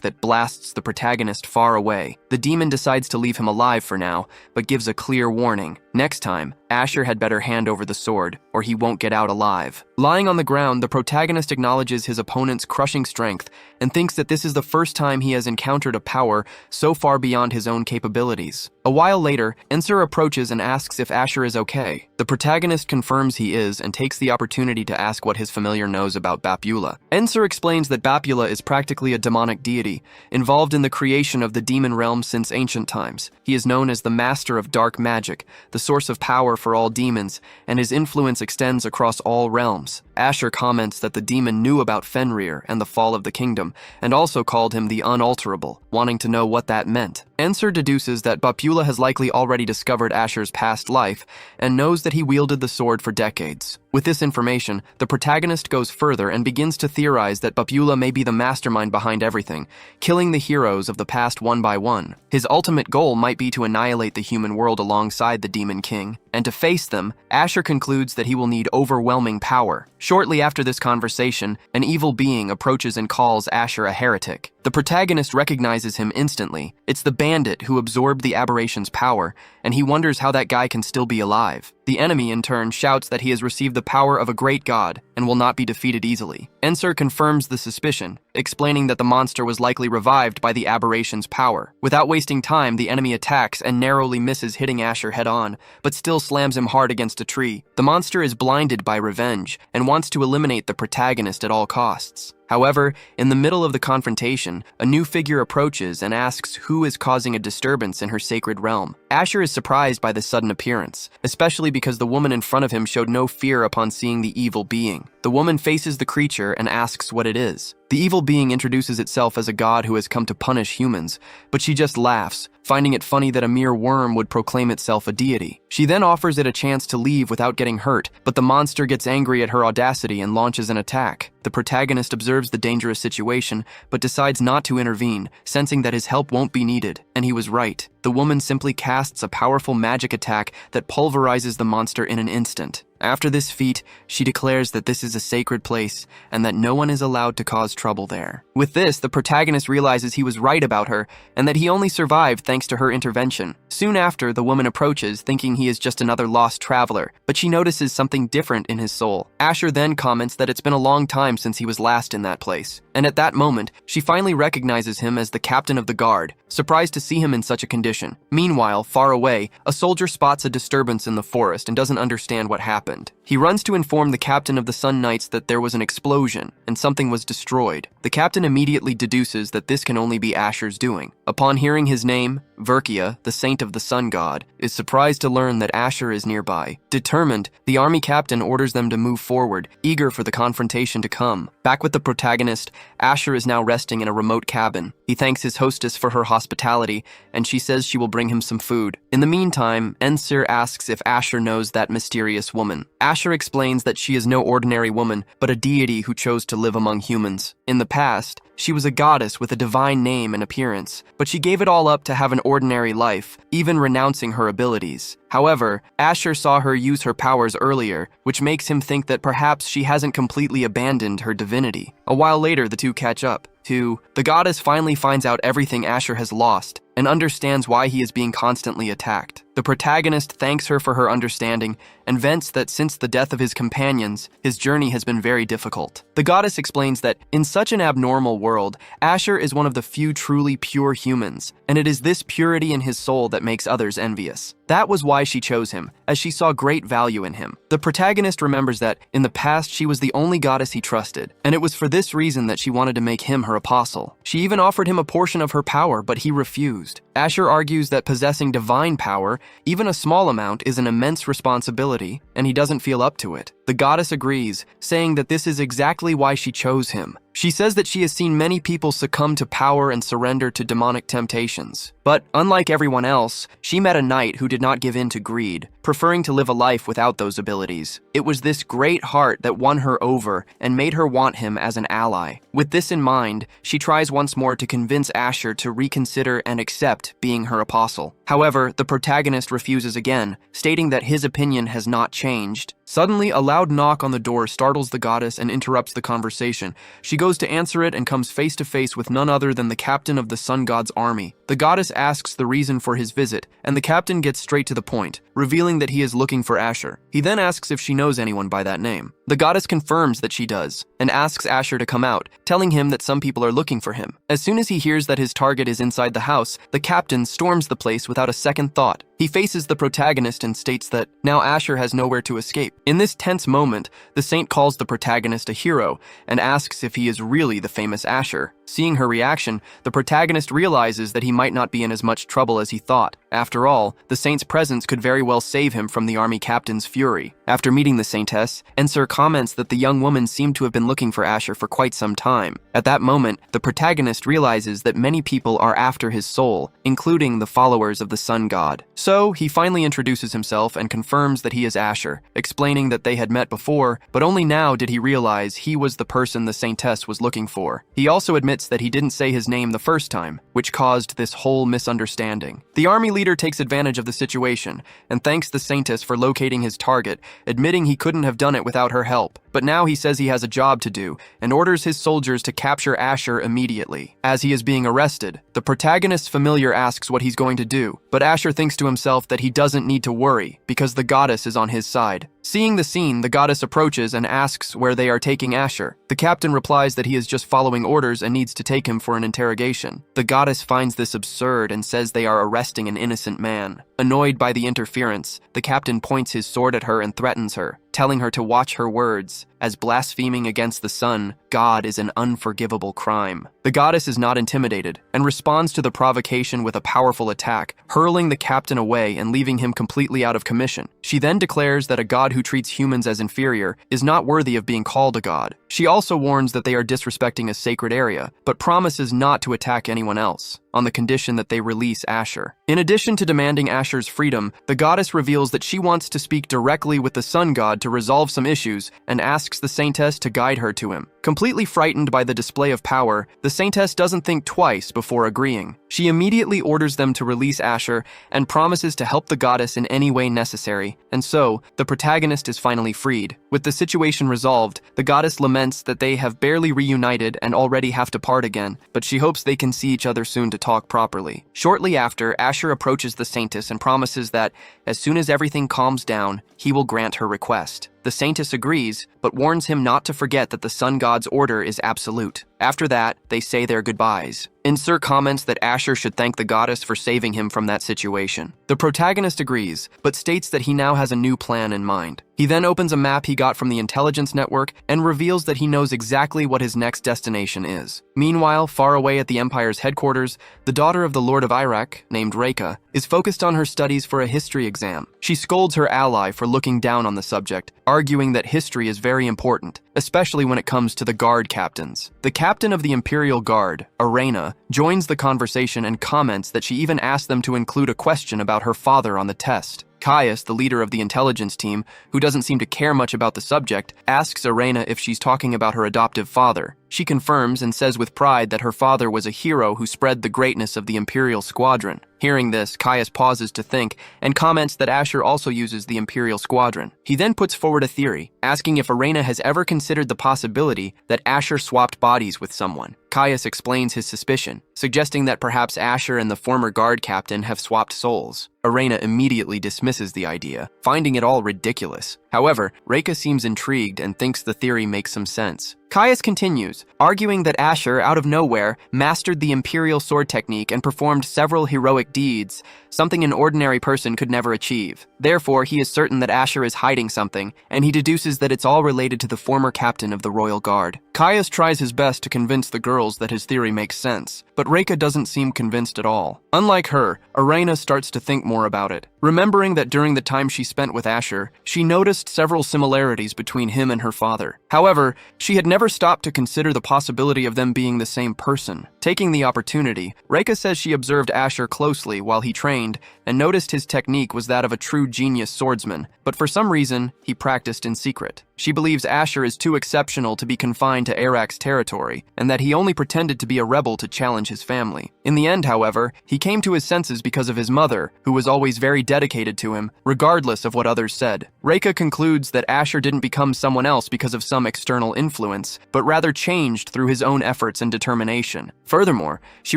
that blasts the protagonist far away. The demon decides to leave him alive for now, but gives a clear warning. Next time, Asher had better hand over the sword, or he won't get out alive. Lying on the ground, the protagonist acknowledges his opponent's crushing strength and thinks that this is the first time he has encountered a power so far beyond his own capabilities. A while later, Ensur approaches and asks if Asher is okay. The protagonist confirms he is and takes the opportunity to ask what his familiar knows about Bapula. Ensur explains that Bapula is practically a demonic deity, involved in the creation of the demon realm since ancient times. He is known as the master of dark magic, the source of power for all demons, and his influence extends across all realms. Asher comments that the demon knew about Fenrir and the fall of the kingdom, and also called him the Unalterable, wanting to know what that meant. Ensur deduces that Bapula has likely already discovered Asher's past life, and knows that he wielded the sword for decades. With this information, the protagonist goes further and begins to theorize that Bapula may be the mastermind behind everything, killing the heroes of the past one by one. His ultimate goal might be to annihilate the human world alongside the Demon King. and to face them, Asher concludes that he will need overwhelming power. Shortly after this conversation, an evil being approaches and calls Asher a heretic. The protagonist recognizes him instantly. It's the bandit who absorbed the aberration's power, and he wonders how that guy can still be alive. The enemy, in turn, shouts that he has received the power of a great god and will not be defeated easily. Ensur confirms the suspicion, explaining that the monster was likely revived by the aberration's power. Without wasting time, the enemy attacks and narrowly misses hitting Asher head-on, but still slams him hard against a tree. The monster is blinded by revenge and wants to eliminate the protagonist at all costs. However, in the middle of the confrontation, a new figure approaches and asks who is causing a disturbance in her sacred realm. Asher is surprised by this sudden appearance, especially because the woman in front of him showed no fear upon seeing the evil being. The woman faces the creature and asks what it is. The evil being introduces itself as a god who has come to punish humans, but she just laughs, finding it funny that a mere worm would proclaim itself a deity. She then offers it a chance to leave without getting hurt, but the monster gets angry at her audacity and launches an attack. The protagonist observes the dangerous situation, but decides not to intervene, sensing that his help won't be needed, and he was right. The woman simply casts a powerful magic attack that pulverizes the monster in an instant. After this feat, she declares that this is a sacred place and that no one is allowed to cause trouble there. With this, the protagonist realizes he was right about her and that he only survived thanks to her intervention. Soon after, the woman approaches, thinking he is just another lost traveler, but she notices something different in his soul. Asher then comments that it's been a long time since he was last in that place, and at that moment, she finally recognizes him as the captain of the guard, surprised to see him in such a condition. Meanwhile, far away, a soldier spots a disturbance in the forest and doesn't understand what happened. He runs to inform the captain of the Sun Knights that there was an explosion and something was destroyed. The captain immediately deduces that this can only be Asher's doing. Upon hearing his name, Verkia, the saint of the sun god, is surprised to learn that Asher is nearby. Determined, the army captain orders them to move forward, eager for the confrontation to come. Back with the protagonist, Asher is now resting in a remote cabin. He thanks his hostess for her hospitality, and she says she will bring him some food. In the meantime, Ensur asks if Asher knows that mysterious woman. Asher explains that she is no ordinary woman, but a deity who chose to live among humans. In the past, she was a goddess with a divine name and appearance, but she gave it all up to have an ordinary life, even renouncing her abilities. However, Asher saw her use her powers earlier, which makes him think that perhaps she hasn't completely abandoned her divinity. A while later, the two catch up. The goddess finally finds out everything Asher has lost and understands why he is being constantly attacked. The protagonist thanks her for her understanding and vents that since the death of his companions, his journey has been very difficult. The goddess explains that in such an abnormal world, Asher is one of the few truly pure humans, and it is this purity in his soul that makes others envious. That was why she chose him, as she saw great value in him. The protagonist remembers that in the past she was the only goddess he trusted, and it was for this reason that she wanted to make him her apostle. She even offered him a portion of her power, but he refused. Asher argues that possessing divine power, even a small amount, is an immense responsibility, and he doesn't feel up to it. The goddess agrees, saying that this is exactly why she chose him. She says that she has seen many people succumb to power and surrender to demonic temptations. But unlike everyone else, she met a knight who did not give in to greed, preferring to live a life without those abilities. It was this great heart that won her over and made her want him as an ally. With this in mind, she tries once more to convince Asher to reconsider and accept being her apostle. However, the protagonist refuses again, stating that his opinion has not changed. Suddenly, a loud knock on the door startles the goddess and interrupts the conversation. She goes to answer it and comes face to face with none other than the captain of the sun god's army. The goddess asks the reason for his visit, and the captain gets straight to the point, revealing that he is looking for Asher. He then asks if she knows anyone by that name. The goddess confirms that she does, and asks Asher to come out, telling him that some people are looking for him. As soon as he hears that his target is inside the house, the captain storms the place without a second thought. He faces the protagonist and states that now Asher has nowhere to escape. In this tense moment, the saint calls the protagonist a hero and asks if he is really the famous Asher. Seeing her reaction, the protagonist realizes that he might not be in as much trouble as he thought. After all, the saint's presence could very well save him from the army captain's fury. After meeting the saintess, Ensur comments that the young woman seemed to have been looking for Asher for quite some time. At that moment, the protagonist realizes that many people are after his soul, including the followers of the sun god. So, he finally introduces himself and confirms that he is Asher, explaining that they had met before, but only now did he realize he was the person the saintess was looking for. He also admits admits that he didn't say his name the first time, which caused this whole misunderstanding. The army leader takes advantage of the situation and thanks the Saintess for locating his target, admitting he couldn't have done it without her help. But now he says he has a job to do and orders his soldiers to capture Asher immediately. As he is being arrested, the protagonist's familiar asks what he's going to do, but Asher thinks to himself that he doesn't need to worry because the goddess is on his side. Seeing the scene, the goddess approaches and asks where they are taking Asher. The captain replies that he is just following orders and needs to take him for an interrogation. The goddess finds this absurd and says they are arresting an innocent man. Annoyed by the interference, the captain points his sword at her and threatens her, telling her to watch her words, as blaspheming against the sun, God, is an unforgivable crime. The goddess is not intimidated and responds to the provocation with a powerful attack, hurling the captain away and leaving him completely out of commission. She then declares that a god who treats humans as inferior is not worthy of being called a god. She also warns that they are disrespecting a sacred area, but promises not to attack anyone else, on the condition that they release Asher. In addition to demanding Asher's freedom, the goddess reveals that she wants to speak directly with the sun god to resolve some issues and asks the Saintess to guide her to him. Completely frightened by the display of power, the Saintess doesn't think twice before agreeing. She immediately orders them to release Asher and promises to help the goddess in any way necessary, and so, the protagonist is finally freed. With the situation resolved, the goddess laments that they have barely reunited and already have to part again, but she hopes they can see each other soon to talk properly. Shortly after, Asher approaches the Saintess and promises that, as soon as everything calms down, he will grant her request. The Saintess agrees, but warns him not to forget that the sun god's order is absolute. After that, they say their goodbyes. Insert comments that Asher should thank the goddess for saving him from that situation. The protagonist agrees, but states that he now has a new plan in mind. He then opens a map he got from the intelligence network and reveals that he knows exactly what his next destination is. Meanwhile, far away at the Empire's headquarters, the daughter of the Lord of Iraq, named Reika, is focused on her studies for a history exam. She scolds her ally for looking down on the subject, arguing that history is very important, especially when it comes to the guard captains. The captain of the Imperial Guard, Arena, joins the conversation and comments that she even asked them to include a question about her father on the test. Caius, the leader of the intelligence team, who doesn't seem to care much about the subject, asks Arena if she's talking about her adoptive father. She confirms and says with pride that her father was a hero who spread the greatness of the Imperial Squadron. Hearing this, Caius pauses to think and comments that Asher also uses the Imperial Squadron. He then puts forward a theory, asking if Arena has ever considered the possibility that Asher swapped bodies with someone. Caius explains his suspicion, suggesting that perhaps Asher and the former guard captain have swapped souls. Arena immediately dismisses the idea, finding it all ridiculous. However, Reika seems intrigued and thinks the theory makes some sense. Caius continues, arguing that Asher, out of nowhere, mastered the Imperial sword technique and performed several heroic deeds, something an ordinary person could never achieve. Therefore, he is certain that Asher is hiding something, and he deduces that it's all related to the former captain of the Royal Guard. Caius tries his best to convince the girls that his theory makes sense, but Reika doesn't seem convinced at all. Unlike her, Arena starts to think more about it. Remembering that during the time she spent with Asher, she noticed several similarities between him and her father. However, she had never stopped to consider the possibility of them being the same person. Taking the opportunity, Reika says she observed Asher closely while he trained and noticed his technique was that of a true genius swordsman, but for some reason, he practiced in secret. She believes Asher is too exceptional to be confined to Iraq's territory, and that he only pretended to be a rebel to challenge his family. In the end, however, he came to his senses because of his mother, who was always very dedicated to him, regardless of what others said. Reika concludes that Asher didn't become someone else because of some external influence, but rather changed through his own efforts and determination. Furthermore, she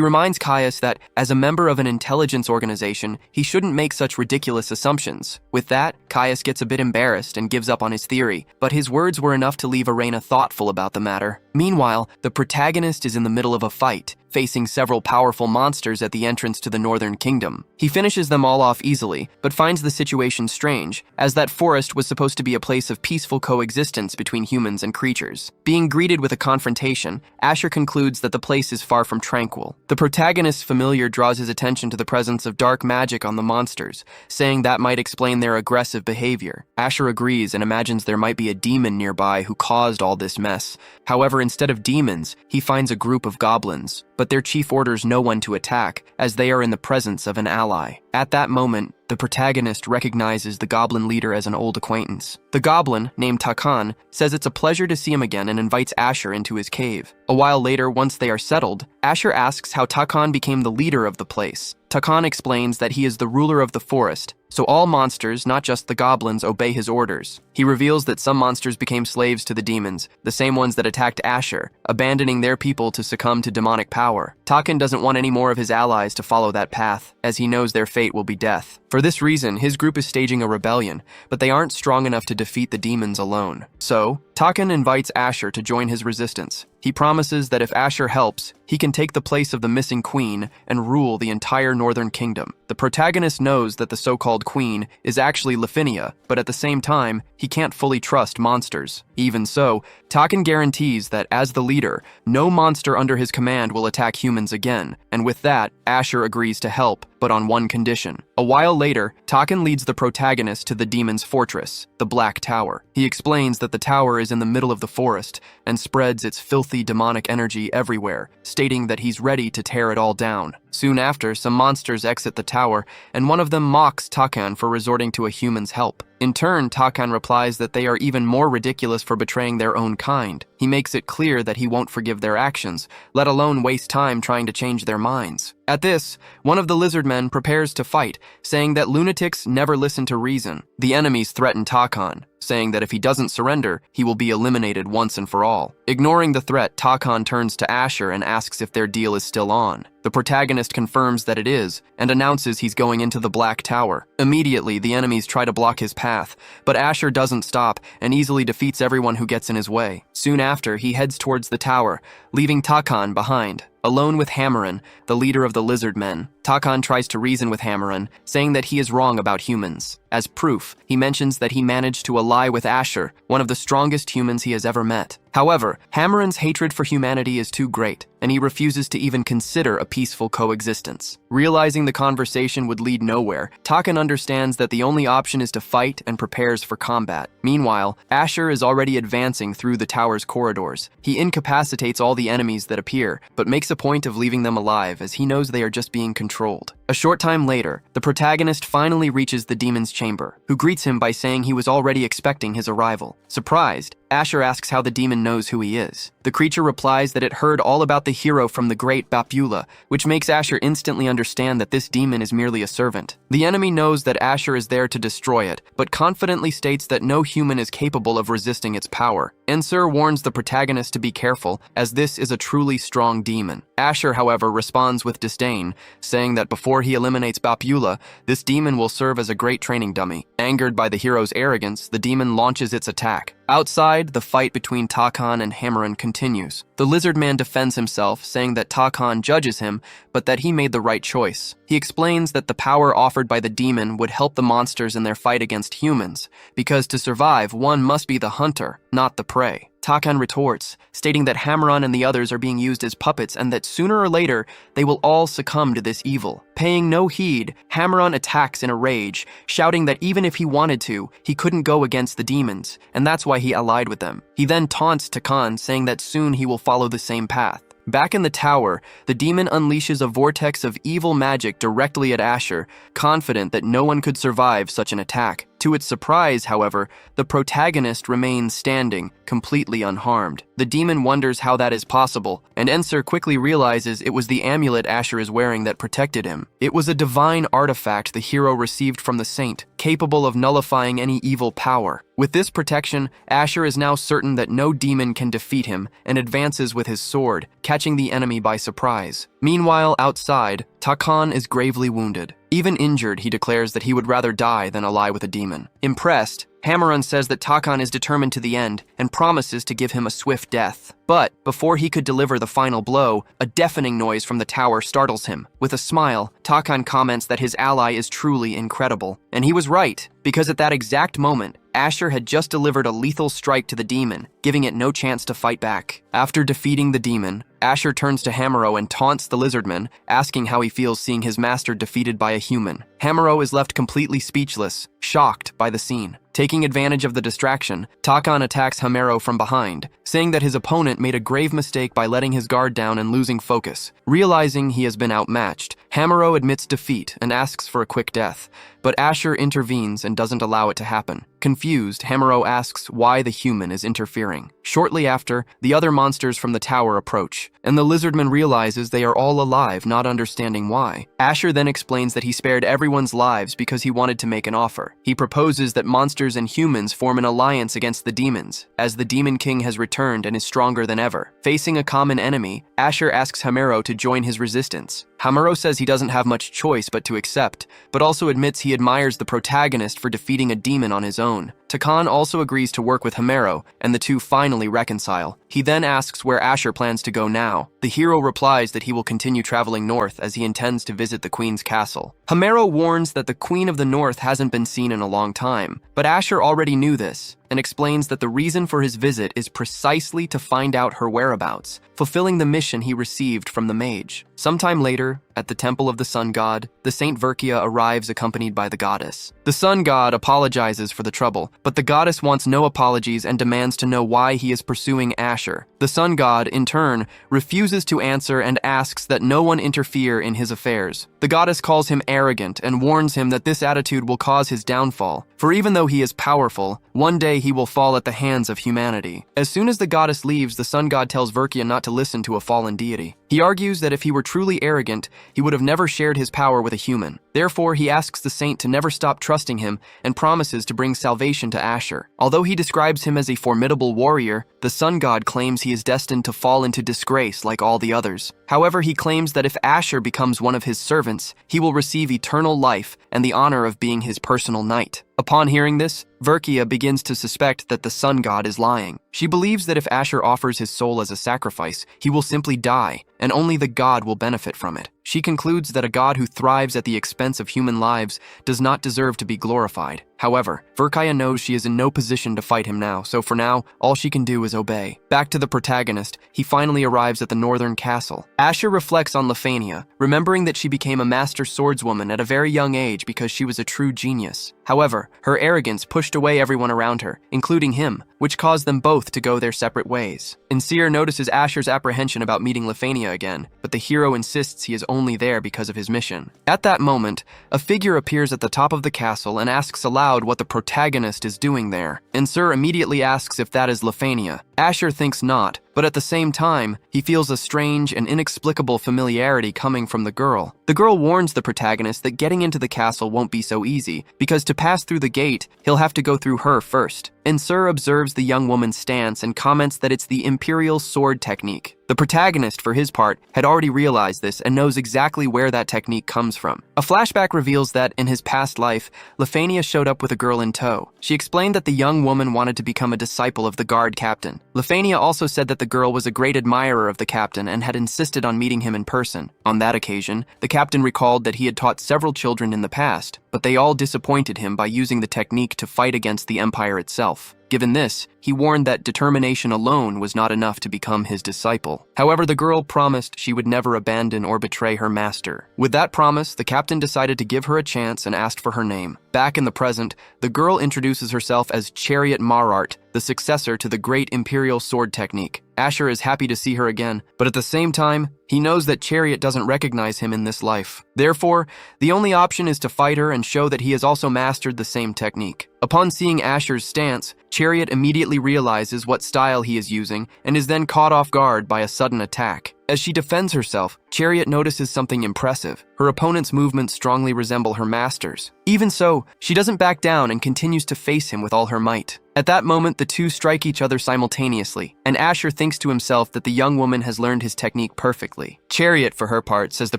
reminds Caius that, as a member of an intelligence organization, he shouldn't make such ridiculous assumptions. With that, Caius gets a bit embarrassed and gives up on his theory, but his words were enough to leave Arena thoughtful about the matter. Meanwhile, the protagonist is in the middle of a fight, facing several powerful monsters at the entrance to the Northern Kingdom. He finishes them all off easily, but finds the situation strange, as that forest was supposed to be a place of peaceful coexistence between humans and creatures. Being greeted with a confrontation, Asher concludes that the place is far from tranquil. The protagonist's familiar draws his attention to the presence of dark magic on the monsters, saying that might explain their aggressive behavior. Asher agrees and imagines there might be a demon nearby who caused all this mess. However, instead of demons, he finds a group of goblins, but their chief orders no one to attack, as they are in the presence of an ally. At that moment, the protagonist recognizes the goblin leader as an old acquaintance. The goblin, named Takan, says it's a pleasure to see him again and invites Asher into his cave. A while later, once they are settled, Asher asks how Takan became the leader of the place. Takan explains that he is the ruler of the forest, so all monsters, not just the goblins, obey his orders. He reveals that some monsters became slaves to the demons, the same ones that attacked Asher, abandoning their people to succumb to demonic power. Takan doesn't want any more of his allies to follow that path, as he knows their fate will be death. For this reason, his group is staging a rebellion, but they aren't strong enough to defeat the demons alone. So, Takan invites Asher to join his resistance. He promises that if Asher helps, he can take the place of the missing queen and rule the entire northern kingdom. The protagonist knows that the so-called queen is actually Lifinia, but at the same time, he can't fully trust monsters. Even so, Takan guarantees that as the leader, no monster under his command will attack humans again, and with that, Asher agrees to help, but on one condition. A while later, Takan leads the protagonist to the demon's fortress, the Black Tower. He explains that the tower is in the middle of the forest and spreads its filthy demonic energy everywhere, stating that he's ready to tear it all down. Soon after, some monsters exit the tower, and one of them mocks Takan for resorting to a human's help. In turn, Takan replies that they are even more ridiculous for betraying their own kind. He makes it clear that he won't forgive their actions, let alone waste time trying to change their minds. At this, one of the lizard men prepares to fight, saying that lunatics never listen to reason. The enemies threaten Takan, saying that if he doesn't surrender, he will be eliminated once and for all. Ignoring the threat, Takan turns to Asher and asks if their deal is still on. The protagonist confirms that it is, and announces he's going into the Black Tower. Immediately, the enemies try to block his path, but Asher doesn't stop and easily defeats everyone who gets in his way. Soon after, he heads towards the tower, leaving Takan behind. Alone with Hammerin, the leader of the lizard men, Takan tries to reason with Hammerin, saying that he is wrong about humans. As proof, he mentions that he managed to ally with Asher, one of the strongest humans he has ever met. However, Hammerin's hatred for humanity is too great, and he refuses to even consider a peaceful coexistence. Realizing the conversation would lead nowhere, Takan understands that the only option is to fight and prepares for combat. Meanwhile, Asher is already advancing through the tower's corridors. He incapacitates all the enemies that appear, but makes a point of leaving them alive as he knows they are just being controlled. A short time later, the protagonist finally reaches the demon's chamber, who greets him by saying he was already expecting his arrival. Surprised, Asher asks how the demon knows who he is. The creature replies that it heard all about the hero from the great Bapula, which makes Asher instantly understand that this demon is merely a servant. The enemy knows that Asher is there to destroy it, but confidently states that no human is capable of resisting its power. Ensur warns the protagonist to be careful, as this is a truly strong demon. Asher, however, responds with disdain, saying that before he eliminates Bapula, this demon will serve as a great training dummy. Angered by the hero's arrogance, the demon launches its attack. Outside, the fight between Takan and Hammerin continues. The lizard man defends himself, saying that Takan judges him, but that he made the right choice. He explains that the power offered by the demon would help the monsters in their fight against humans, because to survive, one must be the hunter, not the prey. Takan retorts, stating that Hammerin and the others are being used as puppets and that sooner or later, they will all succumb to this evil. Paying no heed, Hammerin attacks in a rage, shouting that even if he wanted to, he couldn't go against the demons, and that's why he allied with them. He then taunts Takan, saying that soon he will follow the same path. Back in the tower, the demon unleashes a vortex of evil magic directly at Asher, confident that no one could survive such an attack. To its surprise, however, the protagonist remains standing, completely unharmed. The demon wonders how that is possible, and Ensur quickly realizes it was the amulet Asher is wearing that protected him. It was a divine artifact the hero received from the saint, capable of nullifying any evil power. With this protection, Asher is now certain that no demon can defeat him, and advances with his sword, catching the enemy by surprise. Meanwhile, outside, Takan is gravely wounded. Even injured, he declares that he would rather die than ally with a demon. Impressed, Hammerin says that Takan is determined to the end and promises to give him a swift death. But before he could deliver the final blow, a deafening noise from the tower startles him. With a smile, Takan comments that his ally is truly incredible. And he was right, because at that exact moment, Asher had just delivered a lethal strike to the demon, giving it no chance to fight back. After defeating the demon, Asher turns to Hammero and taunts the lizardman, asking how he feels seeing his master defeated by a human. Hammero is left completely speechless, shocked by the scene. Taking advantage of the distraction, Takan attacks Hammero from behind, saying that his opponent made a grave mistake by letting his guard down and losing focus. Realizing he has been outmatched, Hammero admits defeat and asks for a quick death. but Asher intervenes and doesn't allow it to happen. Confused, Hamero asks why the human is interfering. Shortly after, the other monsters from the tower approach, and the lizardman realizes they are all alive, not understanding why. Asher then explains that he spared everyone's lives because he wanted to make an offer. He proposes that monsters and humans form an alliance against the demons, as the Demon King has returned and is stronger than ever. Facing a common enemy, Asher asks Hamero to join his resistance. Hamero says he doesn't have much choice but to accept, but also admits he admires the protagonist for defeating a demon on his own. Takan also agrees to work with Hamero, and the two finally reconcile. He then asks where Asher plans to go now. The hero replies that he will continue traveling north as he intends to visit the Queen's castle. Hamero warns that the Queen of the North hasn't been seen in a long time, but Asher already knew this, and explains that the reason for his visit is precisely to find out her whereabouts, fulfilling the mission he received from the mage. Sometime later, at the temple of the sun god, the Saint Verkia arrives accompanied by the goddess. The sun god apologizes for the trouble, but the goddess wants no apologies and demands to know why he is pursuing Asher. The sun god, in turn, refuses to answer and asks that no one interfere in his affairs. The goddess calls him arrogant and warns him that this attitude will cause his downfall, for even though he is powerful, one day he will fall at the hands of humanity. As soon as the goddess leaves, the sun god tells Verkia not to listen to a fallen deity. He argues that if he were truly arrogant, he would have never shared his power with a human. Therefore, he asks the saint to never stop trusting him and promises to bring salvation to Asher. Although he describes him as a formidable warrior, the sun god claims he is destined to fall into disgrace like all the others. However, he claims that if Asher becomes one of his servants, he will receive eternal life and the honor of being his personal knight. Upon hearing this, Verkia begins to suspect that the sun god is lying. She believes that if Asher offers his soul as a sacrifice, he will simply die, and only the god will benefit from it. She concludes that a god who thrives at the expense of human lives does not deserve to be glorified. However, Verkia knows she is in no position to fight him now, so for now, all she can do is obey. Back to the protagonist, he finally arrives at the northern castle. Asher reflects on Lefania, remembering that she became a master swordswoman at a very young age because she was a true genius. However, her arrogance pushed away everyone around her, including him, which caused them both to go their separate ways. Insir notices Asher's apprehension about meeting Lefania again, but the hero insists he is only there because of his mission. At that moment, a figure appears at the top of the castle and asks aloud what the protagonist is doing there. Insir immediately asks if that is Lefania. Asher thinks not, but at the same time, he feels a strange and inexplicable familiarity coming from the girl. The girl warns the protagonist that getting into the castle won't be so easy, because to pass through the gate, he'll have to go through her first. Insir observes the young woman's stance and comments that it's the imperial sword technique. The protagonist, for his part, had already realized this and knows exactly where that technique comes from. A flashback reveals that, in his past life, Lefania showed up with a girl in tow. She explained that the young woman wanted to become a disciple of the guard captain. Lefania also said that the girl was a great admirer of the captain and had insisted on meeting him in person. On that occasion, the captain recalled that he had taught several children in the past, but they all disappointed him by using the technique to fight against the empire itself. Given this, he warned that determination alone was not enough to become his disciple. However, the girl promised she would never abandon or betray her master. With that promise, the captain decided to give her a chance and asked for her name. Back in the present, the girl introduces herself as Chariot Marart, the successor to the great imperial sword technique. Asher is happy to see her again, but at the same time, he knows that Chariot doesn't recognize him in this life. Therefore, the only option is to fight her and show that he has also mastered the same technique. Upon seeing Asher's stance, Chariot immediately realizes what style he is using and is then caught off guard by a sudden attack. As she defends herself, Chariot notices something impressive. Her opponent's movements strongly resemble her master's. Even so, she doesn't back down and continues to face him with all her might. At that moment, the two strike each other simultaneously, and Asher thinks to himself that the young woman has learned his technique perfectly. Chariot, for her part, says the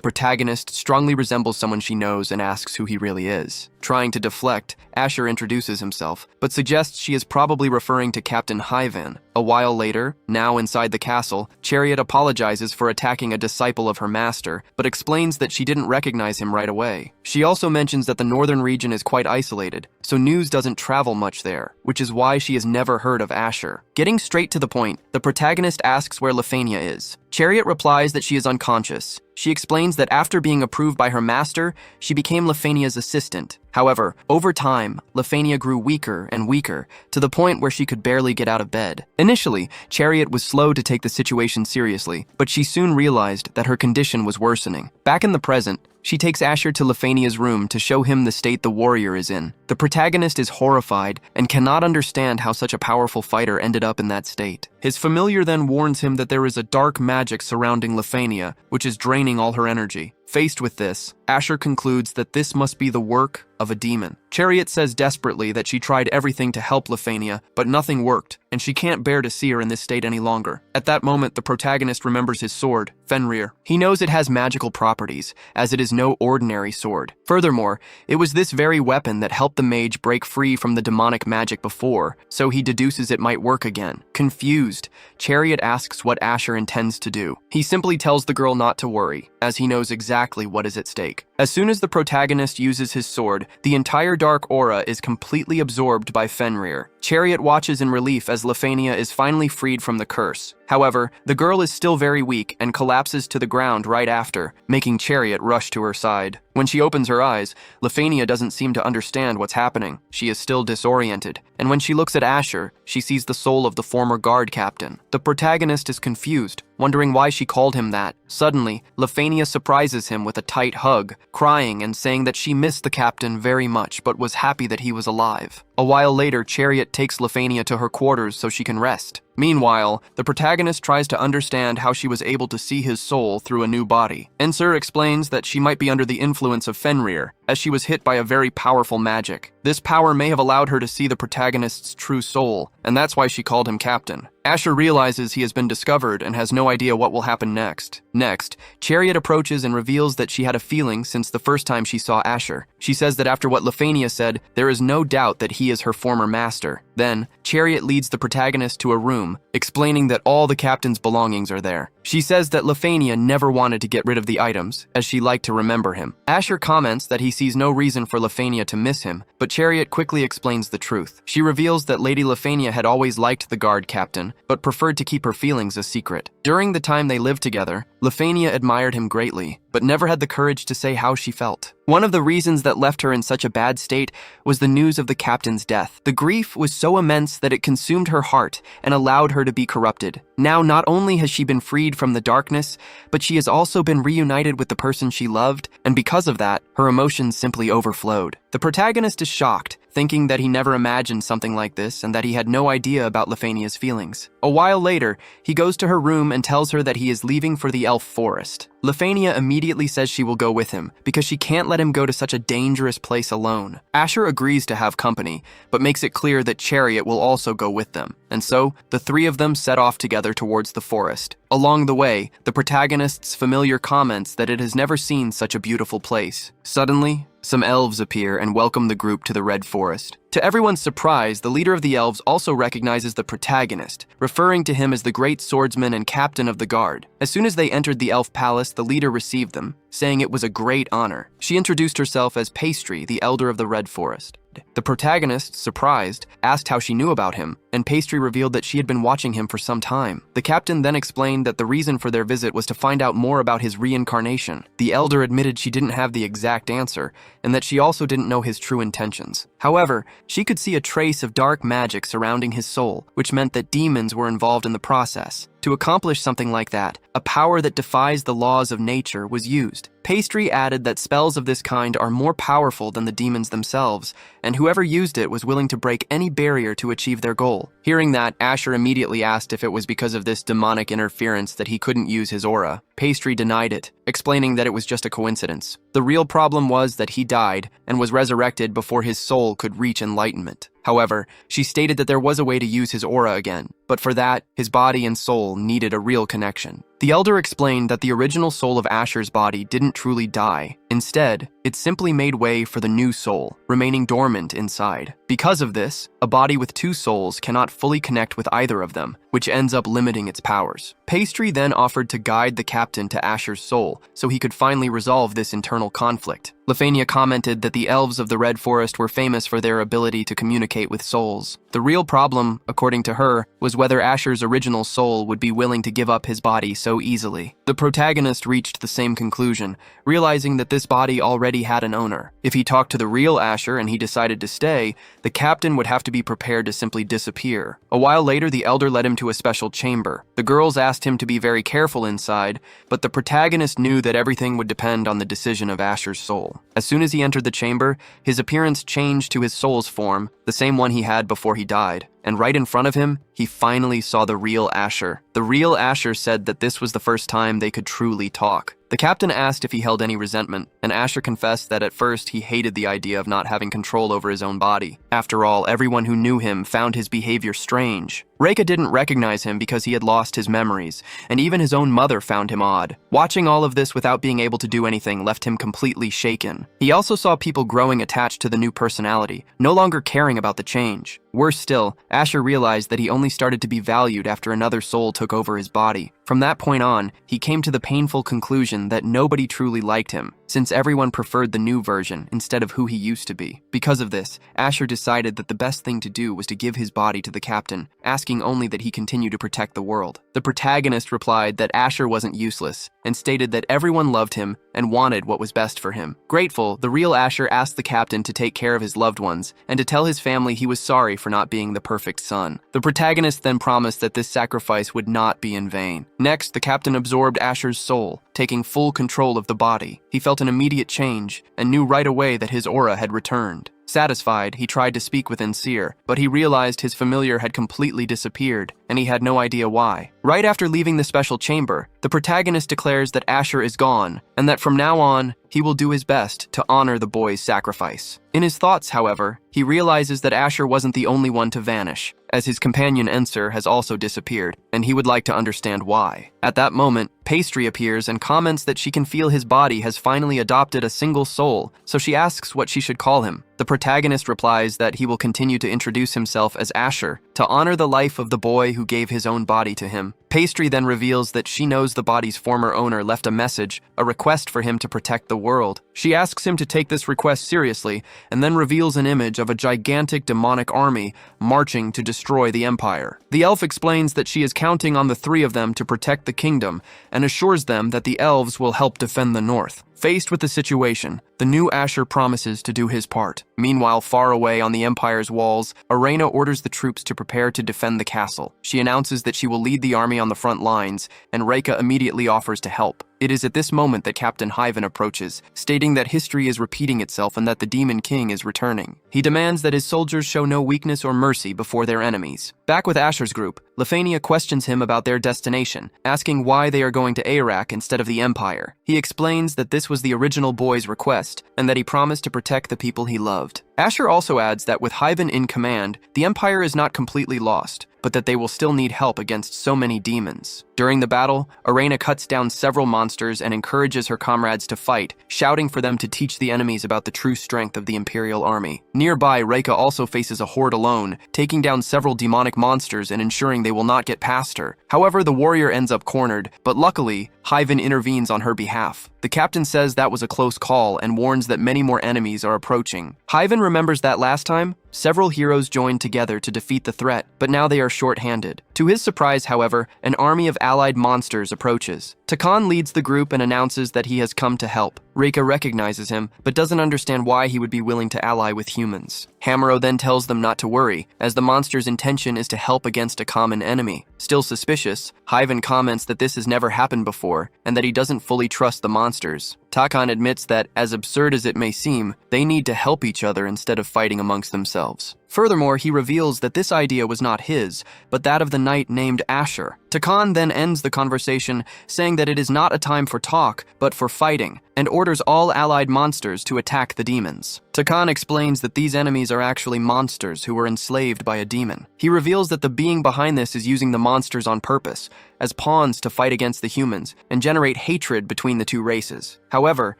protagonist strongly resembles someone she knows and asks who he really is. Trying to deflect, Asher introduces himself, but suggests she is probably referring to Captain Hyvan. A while later, now inside the castle, Chariot apologizes for attacking a disciple of her master, but explains that she didn't recognize him right away. She also mentions that the northern region is quite isolated, so news doesn't travel much there, which is why she has never heard of Asher. Getting straight to the point, the protagonist asks where Lefania is. Chariot replies that she is unconscious. She explains that after being approved by her master, she became Lefania's assistant. However, over time, Lefania grew weaker and weaker, to the point where she could barely get out of bed. Initially, Chariot was slow to take the situation seriously, but she soon realized that her condition was worsening. Back in the present, she takes Asher to Lefania's room to show him the state the warrior is in. The protagonist is horrified and cannot understand how such a powerful fighter ended up in that state. His familiar then warns him that there is a dark magic surrounding Lefania, which is draining all her energy. Faced with this, Asher concludes that this must be the work of a demon. Chariot says desperately that she tried everything to help Lefania, but nothing worked, and she can't bear to see her in this state any longer. At that moment, the protagonist remembers his sword, Fenrir. He knows it has magical properties, as it is no ordinary sword. Furthermore, it was this very weapon that helped the mage break free from the demonic magic before, so he deduces it might work again. Confused, Chariot asks what Asher intends to do. He simply tells the girl not to worry, as he knows exactly what is at stake. As soon as the protagonist uses his sword, the entire dark aura is completely absorbed by Fenrir. Chariot watches in relief as Lefania is finally freed from the curse. However, the girl is still very weak and collapses to the ground right after, making Chariot rush to her side. When she opens her eyes, Lefania doesn't seem to understand what's happening. She is still disoriented, and when she looks at Asher, she sees the soul of the former guard captain. The protagonist is confused, wondering why she called him that. Suddenly, Lefania surprises him with a tight hug, crying and saying that she missed the captain very much but was happy that he was alive. A while later, Chariot takes Lefania to her quarters so she can rest. Meanwhile, the protagonist tries to understand how she was able to see his soul through a new body. Ensur explains that she might be under the influence of Fenrir, as she was hit by a very powerful magic. This power may have allowed her to see the protagonist's true soul, and that's why she called him captain. Asher realizes he has been discovered and has no idea what will happen next. Next, Chariot approaches and reveals that she had a feeling since the first time she saw Asher. She says that after what Lefania said, there is no doubt that he is her former master. Then, Chariot leads the protagonist to a room, explaining that all the captain's belongings are there. She says that Lefania never wanted to get rid of the items, as she liked to remember him. Asher comments that he sees no reason for Lefania to miss him, but Chariot quickly explains the truth. She reveals that Lady Lefania had always liked the guard captain, but preferred to keep her feelings a secret. During the time they lived together, Lefania admired him greatly, but never had the courage to say how she felt. One of the reasons that left her in such a bad state was the news of the captain's death. The grief was so immense that it consumed her heart and allowed her to be corrupted. Now, not only has she been freed from the darkness, but she has also been reunited with the person she loved, and because of that, her emotions simply overflowed. The protagonist is shocked, thinking that he never imagined something like this and that he had no idea about Lefania's feelings. A while later, he goes to her room and tells her that he is leaving for the elf forest. Lefania immediately says she will go with him because she can't let him go to such a dangerous place alone. Asher agrees to have company, but makes it clear that Chariot will also go with them. And so, the three of them set off together towards the forest. Along the way, the protagonist's familiar comments that it has never seen such a beautiful place. Suddenly, some elves appear and welcome the group to the Red Forest. To everyone's surprise, the leader of the elves also recognizes the protagonist, referring to him as the great swordsman and captain of the guard. As soon as they entered the elf palace, the leader received them, saying it was a great honor. She introduced herself as Pastry, the elder of the Red Forest. The protagonist, surprised, asked how she knew about him, and Pastry revealed that she had been watching him for some time. The captain then explained that the reason for their visit was to find out more about his reincarnation. The elder admitted she didn't have the exact answer, and that she also didn't know his true intentions. However, she could see a trace of dark magic surrounding his soul, which meant that demons were involved in the process. To accomplish something like that, a power that defies the laws of nature was used. Pastry added that spells of this kind are more powerful than the demons themselves, and whoever used it was willing to break any barrier to achieve their goal. Hearing that, Asher immediately asked if it was because of this demonic interference that he couldn't use his aura. Pastry denied it, explaining that it was just a coincidence. The real problem was that he died and was resurrected before his soul could reach enlightenment. However, she stated that there was a way to use his aura again, but for that, his body and soul needed a real connection. The elder explained that the original soul of Asher's body didn't truly die. Instead, it simply made way for the new soul, remaining dormant inside. Because of this, a body with two souls cannot fully connect with either of them, which ends up limiting its powers. Pastry then offered to guide the captain to Asher's soul, so he could finally resolve this internal conflict. Lefania commented that the elves of the Red Forest were famous for their ability to communicate with souls. The real problem, according to her, was was whether Asher's original soul would be willing to give up his body so easily. The protagonist reached the same conclusion, realizing that this body already had an owner. If he talked to the real Asher and he decided to stay, the captain would have to be prepared to simply disappear. A while later, the elder led him to a special chamber. The girls asked him to be very careful inside, but the protagonist knew that everything would depend on the decision of Asher's soul. As soon as he entered the chamber, his appearance changed to his soul's form, the same one he had before he died. And right in front of him, he finally saw the real Asher. The real Asher said that this was the first time they could truly talk. The captain asked if he held any resentment, and Asher confessed that at first he hated the idea of not having control over his own body. After all, everyone who knew him found his behavior strange. Reika didn't recognize him because he had lost his memories, and even his own mother found him odd. Watching all of this without being able to do anything left him completely shaken. He also saw people growing attached to the new personality, no longer caring about the change. Worse still, Asher realized that he only started to be valued after another soul took over his body. From that point on, he came to the painful conclusion that nobody truly liked him, since everyone preferred the new version instead of who he used to be. Because of this, Asher decided that the best thing to do was to give his body to the captain, asking only that he continue to protect the world. The protagonist replied that Asher wasn't useless, and stated that everyone loved him and wanted what was best for him. Grateful, the real Asher asked the captain to take care of his loved ones, and to tell his family he was sorry for not being the perfect son. The protagonist then promised that this sacrifice would not be in vain. Next, the captain absorbed Asher's soul, taking full control of the body. He felt an immediate change, and knew right away that his aura had returned. Satisfied, he tried to speak with Insir, but he realized his familiar had completely disappeared, and he had no idea why. Right after leaving the special chamber, the protagonist declares that Asher is gone, and that from now on, he will do his best to honor the boy's sacrifice. In his thoughts, however, he realizes that Asher wasn't the only one to vanish, as his companion Ensur has also disappeared, and he would like to understand why. At that moment, Pastry appears and comments that she can feel his body has finally adopted a single soul, so she asks what she should call him. The protagonist replies that he will continue to introduce himself as Asher, to honor the life of the boy who gave his own body to him. Pastry then reveals that she knows the body's former owner left a message, a request for him to protect the world. She asks him to take this request seriously, and then reveals an image of a gigantic demonic army marching to destroy the Empire. The elf explains that she is counting on the three of them to protect the kingdom, and assures them that the elves will help defend the north. Faced with the situation, the new Asher promises to do his part. Meanwhile, far away on the Empire's walls, Arena orders the troops to prepare to defend the castle. She announces that she will lead the army on the front lines, and Reika immediately offers to help. It is at this moment that Captain Hyven approaches, stating that history is repeating itself and that the Demon King is returning. He demands that his soldiers show no weakness or mercy before their enemies. Back with Asher's group, Lefania questions him about their destination, asking why they are going to Arak instead of the Empire. He explains that this was the original boy's request, and that he promised to protect the people he loved. Asher also adds that with Hyven in command, the Empire is not completely lost, but that they will still need help against so many demons. During the battle, Arena cuts down several monsters and encourages her comrades to fight, shouting for them to teach the enemies about the true strength of the Imperial army. Nearby, Reika also faces a horde alone, taking down several demonic monsters and ensuring they will not get past her. However, the warrior ends up cornered, but luckily, Hyven intervenes on her behalf. The captain says that was a close call and warns that many more enemies are approaching. Hyven remembers that last time, several heroes joined together to defeat the threat, but now they are short-handed. To his surprise, however, an army of allied monsters approaches. Takan leads the group and announces that he has come to help. Reika recognizes him, but doesn't understand why he would be willing to ally with humans. Hamuro then tells them not to worry, as the monster's intention is to help against a common enemy. Still suspicious, Hyven comments that this has never happened before, and that he doesn't fully trust the monsters. Takan admits that, as absurd as it may seem, they need to help each other instead of fighting amongst themselves. Furthermore, he reveals that this idea was not his, but that of the knight named Asher. Takan then ends the conversation, saying that it is not a time for talk, but for fighting, and orders all allied monsters to attack the demons. Takan explains that these enemies are actually monsters who were enslaved by a demon. He reveals that the being behind this is using the monsters on purpose, as pawns to fight against the humans, and generate hatred between the two races. However,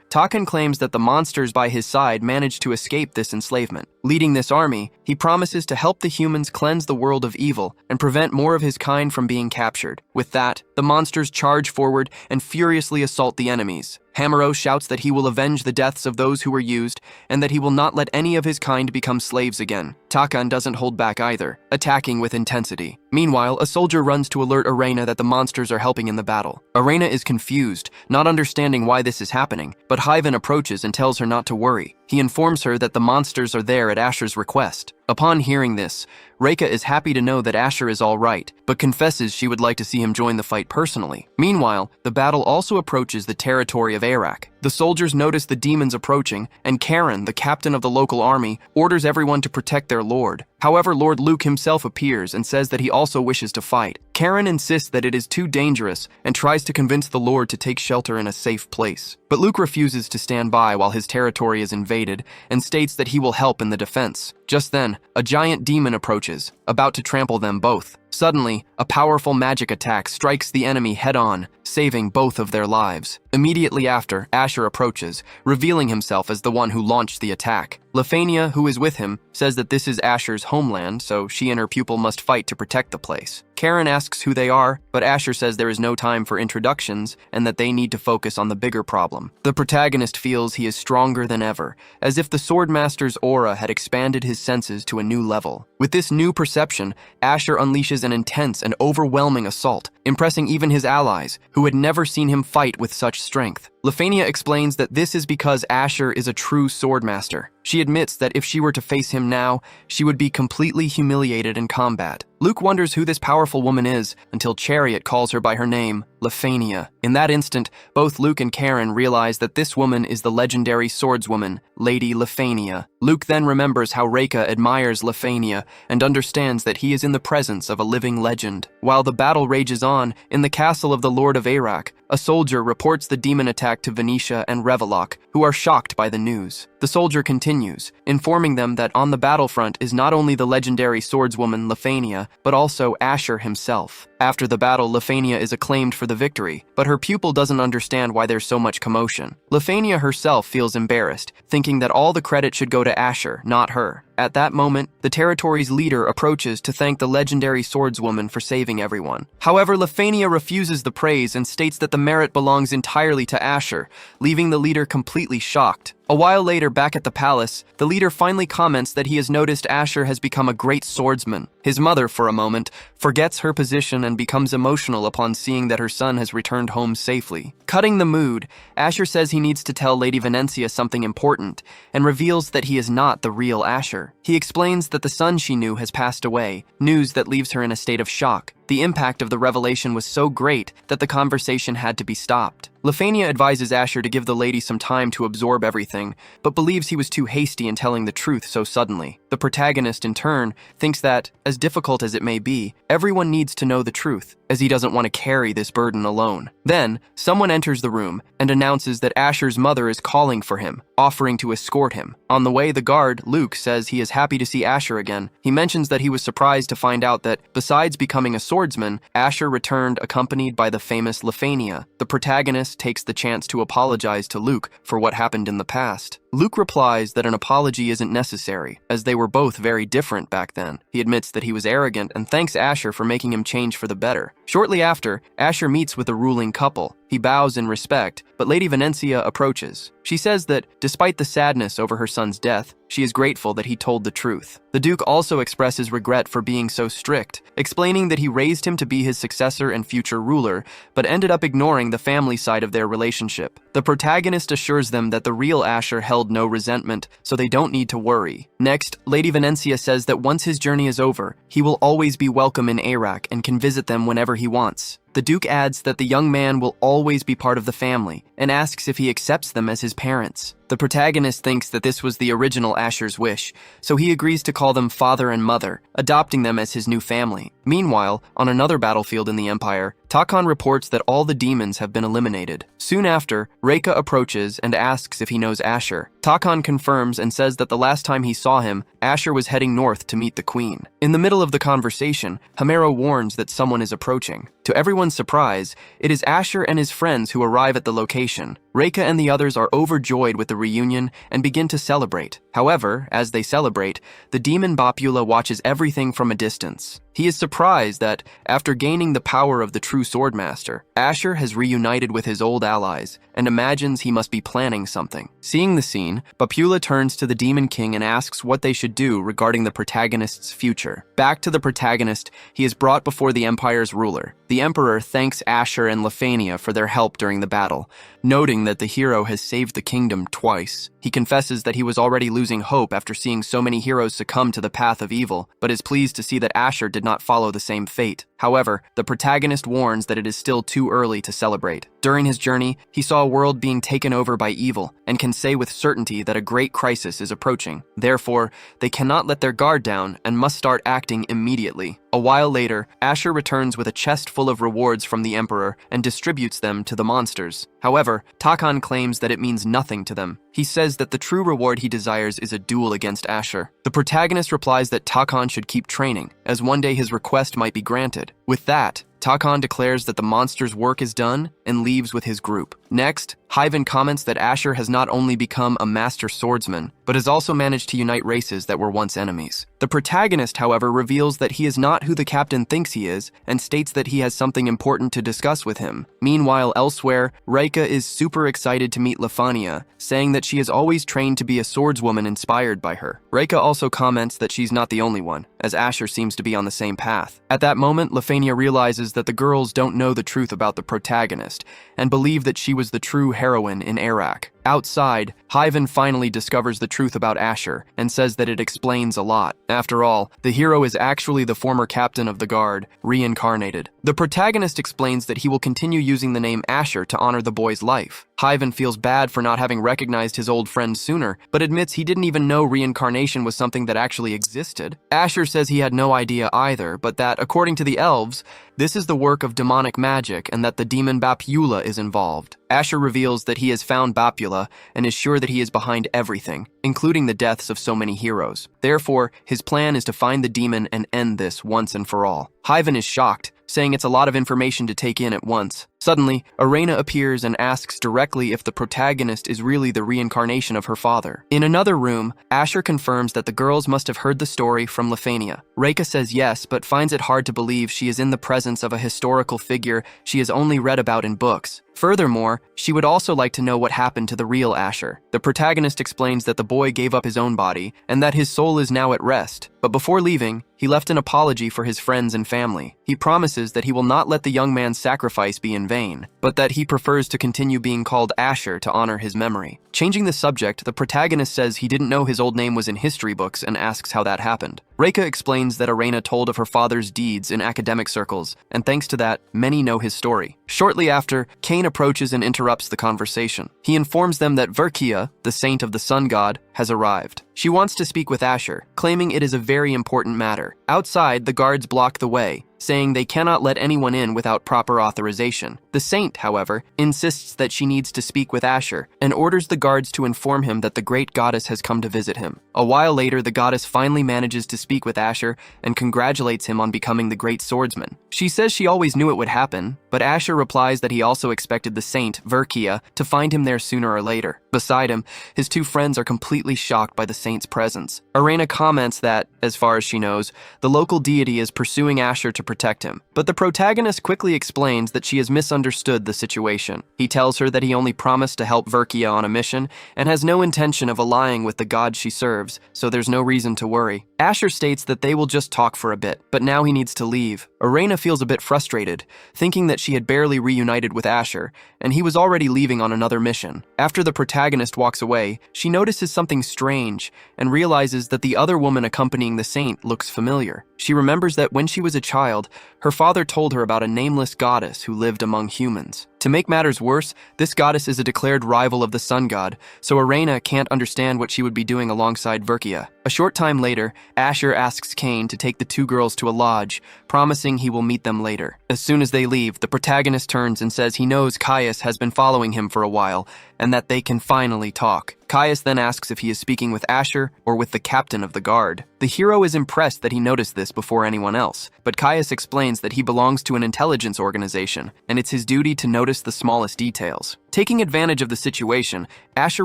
Takan claims that the monsters by his side managed to escape this enslavement. Leading this army, he promises to help the humans cleanse the world of evil and prevent more of his kind from being captured. With that, the monsters charge forward and furiously assault the enemies. Hamero shouts that he will avenge the deaths of those who were used and that he will not let any of his kind become slaves again. Takan doesn't hold back either, attacking with intensity. Meanwhile, a soldier runs to alert Arena that the monsters are helping in the battle. Arena is confused, not understanding why this is happening, but Hyven approaches and tells her not to worry. He informs her that the monsters are there at Asher's request. Upon hearing this, Reika is happy to know that Asher is all right, but confesses she would like to see him join the fight personally. Meanwhile, the battle also approaches the territory of Arak. The soldiers notice the demons approaching, and Karen, the captain of the local army, orders everyone to protect their lord. However, Lord Luke himself appears and says that he also wishes to fight. Karen insists that it is too dangerous and tries to convince the Lord to take shelter in a safe place. But Luke refuses to stand by while his territory is invaded and states that he will help in the defense. Just then, a giant demon approaches, about to trample them both. Suddenly, a powerful magic attack strikes the enemy head-on, saving both of their lives. Immediately after, Asher approaches, revealing himself as the one who launched the attack. Lefania, who is with him, says that this is Asher's homeland, so she and her pupil must fight to protect the place. Karen asks who they are, but Asher says there is no time for introductions and that they need to focus on the bigger problem. The protagonist feels he is stronger than ever, as if the Swordmaster's aura had expanded his senses to a new level. With this new perception, Asher unleashes an intense and overwhelming assault, impressing even his allies, who had never seen him fight with such strength. Lefania explains that this is because Asher is a true Swordmaster. She admits that if she were to face him now, she would be completely humiliated in combat. Luke wonders who this powerful woman is until Chariot calls her by her name, Lefania. In that instant, both Luke and Karen realize that this woman is the legendary swordswoman, Lady Lefania. Luke then remembers how Reika admires Lefania and understands that he is in the presence of a living legend. While the battle rages on, in the castle of the Lord of Arak, a soldier reports the demon attack to Venetia and Revelok, who are shocked by the news. The soldier continues, informing them that on the battlefront is not only the legendary swordswoman Lefania, but also Asher himself. After the battle, Lefania is acclaimed for the victory, but her pupil doesn't understand why there's so much commotion. Lefania herself feels embarrassed, thinking that all the credit should go to Asher, not her. At that moment, the territory's leader approaches to thank the legendary swordswoman for saving everyone. However, Lefania refuses the praise and states that the merit belongs entirely to Asher, leaving the leader completely shocked. A while later, back at the palace, the leader finally comments that he has noticed Asher has become a great swordsman. His mother, for a moment, forgets her position and becomes emotional upon seeing that her son has returned home safely. Cutting the mood, Asher says he needs to tell Lady Venencia something important, and reveals that he is not the real Asher. He explains that the son she knew has passed away, news that leaves her in a state of shock. The impact of the revelation was so great that the conversation had to be stopped. Lefania advises Asher to give the lady some time to absorb everything, but believes he was too hasty in telling the truth so suddenly. The protagonist, in turn, thinks that, as difficult as it may be, everyone needs to know the truth, as he doesn't want to carry this burden alone. Then, someone enters the room and announces that Asher's mother is calling for him, offering to escort him. On the way, the guard, Luke, says he is happy to see Asher again. He mentions that he was surprised to find out that, besides becoming a swordsman, Asher returned accompanied by the famous Lefania. The protagonist takes the chance to apologize to Luke for what happened in the past. Luke replies that an apology isn't necessary, as they were both very different back then. He admits that he was arrogant and thanks Asher for making him change for the better. Shortly after, Asher meets with the ruling couple. He bows in respect, but Lady Venencia approaches. She says that, despite the sadness over her son's death, she is grateful that he told the truth. The Duke also expresses regret for being so strict, explaining that he raised him to be his successor and future ruler, but ended up ignoring the family side of their relationship. The protagonist assures them that the real Asher held no resentment, so they don't need to worry. Next, Lady Venencia says that once his journey is over, he will always be welcome in Arak and can visit them whenever he wants. The Duke adds that the young man will always be part of the family, and asks if he accepts them as his parents. The protagonist thinks that this was the original Asher's wish, so he agrees to call them father and mother, adopting them as his new family. Meanwhile, on another battlefield in the Empire, Takan reports that all the demons have been eliminated. Soon after, Reika approaches and asks if he knows Asher. Takan confirms and says that the last time he saw him, Asher was heading north to meet the queen. In the middle of the conversation, Hamero warns that someone is approaching. To everyone's surprise, it is Asher and his friends who arrive at the location. Reika and the others are overjoyed with the reunion and begin to celebrate. However, as they celebrate, the demon Bapula watches everything from a distance. He is surprised that, after gaining the power of the true Swordmaster, Asher has reunited with his old allies and imagines he must be planning something. Seeing the scene, Bapula turns to the Demon King and asks what they should do regarding the protagonist's future. Back to the protagonist, he is brought before the Empire's ruler. The Emperor thanks Asher and Lefania for their help during the battle, noting that the hero has saved the kingdom twice. He confesses that he was already losing hope after seeing so many heroes succumb to the path of evil, but is pleased to see that Asher did not follow the same fate. However, the protagonist warns that it is still too early to celebrate. During his journey, he saw a world being taken over by evil and can say with certainty that a great crisis is approaching. Therefore, they cannot let their guard down and must start acting immediately. A while later, Asher returns with a chest full of rewards from the Emperor and distributes them to the monsters. However, Takon claims that it means nothing to them. He says that the true reward he desires is a duel against Asher. The protagonist replies that Takon should keep training, as one day his request might be granted. With that, Takon declares that the monster's work is done and leaves with his group. Next, Hyven comments that Asher has not only become a master swordsman, but has also managed to unite races that were once enemies. The protagonist, however, reveals that he is not who the captain thinks he is and states that he has something important to discuss with him. Meanwhile, elsewhere, Reika is super excited to meet Lefania, saying that she has always trained to be a swordswoman inspired by her. Reika also comments that she's not the only one, as Asher seems to be on the same path. At that moment, Lefania realizes that the girls don't know the truth about the protagonist and believe that she was the true heroine in Iraq. Outside, Hyven finally discovers the truth about Asher and says that it explains a lot. After all, the hero is actually the former captain of the guard, reincarnated. The protagonist explains that he will continue using the name Asher to honor the boy's life. Hyven feels bad for not having recognized his old friend sooner, but admits he didn't even know reincarnation was something that actually existed. Asher says he had no idea either, but that, according to the elves, this is the work of demonic magic and that the demon Bapula is involved. Asher reveals that he has found Bapula and is sure that he is behind everything, including the deaths of so many heroes. Therefore, his plan is to find the demon and end this once and for all. Hyven is shocked, saying it's a lot of information to take in at once. Suddenly, Arena appears and asks directly if the protagonist is really the reincarnation of her father. In another room, Asher confirms that the girls must have heard the story from Lefania. Reika says yes, but finds it hard to believe she is in the presence of a historical figure she has only read about in books. Furthermore, she would also like to know what happened to the real Asher. The protagonist explains that the boy gave up his own body and that his soul is now at rest. But before leaving, he left an apology for his friends and family. He promises that he will not let the young man's sacrifice be in vain, but that he prefers to continue being called Asher to honor his memory. Changing the subject, the protagonist says he didn't know his old name was in history books and asks how that happened. Reika explains that Arena told of her father's deeds in academic circles, and thanks to that, many know his story. Shortly after, Cain approaches and interrupts the conversation. He informs them that Verkia, the saint of the sun god, has arrived. She wants to speak with Asher, claiming it is a very important matter. Outside, the guards block the way, saying they cannot let anyone in without proper authorization. The saint, however, insists that she needs to speak with Asher and orders the guards to inform him that the great goddess has come to visit him. A while later, the goddess finally manages to speak with Asher and congratulates him on becoming the great swordsman. She says she always knew it would happen, but Asher replies that he also expected the saint, Verkia, to find him there sooner or later. Beside him, his two friends are completely shocked by the saint's presence. Arena comments that, as far as she knows, the local deity is pursuing Asher to protect him. But the protagonist quickly explains that she has misunderstood the situation. He tells her that he only promised to help Verkia on a mission and has no intention of allying with the god she serves, so there's no reason to worry. Asher states that they will just talk for a bit, but now he needs to leave. Arena feels a bit frustrated, thinking that she had barely reunited with Asher, and he was already leaving on another mission. After the protagonist walks away, she notices something strange and realizes that the other woman accompanying the saint looks familiar. She remembers that when she was a child, her father told her about a nameless goddess who lived among humans. To make matters worse, this goddess is a declared rival of the sun god, so Arena can't understand what she would be doing alongside Verkia. A short time later, Asher asks Cain to take the two girls to a lodge, promising he will meet them later. As soon as they leave, the protagonist turns and says he knows Caius has been following him for a while, and that they can finally talk. Caius then asks if he is speaking with Asher or with the captain of the guard. The hero is impressed that he noticed this before anyone else, but Caius explains that he belongs to an intelligence organization, and it's his duty to notice the smallest details. Taking advantage of the situation, Asher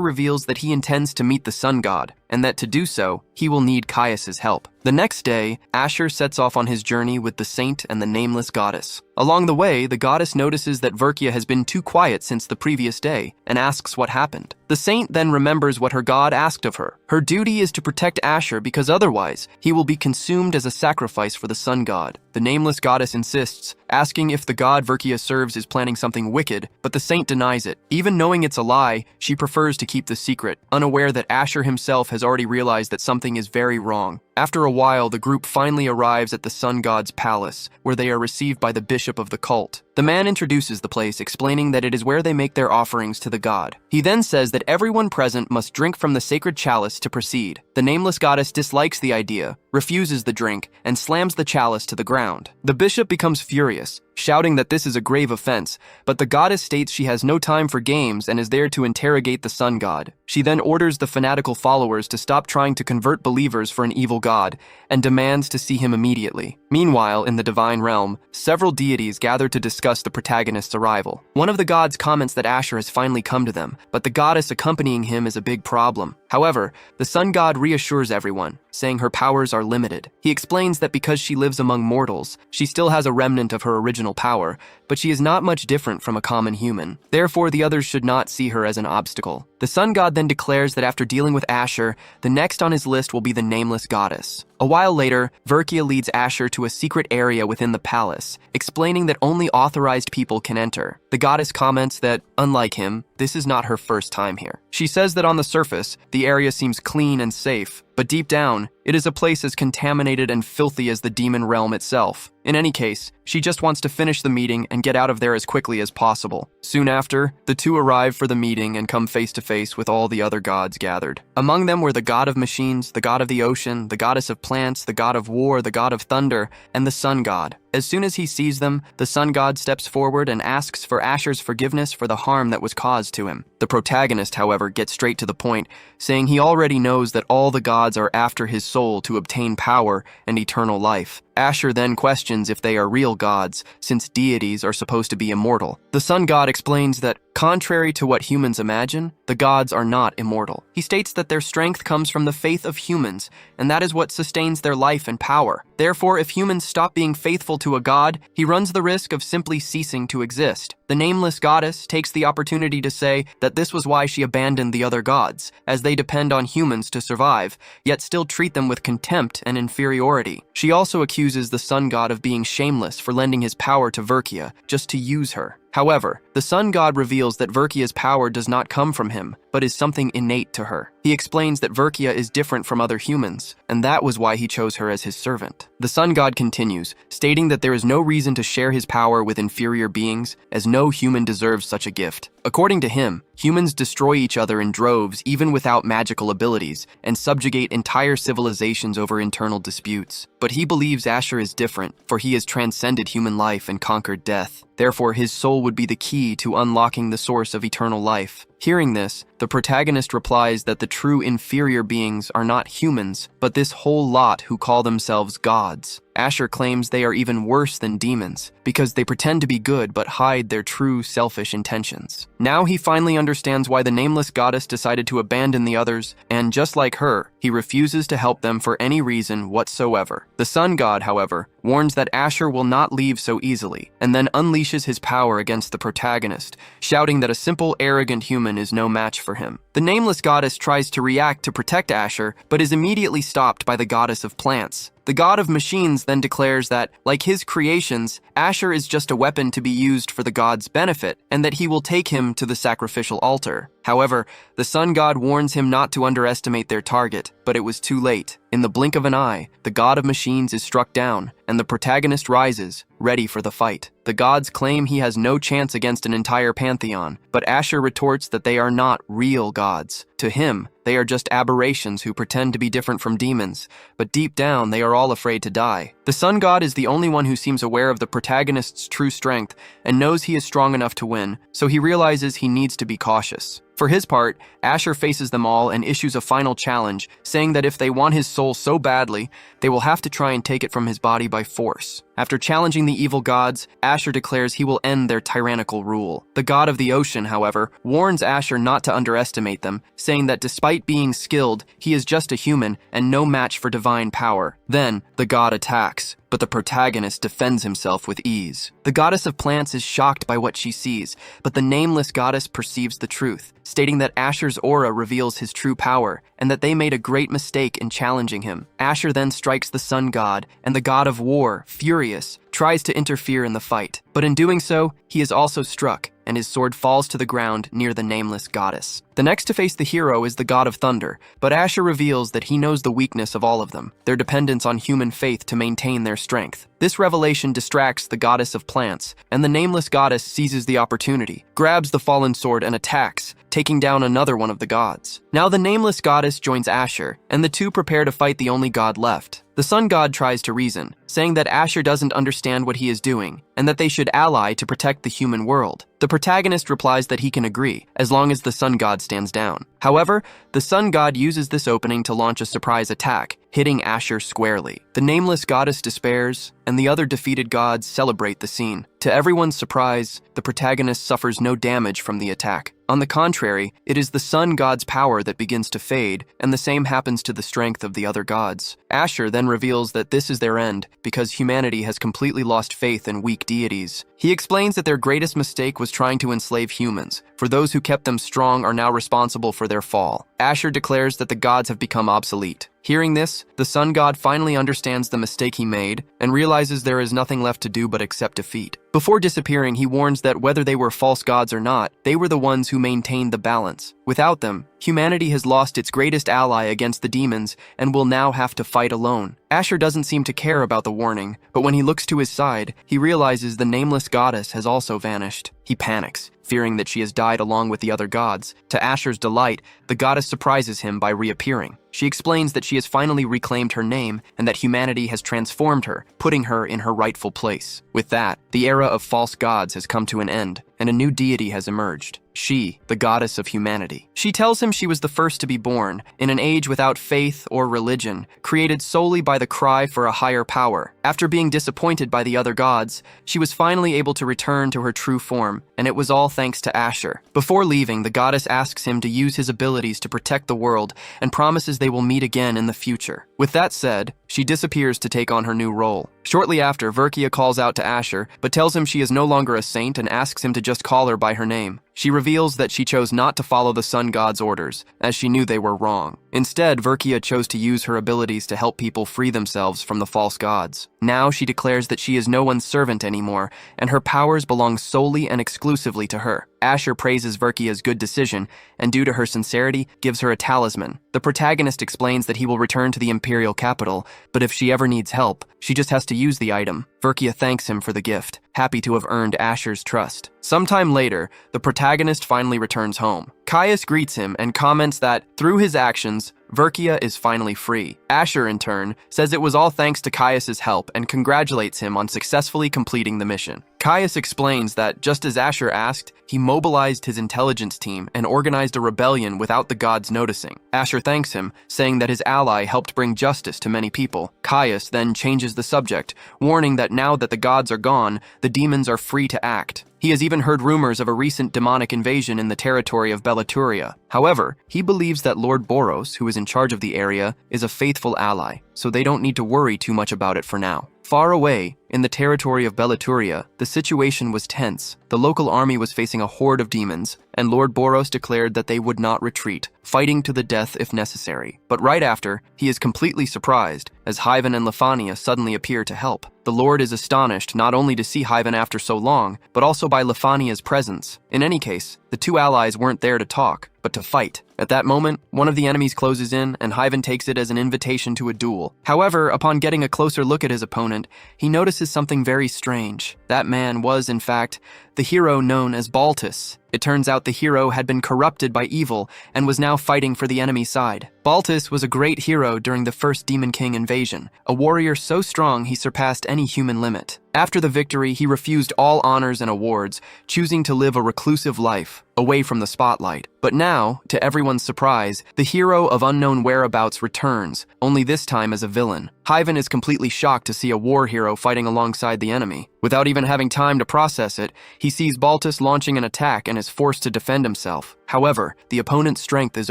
reveals that he intends to meet the sun god, and that to do so, he will need Caius's help. The next day, Asher sets off on his journey with the saint and the nameless goddess. Along the way, the goddess notices that Verkia has been too quiet since the previous day and asks what happened. The saint then remembers what her god asked of her. Her duty is to protect Asher because otherwise, he will be consumed as a sacrifice for the sun god. The nameless goddess insists, asking if the god Verkia serves is planning something wicked, but the saint denies it. Even knowing it's a lie, she prefers to keep the secret, unaware that Asher himself has already realized that something is very wrong. After a while, the group finally arrives at the sun god's palace, where they are received by the bishop of the cult. The man introduces the place, explaining that it is where they make their offerings to the god. He then says that everyone present must drink from the sacred chalice to proceed. The nameless goddess dislikes the idea, refuses the drink, and slams the chalice to the ground. The bishop becomes furious, shouting that this is a grave offense, but the goddess states she has no time for games and is there to interrogate the sun god. She then orders the fanatical followers to stop trying to convert believers for an evil god and demands to see him immediately. Meanwhile, in the divine realm, several deities gather to discuss the protagonist's arrival. One of the gods comments that Asher has finally come to them, but the goddess accompanying him is a big problem. However, the sun god reassures everyone, saying her powers are limited. He explains that because she lives among mortals, she still has a remnant of her original power, but she is not much different from a common human. Therefore, the others should not see her as an obstacle. The sun god then declares that after dealing with Asher, the next on his list will be the nameless goddess. A while later, Verkia leads Asher to a secret area within the palace, explaining that only authorized people can enter. The goddess comments that, unlike him, this is not her first time here. She says that on the surface, the area seems clean and safe, but deep down, it is a place as contaminated and filthy as the demon realm itself. In any case, she just wants to finish the meeting and get out of there as quickly as possible. Soon after, the two arrive for the meeting and come face to face with all the other gods gathered. Among them were the god of machines, the god of the ocean, the goddess of plants, the god of war, the god of thunder, and the sun god. As soon as he sees them, the sun god steps forward and asks for Asher's forgiveness for the harm that was caused to him. The protagonist, however, gets straight to the point, saying he already knows that all the gods are after his soul to obtain power and eternal life. Asher then questions if they are real gods, since deities are supposed to be immortal. The sun god explains that, contrary to what humans imagine, the gods are not immortal. He states that their strength comes from the faith of humans, and that is what sustains their life and power. Therefore, if humans stop being faithful to a god, he runs the risk of simply ceasing to exist. The nameless goddess takes the opportunity to say that this was why she abandoned the other gods, as they depend on humans to survive, yet still treat them with contempt and inferiority. She also accuses the sun god of being shameless for lending his power to Verkia, just to use her. However, the sun god reveals that Verkia's power does not come from him, but is something innate to her. He explains that Verkia is different from other humans, and that was why he chose her as his servant. The sun god continues, stating that there is no reason to share his power with inferior beings, as no human deserves such a gift. According to him, humans destroy each other in droves even without magical abilities, and subjugate entire civilizations over internal disputes. But he believes Asher is different, for he has transcended human life and conquered death. Therefore, his soul would be the key to unlocking the source of eternal life. Hearing this, the protagonist replies that the true inferior beings are not humans, but this whole lot who call themselves gods. Asher claims they are even worse than demons, because they pretend to be good but hide their true selfish intentions. Now he finally understands why the nameless goddess decided to abandon the others, and just like her, he refuses to help them for any reason whatsoever. The sun god, however, warns that Asher will not leave so easily, and then unleashes his power against the protagonist, shouting that a simple, arrogant human is no match for him. The nameless goddess tries to react to protect Asher, but is immediately stopped by the goddess of plants. The god of machines then declares that, like his creations, Asher is just a weapon to be used for the god's benefit, and that he will take him to the sacrificial altar. However, the sun god warns him not to underestimate their target, but it was too late. In the blink of an eye, the god of machines is struck down, and the protagonist rises, ready for the fight. The gods claim he has no chance against an entire pantheon, but Asher retorts that they are not real gods. To him, they are just aberrations who pretend to be different from demons, but deep down they are all afraid to die. The sun god is the only one who seems aware of the protagonist's true strength and knows he is strong enough to win, so he realizes he needs to be cautious. For his part, Asher faces them all and issues a final challenge, saying that if they want his soul so badly, they will have to try and take it from his body by force. After challenging the evil gods, Asher declares he will end their tyrannical rule. The god of the ocean, however, warns Asher not to underestimate them, saying that despite being skilled, he is just a human and no match for divine power. Then, the god attacks, but the protagonist defends himself with ease. The goddess of plants is shocked by what she sees, but the nameless goddess perceives the truth, stating that Asher's aura reveals his true power, and that they made a great mistake in challenging him. Asher then strikes the sun god, and the god of war, furious, tries to interfere in the fight. But in doing so, he is also struck, and his sword falls to the ground near the nameless goddess. The next to face the hero is the god of thunder, but Asher reveals that he knows the weakness of all of them, their dependence on human faith to maintain their strength. This revelation distracts the goddess of plants, and the nameless goddess seizes the opportunity, grabs the fallen sword and attacks, taking down another one of the gods. Now the nameless goddess joins Asher, and the two prepare to fight the only god left. The sun god tries to reason, saying that Asher doesn't understand what he is doing, and that they should ally to protect the human world. The protagonist replies that he can agree, as long as the sun god stands down. However, the sun god uses this opening to launch a surprise attack, hitting Asher squarely. The nameless goddess despairs, and the other defeated gods celebrate the scene. To everyone's surprise, the protagonist suffers no damage from the attack. On the contrary, it is the sun god's power that begins to fade, and the same happens to the strength of the other gods. Asher then reveals that this is their end, because humanity has completely lost faith in weak deities. He explains that their greatest mistake was trying to enslave humans, for those who kept them strong are now responsible for their fall. Asher declares that the gods have become obsolete. Hearing this, the sun god finally understands the mistake he made and realizes there is nothing left to do but accept defeat. Before disappearing, he warns that whether they were false gods or not, they were the ones who maintained the balance. Without them, humanity has lost its greatest ally against the demons and will now have to fight alone. Asher doesn't seem to care about the warning, but when he looks to his side, he realizes the nameless goddess has also vanished. He panics, fearing that she has died along with the other gods. To Asher's delight, the goddess surprises him by reappearing. She explains that she has finally reclaimed her name and that humanity has transformed her, putting her in her rightful place. With that, the era of false gods has come to an end, and a new deity has emerged. She, the goddess of humanity. She tells him she was the first to be born, in an age without faith or religion, created solely by the cry for a higher power. After being disappointed by the other gods, she was finally able to return to her true form, and it was all thanks to Asher. Before leaving, the goddess asks him to use his abilities to protect the world and promises they will meet again in the future. With that said, she disappears to take on her new role. Shortly after, Verkia calls out to Asher, but tells him she is no longer a saint and asks him to just call her by her name. She reveals that she chose not to follow the sun god's orders, as she knew they were wrong. Instead, Verkia chose to use her abilities to help people free themselves from the false gods. Now she declares that she is no one's servant anymore, and her powers belong solely and exclusively to her. Asher praises Verkia's good decision, and due to her sincerity, gives her a talisman. The protagonist explains that he will return to the imperial capital, but if she ever needs help, she just has to use the item. Verkia thanks him for the gift, happy to have earned Asher's trust. Sometime later, the protagonist finally returns home. Caius greets him and comments that, through his actions, Verkia is finally free. Asher, in turn, says it was all thanks to Caius's help and congratulates him on successfully completing the mission. Caius explains that, just as Asher asked, he mobilized his intelligence team and organized a rebellion without the gods noticing. Asher thanks him, saying that his ally helped bring justice to many people. Caius then changes the subject, warning that now that the gods are gone, the demons are free to act. He has even heard rumors of a recent demonic invasion in the territory of Belaturia. However, he believes that Lord Boros, who is in charge of the area, is a faithful ally, so they don't need to worry too much about it for now. Far away, in the territory of Belaturia, the situation was tense. The local army was facing a horde of demons, and Lord Boros declared that they would not retreat, fighting to the death if necessary. But right after, he is completely surprised, as Hyven and Lefania suddenly appear to help. The Lord is astonished not only to see Hyven after so long, but also by Lefania's presence. In any case, the two allies weren't there to talk, but to fight. At that moment, one of the enemies closes in, and Hyven takes it as an invitation to a duel. However, upon getting a closer look at his opponent, he notices something very strange. That man was, in fact, the hero known as Baltus. It turns out the hero had been corrupted by evil and was now fighting for the enemy side. Baltus was a great hero during the first Demon King invasion, a warrior so strong he surpassed any human limit. After the victory, he refused all honors and awards, choosing to live a reclusive life, away from the spotlight. But now, to everyone's surprise, the hero of unknown whereabouts returns, only this time as a villain. Hyven is completely shocked to see a war hero fighting alongside the enemy. Without even having time to process it, he sees Baltus launching an attack and is forced to defend himself. However, the opponent's strength is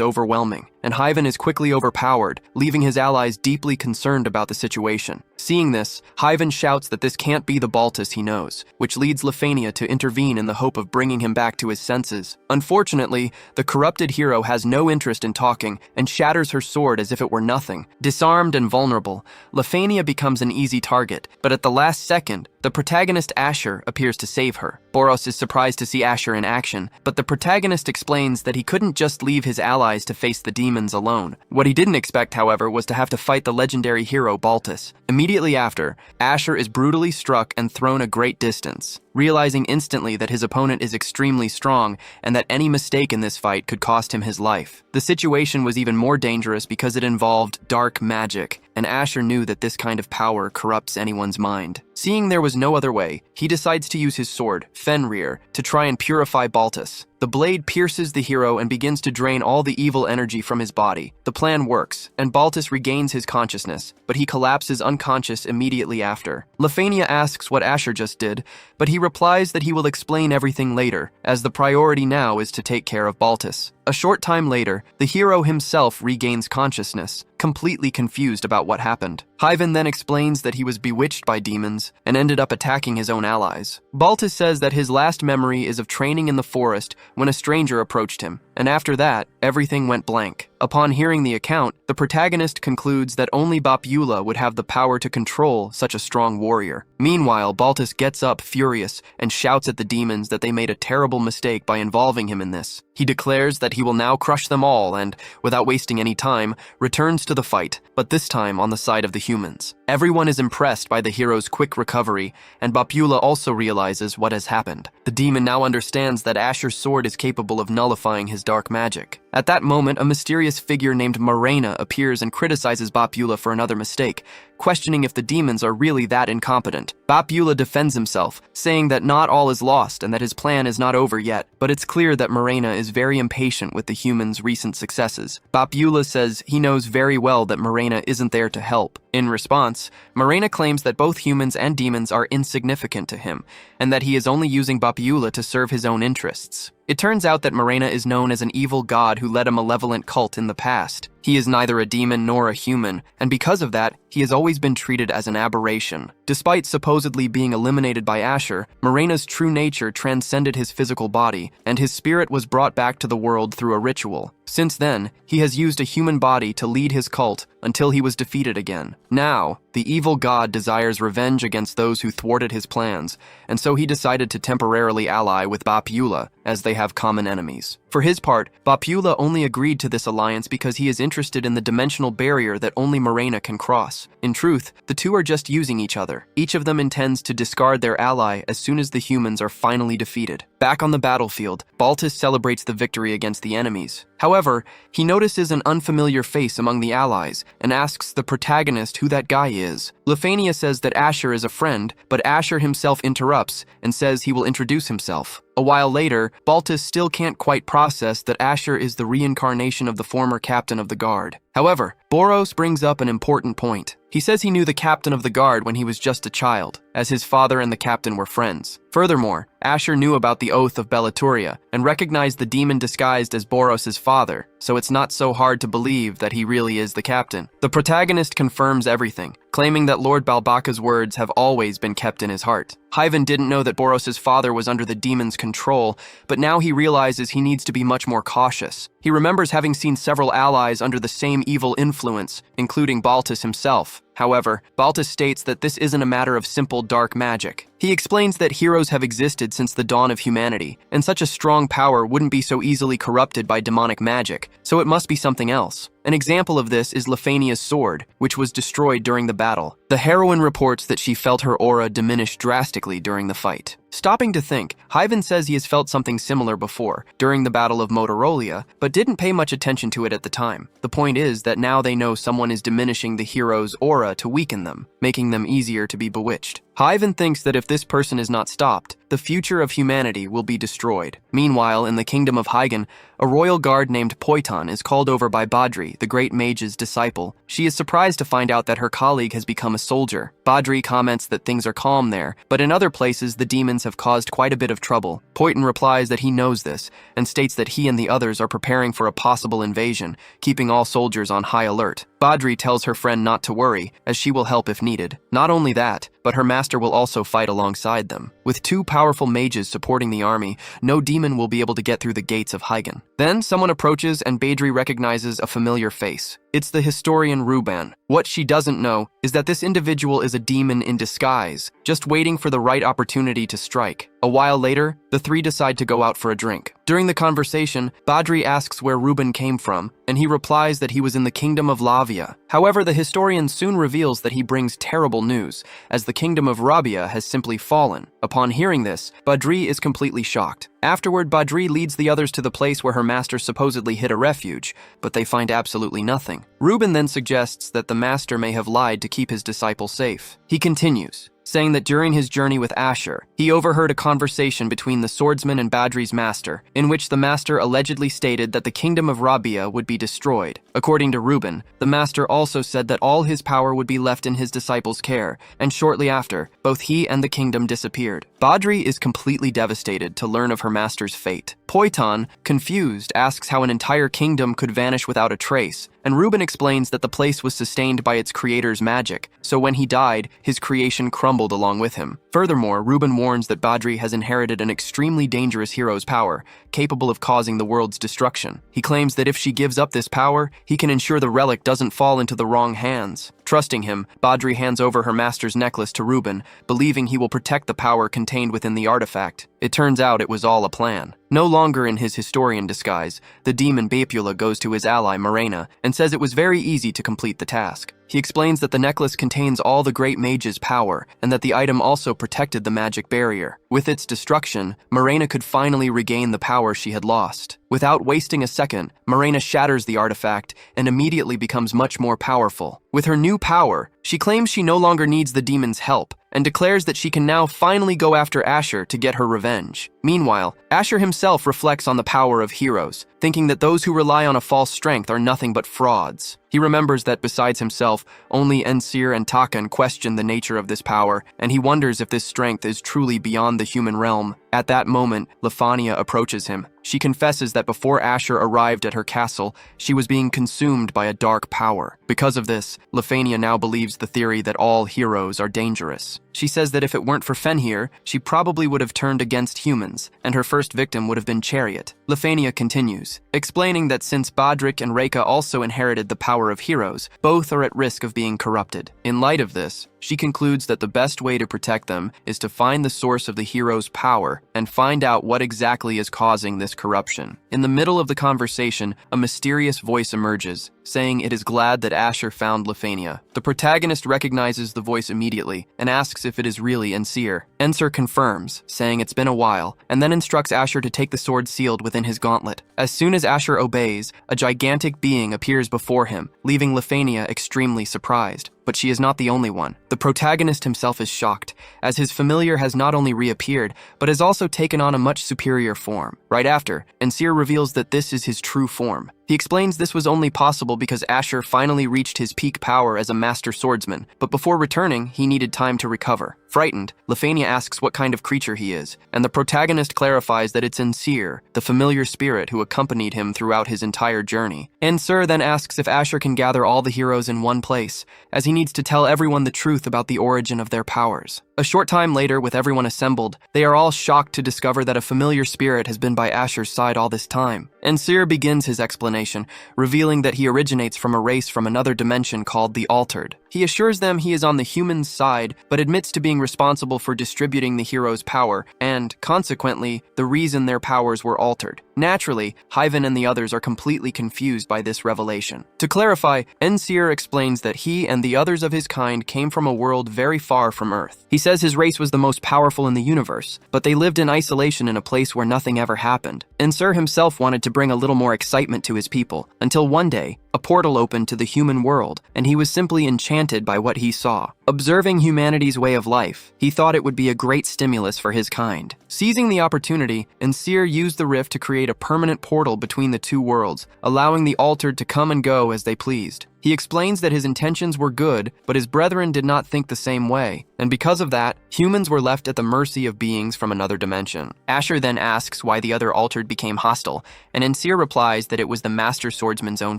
overwhelming, and Hyven is quickly overpowered, leaving his allies deeply concerned about the situation. Seeing this, Hyven shouts that this can't be the Baltus he knows, which leads Lefania to intervene in the hope of bringing him back to his senses. Unfortunately, the corrupted hero has no interest in talking and shatters her sword as if it were nothing. Disarmed and vulnerable, Lefania becomes an easy target, but at the last second, the protagonist Asher appears to save her. Boros is surprised to see Asher in action, but the protagonist explains that he couldn't just leave his allies to face the demons alone. What he didn't expect, however, was to have to fight the legendary hero Baltus. Immediately after, Asher is brutally struck and thrown a great distance, realizing instantly that his opponent is extremely strong and that any mistake in this fight could cost him his life. The situation was even more dangerous because it involved dark magic, and Asher knew that this kind of power corrupts anyone's mind. Seeing there was no other way, he decides to use his sword, Fenrir, to try and purify Baltus. The blade pierces the hero and begins to drain all the evil energy from his body. The plan works, and Baltus regains his consciousness, but he collapses unconscious immediately after. Lefania asks what Asher just did, but he replies that he will explain everything later, as the priority now is to take care of Baltus. A short time later, the hero himself regains consciousness, completely confused about what happened. Hyven then explains that he was bewitched by demons and ended up attacking his own allies. Baltus says that his last memory is of training in the forest when a stranger approached him, and after that, everything went blank. Upon hearing the account, the protagonist concludes that only Bapula would have the power to control such a strong warrior. Meanwhile, Baltus gets up furious and shouts at the demons that they made a terrible mistake by involving him in this. He declares that he will now crush them all and, without wasting any time, returns to the fight, but this time on the side of the humans. Everyone is impressed by the hero's quick recovery, and Bapula also realizes what has happened. The demon now understands that Asher's sword is capable of nullifying his dark magic. At that moment, a mysterious figure named Marena appears and criticizes Bapula for another mistake, questioning if the demons are really that incompetent. Bapula defends himself, saying that not all is lost and that his plan is not over yet, but it's clear that Marena is very impatient with the humans' recent successes. Bapula says he knows very well that Marena isn't there to help. In response, Marena claims that both humans and demons are insignificant to him, and that he is only using Bapula to serve his own interests. It turns out that Marena is known as an evil god who led a malevolent cult in the past. He is neither a demon nor a human, and because of that, he has always been treated as an aberration. Despite supposedly being eliminated by Asher, Morena's true nature transcended his physical body, and his spirit was brought back to the world through a ritual. Since then, he has used a human body to lead his cult until he was defeated again. Now, the evil god desires revenge against those who thwarted his plans, and so he decided to temporarily ally with Bapula, as they have common enemies. For his part, Bapula only agreed to this alliance because he is interested in the dimensional barrier that only Marena can cross. In truth, the two are just using each other. Each of them intends to discard their ally as soon as the humans are finally defeated. Back on the battlefield, Baltus celebrates the victory against the enemies. However, he notices an unfamiliar face among the allies and asks the protagonist who that guy is. Lefania says that Asher is a friend, but Asher himself interrupts and says he will introduce himself. A while later, Baltus still can't quite process that Asher is the reincarnation of the former captain of the guard. However, Boros brings up an important point. He says he knew the captain of the guard when he was just a child, as his father and the captain were friends. Furthermore, Asher knew about the Oath of Belaturia and recognized the demon disguised as Boros' father, so it's not so hard to believe that he really is the captain. The protagonist confirms everything, claiming that Lord Balbaka's words have always been kept in his heart. Hyven didn't know that Boros' father was under the demon's control, but now he realizes he needs to be much more cautious. He remembers having seen several allies under the same evil influence, including Baltus himself. However, Baltus states that this isn't a matter of simple dark magic. He explains that heroes have existed since the dawn of humanity, and such a strong power wouldn't be so easily corrupted by demonic magic, so it must be something else. An example of this is Lefania's sword, which was destroyed during the battle. The heroine reports that she felt her aura diminish drastically during the fight. Stopping to think, Hyven says he has felt something similar before, during the Battle of Motorola, but didn't pay much attention to it at the time. The point is that now they know someone is diminishing the hero's aura to weaken them, making them easier to be bewitched. Hyven thinks that if this person is not stopped, the future of humanity will be destroyed. Meanwhile, in the kingdom of Hygen, a royal guard named Poiton is called over by Badri, the great mage's disciple. She is surprised to find out that her colleague has become a soldier. Badri comments that things are calm there, but in other places the demons have caused quite a bit of trouble. Poiton replies that he knows this, and states that he and the others are preparing for a possible invasion, keeping all soldiers on high alert. Badri tells her friend not to worry, as she will help if needed. Not only that, but her master will also fight alongside them. With two powerful mages supporting the army, no demon will be able to get through the gates of Hygen. Then someone approaches and Badri recognizes a familiar face. It's the historian Ruban. What she doesn't know is that this individual is a demon in disguise, just waiting for the right opportunity to strike. A while later, the three decide to go out for a drink. During the conversation, Badri asks where Ruben came from, and he replies that he was in the kingdom of Lavia. However, the historian soon reveals that he brings terrible news, as the kingdom of Rabia has simply fallen. Upon hearing this, Badri is completely shocked. Afterward, Badri leads the others to the place where her master supposedly hid a refuge, but they find absolutely nothing. Ruben then suggests that the master may have lied to keep his disciple safe. He continues, saying that during his journey with Asher, he overheard a conversation between the swordsman and Badri's master, in which the master allegedly stated that the kingdom of Rabia would be destroyed. According to Ruben, the master also said that all his power would be left in his disciple's care, and shortly after, both he and the kingdom disappeared. Badri is completely devastated to learn of her master's fate. Poiton, confused, asks how an entire kingdom could vanish without a trace, and Ruben explains that the place was sustained by its creator's magic, so when he died, his creation crumbled along with him. Furthermore, Ruben warns that Badri has inherited an extremely dangerous hero's power, capable of causing the world's destruction. He claims that if she gives up this power, he can ensure the relic doesn't fall into the wrong hands. Trusting him, Badri hands over her master's necklace to Ruben, believing he will protect the power contained within the artifact. It turns out it was all a plan. No longer in his historian disguise, the demon Bapula goes to his ally Morena and says it was very easy to complete the task. He explains that the necklace contains all the great mage's power and that the item also protected the magic barrier. With its destruction, Morena could finally regain the power she had lost. Without wasting a second, Morena shatters the artifact and immediately becomes much more powerful. With her new power, she claims she no longer needs the demon's help and declares that she can now finally go after Asher to get her revenge. Meanwhile, Asher himself reflects on the power of heroes, thinking that those who rely on a false strength are nothing but frauds. He remembers that besides himself, only Ensir and Takan question the nature of this power, and he wonders if this strength is truly beyond the human realm. At that moment, Lefania approaches him. She confesses that before Asher arrived at her castle, she was being consumed by a dark power. Because of this, Lefania now believes the theory that all heroes are dangerous. She says that if it weren't for Fenrir, she probably would have turned against humans, and her first victim would have been Chariot. Lefania continues, explaining that since Badrik and Reika also inherited the power of heroes, both are at risk of being corrupted. In light of this, she concludes that the best way to protect them is to find the source of the hero's power and find out what exactly is causing this corruption. In the middle of the conversation, a mysterious voice emerges, saying it is glad that Asher found Lefania. The protagonist recognizes the voice immediately and asks if it is really Ensir. Ensir confirms, saying it's been a while, and then instructs Asher to take the sword sealed within his gauntlet. As soon as Asher obeys, a gigantic being appears before him, leaving Lefania extremely surprised. But she is not the only one. The protagonist himself is shocked, as his familiar has not only reappeared, but has also taken on a much superior form. Right after, Ensir reveals that this is his true form. He explains this was only possible because Asher finally reached his peak power as a master swordsman, but before returning, he needed time to recover. Frightened, Lefania asks what kind of creature he is, and the protagonist clarifies that it's Ensir, the familiar spirit who accompanied him throughout his entire journey. Ensir then asks if Asher can gather all the heroes in one place, as he needs to tell everyone the truth about the origin of their powers. A short time later, with everyone assembled, they are all shocked to discover that a familiar spirit has been by Asher's side all this time. Ensir begins his explanation, revealing that he originates from a race from another dimension called the Altered. He assures them he is on the human's side, but admits to being responsible for distributing the hero's power, and, consequently, the reason their powers were altered. Naturally, Hyven and the others are completely confused by this revelation. To clarify, Ensir explains that he and the others of his kind came from a world very far from Earth. He says his race was the most powerful in the universe, but they lived in isolation in a place where nothing ever happened. Ensir himself wanted to bring a little more excitement to his people, until one day, A portal opened to the human world, and he was simply enchanted by what he saw. Observing humanity's way of life, he thought it would be a great stimulus for his kind. Seizing the opportunity, Ensir used the rift to create a permanent portal between the two worlds, allowing the altered to come and go as they pleased. He explains that his intentions were good, but his brethren did not think the same way, and because of that, humans were left at the mercy of beings from another dimension. Asher then asks why the other altered became hostile, and Ensir replies that it was the Master Swordsman's own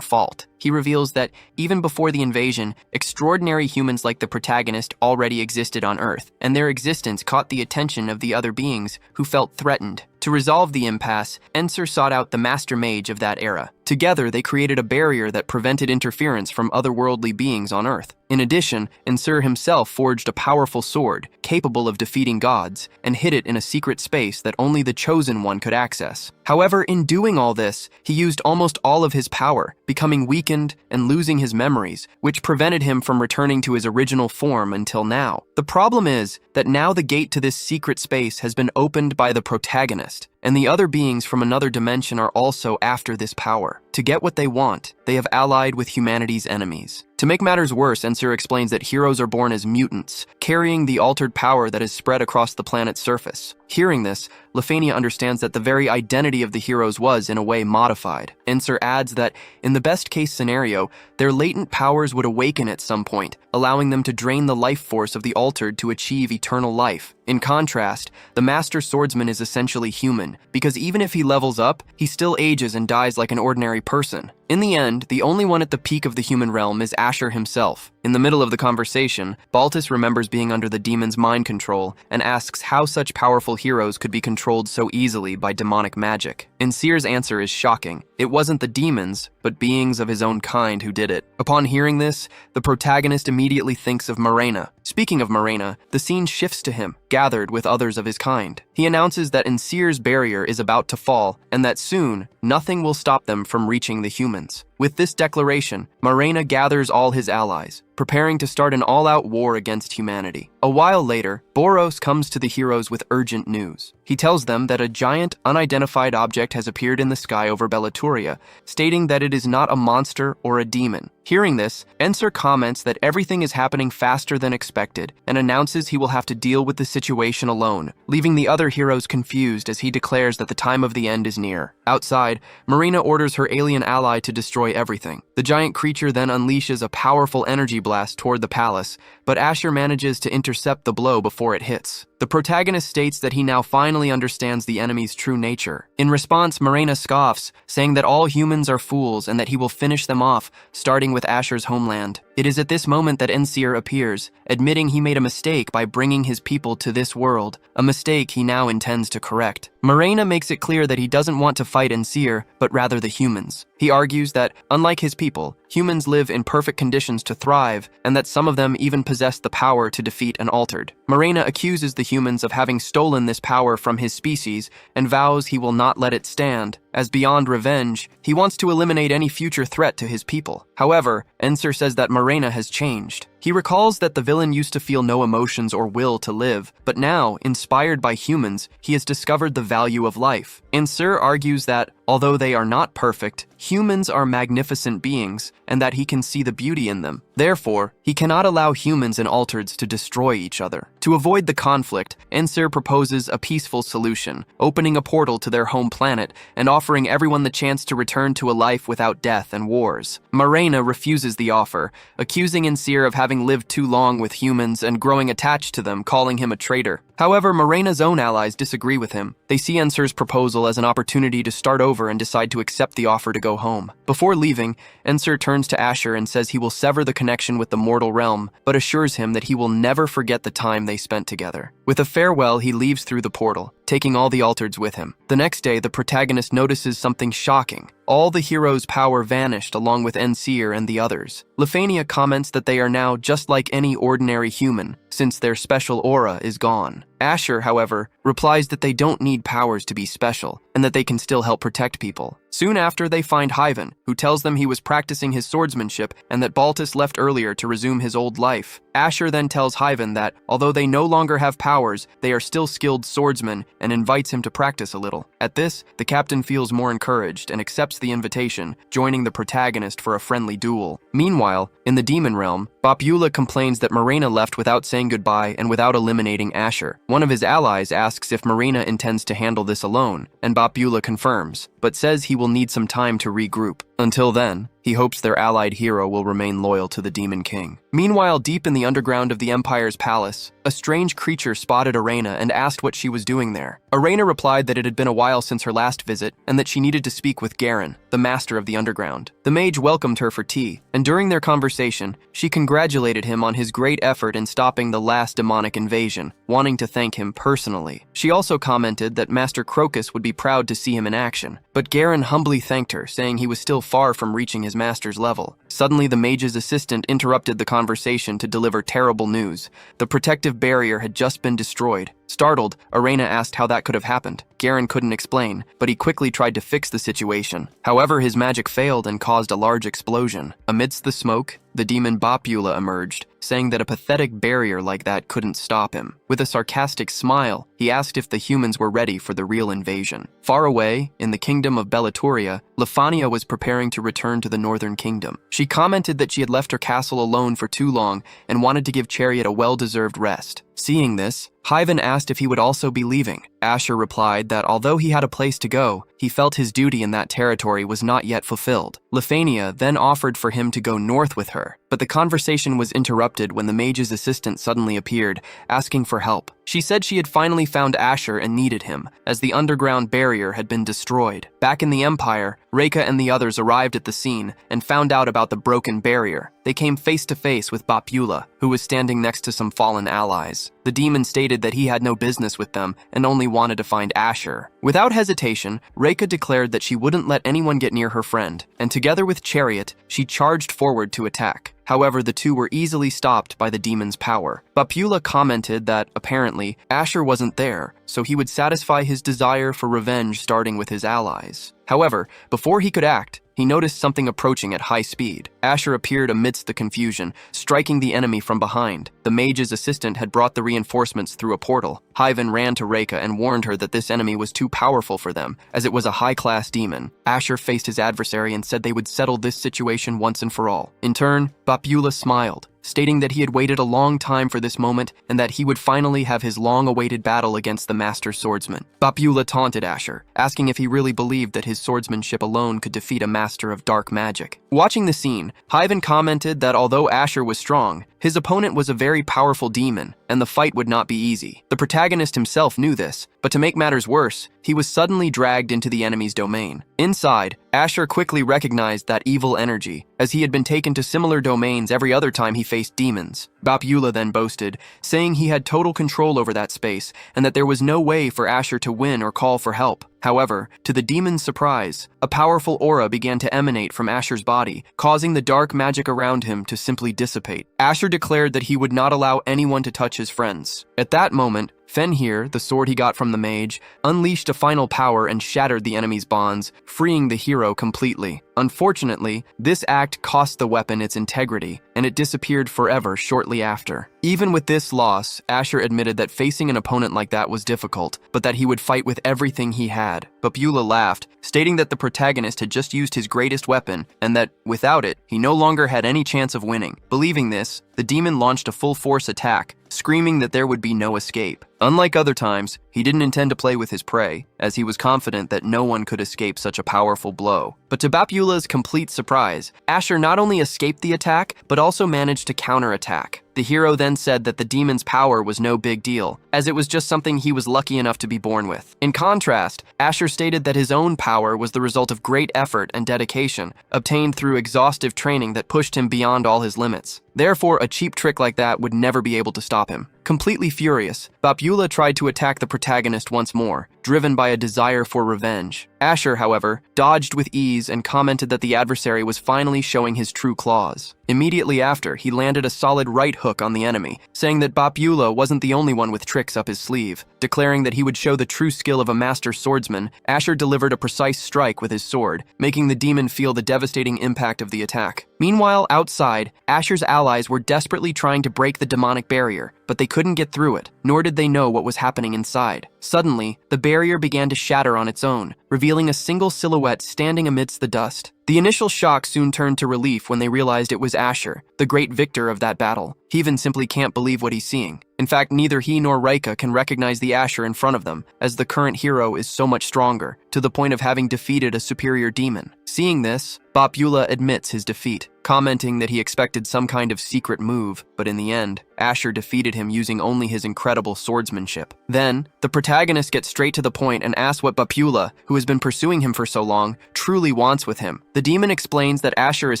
fault. He reveals that even before the invasion, extraordinary humans like the Protagonist already existed on Earth, and their existence caught the attention of the other beings who felt threatened. To resolve the impasse, Ensir sought out the Master Mage of that era. Together, they created a barrier that prevented interference from otherworldly beings on Earth. In addition, Ensir himself forged a powerful sword, capable of defeating gods, and hid it in a secret space that only the Chosen One could access. However, in doing all this, he used almost all of his power, becoming weakened and losing his memories, which prevented him from returning to his original form until now. The problem is that now the gate to this secret space has been opened by the Protagonist, and the other beings from another dimension are also after this power. To get what they want, they have allied with humanity's enemies. To make matters worse, Ensir explains that heroes are born as mutants, carrying the altered power that is spread across the planet's surface. Hearing this, Lefania understands that the very identity of the heroes was, in a way, modified. Ensir adds that, in the best-case scenario, their latent powers would awaken at some point, allowing them to drain the life force of the altered to achieve eternal life. In contrast, the Master Swordsman is essentially human, because even if he levels up, he still ages and dies like an ordinary person. In the end, the only one at the peak of the human realm is Asher himself. In the middle of the conversation, Baltus remembers being under the demon's mind control and asks how such powerful heroes could be controlled so easily by demonic magic. Ensir's answer is shocking. It wasn't the demons, but beings of his own kind who did it. Upon hearing this, the protagonist immediately thinks of Marena. Speaking of Marena, the scene shifts to him, gathered with others of his kind. He announces that Ensir's barrier is about to fall, and that soon, nothing will stop them from reaching the humans. With this declaration, Marena gathers all his allies, preparing to start an all-out war against humanity. A while later, Boros comes to the heroes with urgent news. He tells them that a giant, unidentified object has appeared in the sky over Belaturia, stating that it is not a monster or a demon. Hearing this, Ensir comments that everything is happening faster than expected, and announces he will have to deal with the situation alone, leaving the other heroes confused as he declares that the time of the end is near. Outside, Marena orders her alien ally to destroy everything. The giant creature then unleashes a powerful energy blast toward the palace, but Asher manages to intercept the blow before it hits. The protagonist states that he now finally understands the enemy's true nature. In response, Marena scoffs, saying that all humans are fools and that he will finish them off, starting with Asher's homeland. It is at this moment that Ensir appears, admitting he made a mistake by bringing his people to this world, a mistake he now intends to correct. Marena makes it clear that he doesn't want to fight Ensir, but rather the humans. He argues that, unlike his people, humans live in perfect conditions to thrive, and that some of them even possess the power to defeat an altered. Marena accuses the humans of having stolen this power from his species, and vows he will not let it stand. As beyond revenge, he wants to eliminate any future threat to his people. However, Ensir says that Marena has changed. He recalls that the villain used to feel no emotions or will to live, but now, inspired by humans, he has discovered the value of life. Ensir argues that, although they are not perfect, humans are magnificent beings, and that he can see the beauty in them. Therefore, he cannot allow humans and altereds to destroy each other. To avoid the conflict, Ensir proposes a peaceful solution, opening a portal to their home planet and offering everyone the chance to return to a life without death and wars. Marena refuses the offer, accusing Ensir of having lived too long with humans and growing attached to them, calling him a traitor. However, Marena's own allies disagree with him. They see Ensir's proposal as an opportunity to start over and decide to accept the offer to go home. Before leaving, Ensir turns to Asher and says he will sever the connection with the mortal realm, but assures him that he will never forget the time they spent together. With a farewell, he leaves through the portal, taking all the altereds with him. The next day, the protagonist notices something shocking. All the heroes' power vanished along with Ensir and the others. Lefania comments that they are now just like any ordinary human, since their special aura is gone. Asher, however, replies that they don't need powers to be special, and that they can still help protect people. Soon after, they find Hyven, who tells them he was practicing his swordsmanship and that Baltus left earlier to resume his old life. Asher then tells Hyven that, although they no longer have powers, they are still skilled swordsmen and invites him to practice a little. At this, the captain feels more encouraged and accepts the invitation, joining the protagonist for a friendly duel. Meanwhile, in the demon realm, Bapula complains that Marina left without saying goodbye and without eliminating Asher. One of his allies asks if Marina intends to handle this alone, and Bapula confirms, but says he will need some time to regroup. Until then, he hopes their allied hero will remain loyal to the Demon King. Meanwhile, deep in the underground of the Empire's palace, a strange creature spotted Arena and asked what she was doing there. Arena replied that it had been a while since her last visit and that she needed to speak with Garen, the master of the underground. The mage welcomed her for tea, and during their conversation, she congratulated him on his great effort in stopping the last demonic invasion, wanting to thank him personally. She also commented that Master Crocus would be proud to see him in action, but Garen humbly thanked her, saying he was still far from reaching his master's level. Suddenly, the mage's assistant interrupted the conversation to deliver terrible news. The protective barrier had just been destroyed. Startled, Arena asked how that could have happened. Garen couldn't explain, but he quickly tried to fix the situation. However, his magic failed and caused a large explosion. Amidst the smoke, the demon Bapula emerged, saying that a pathetic barrier like that couldn't stop him. With a sarcastic smile, he asked if the humans were ready for the real invasion. Far away, in the kingdom of Belaturia, Lefania was preparing to return to the northern kingdom. She commented that she had left her castle alone for too long and wanted to give Chariot a well-deserved rest. Seeing this, Hyven asked if he would also be leaving. Asher replied that although he had a place to go, he felt his duty in that territory was not yet fulfilled. Lefania then offered for him to go north with her, but the conversation was interrupted when the mage's assistant suddenly appeared, asking for help. She said she had finally found Asher and needed him, as the underground barrier had been destroyed. Back in the Empire, Reika and the others arrived at the scene and found out about the broken barrier. They came face to face with Bapula, who was standing next to some fallen allies. The demon stated that he had no business with them and only wanted to find Asher. Without hesitation, Reika declared that she wouldn't let anyone get near her friend, and together with Chariot, she charged forward to attack. However, the two were easily stopped by the demon's power. Bapula commented that, apparently, Asher wasn't there, so he would satisfy his desire for revenge starting with his allies. However, before he could act, he noticed something approaching at high speed. Asher appeared amidst the confusion, striking the enemy from behind. The mage's assistant had brought the reinforcements through a portal. Hyven ran to Reika and warned her that this enemy was too powerful for them, as it was a high-class demon. Asher faced his adversary and said they would settle this situation once and for all. In turn, Bapula smiled, stating that he had waited a long time for this moment and that he would finally have his long-awaited battle against the master swordsman. Bapula taunted Asher, asking if he really believed that his swordsmanship alone could defeat a master of dark magic. Watching the scene, Hyven commented that although Asher was strong, his opponent was a very powerful demon, and the fight would not be easy. The protagonist himself knew this, but to make matters worse, he was suddenly dragged into the enemy's domain. Inside, Asher quickly recognized that evil energy, as he had been taken to similar domains every other time he faced demons. Bapula then boasted, saying he had total control over that space, and that there was no way for Asher to win or call for help. However, to the demon's surprise, a powerful aura began to emanate from Asher's body, causing the dark magic around him to simply dissipate. Asher declared that he would not allow anyone to touch his friends. At that moment, Fenrir, the sword he got from the mage, unleashed a final power and shattered the enemy's bonds, freeing the hero completely. Unfortunately, this act cost the weapon its integrity, and it disappeared forever shortly after. Even with this loss, Asher admitted that facing an opponent like that was difficult, but that he would fight with everything he had. Bapula laughed, stating that the protagonist had just used his greatest weapon, and that, without it, he no longer had any chance of winning. Believing this, the demon launched a full-force attack, screaming that there would be no escape. Unlike other times, he didn't intend to play with his prey, as he was confident that no one could escape such a powerful blow. But to Bapula's complete surprise, Asher not only escaped the attack, but also managed to counterattack. The hero then said that the demon's power was no big deal, as it was just something he was lucky enough to be born with. In contrast, Asher stated that his own power was the result of great effort and dedication, obtained through exhaustive training that pushed him beyond all his limits. Therefore, a cheap trick like that would never be able to stop him. Completely furious, Bapula tried to attack the protagonist once more, driven by a desire for revenge. Asher, however, dodged with ease and commented that the adversary was finally showing his true claws. Immediately after, he landed a solid right hook on the enemy, saying that Bapula wasn't the only one with tricks up his sleeve. Declaring that he would show the true skill of a master swordsman, Asher delivered a precise strike with his sword, making the demon feel the devastating impact of the attack. Meanwhile, outside, Asher's allies were desperately trying to break the demonic barrier, but they couldn't get through it, nor did they know what was happening inside. Suddenly, the barrier began to shatter on its own, revealing a single silhouette standing amidst the dust. The initial shock soon turned to relief when they realized it was Asher, the great victor of that battle. Heaven simply can't believe what he's seeing. In fact, neither he nor Rika can recognize the Asher in front of them, as the current hero is so much stronger, to the point of having defeated a superior demon. Seeing this, Bapula admits his defeat, commenting that he expected some kind of secret move, but in the end, Asher defeated him using only his incredible swordsmanship. Then, the protagonist gets straight to the point and asks what Bapula, who has been pursuing him for so long, truly wants with him. The demon explains that Asher is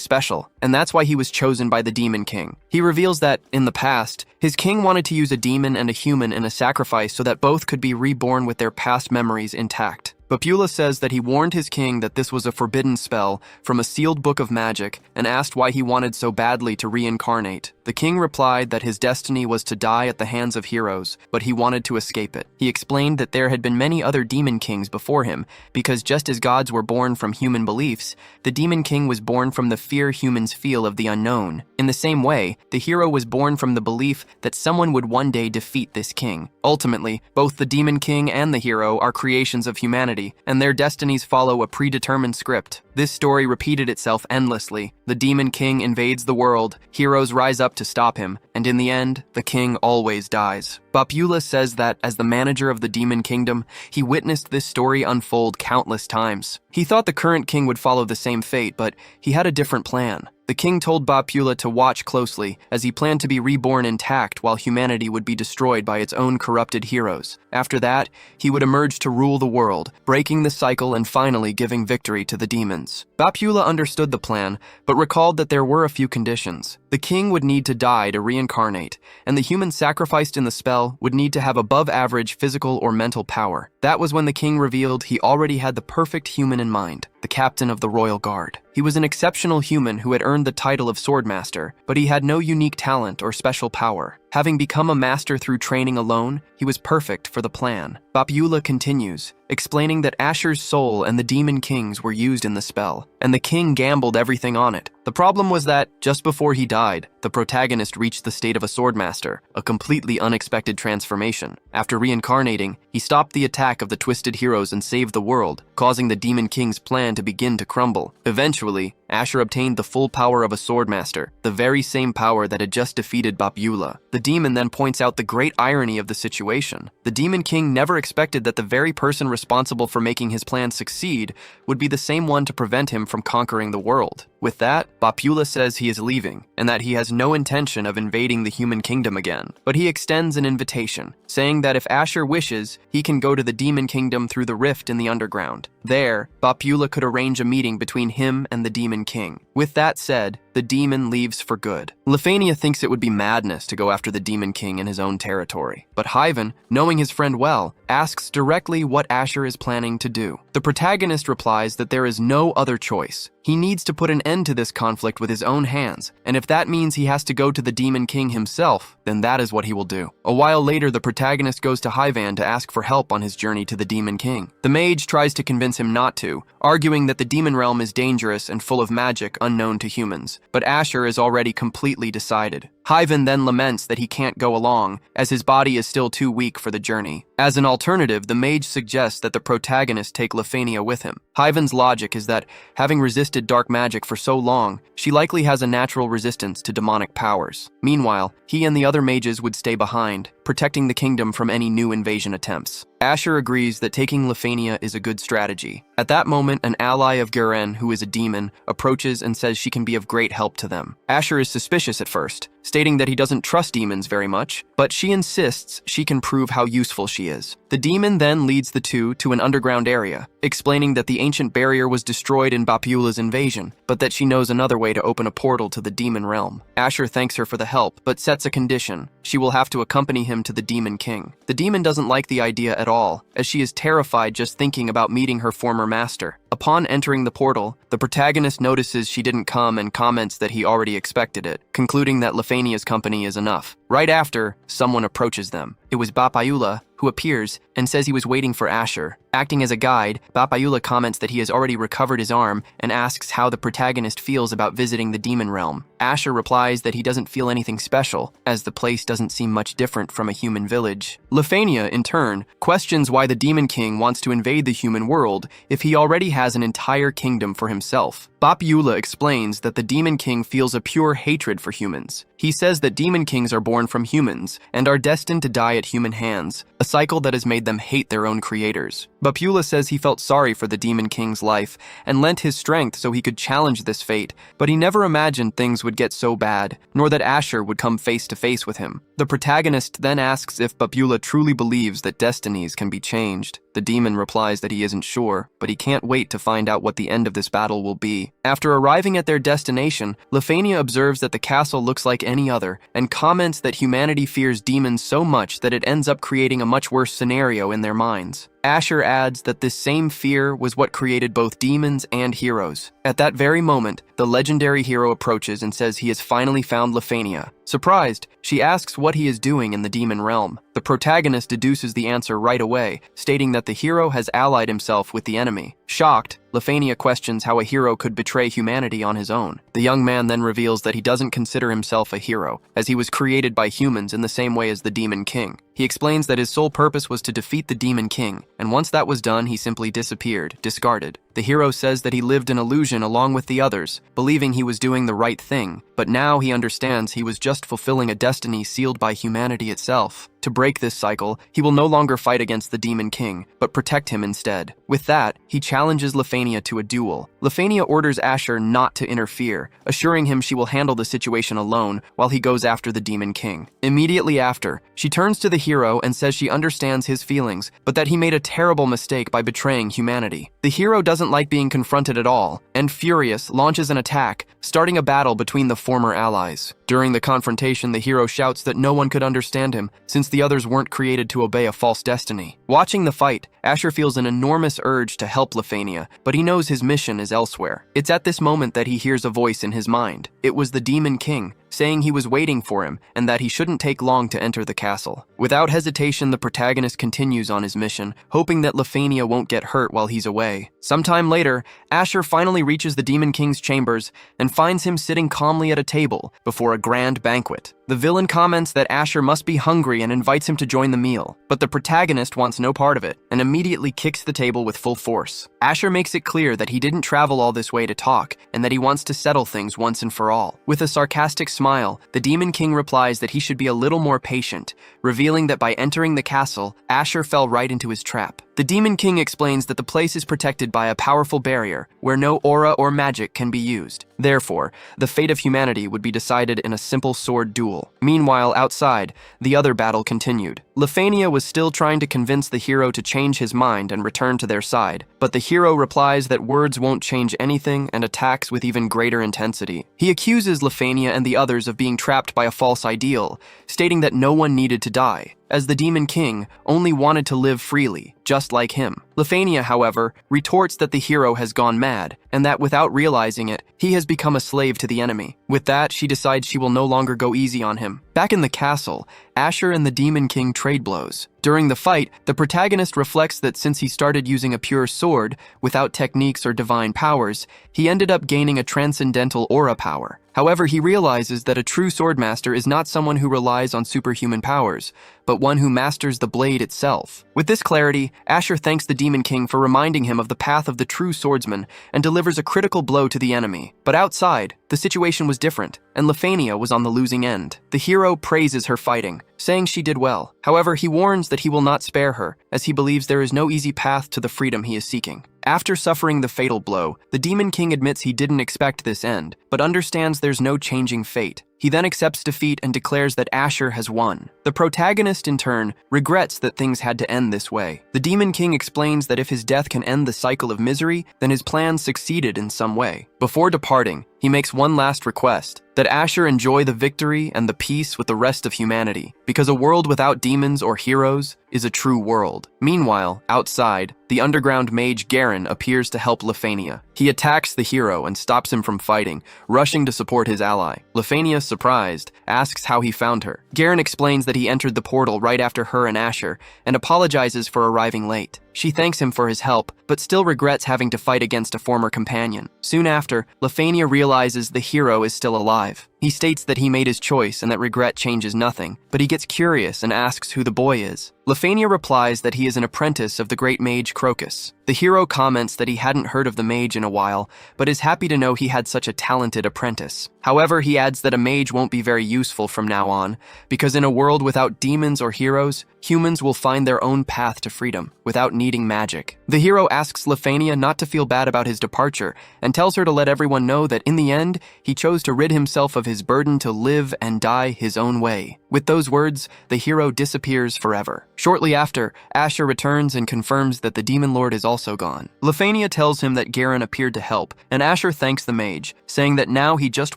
special, and that's why he was chosen by the Demon King. He reveals that, in the past, his king wanted to use a demon and a human in a sacrifice so that both could be reborn with their past memories intact. Bapula says that he warned his king that this was a forbidden spell from a sealed book of magic and asked why he wanted so badly to reincarnate. The king replied that his destiny was to die at the hands of heroes, but he wanted to escape it. He explained that there had been many other demon kings before him, because just as gods were born from human beliefs, the demon king was born from the fear humans feel of the unknown. In the same way, the hero was born from the belief that someone would one day defeat this king. Ultimately, both the demon king and the hero are creations of humanity, and their destinies follow a predetermined script. This story repeated itself endlessly. The demon king invades the world, heroes rise up to stop him, and in the end, the king always dies. Bapula says that, as the manager of the demon kingdom, he witnessed this story unfold countless times. He thought the current king would follow the same fate, but he had a different plan. The king told Bapula to watch closely, as he planned to be reborn intact while humanity would be destroyed by its own corrupted heroes. After that, he would emerge to rule the world, breaking the cycle and finally giving victory to the demons. Bapula understood the plan, but recalled that there were a few conditions. The king would need to die to reincarnate, and the human sacrificed in the spell would need to have above-average physical or mental power. That was when the king revealed he already had the perfect human in mind, the captain of the royal guard. He was an exceptional human who had earned the title of Swordmaster, but he had no unique talent or special power. Having become a master through training alone, he was perfect for the plan. Bapula continues, explaining that Asher's soul and the demon kings were used in the spell, and the king gambled everything on it. The problem was that, just before he died, the protagonist reached the state of a Swordmaster, a completely unexpected transformation. After reincarnating, he stopped the attack of the twisted heroes and saved the world, causing the demon king's plan to begin to crumble. Eventually, Asher obtained the full power of a Swordmaster, the very same power that had just defeated Bapula. The demon then points out the great irony of the situation. The demon king never expected that the very person responsible for making his plan succeed would be the same one to prevent him from conquering the world. With that, Bapula says he is leaving, and that he has no intention of invading the human kingdom again. But he extends an invitation, saying that if Asher wishes, he can go to the demon kingdom through the rift in the underground. There, Bapula could arrange a meeting between him and the demon king. With that said, the demon leaves for good. Lefania thinks it would be madness to go after the demon king in his own territory, but Hyven, knowing his friend well, asks directly what Asher is planning to do. The protagonist replies that there is no other choice. He needs to put an end to this conflict with his own hands, and if that means he has to go to the demon king himself, then that is what he will do. A while later, the protagonist goes to Hyvan to ask for help on his journey to the demon king. The mage tries to convince him not to, arguing that the demon realm is dangerous and full of magic unknown to humans, but Asher is already completely decided. Hyven then laments that he can't go along, as his body is still too weak for the journey. As an alternative, the mage suggests that the protagonist take Lefania with him. Hyven's logic is that, having resisted dark magic for so long, she likely has a natural resistance to demonic powers. Meanwhile, he and the other mages would stay behind, protecting the kingdom from any new invasion attempts. Asher agrees that taking Lefania is a good strategy. At that moment, an ally of Garen, who is a demon, approaches and says she can be of great help to them. Asher is suspicious at first, stating that he doesn't trust demons very much, but she insists she can prove how useful she is. The demon then leads the two to an underground area, explaining that the ancient barrier was destroyed in Bapula's invasion, but that she knows another way to open a portal to the demon realm. Asher thanks her for the help, but sets a condition. She will have to accompany him to the Demon King. The demon doesn't like the idea at all, as she is terrified just thinking about meeting her former master. Upon entering the portal, the protagonist notices she didn't come and comments that he already expected it, concluding that Lefania's company is enough. Right after, someone approaches them. It was Bapula, who appears and says he was waiting for Asher. Acting as a guide, Bapula comments that he has already recovered his arm and asks how the protagonist feels about visiting the demon realm. Asher replies that he doesn't feel anything special, as the place doesn't seem much different from a human village. Lefania, in turn, questions why the Demon King wants to invade the human world if he already has an entire kingdom for himself. Bapula explains that the Demon King feels a pure hatred for humans. He says that demon kings are born from humans and are destined to die at human hands, a cycle that has made them hate their own creators. Bapula says he felt sorry for the Demon King's life and lent his strength so he could challenge this fate, but he never imagined things would get so bad, nor that Asher would come face to face with him. The protagonist then asks if Bapula truly believes that destinies can be changed. The demon replies that he isn't sure, but he can't wait to find out what the end of this battle will be. After arriving at their destination, Lefania observes that the castle looks like any other, and comments that humanity fears demons so much that it ends up creating a much worse scenario in their minds. Asher adds that this same fear was what created both demons and heroes. At that very moment, the legendary hero approaches and says he has finally found Lefania. Surprised, she asks what he is doing in the demon realm. The protagonist deduces the answer right away, stating that the hero has allied himself with the enemy. Shocked, Lefania questions how a hero could betray humanity on his own. The young man then reveals that he doesn't consider himself a hero, as he was created by humans in the same way as the Demon King. He explains that his sole purpose was to defeat the Demon King, and once that was done, he simply disappeared, discarded. The hero says that he lived an illusion along with the others, believing he was doing the right thing, but now he understands he was just fulfilling a destiny sealed by humanity itself. To break this cycle, he will no longer fight against the Demon King, but protect him instead. With that, he challenges Lefania to a duel. Lefania orders Asher not to interfere, assuring him she will handle the situation alone while he goes after the Demon King. Immediately after, she turns to the hero and says she understands his feelings, but that he made a terrible mistake by betraying humanity. The hero doesn't like being confronted at all, and furious, launches an attack, starting a battle between the former allies. During the confrontation, the hero shouts that no one could understand him, since the others weren't created to obey a false destiny. Watching the fight, Asher feels an enormous urge to help Lefania, but he knows his mission is elsewhere. It's at this moment that he hears a voice in his mind. It was the Demon King, saying he was waiting for him and that he shouldn't take long to enter the castle. Without hesitation, the protagonist continues on his mission, hoping that Lefania won't get hurt while he's away. Sometime later, Asher finally reaches the Demon King's chambers and finds him sitting calmly at a table before a grand banquet. The villain comments that Asher must be hungry and invites him to join the meal, but the protagonist wants no part of it and immediately kicks the table with full force. Asher makes it clear that he didn't travel all this way to talk and that he wants to settle things once and for all. With a sarcastic smile, the Demon King replies that he should be a little more patient, revealing that by entering the castle, Asher fell right into his trap. The Demon King explains that the place is protected by a powerful barrier where no aura or magic can be used. Therefore, the fate of humanity would be decided in a simple sword duel. Meanwhile, outside, the other battle continued. Lefania was still trying to convince the hero to change his mind and return to their side, but the hero replies that words won't change anything and attacks with even greater intensity. He accuses Lefania and the others of being trapped by a false ideal, stating that no one needed to die, as the Demon King only wanted to live freely, just like him. Lefania, however, retorts that the hero has gone mad, and that without realizing it, he has become a slave to the enemy. With that, she decides she will no longer go easy on him. Back in the castle, Asher and the Demon King trade blows. During the fight, the protagonist reflects that since he started using a pure sword, without techniques or divine powers, he ended up gaining a transcendental aura power. However, he realizes that a true Swordmaster is not someone who relies on superhuman powers, but one who masters the blade itself. With this clarity, Asher thanks the Demon King for reminding him of the path of the true swordsman and delivers a critical blow to the enemy. But outside, the situation was different, and Lefania was on the losing end. The hero praises her fighting, saying she did well. However, he warns that he will not spare her, as he believes there is no easy path to the freedom he is seeking. After suffering the fatal blow, the Demon King admits he didn't expect this end, but understands there's no changing fate. He then accepts defeat and declares that Asher has won. The protagonist, in turn, regrets that things had to end this way. The Demon King explains that if his death can end the cycle of misery, then his plan succeeded in some way. Before departing, he makes one last request, that Asher enjoy the victory and the peace with the rest of humanity, because a world without demons or heroes is a true world. Meanwhile, outside, the underground mage Garen appears to help Lefania. He attacks the hero and stops him from fighting, rushing to support his ally. Lefania, surprised, asks how he found her. Garen explains that he entered the portal right after her and Asher, and apologizes for arriving late. She thanks him for his help, but still regrets having to fight against a former companion. Soon after, Lefania realizes the hero is still alive. He states that he made his choice and that regret changes nothing, but he gets curious and asks who the boy is. Lefania replies that he is an apprentice of the great mage Crocus. The hero comments that he hadn't heard of the mage in a while, but is happy to know he had such a talented apprentice. However, he adds that a mage won't be very useful from now on, because in a world without demons or heroes, humans will find their own path to freedom, without needing magic. The hero asks Lefania not to feel bad about his departure, and tells her to let everyone know that in the end, he chose to rid himself of his burden to live and die his own way. With those words, the hero disappears forever. Shortly after, Asher returns and confirms that the Demon Lord is also gone. Lefania tells him that Garen appeared to help, and Asher thanks the mage, saying that now he just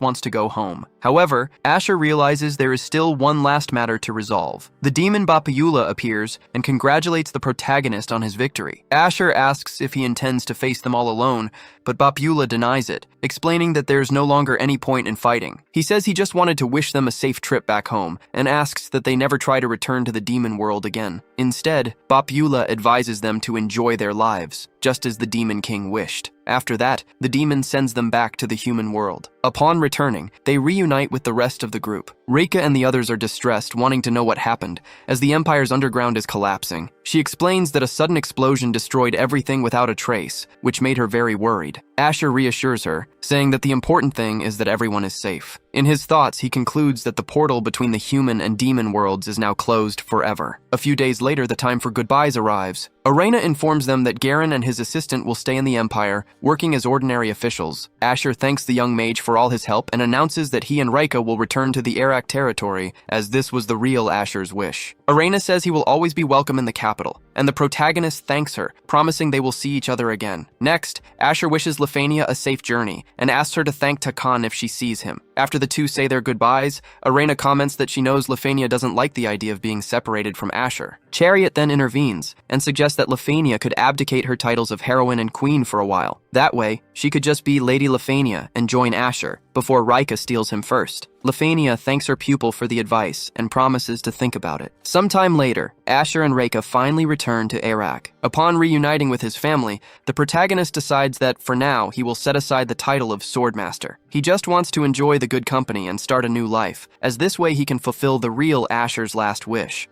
wants to go home. However, Asher realizes there is still one last matter to resolve. The demon Bapayula appears and congratulates the protagonist on his victory. Asher asks if he intends to face them all alone, but Bapayula denies it, explaining that there's no longer any point in fighting. He says he just wanted to wish them a safe trip back home, and asks that they never try to return to the demon world again. Instead, Bapayula advises them to enjoy their lives, just as the Demon King wished. After that, the demon sends them back to the human world. Upon returning, they reunite with the rest of the group. Reika and the others are distressed, wanting to know what happened, as the Empire's underground is collapsing. She explains that a sudden explosion destroyed everything without a trace, which made her very worried. Asher reassures her, saying that the important thing is that everyone is safe. In his thoughts, he concludes that the portal between the human and demon worlds is now closed forever. A few days later, the time for goodbyes arrives. Arena informs them that Garen and his assistant will stay in the Empire, working as ordinary officials. Asher thanks the young mage for all his help and announces that he and Reika will return to the Arak territory, as this was the real Asher's wish. Arena says he will always be welcome in the capital, and the protagonist thanks her, promising they will see each other again. Next, Asher wishes Lefania a safe journey, and asks her to thank Takan if she sees him. After the two say their goodbyes, Arena comments that she knows Lefania doesn't like the idea of being separated from Asher. Chariot then intervenes, and suggests that Lefania could abdicate her titles of heroine and queen for a while. That way, she could just be Lady Lefania and join Asher, before Reika steals him first. Lefania thanks her pupil for the advice and promises to think about it. Sometime later, Asher and Reika finally return to Arak. Upon reuniting with his family, the protagonist decides that, for now, he will set aside the title of Swordmaster. He just wants to enjoy the good company and start a new life, as this way he can fulfill the real Asher's last wish.